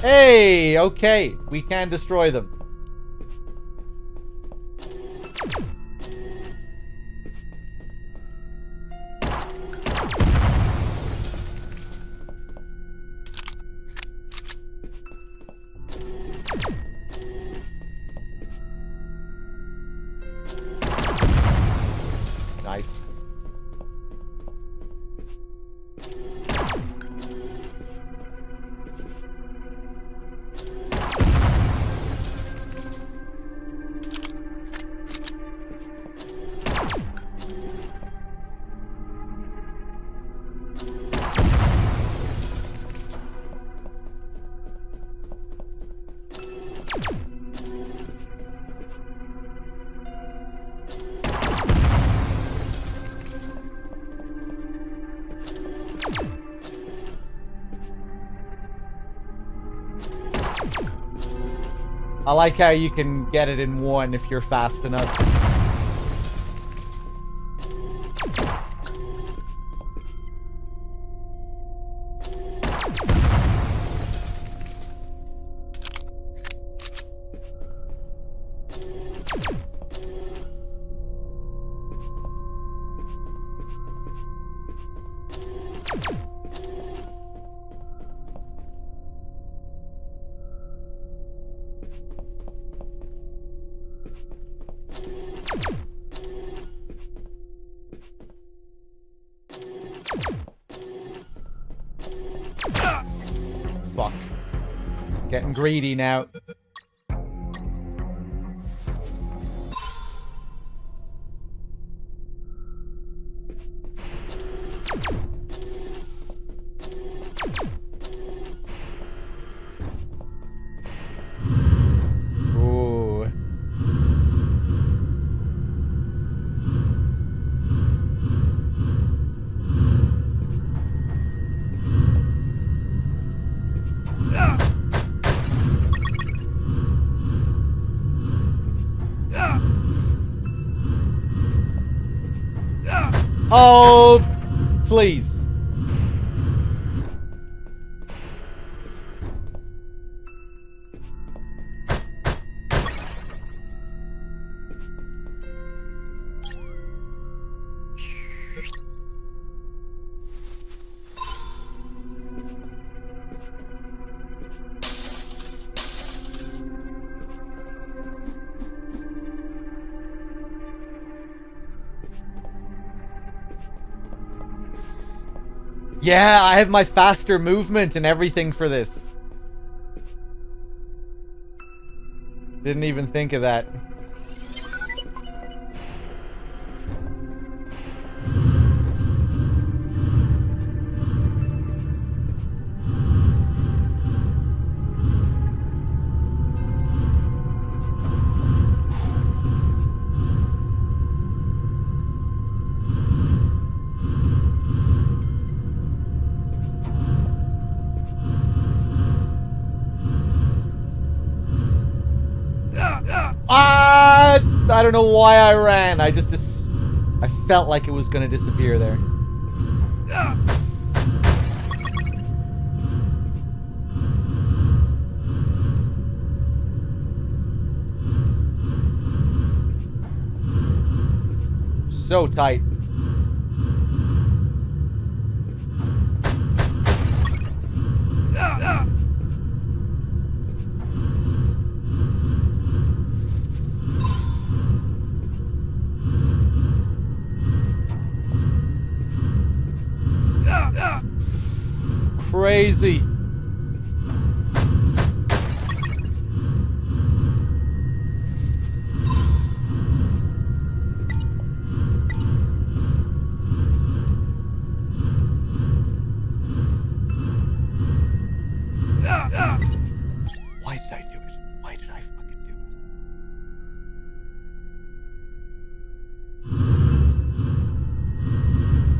Hey, okay. We can destroy them. Nice. I like how you can get it in one if you're fast enough. Fuck. Getting greedy now. Ooh. Oh, please. Yeah, I have my faster movement and everything for this. Didn't even think of that. I don't know why I ran. I felt like it was gonna disappear there. So tight. Crazy. Why did I do it? Why did I fucking do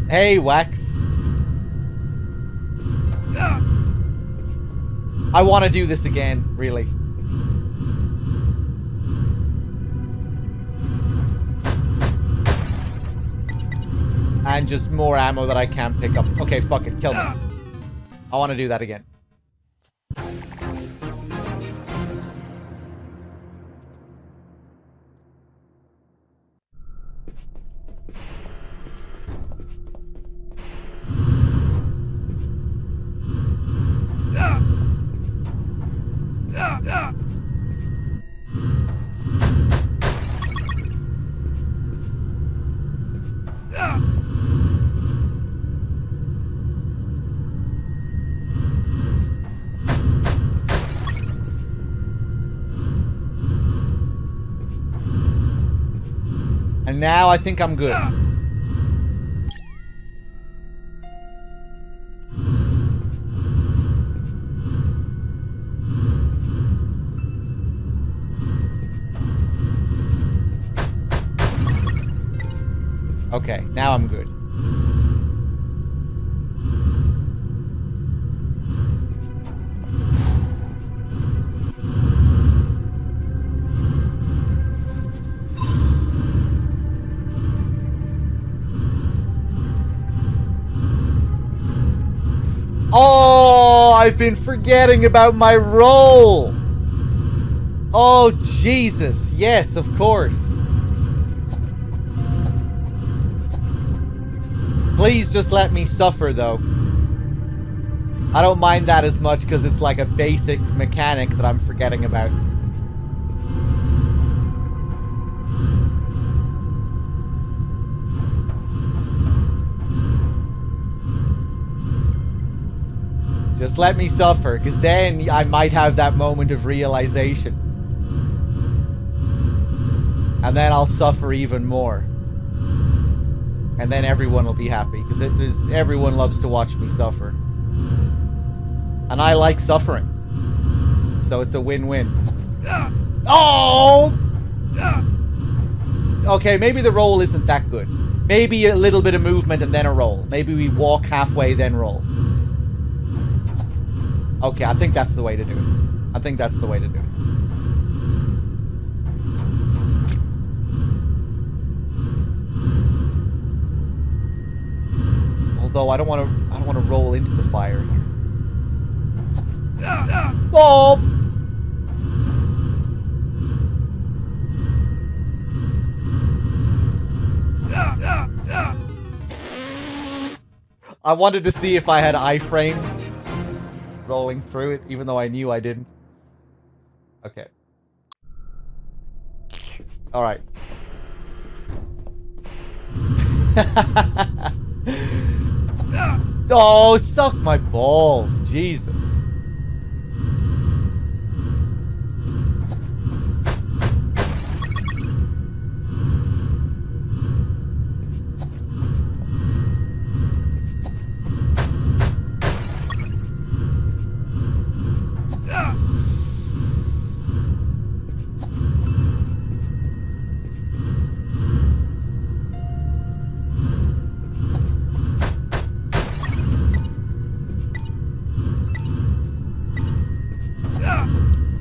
it? Hey, Wax. I want to do this again, really. And just more ammo that I can't pick up. Okay, fuck it, kill me. I want to do that again. And now I think I'm good. Okay, now I'm good. Oh, I've been forgetting about my roll. Oh, Jesus. Yes, of course. Please just let me suffer, though. I don't mind that as much because it's like a basic mechanic that I'm forgetting about. Just let me suffer, because then I might have that moment of realization. And then I'll suffer even more. And then everyone will be happy, because everyone loves to watch me suffer. And I like suffering. So it's a win-win. Oh! Okay, maybe the roll isn't that good. Maybe a little bit of movement and then a roll. Maybe we walk halfway, then roll. Okay, I think that's the way to do it. I think that's the way to do it. Although I don't want to roll into the fire here. Oh! I wanted to see if I had iframe rolling through it, even though I knew I didn't. Okay. Alright. Oh, suck my balls. Jesus.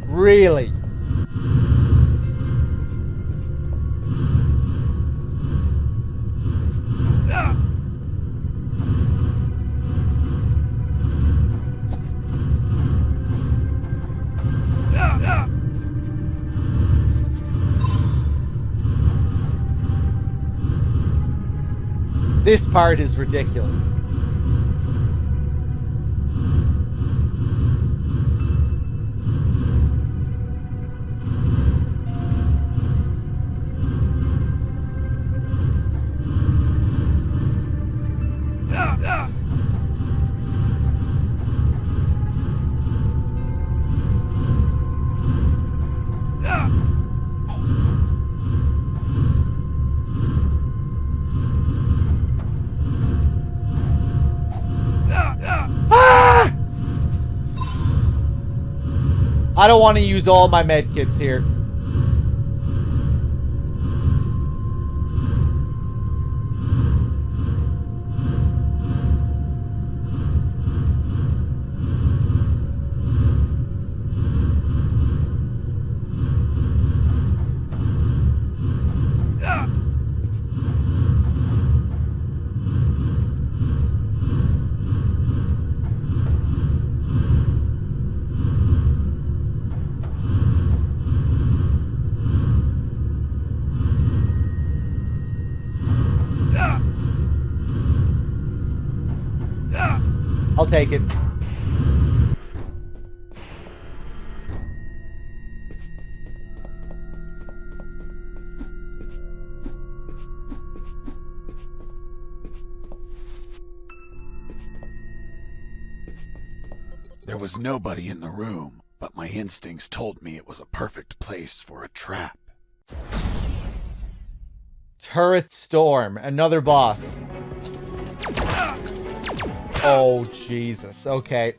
Really? This part is ridiculous. I don't want to use all my med kits here. I'll take it. There was nobody in the room, but my instincts told me it was a perfect place for a trap. Turret Storm, another boss. Oh, Jesus. Okay.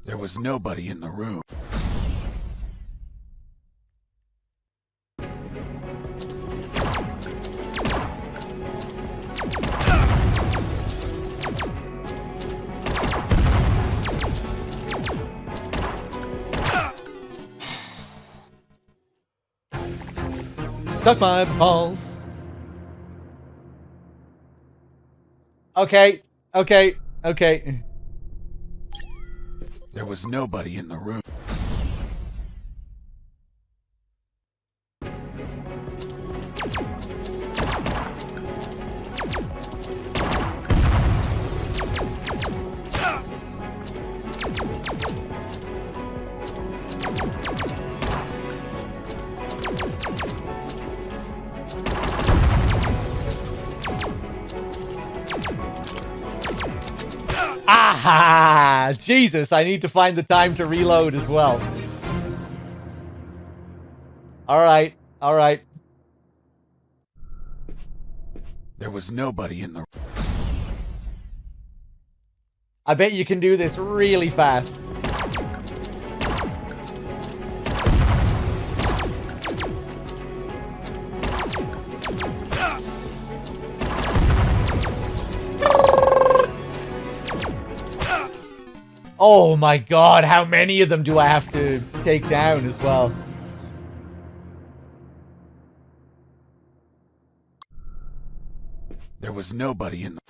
There was nobody in the room. Suck my balls. Okay. Okay. Okay. There was nobody in the room. Ah, Jesus, I need to find the time to reload as well. All right. All right. There was nobody in the... I bet you can do this really fast. Oh my God, how many of them do I have to take down as well? There was nobody in the...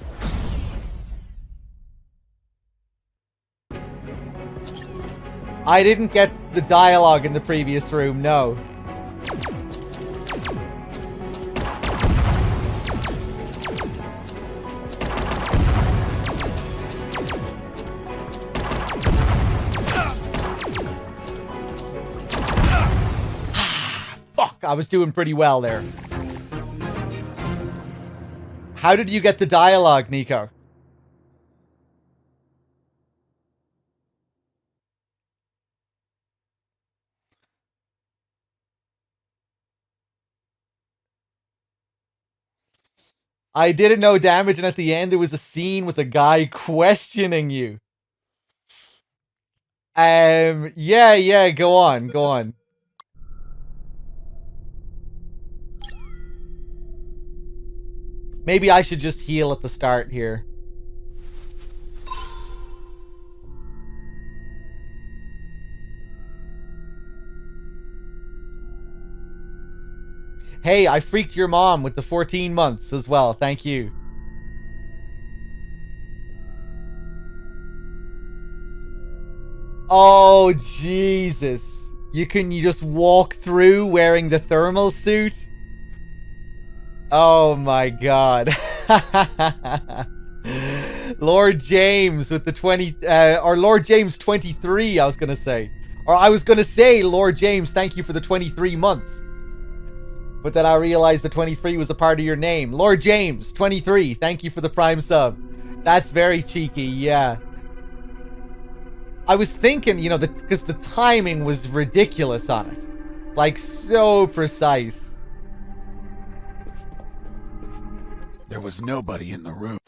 I didn't get the dialogue in the previous room, no. I was doing pretty well there. How did you get the dialogue, Nico? I didn't know damage, and at the end there was a scene with a guy questioning you. Yeah, go on. Maybe I should just heal at the start here. Hey, I freaked your mom with the 14 months as well. Thank you. Oh, Jesus. You just walk through wearing the thermal suit? Oh my god. Lord James with the 20, or Lord James 23, I was gonna say. Or I was gonna say, Lord James, thank you for the 23 months. But then I realized the 23 was a part of your name. Lord James, 23, thank you for the prime sub. That's very cheeky, yeah. I was thinking, you know, because the timing was ridiculous on it. Like, so precise. There was nobody in the room.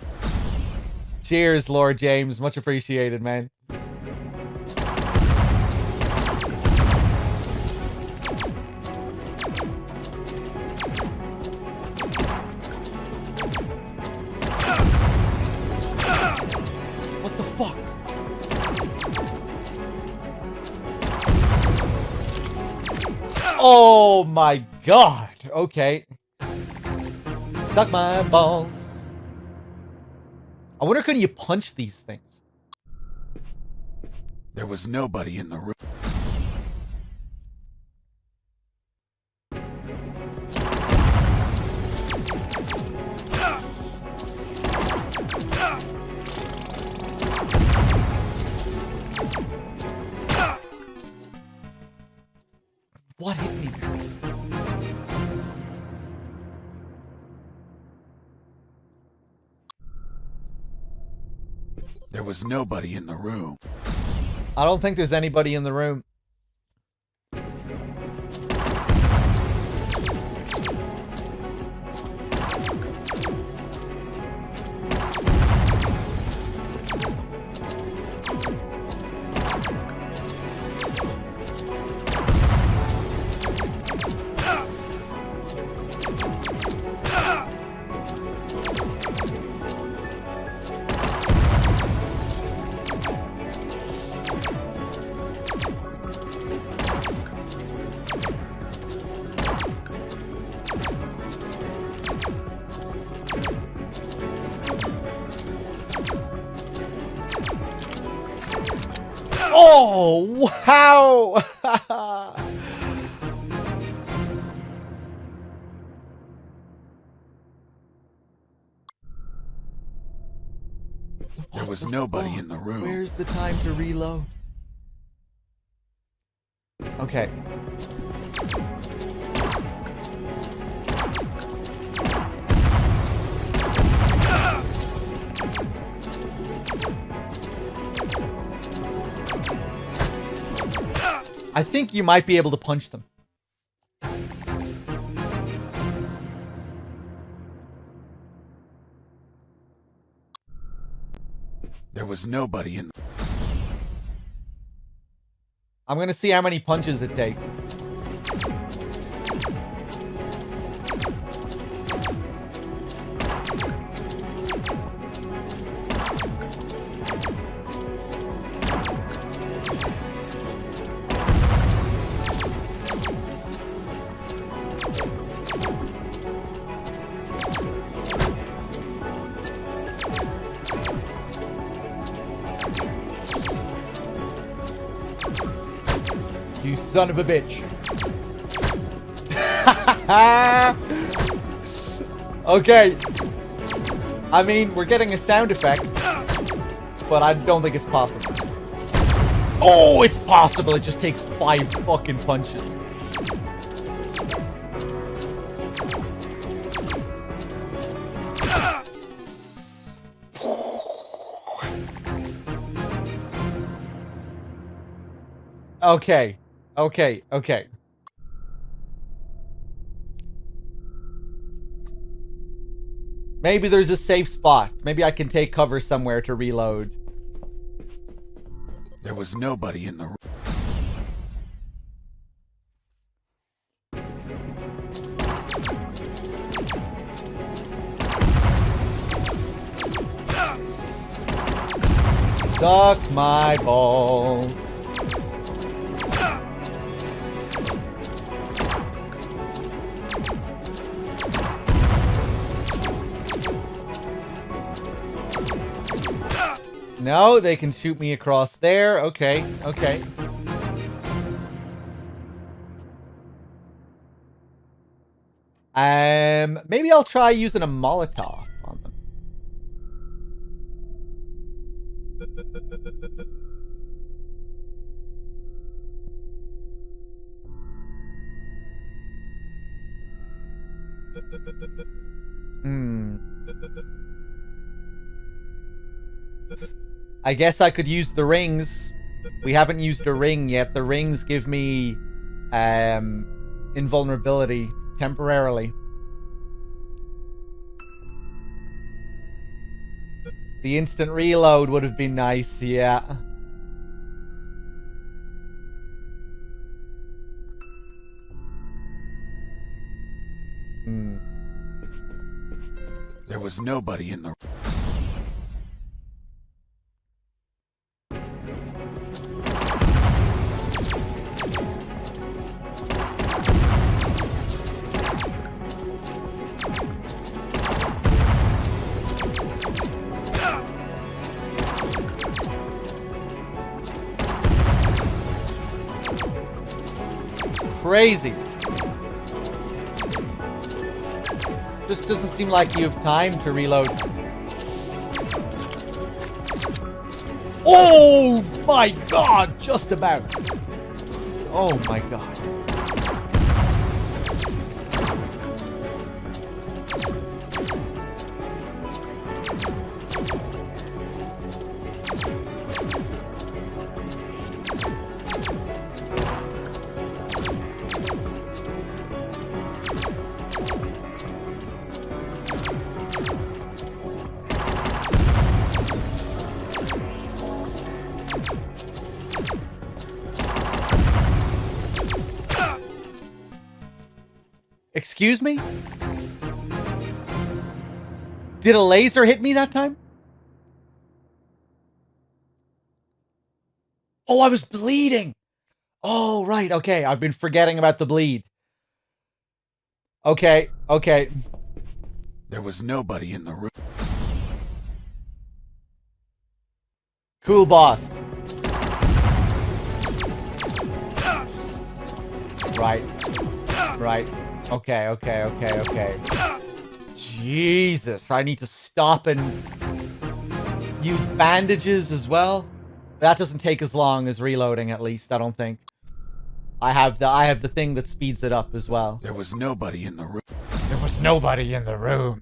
Cheers, Lord James. Much appreciated, man. What the fuck? Oh my god. Okay. Suck my balls. I wonder, can you punch these things? There was nobody in the room. What hit me there? There was nobody in the room. I don't think there's anybody in the room. Oh, wow! There was nobody in the room. Where's the time to reload? Okay. I think you might be able to punch them. There was nobody in the... I'm gonna see how many punches it takes. You son of a bitch. Okay. I mean, we're getting a sound effect, but I don't think it's possible. Oh, it's possible. It just takes 5 fucking punches. Okay. Okay. Okay. Maybe there's a safe spot. Maybe I can take cover somewhere to reload. There was nobody in the room. Suck my balls. No, they can shoot me across there. Okay, okay. Maybe I'll try using a Molotov on them. I guess I could use the rings. We haven't used a ring yet. The rings give me invulnerability temporarily. The instant reload would have been nice, yeah. There was nobody in the... Crazy. Just doesn't seem like you have time to reload. Oh my god, just about. Oh my god. Excuse me? Did a laser hit me that time? Oh, I was bleeding. Oh, right. Okay. I've been forgetting about the bleed. Okay. Okay. There was nobody in the room. Cool boss. Right. Right. Okay, okay, okay, okay. Jesus, I need to stop and use bandages as well. That doesn't take as long as reloading, at least, I don't think. I have the thing that speeds it up as well. There was nobody in the room. There was nobody in the room.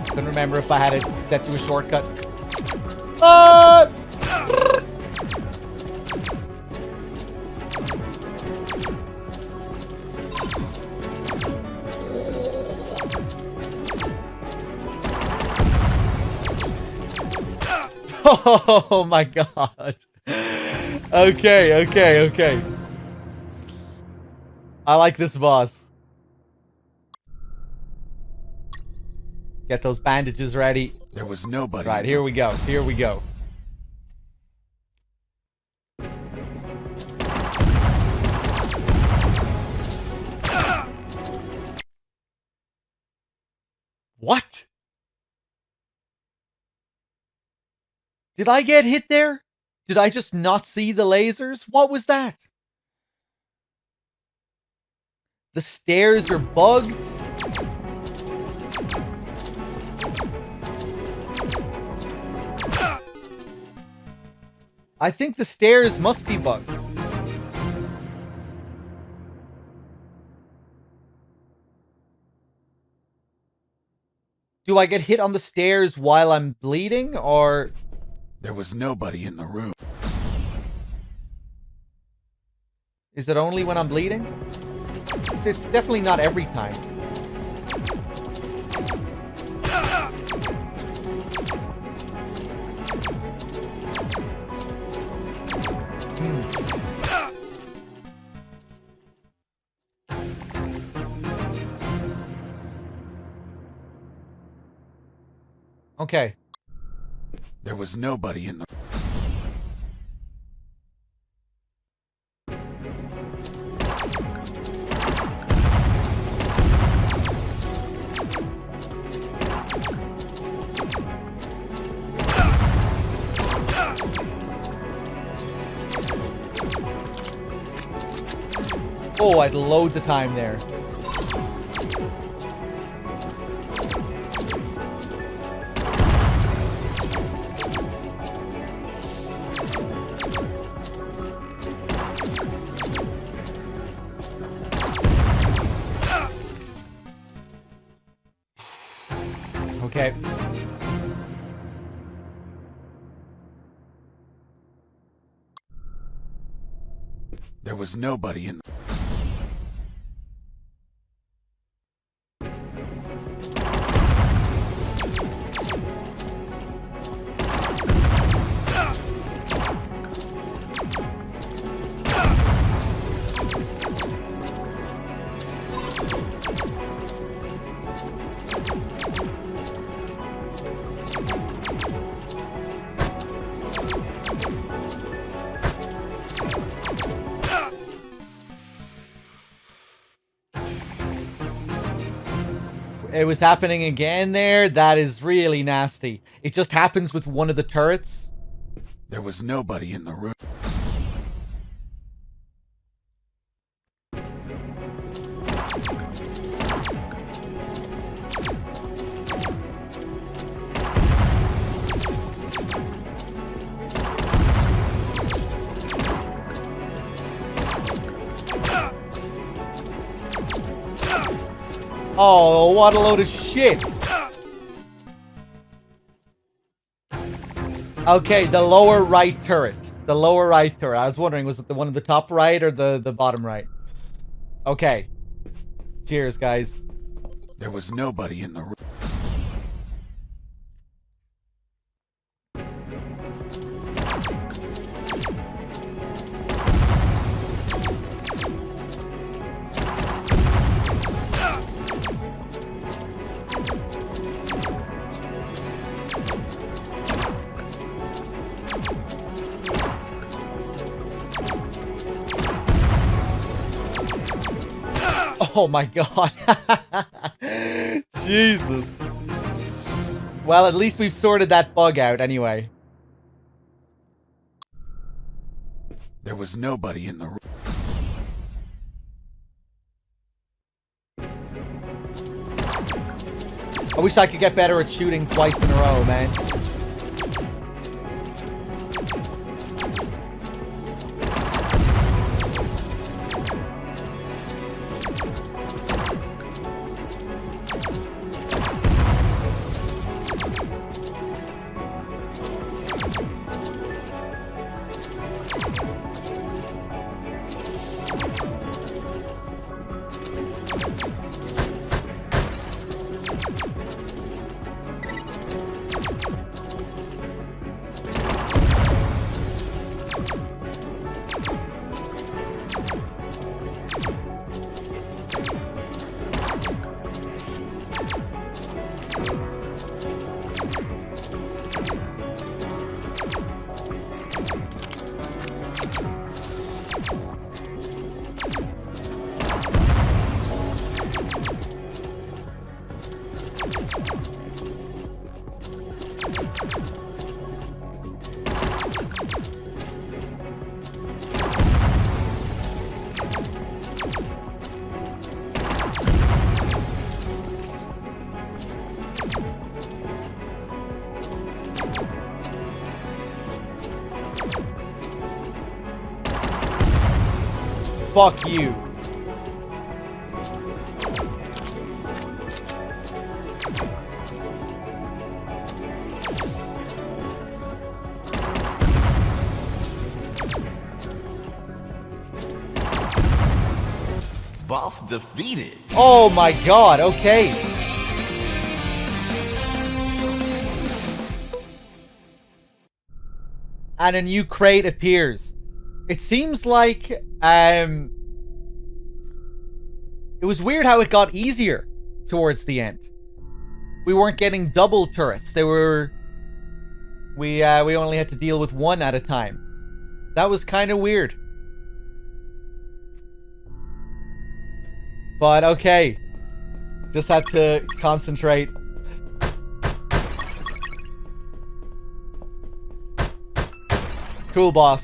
Couldn't remember if I had it set to a shortcut. Oh my god. Okay, okay, okay. I like this boss. Get those bandages ready. There was nobody. Right, here we go. Here we go. What? Did I get hit there? Did I just not see the lasers? What was that? The stairs are bugged. I think the stairs must be bugged. Do I get hit on the stairs while I'm bleeding, or... There was nobody in the room. Is it only when I'm bleeding? It's definitely not every time. Okay. There was nobody in the... Oh, I had loads of time there. Okay. There was nobody in the... It was happening again there. That is really nasty. It just happens with one of the turrets. There was nobody in the room. Oh, what a load of shit. Okay, the lower right turret. The lower right turret. I was wondering, was it the one at the top right or the bottom right? Okay. Cheers, guys. There was nobody in the room. Oh my god. Jesus. Well, at least we've sorted that bug out anyway. There was nobody in the room. I wish I could get better at shooting twice in a row, man. Fuck you. Boss defeated. Oh my god, okay. And a new crate appears. It seems like, it was weird how it got easier towards the end. We weren't getting double turrets. We only had to deal with one at a time. That was kind of weird. But okay. Just had to concentrate. Cool, boss.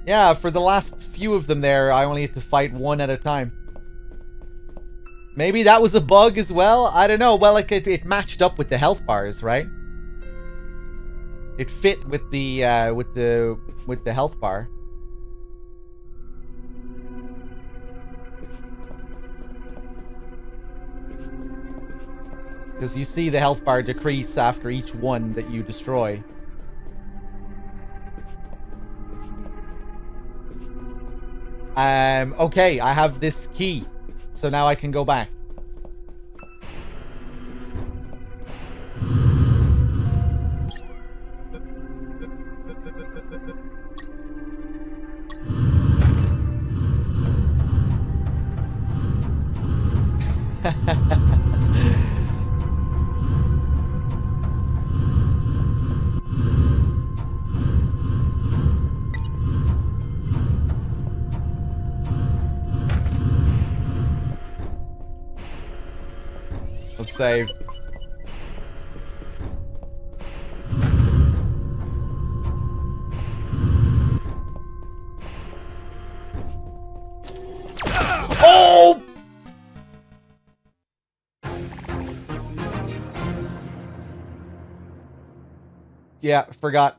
Yeah, for the last few of them there, I only had to fight one at a time. Maybe that was a bug as well? I don't know. Well, like it matched up with the health bars, right? It fit with the health bar. Because you see the health bar decrease after each one that you destroy. Okay, I have this key. So now I can go back. Let's save. Oh! Yeah, forgot.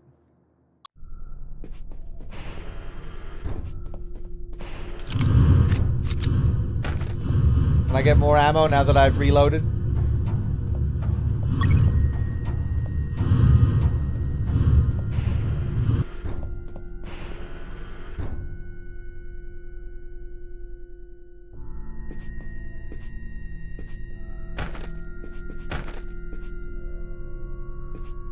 Can I get more ammo now that I've reloaded?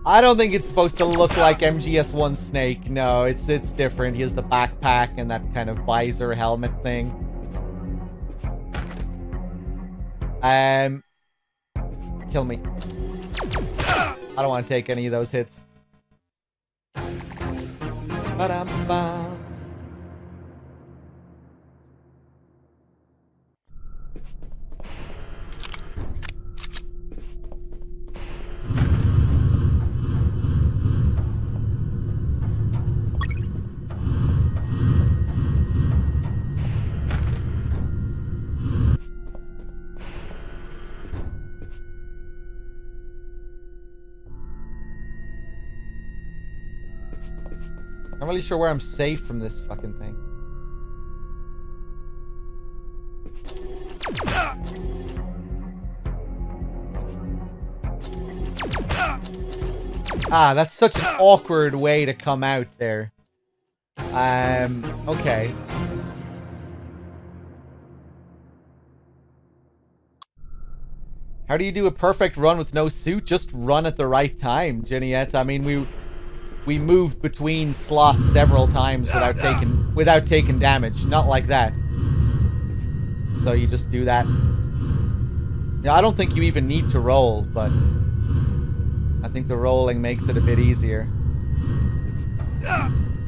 I don't think it's supposed to look like MGS1 Snake. No, it's different. He has the backpack and that kind of visor helmet thing. Kill me. I don't want to take any of those hits. Ba-dum-ba. I'm not really sure where I'm safe from this fucking thing. Ah, that's such an awkward way to come out there. Okay. How do you do a perfect run with no suit? Just run at the right time, Geniette. I mean, we moved between slots several times without taking damage. Not like that. So you just do that. Yeah, I don't think you even need to roll, but I think the rolling makes it a bit easier.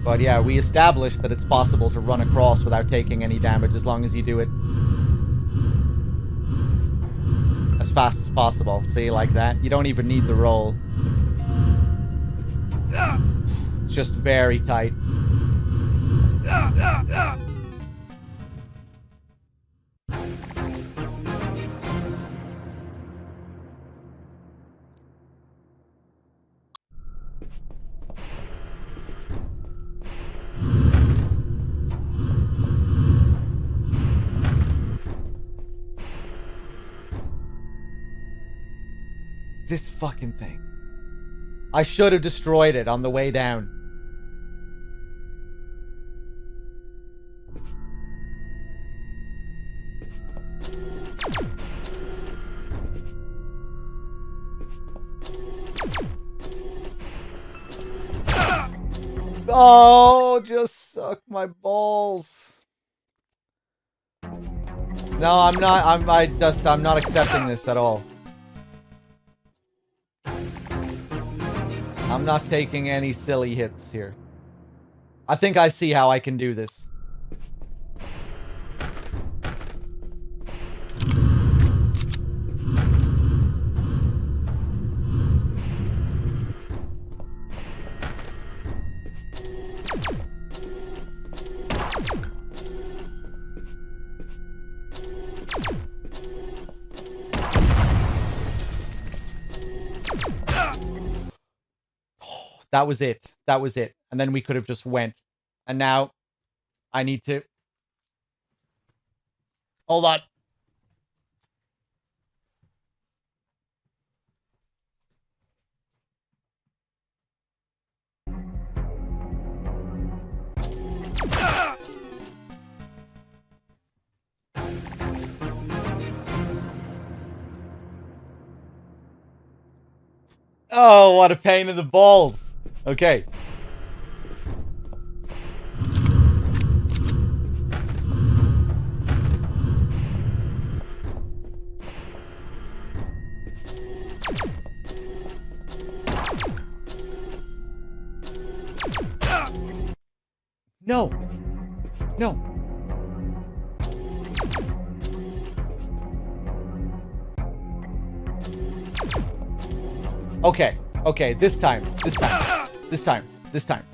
But yeah, we established that it's possible to run across without taking any damage as long as you do it as fast as possible. See, like that. You don't even need the roll. It's just very tight. This fucking thing. I should have destroyed it on the way down. Oh, just suck my balls. No, I'm not. I'm not accepting this at all. I'm not taking any silly hits here. I think I see how I can do this. That was it. That was it. And then we could have just went. And now I need to... Hold on. Oh, what a pain in the balls. Okay. No. No. Okay. Okay, this time. This time. This time. This time.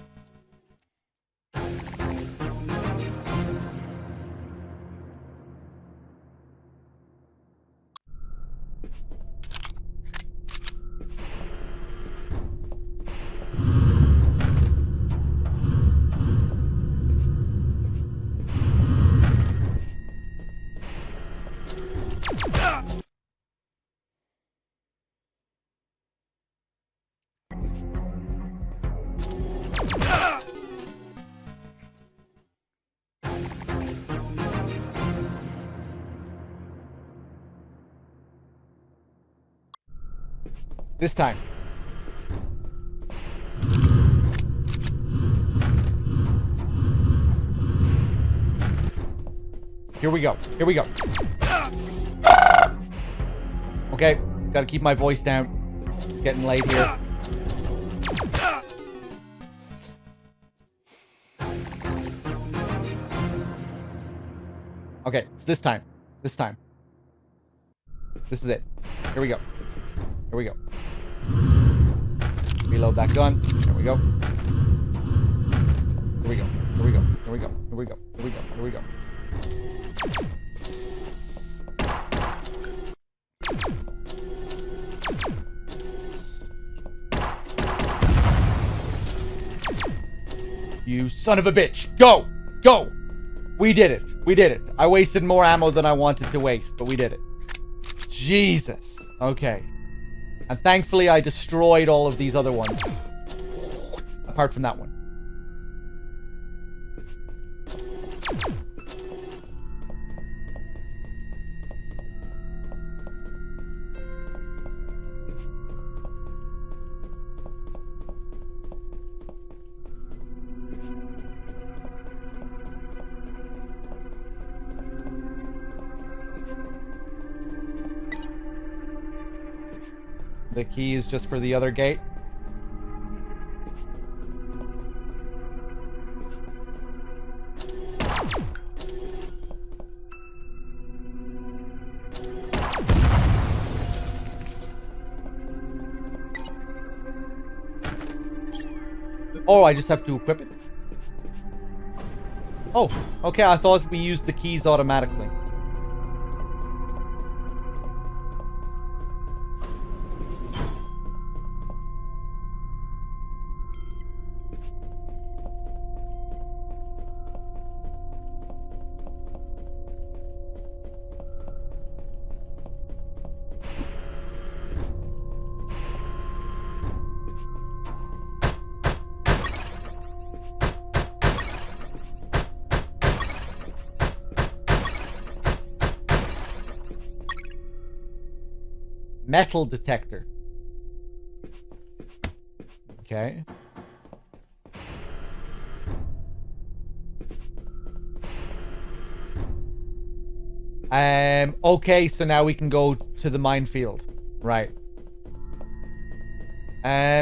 This time. Here we go. Here we go. Okay. Gotta keep my voice down. It's getting late here. Okay. It's this time. This time. This is it. Here we go. Here we go. Reload that gun. There we go. Here we go. Here we go. Here we go. Here we go. Here we go. Here we go. You son of a bitch. Go! Go! We did it. We did it. I wasted more ammo than I wanted to waste, but we did it. Jesus. Okay. And thankfully, I destroyed all of these other ones. Apart from that one. The key is just for the other gate. Oh, I just have to equip it? Oh, okay, I thought we used the keys automatically. Metal detector. Okay. Okay, so now we can go to the minefield. Right.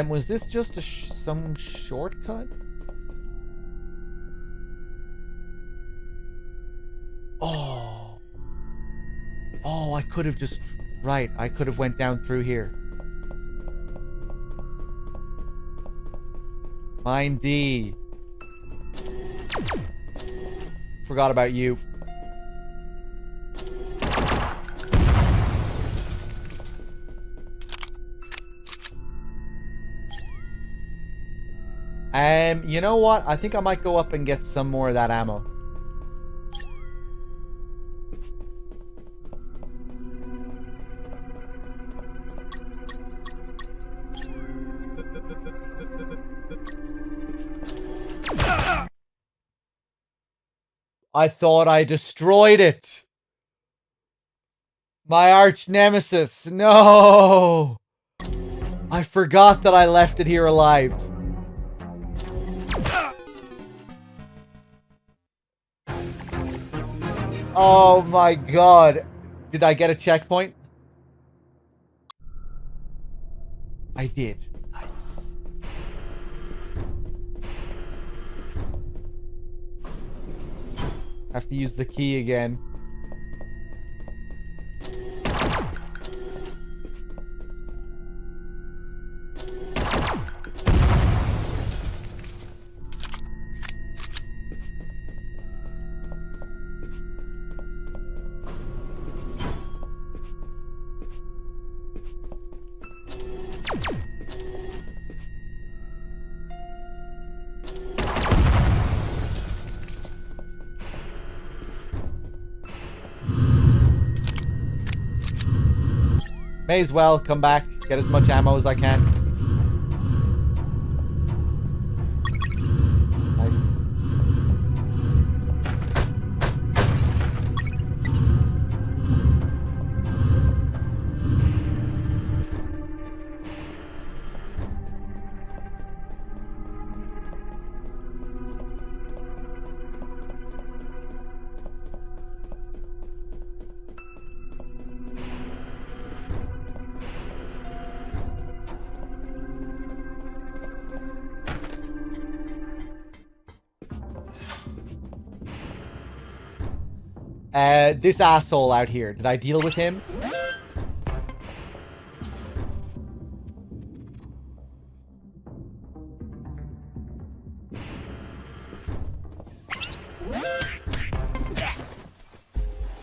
Was this just some shortcut? Oh. Oh, I could have just... Right, I could have went down through here. Mine D. Forgot about you. You know what? I think I might go up and get some more of that ammo. I thought I destroyed it. My arch nemesis. No. I forgot that I left it here alive. Oh my god. Did I get a checkpoint? I did. Nice. Have to use the key again. May as well come back, get as much ammo as I can. Nice. This asshole out here. Did I deal with him?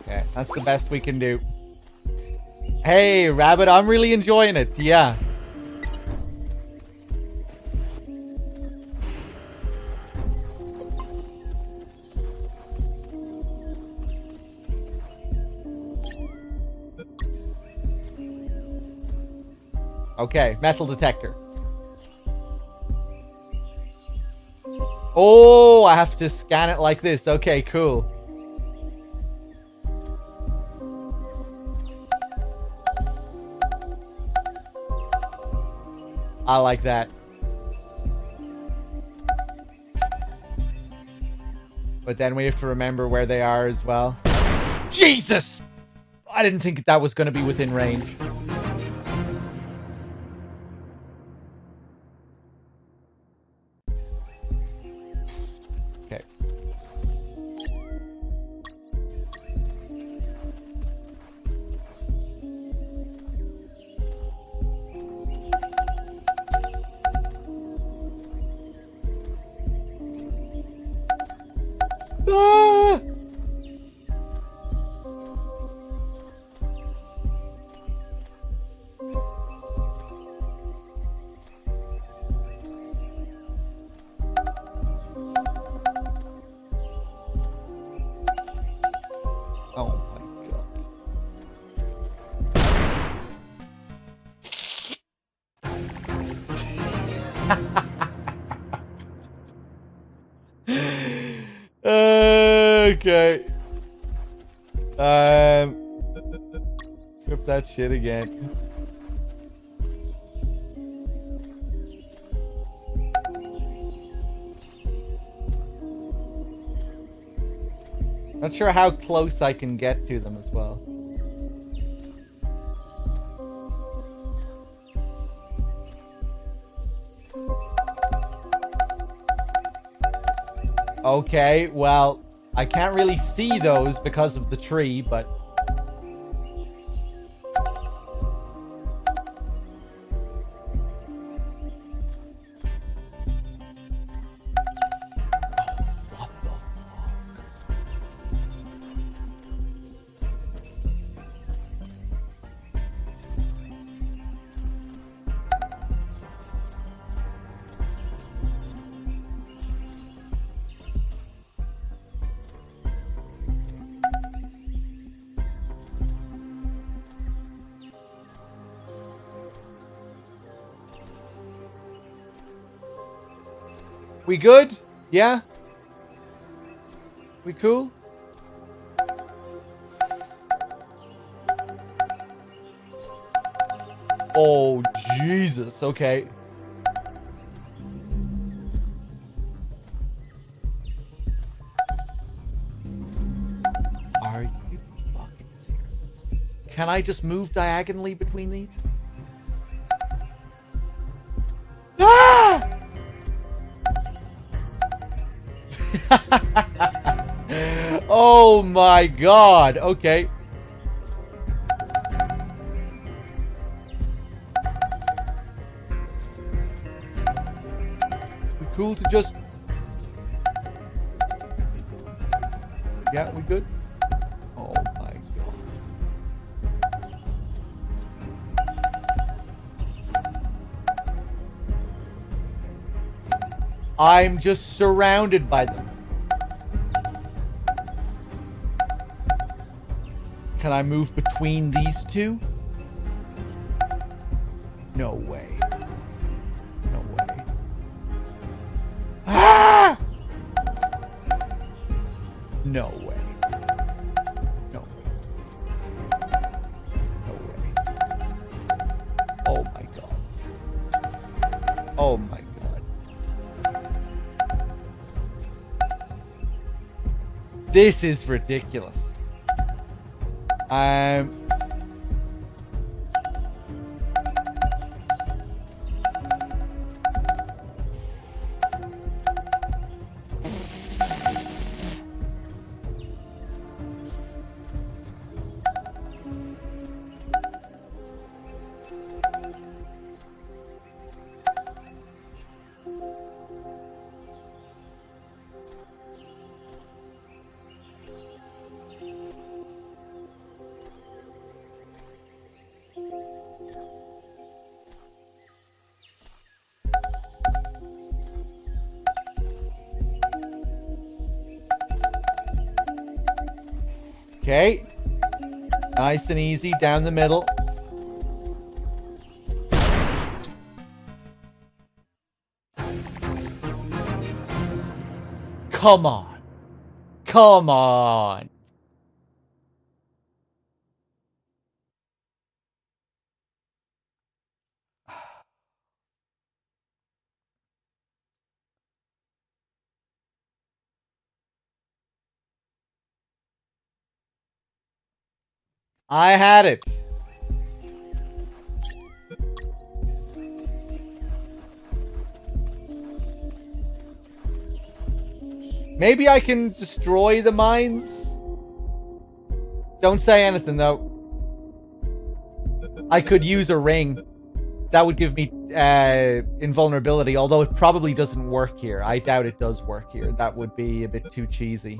Okay, that's the best we can do. Hey, Rabbit, I'm really enjoying it. Yeah. Okay, metal detector. Oh, I have to scan it like this. Okay, cool. I like that. But then we have to remember where they are as well. Jesus! I didn't think that was going to be within range. Okay. Ah! Oh my god. Okay. What's that shit again? Not sure how close I can get to them as well. Okay, well, I can't really see those because of the tree, but... We good? Yeah? We cool? Oh, Jesus. Okay. Are you fucking serious? Can I just move diagonally between these? Ah! Oh my god. Okay. We cool to just... Yeah, we good? Oh my god. I'm just surrounded by them. Can I move between these two? No way. No way. Ah! No way. No way. No way. Oh my god. Oh my god. This is ridiculous. Okay. Nice and easy down the middle. Come on. Come on. I had it. Maybe I can destroy the mines? Don't say anything, though. I could use a ring. That would give me invulnerability, although it probably doesn't work here. I doubt it does work here. That would be a bit too cheesy.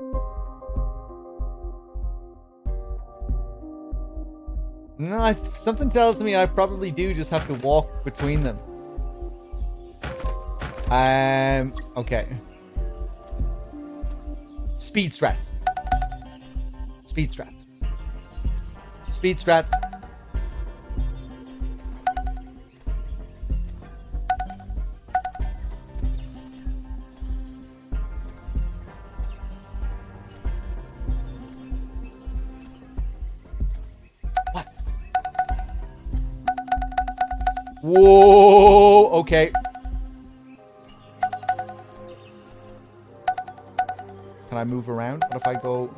No, something tells me I probably do just have to walk between them. Okay. Speed strat. Speed strat. Speed strat. Whoa. Okay. Can I move around? What if I go...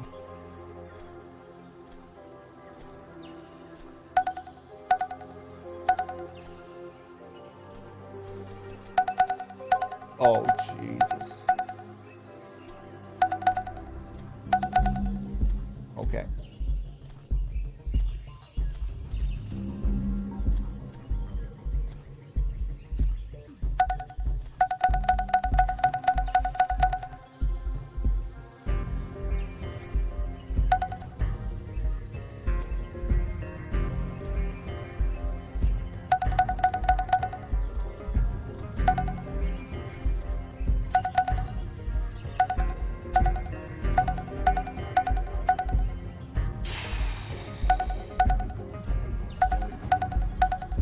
Oh, Jesus. Okay.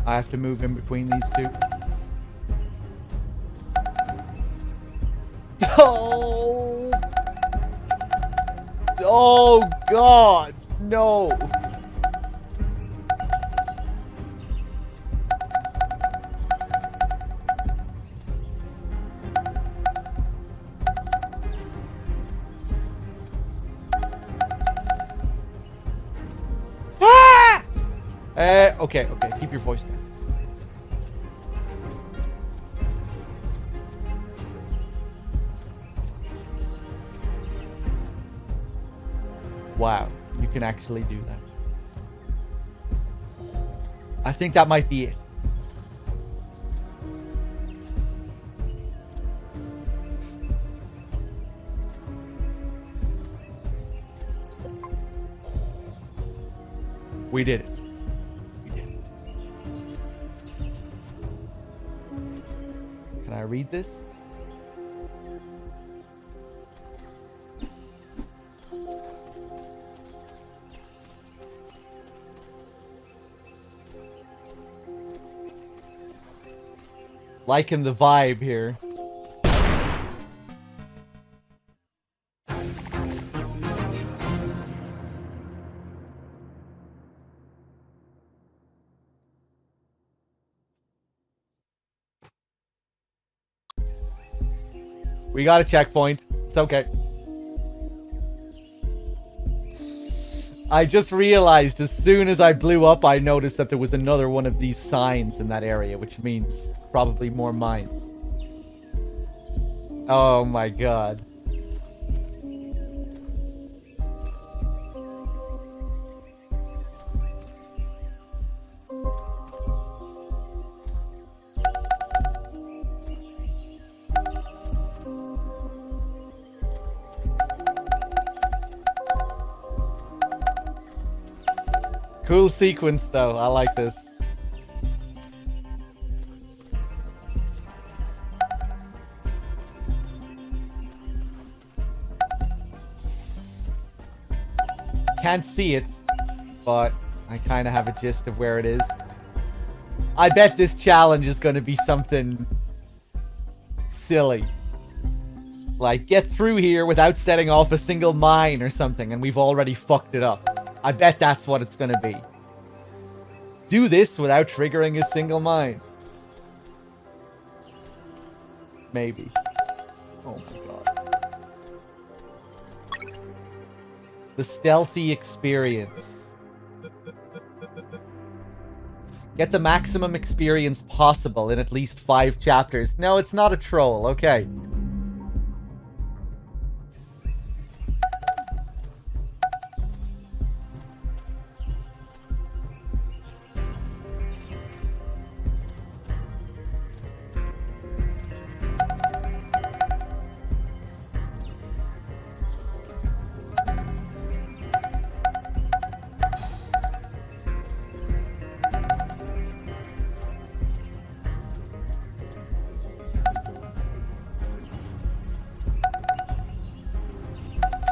I have to move in between these two. Oh! Oh, God! No! Ah! Okay. Keep your voice down. Wow, you can actually do that. I think that might be it. We did it. We did it. Can I read this? Liking the vibe here. We got a checkpoint. It's okay. I just realized as soon as I blew up, I noticed that there was another one of these signs in that area, which means probably more mines. Oh my god. Cool sequence though, I like this. Can't see it, but I kind of have a gist of where it is. I bet this challenge is going to be something silly. Like, get through here without setting off a single mine or something, and we've already fucked it up. I bet that's what it's going to be. Do this without triggering a single mine. Maybe. Oh my god. The stealthy experience. Get the maximum experience possible in at least 5 chapters. No, it's not a troll. Okay.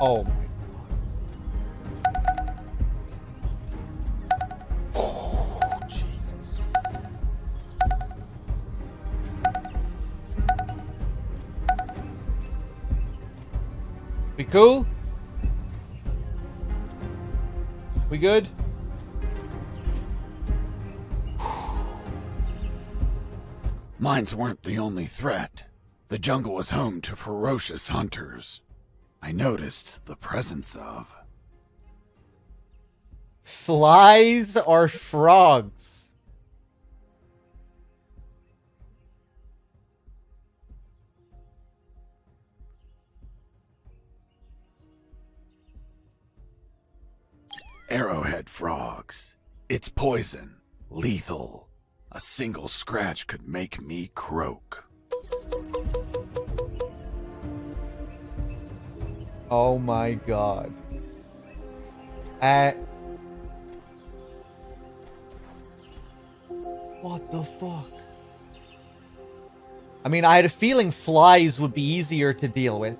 Oh my god. Oh, Jesus. We cool? We good? Mines weren't the only threat. The jungle was home to ferocious hunters. I noticed the presence of... flies or frogs? Arrowhead frogs. It's poison. Lethal. A single scratch could make me croak. Oh my god. What the fuck? I mean, I had a feeling flies would be easier to deal with.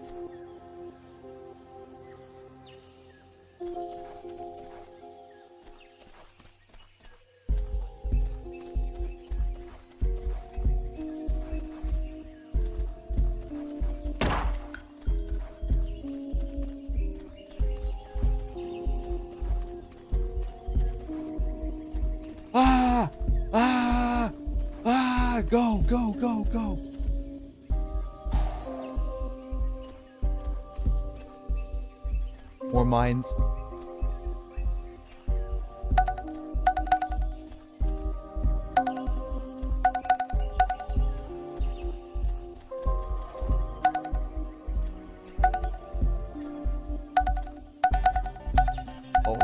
Go, go, go, go. More mines. Oh my.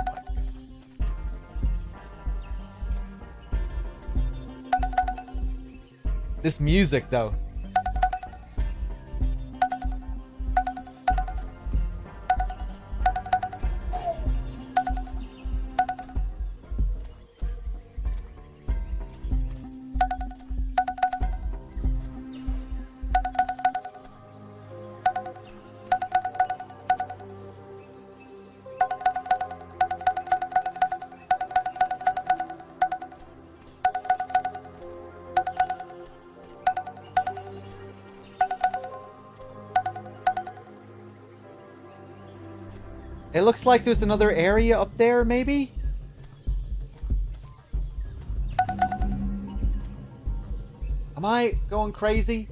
This music, though. It looks like there's another area up there, maybe? Am I going crazy?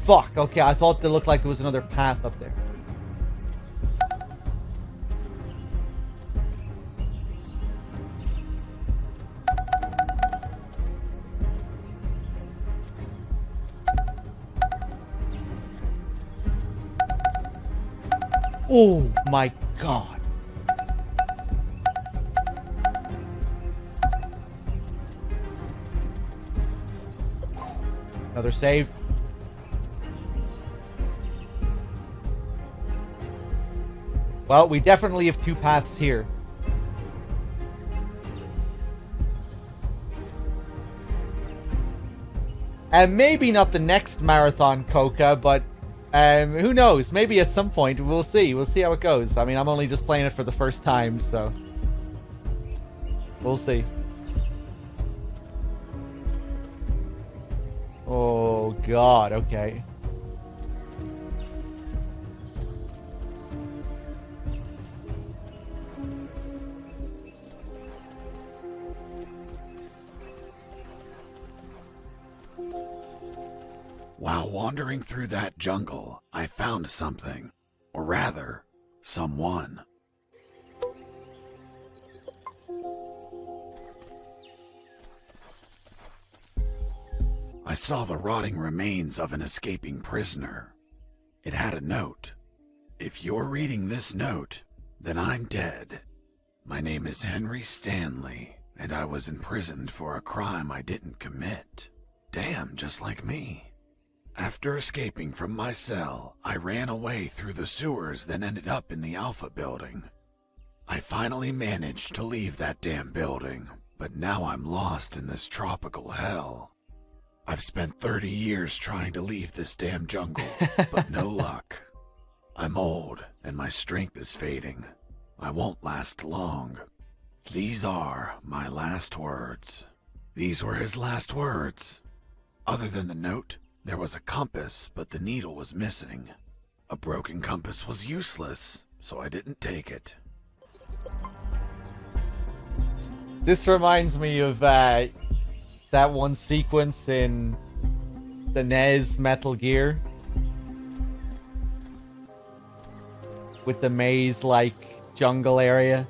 Fuck, okay, I thought it looked like there was another path up there. Oh my god. Another save. Well, we definitely have two paths here. And maybe not the next marathon, Coca, but who knows? Maybe at some point. We'll see. We'll see how it goes. I mean, I'm only just playing it for the first time, so... we'll see. Oh, God. Okay. While wandering through that jungle, I found something. Or rather, someone. I saw the rotting remains of an escaping prisoner. It had a note. If you're reading this note, then I'm dead. My name is Henry Stanley, and I was imprisoned for a crime I didn't commit. Damn, just like me. After escaping from my cell, I ran away through the sewers, then ended up in the Alpha building. I finally managed to leave that damn building, but now I'm lost in this tropical hell. I've spent 30 years trying to leave this damn jungle, but no luck. I'm old, and my strength is fading. I won't last long. These are my last words. These were his last words. Other than the note, there was a compass, but the needle was missing. A broken compass was useless, so I didn't take it. This reminds me of that one sequence in the NES Metal Gear with the maze-like jungle area.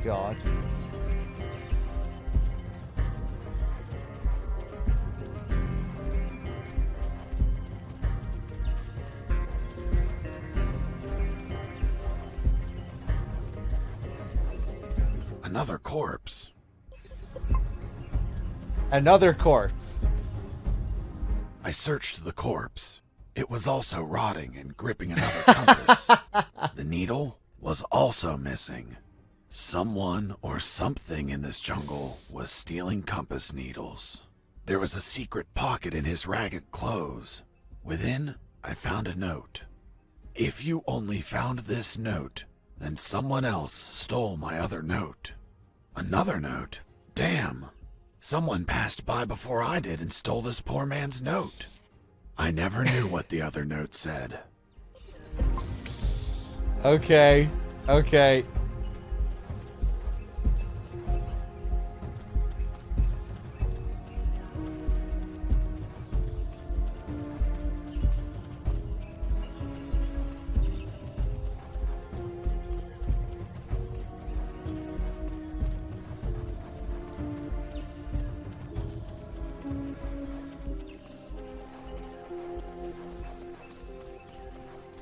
God. Another corpse. Another corpse. I searched the corpse. It was also rotting and gripping another compass. The needle was also missing. Someone or something in this jungle was stealing compass needles. There was a secret pocket in his ragged clothes. Within, I found a note. If you only found this note, then someone else stole my other note. Another note? Damn. Someone passed by before I did and stole this poor man's note. I never knew what the other note said. Okay.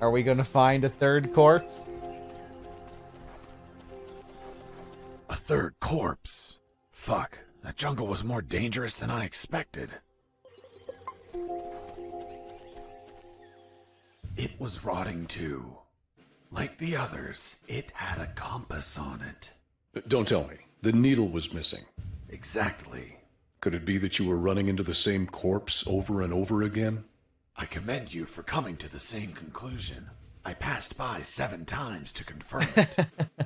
Are we gonna find a third corpse? A third corpse? Fuck, that jungle was more dangerous than I expected. It was rotting too. Like the others, it had a compass on it. Don't tell me. The needle was missing. Exactly. Could it be that you were running into the same corpse over and over again? I commend you for coming to the same conclusion. I passed by 7 times to confirm it.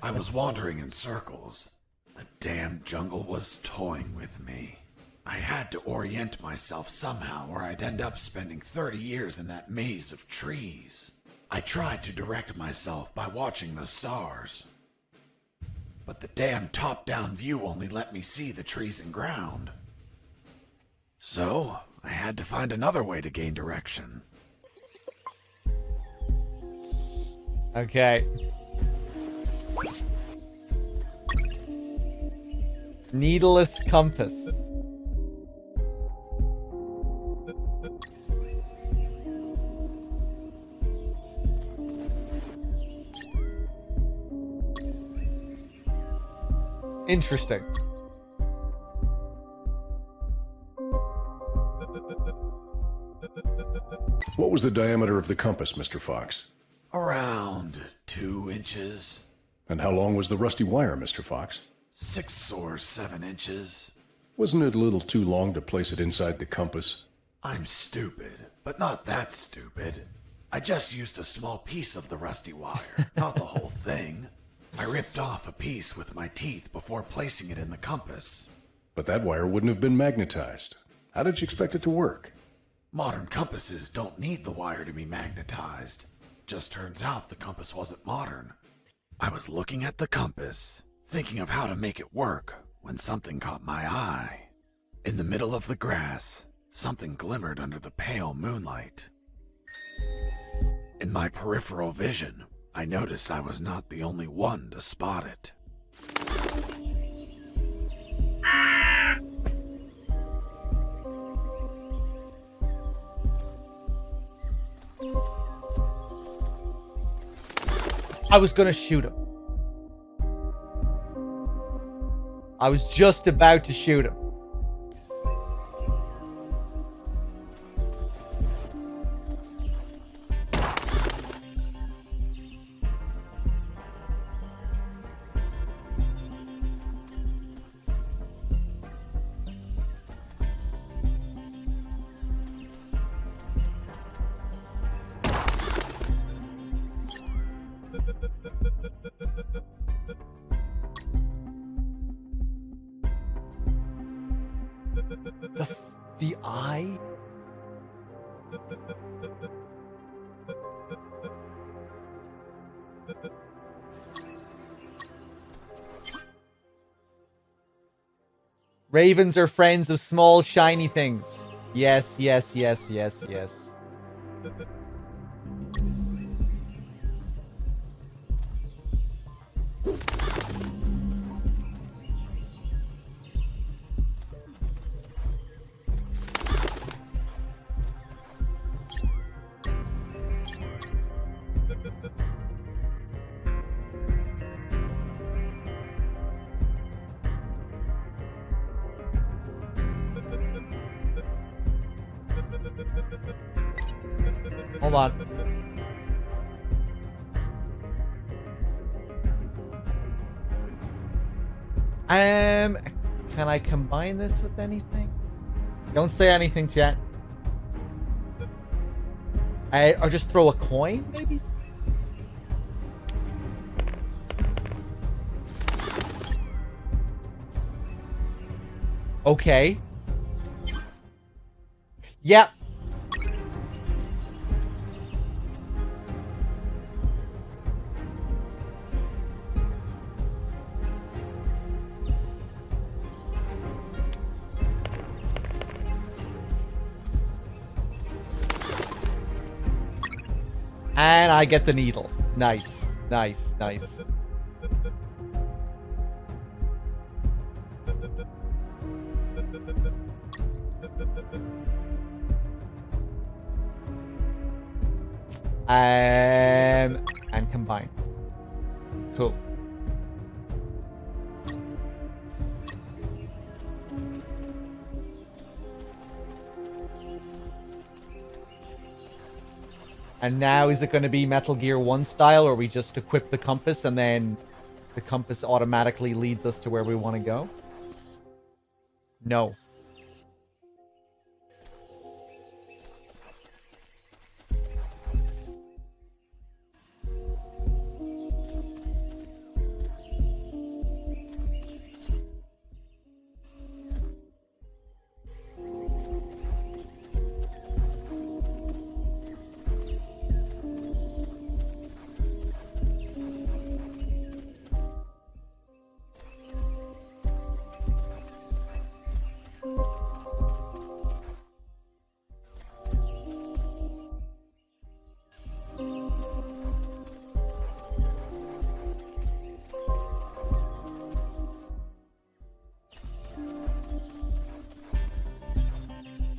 I was wandering in circles. The damn jungle was toying with me. I had to orient myself somehow or I'd end up spending 30 years in that maze of trees. I tried to direct myself by watching the stars. But the damn top-down view only let me see the trees and ground. So, I had to find another way to gain direction. Okay. Needleless compass. Interesting. What was the diameter of the compass, Mr. Fox? Around 2 inches. And how long was the rusty wire, Mr. Fox? 6 or 7 inches. Wasn't it a little too long to place it inside the compass? I'm stupid, but not that stupid. I just used a small piece of the rusty wire, not the whole thing. I ripped off a piece with my teeth before placing it in the compass. But that wire wouldn't have been magnetized. How did you expect it to work? Modern compasses don't need the wire to be magnetized. Just turns out the compass wasn't modern. I was looking at the compass, thinking of how to make it work, when something caught my eye. In the middle of the grass, something glimmered under the pale moonlight. In my peripheral vision, I noticed I was not the only one to spot it. I was gonna shoot him. I was just about to shoot him. The eye? Ravens are friends of small, shiny things. Yes, yes, yes, yes, yes. Hold on. Can I combine this with anything? Don't say anything, chat. Or just throw a coin, maybe? Okay. Yep. And I get the needle. Nice, nice, nice. And combine. Cool. And now is it going to be Metal Gear 1 style, or we just equip the compass and then the compass automatically leads us to where we want to go? No.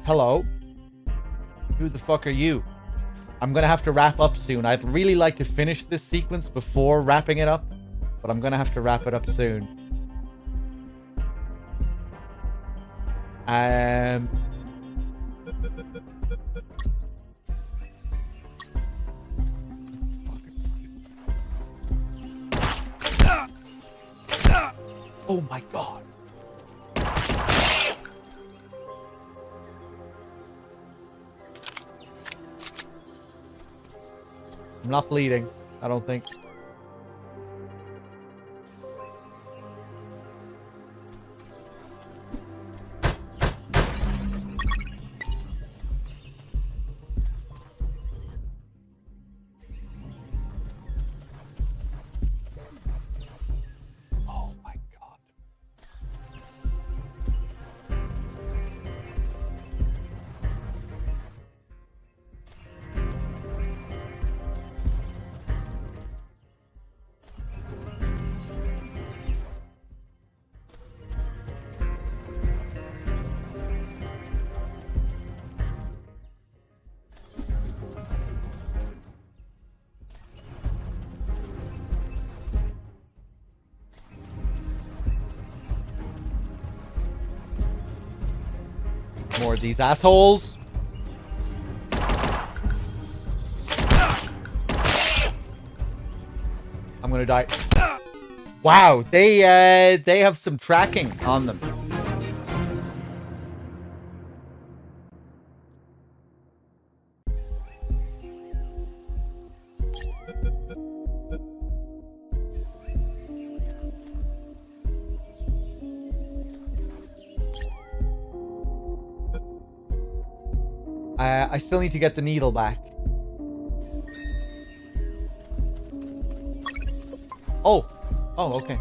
Hello? Who the fuck are you? I'm gonna have to wrap up soon. I'd really like to finish this sequence before wrapping it up, but I'm gonna have to wrap it up soon. Oh my god. I'm not bleeding, I don't think. Oh my god. More of these assholes. I'm gonna die. Wow, they have some tracking on them. I still need to get the needle back. Oh. Oh, okay.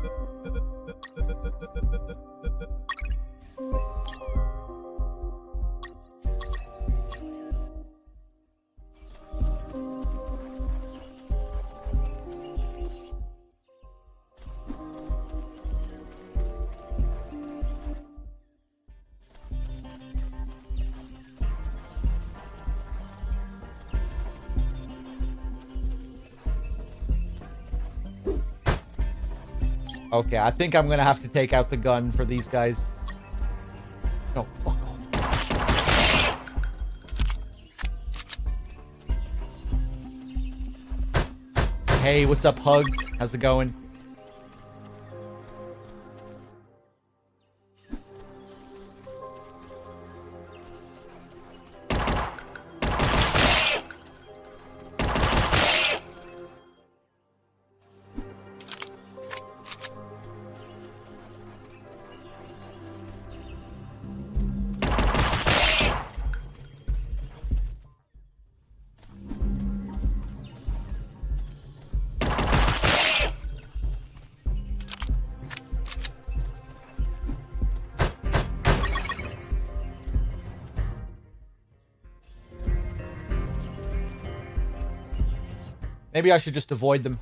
Okay, I think I'm gonna have to take out the gun for these guys. No, fuck off. Hey, what's up, Hugs? How's it going? Maybe I should just avoid them.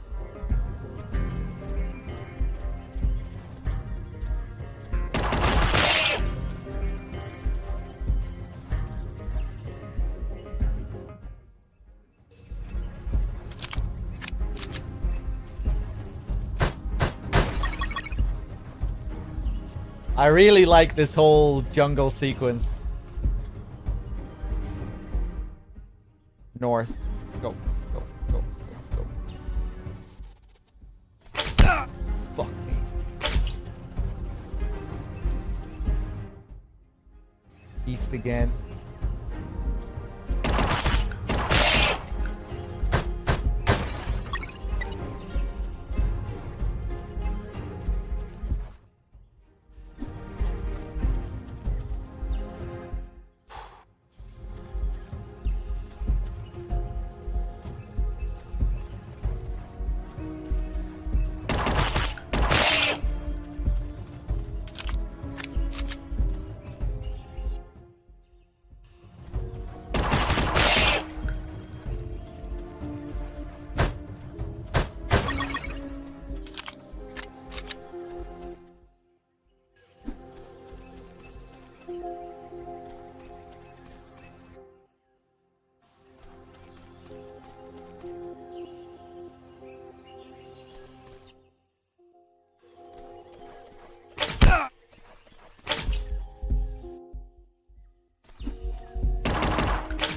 I really like this whole jungle sequence. North. Go. Fuck me. East again.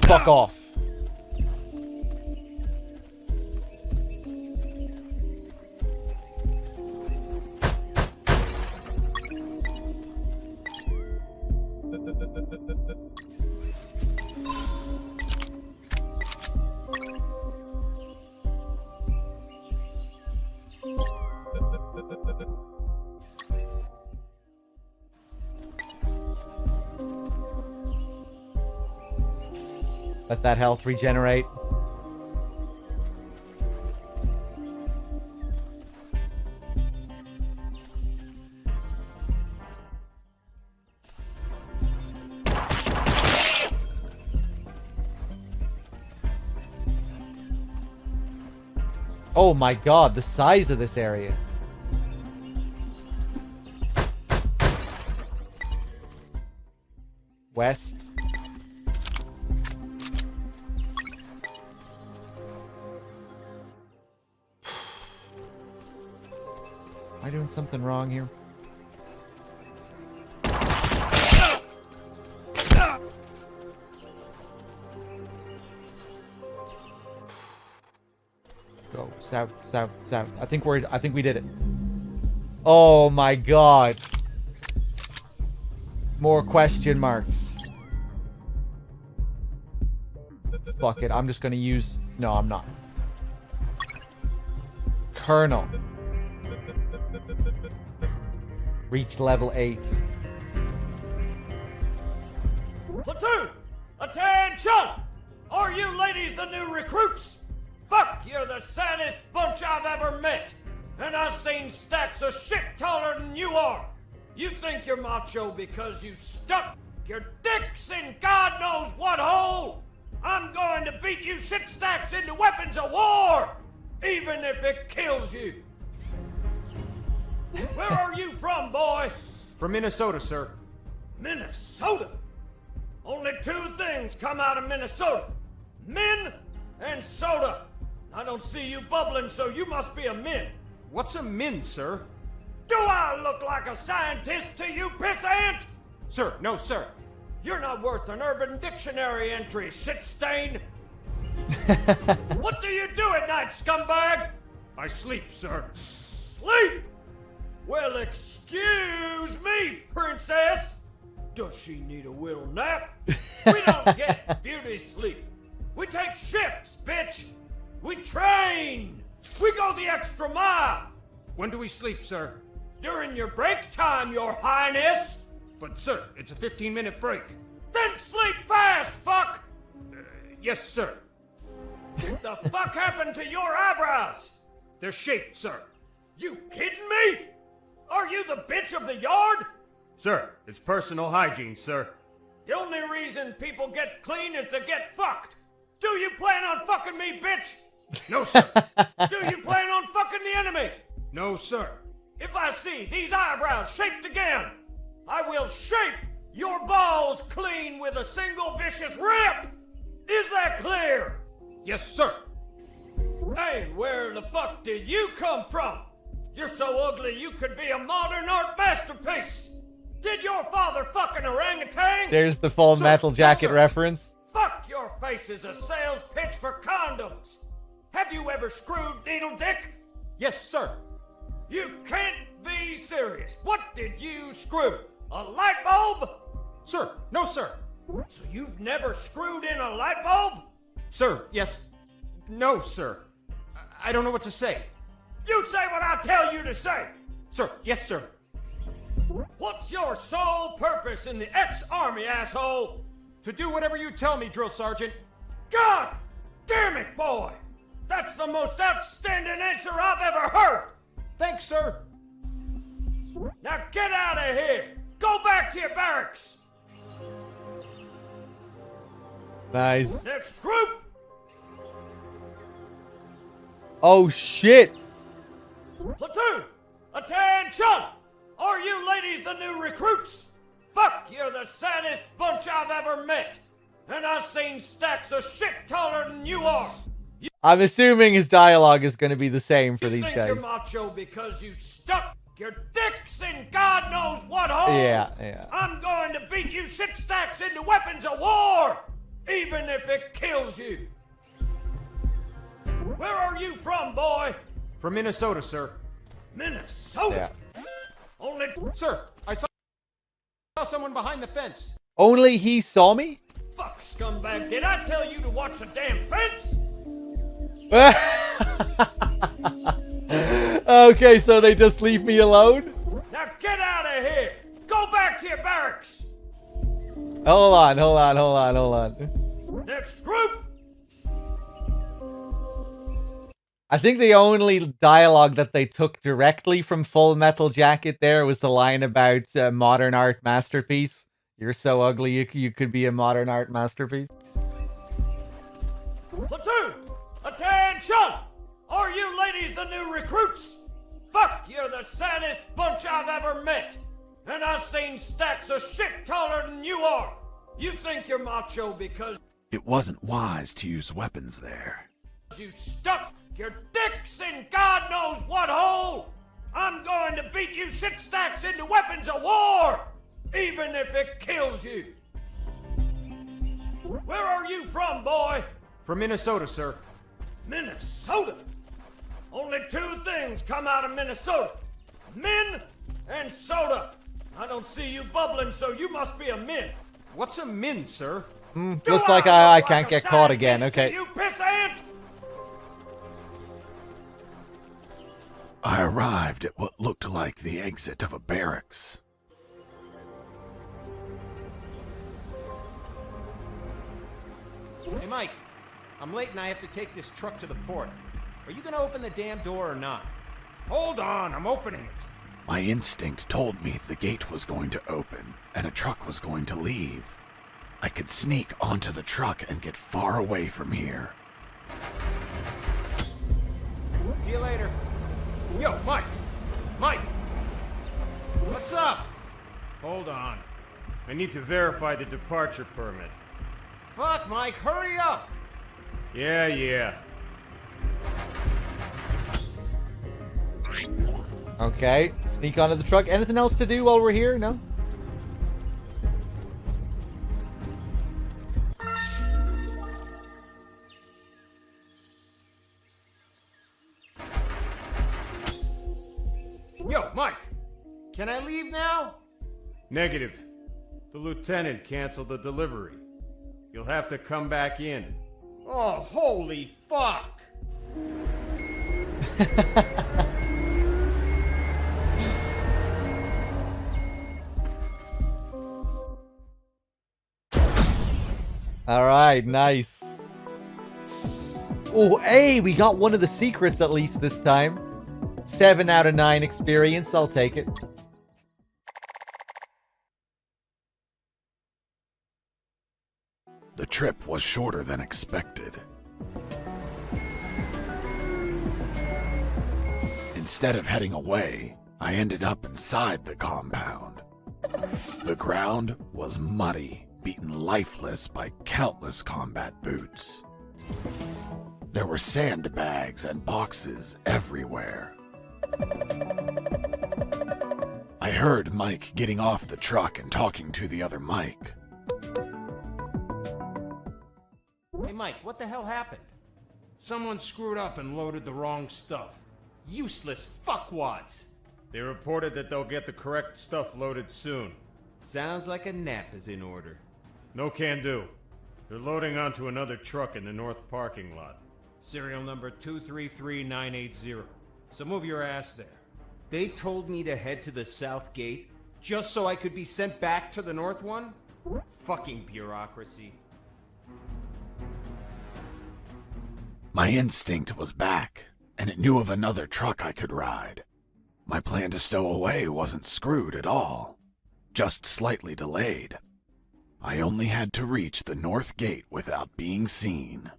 Fuck off. Let that health regenerate. Oh my god, the size of this area. West. Am I doing something wrong here? south. I think we did it. Oh my god. More question marks. Fuck it. I'm just gonna use... No, I'm not. Colonel. Reach level 8. Platoon! Attention! Are you ladies the new recruits? Fuck, you're the saddest bunch I've ever met. And I've seen stacks of shit taller than you are. You think you're macho because you stuck your dicks in God knows what hole? I'm going to beat you shit stacks into weapons of war, even if it kills you. Where are you from, boy? From Minnesota, sir. Minnesota? Only two things come out of Minnesota. Men and soda. I don't see you bubbling, so you must be a min. What's a min, sir? Do I look like a scientist to you, pissant? Sir, no, sir. You're not worth an Urban Dictionary entry, shit stain. What do you do at night, scumbag? I sleep, sir. Sleep? Well, excuse me, princess. Does she need a little nap? We don't get beauty sleep. We take shifts, bitch. We train. We go the extra mile. When do we sleep, sir? During your break time, your highness. But, sir, it's a 15-minute break. Then sleep fast, fuck! Yes, sir. What the fuck happened to your eyebrows? They're shaped, sir. You kidding me? Are you the bitch of the yard? Sir, it's personal hygiene, sir. The only reason people get clean is to get fucked. Do you plan on fucking me, bitch? No, sir. Do you plan on fucking the enemy? No, sir. If I see these eyebrows shaped again, I will shape your balls clean with a single vicious rip! Is that clear? Yes, sir. Hey, where the fuck did you come from? You're so ugly you could be a modern art masterpiece! Did your father fuck an orangutan? There's the Full Metal Jacket reference. Fuck, your face is a sales pitch for condoms! Have you ever screwed needle dick? Yes, sir. You can't be serious. What did you screw? A light bulb? Sir, no, sir. So you've never screwed in a light bulb? Sir, yes. No, sir. I don't know what to say. You say what I tell you to say! Sir, yes, sir. What's your sole purpose in the ex-army, asshole? To do whatever you tell me, Drill Sergeant. God damn it, boy! That's the most outstanding answer I've ever heard! Thanks, sir. Now get out of here! Go back to your barracks! Nice. Next group! Oh shit! Platoon! Attention! Are you ladies the new recruits? Fuck, you're the saddest bunch I've ever met! And I've seen stacks of shit taller than you are! I'm assuming his dialogue is going to be the same for You these think guys. you're macho because you stuck your dicks in God knows what hole? Yeah. I'm going to beat you shit stacks into weapons of war, even if it kills you. Where are you from, boy? From Minnesota, sir. Minnesota? Yeah. Only... Sir, I saw someone behind the fence. Only he saw me? Fuck, scumbag. Did I tell you to watch the damn fence? Okay, so they just leave me alone? Now get out of here! Go back to your barracks! Hold on. Next group! I think the only dialogue that they took directly from Full Metal Jacket there was the line about modern art masterpiece. You're so ugly, you could be a modern art masterpiece. Platoon! Attention! Are you ladies the new recruits? Fuck, you're the saddest bunch I've ever met! And I've seen stacks of shit taller than you are! You think you're macho because... It wasn't wise to use weapons there. You stuck your dicks in God knows what hole! I'm going to beat you shit stacks into weapons of war! Even if it kills you! Where are you from, boy? From Minnesota, sir. Minnesota? Only two things come out of Minnesota. Men and soda. I don't see you bubbling, so you must be a min. What's a min, sir? Looks like I can't get caught again. Okay. You pissant! I arrived at what looked like the exit of a barracks. Hey, Mike. I'm late and I have to take this truck to the port. Are you gonna open the damn door or not? Hold on, I'm opening it. My instinct told me the gate was going to open and a truck was going to leave. I could sneak onto the truck and get far away from here. See you later. Yo, Mike! Mike! What's up? Hold on. I need to verify the departure permit. Fuck, Mike, hurry up! Yeah. Okay. Sneak onto the truck. Anything else to do while we're here? No? Yo, Mike! Can I leave now? Negative. The lieutenant canceled the delivery. You'll have to come back in. Oh, holy fuck! All right, nice. Oh, hey, we got one of the secrets at least this time. 7 out of 9 experience. I'll take it. The trip was shorter than expected. Instead of heading away, I ended up inside the compound. The ground was muddy, beaten lifeless by countless combat boots. There were sandbags and boxes everywhere. I heard Mike getting off the truck and talking to the other Mike. Hey, Mike, what the hell happened? Someone screwed up and loaded the wrong stuff. Useless fuckwads! They reported that they'll get the correct stuff loaded soon. Sounds like a nap is in order. No can do. They're loading onto another truck in the north parking lot. Serial number 233980. So move your ass there. They told me to head to the south gate just so I could be sent back to the north one? Fucking bureaucracy. My instinct was back, and it knew of another truck I could ride. My plan to stow away wasn't screwed at all, just slightly delayed. I only had to reach the north gate without being seen.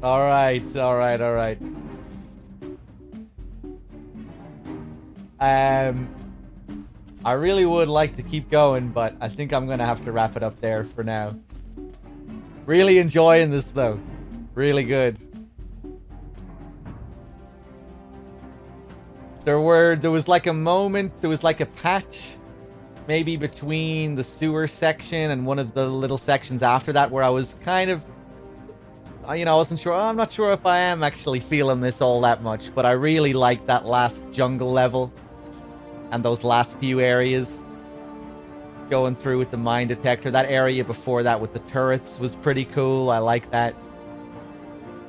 All right. I really would like to keep going, but I think I'm going to have to wrap it up there for now. Really enjoying this, though. Really good. There was like a moment, there was like a patch, maybe between the sewer section and one of the little sections after that where I was kind of, I wasn't sure. I'm not sure if I am actually feeling this all that much, but I really liked that last jungle level and those last few areas. Going through with the mine detector. That area before that with the turrets was pretty cool. I like that.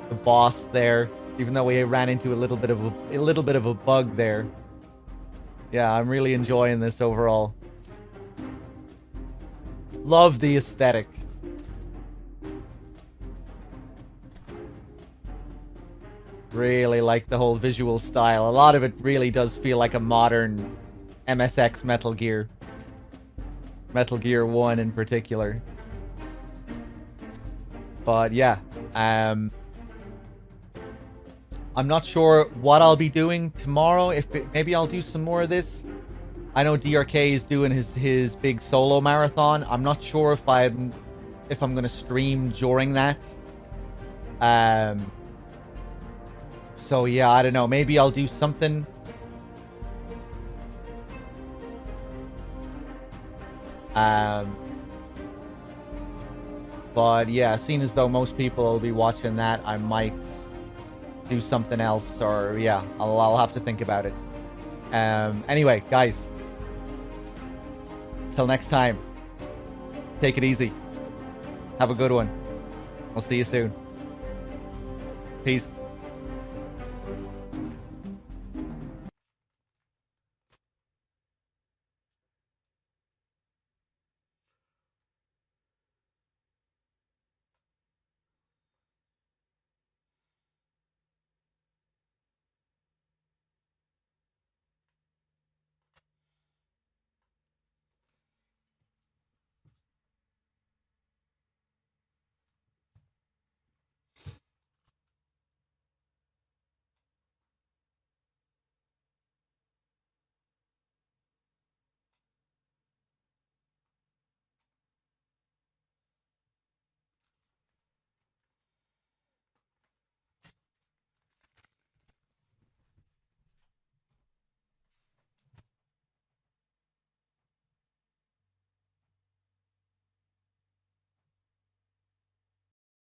The boss there, even though we ran into a little bit of a bug there. Yeah, I'm really enjoying this overall. Love the aesthetic. Really like the whole visual style. A lot of it really does feel like a modern MSX Metal Gear. Metal Gear 1 in particular. But yeah, I'm not sure what I'll be doing tomorrow. Maybe I'll do some more of this. I know DRK is doing his big solo marathon. I'm not sure if I'm going to stream during that. So yeah, I don't know. Maybe I'll do something. But yeah, seeing as though most people will be watching that, I might do something else, or yeah, I'll have to think about it. Anyway, guys, till next time, take it easy. Have a good one. I'll see you soon. Peace.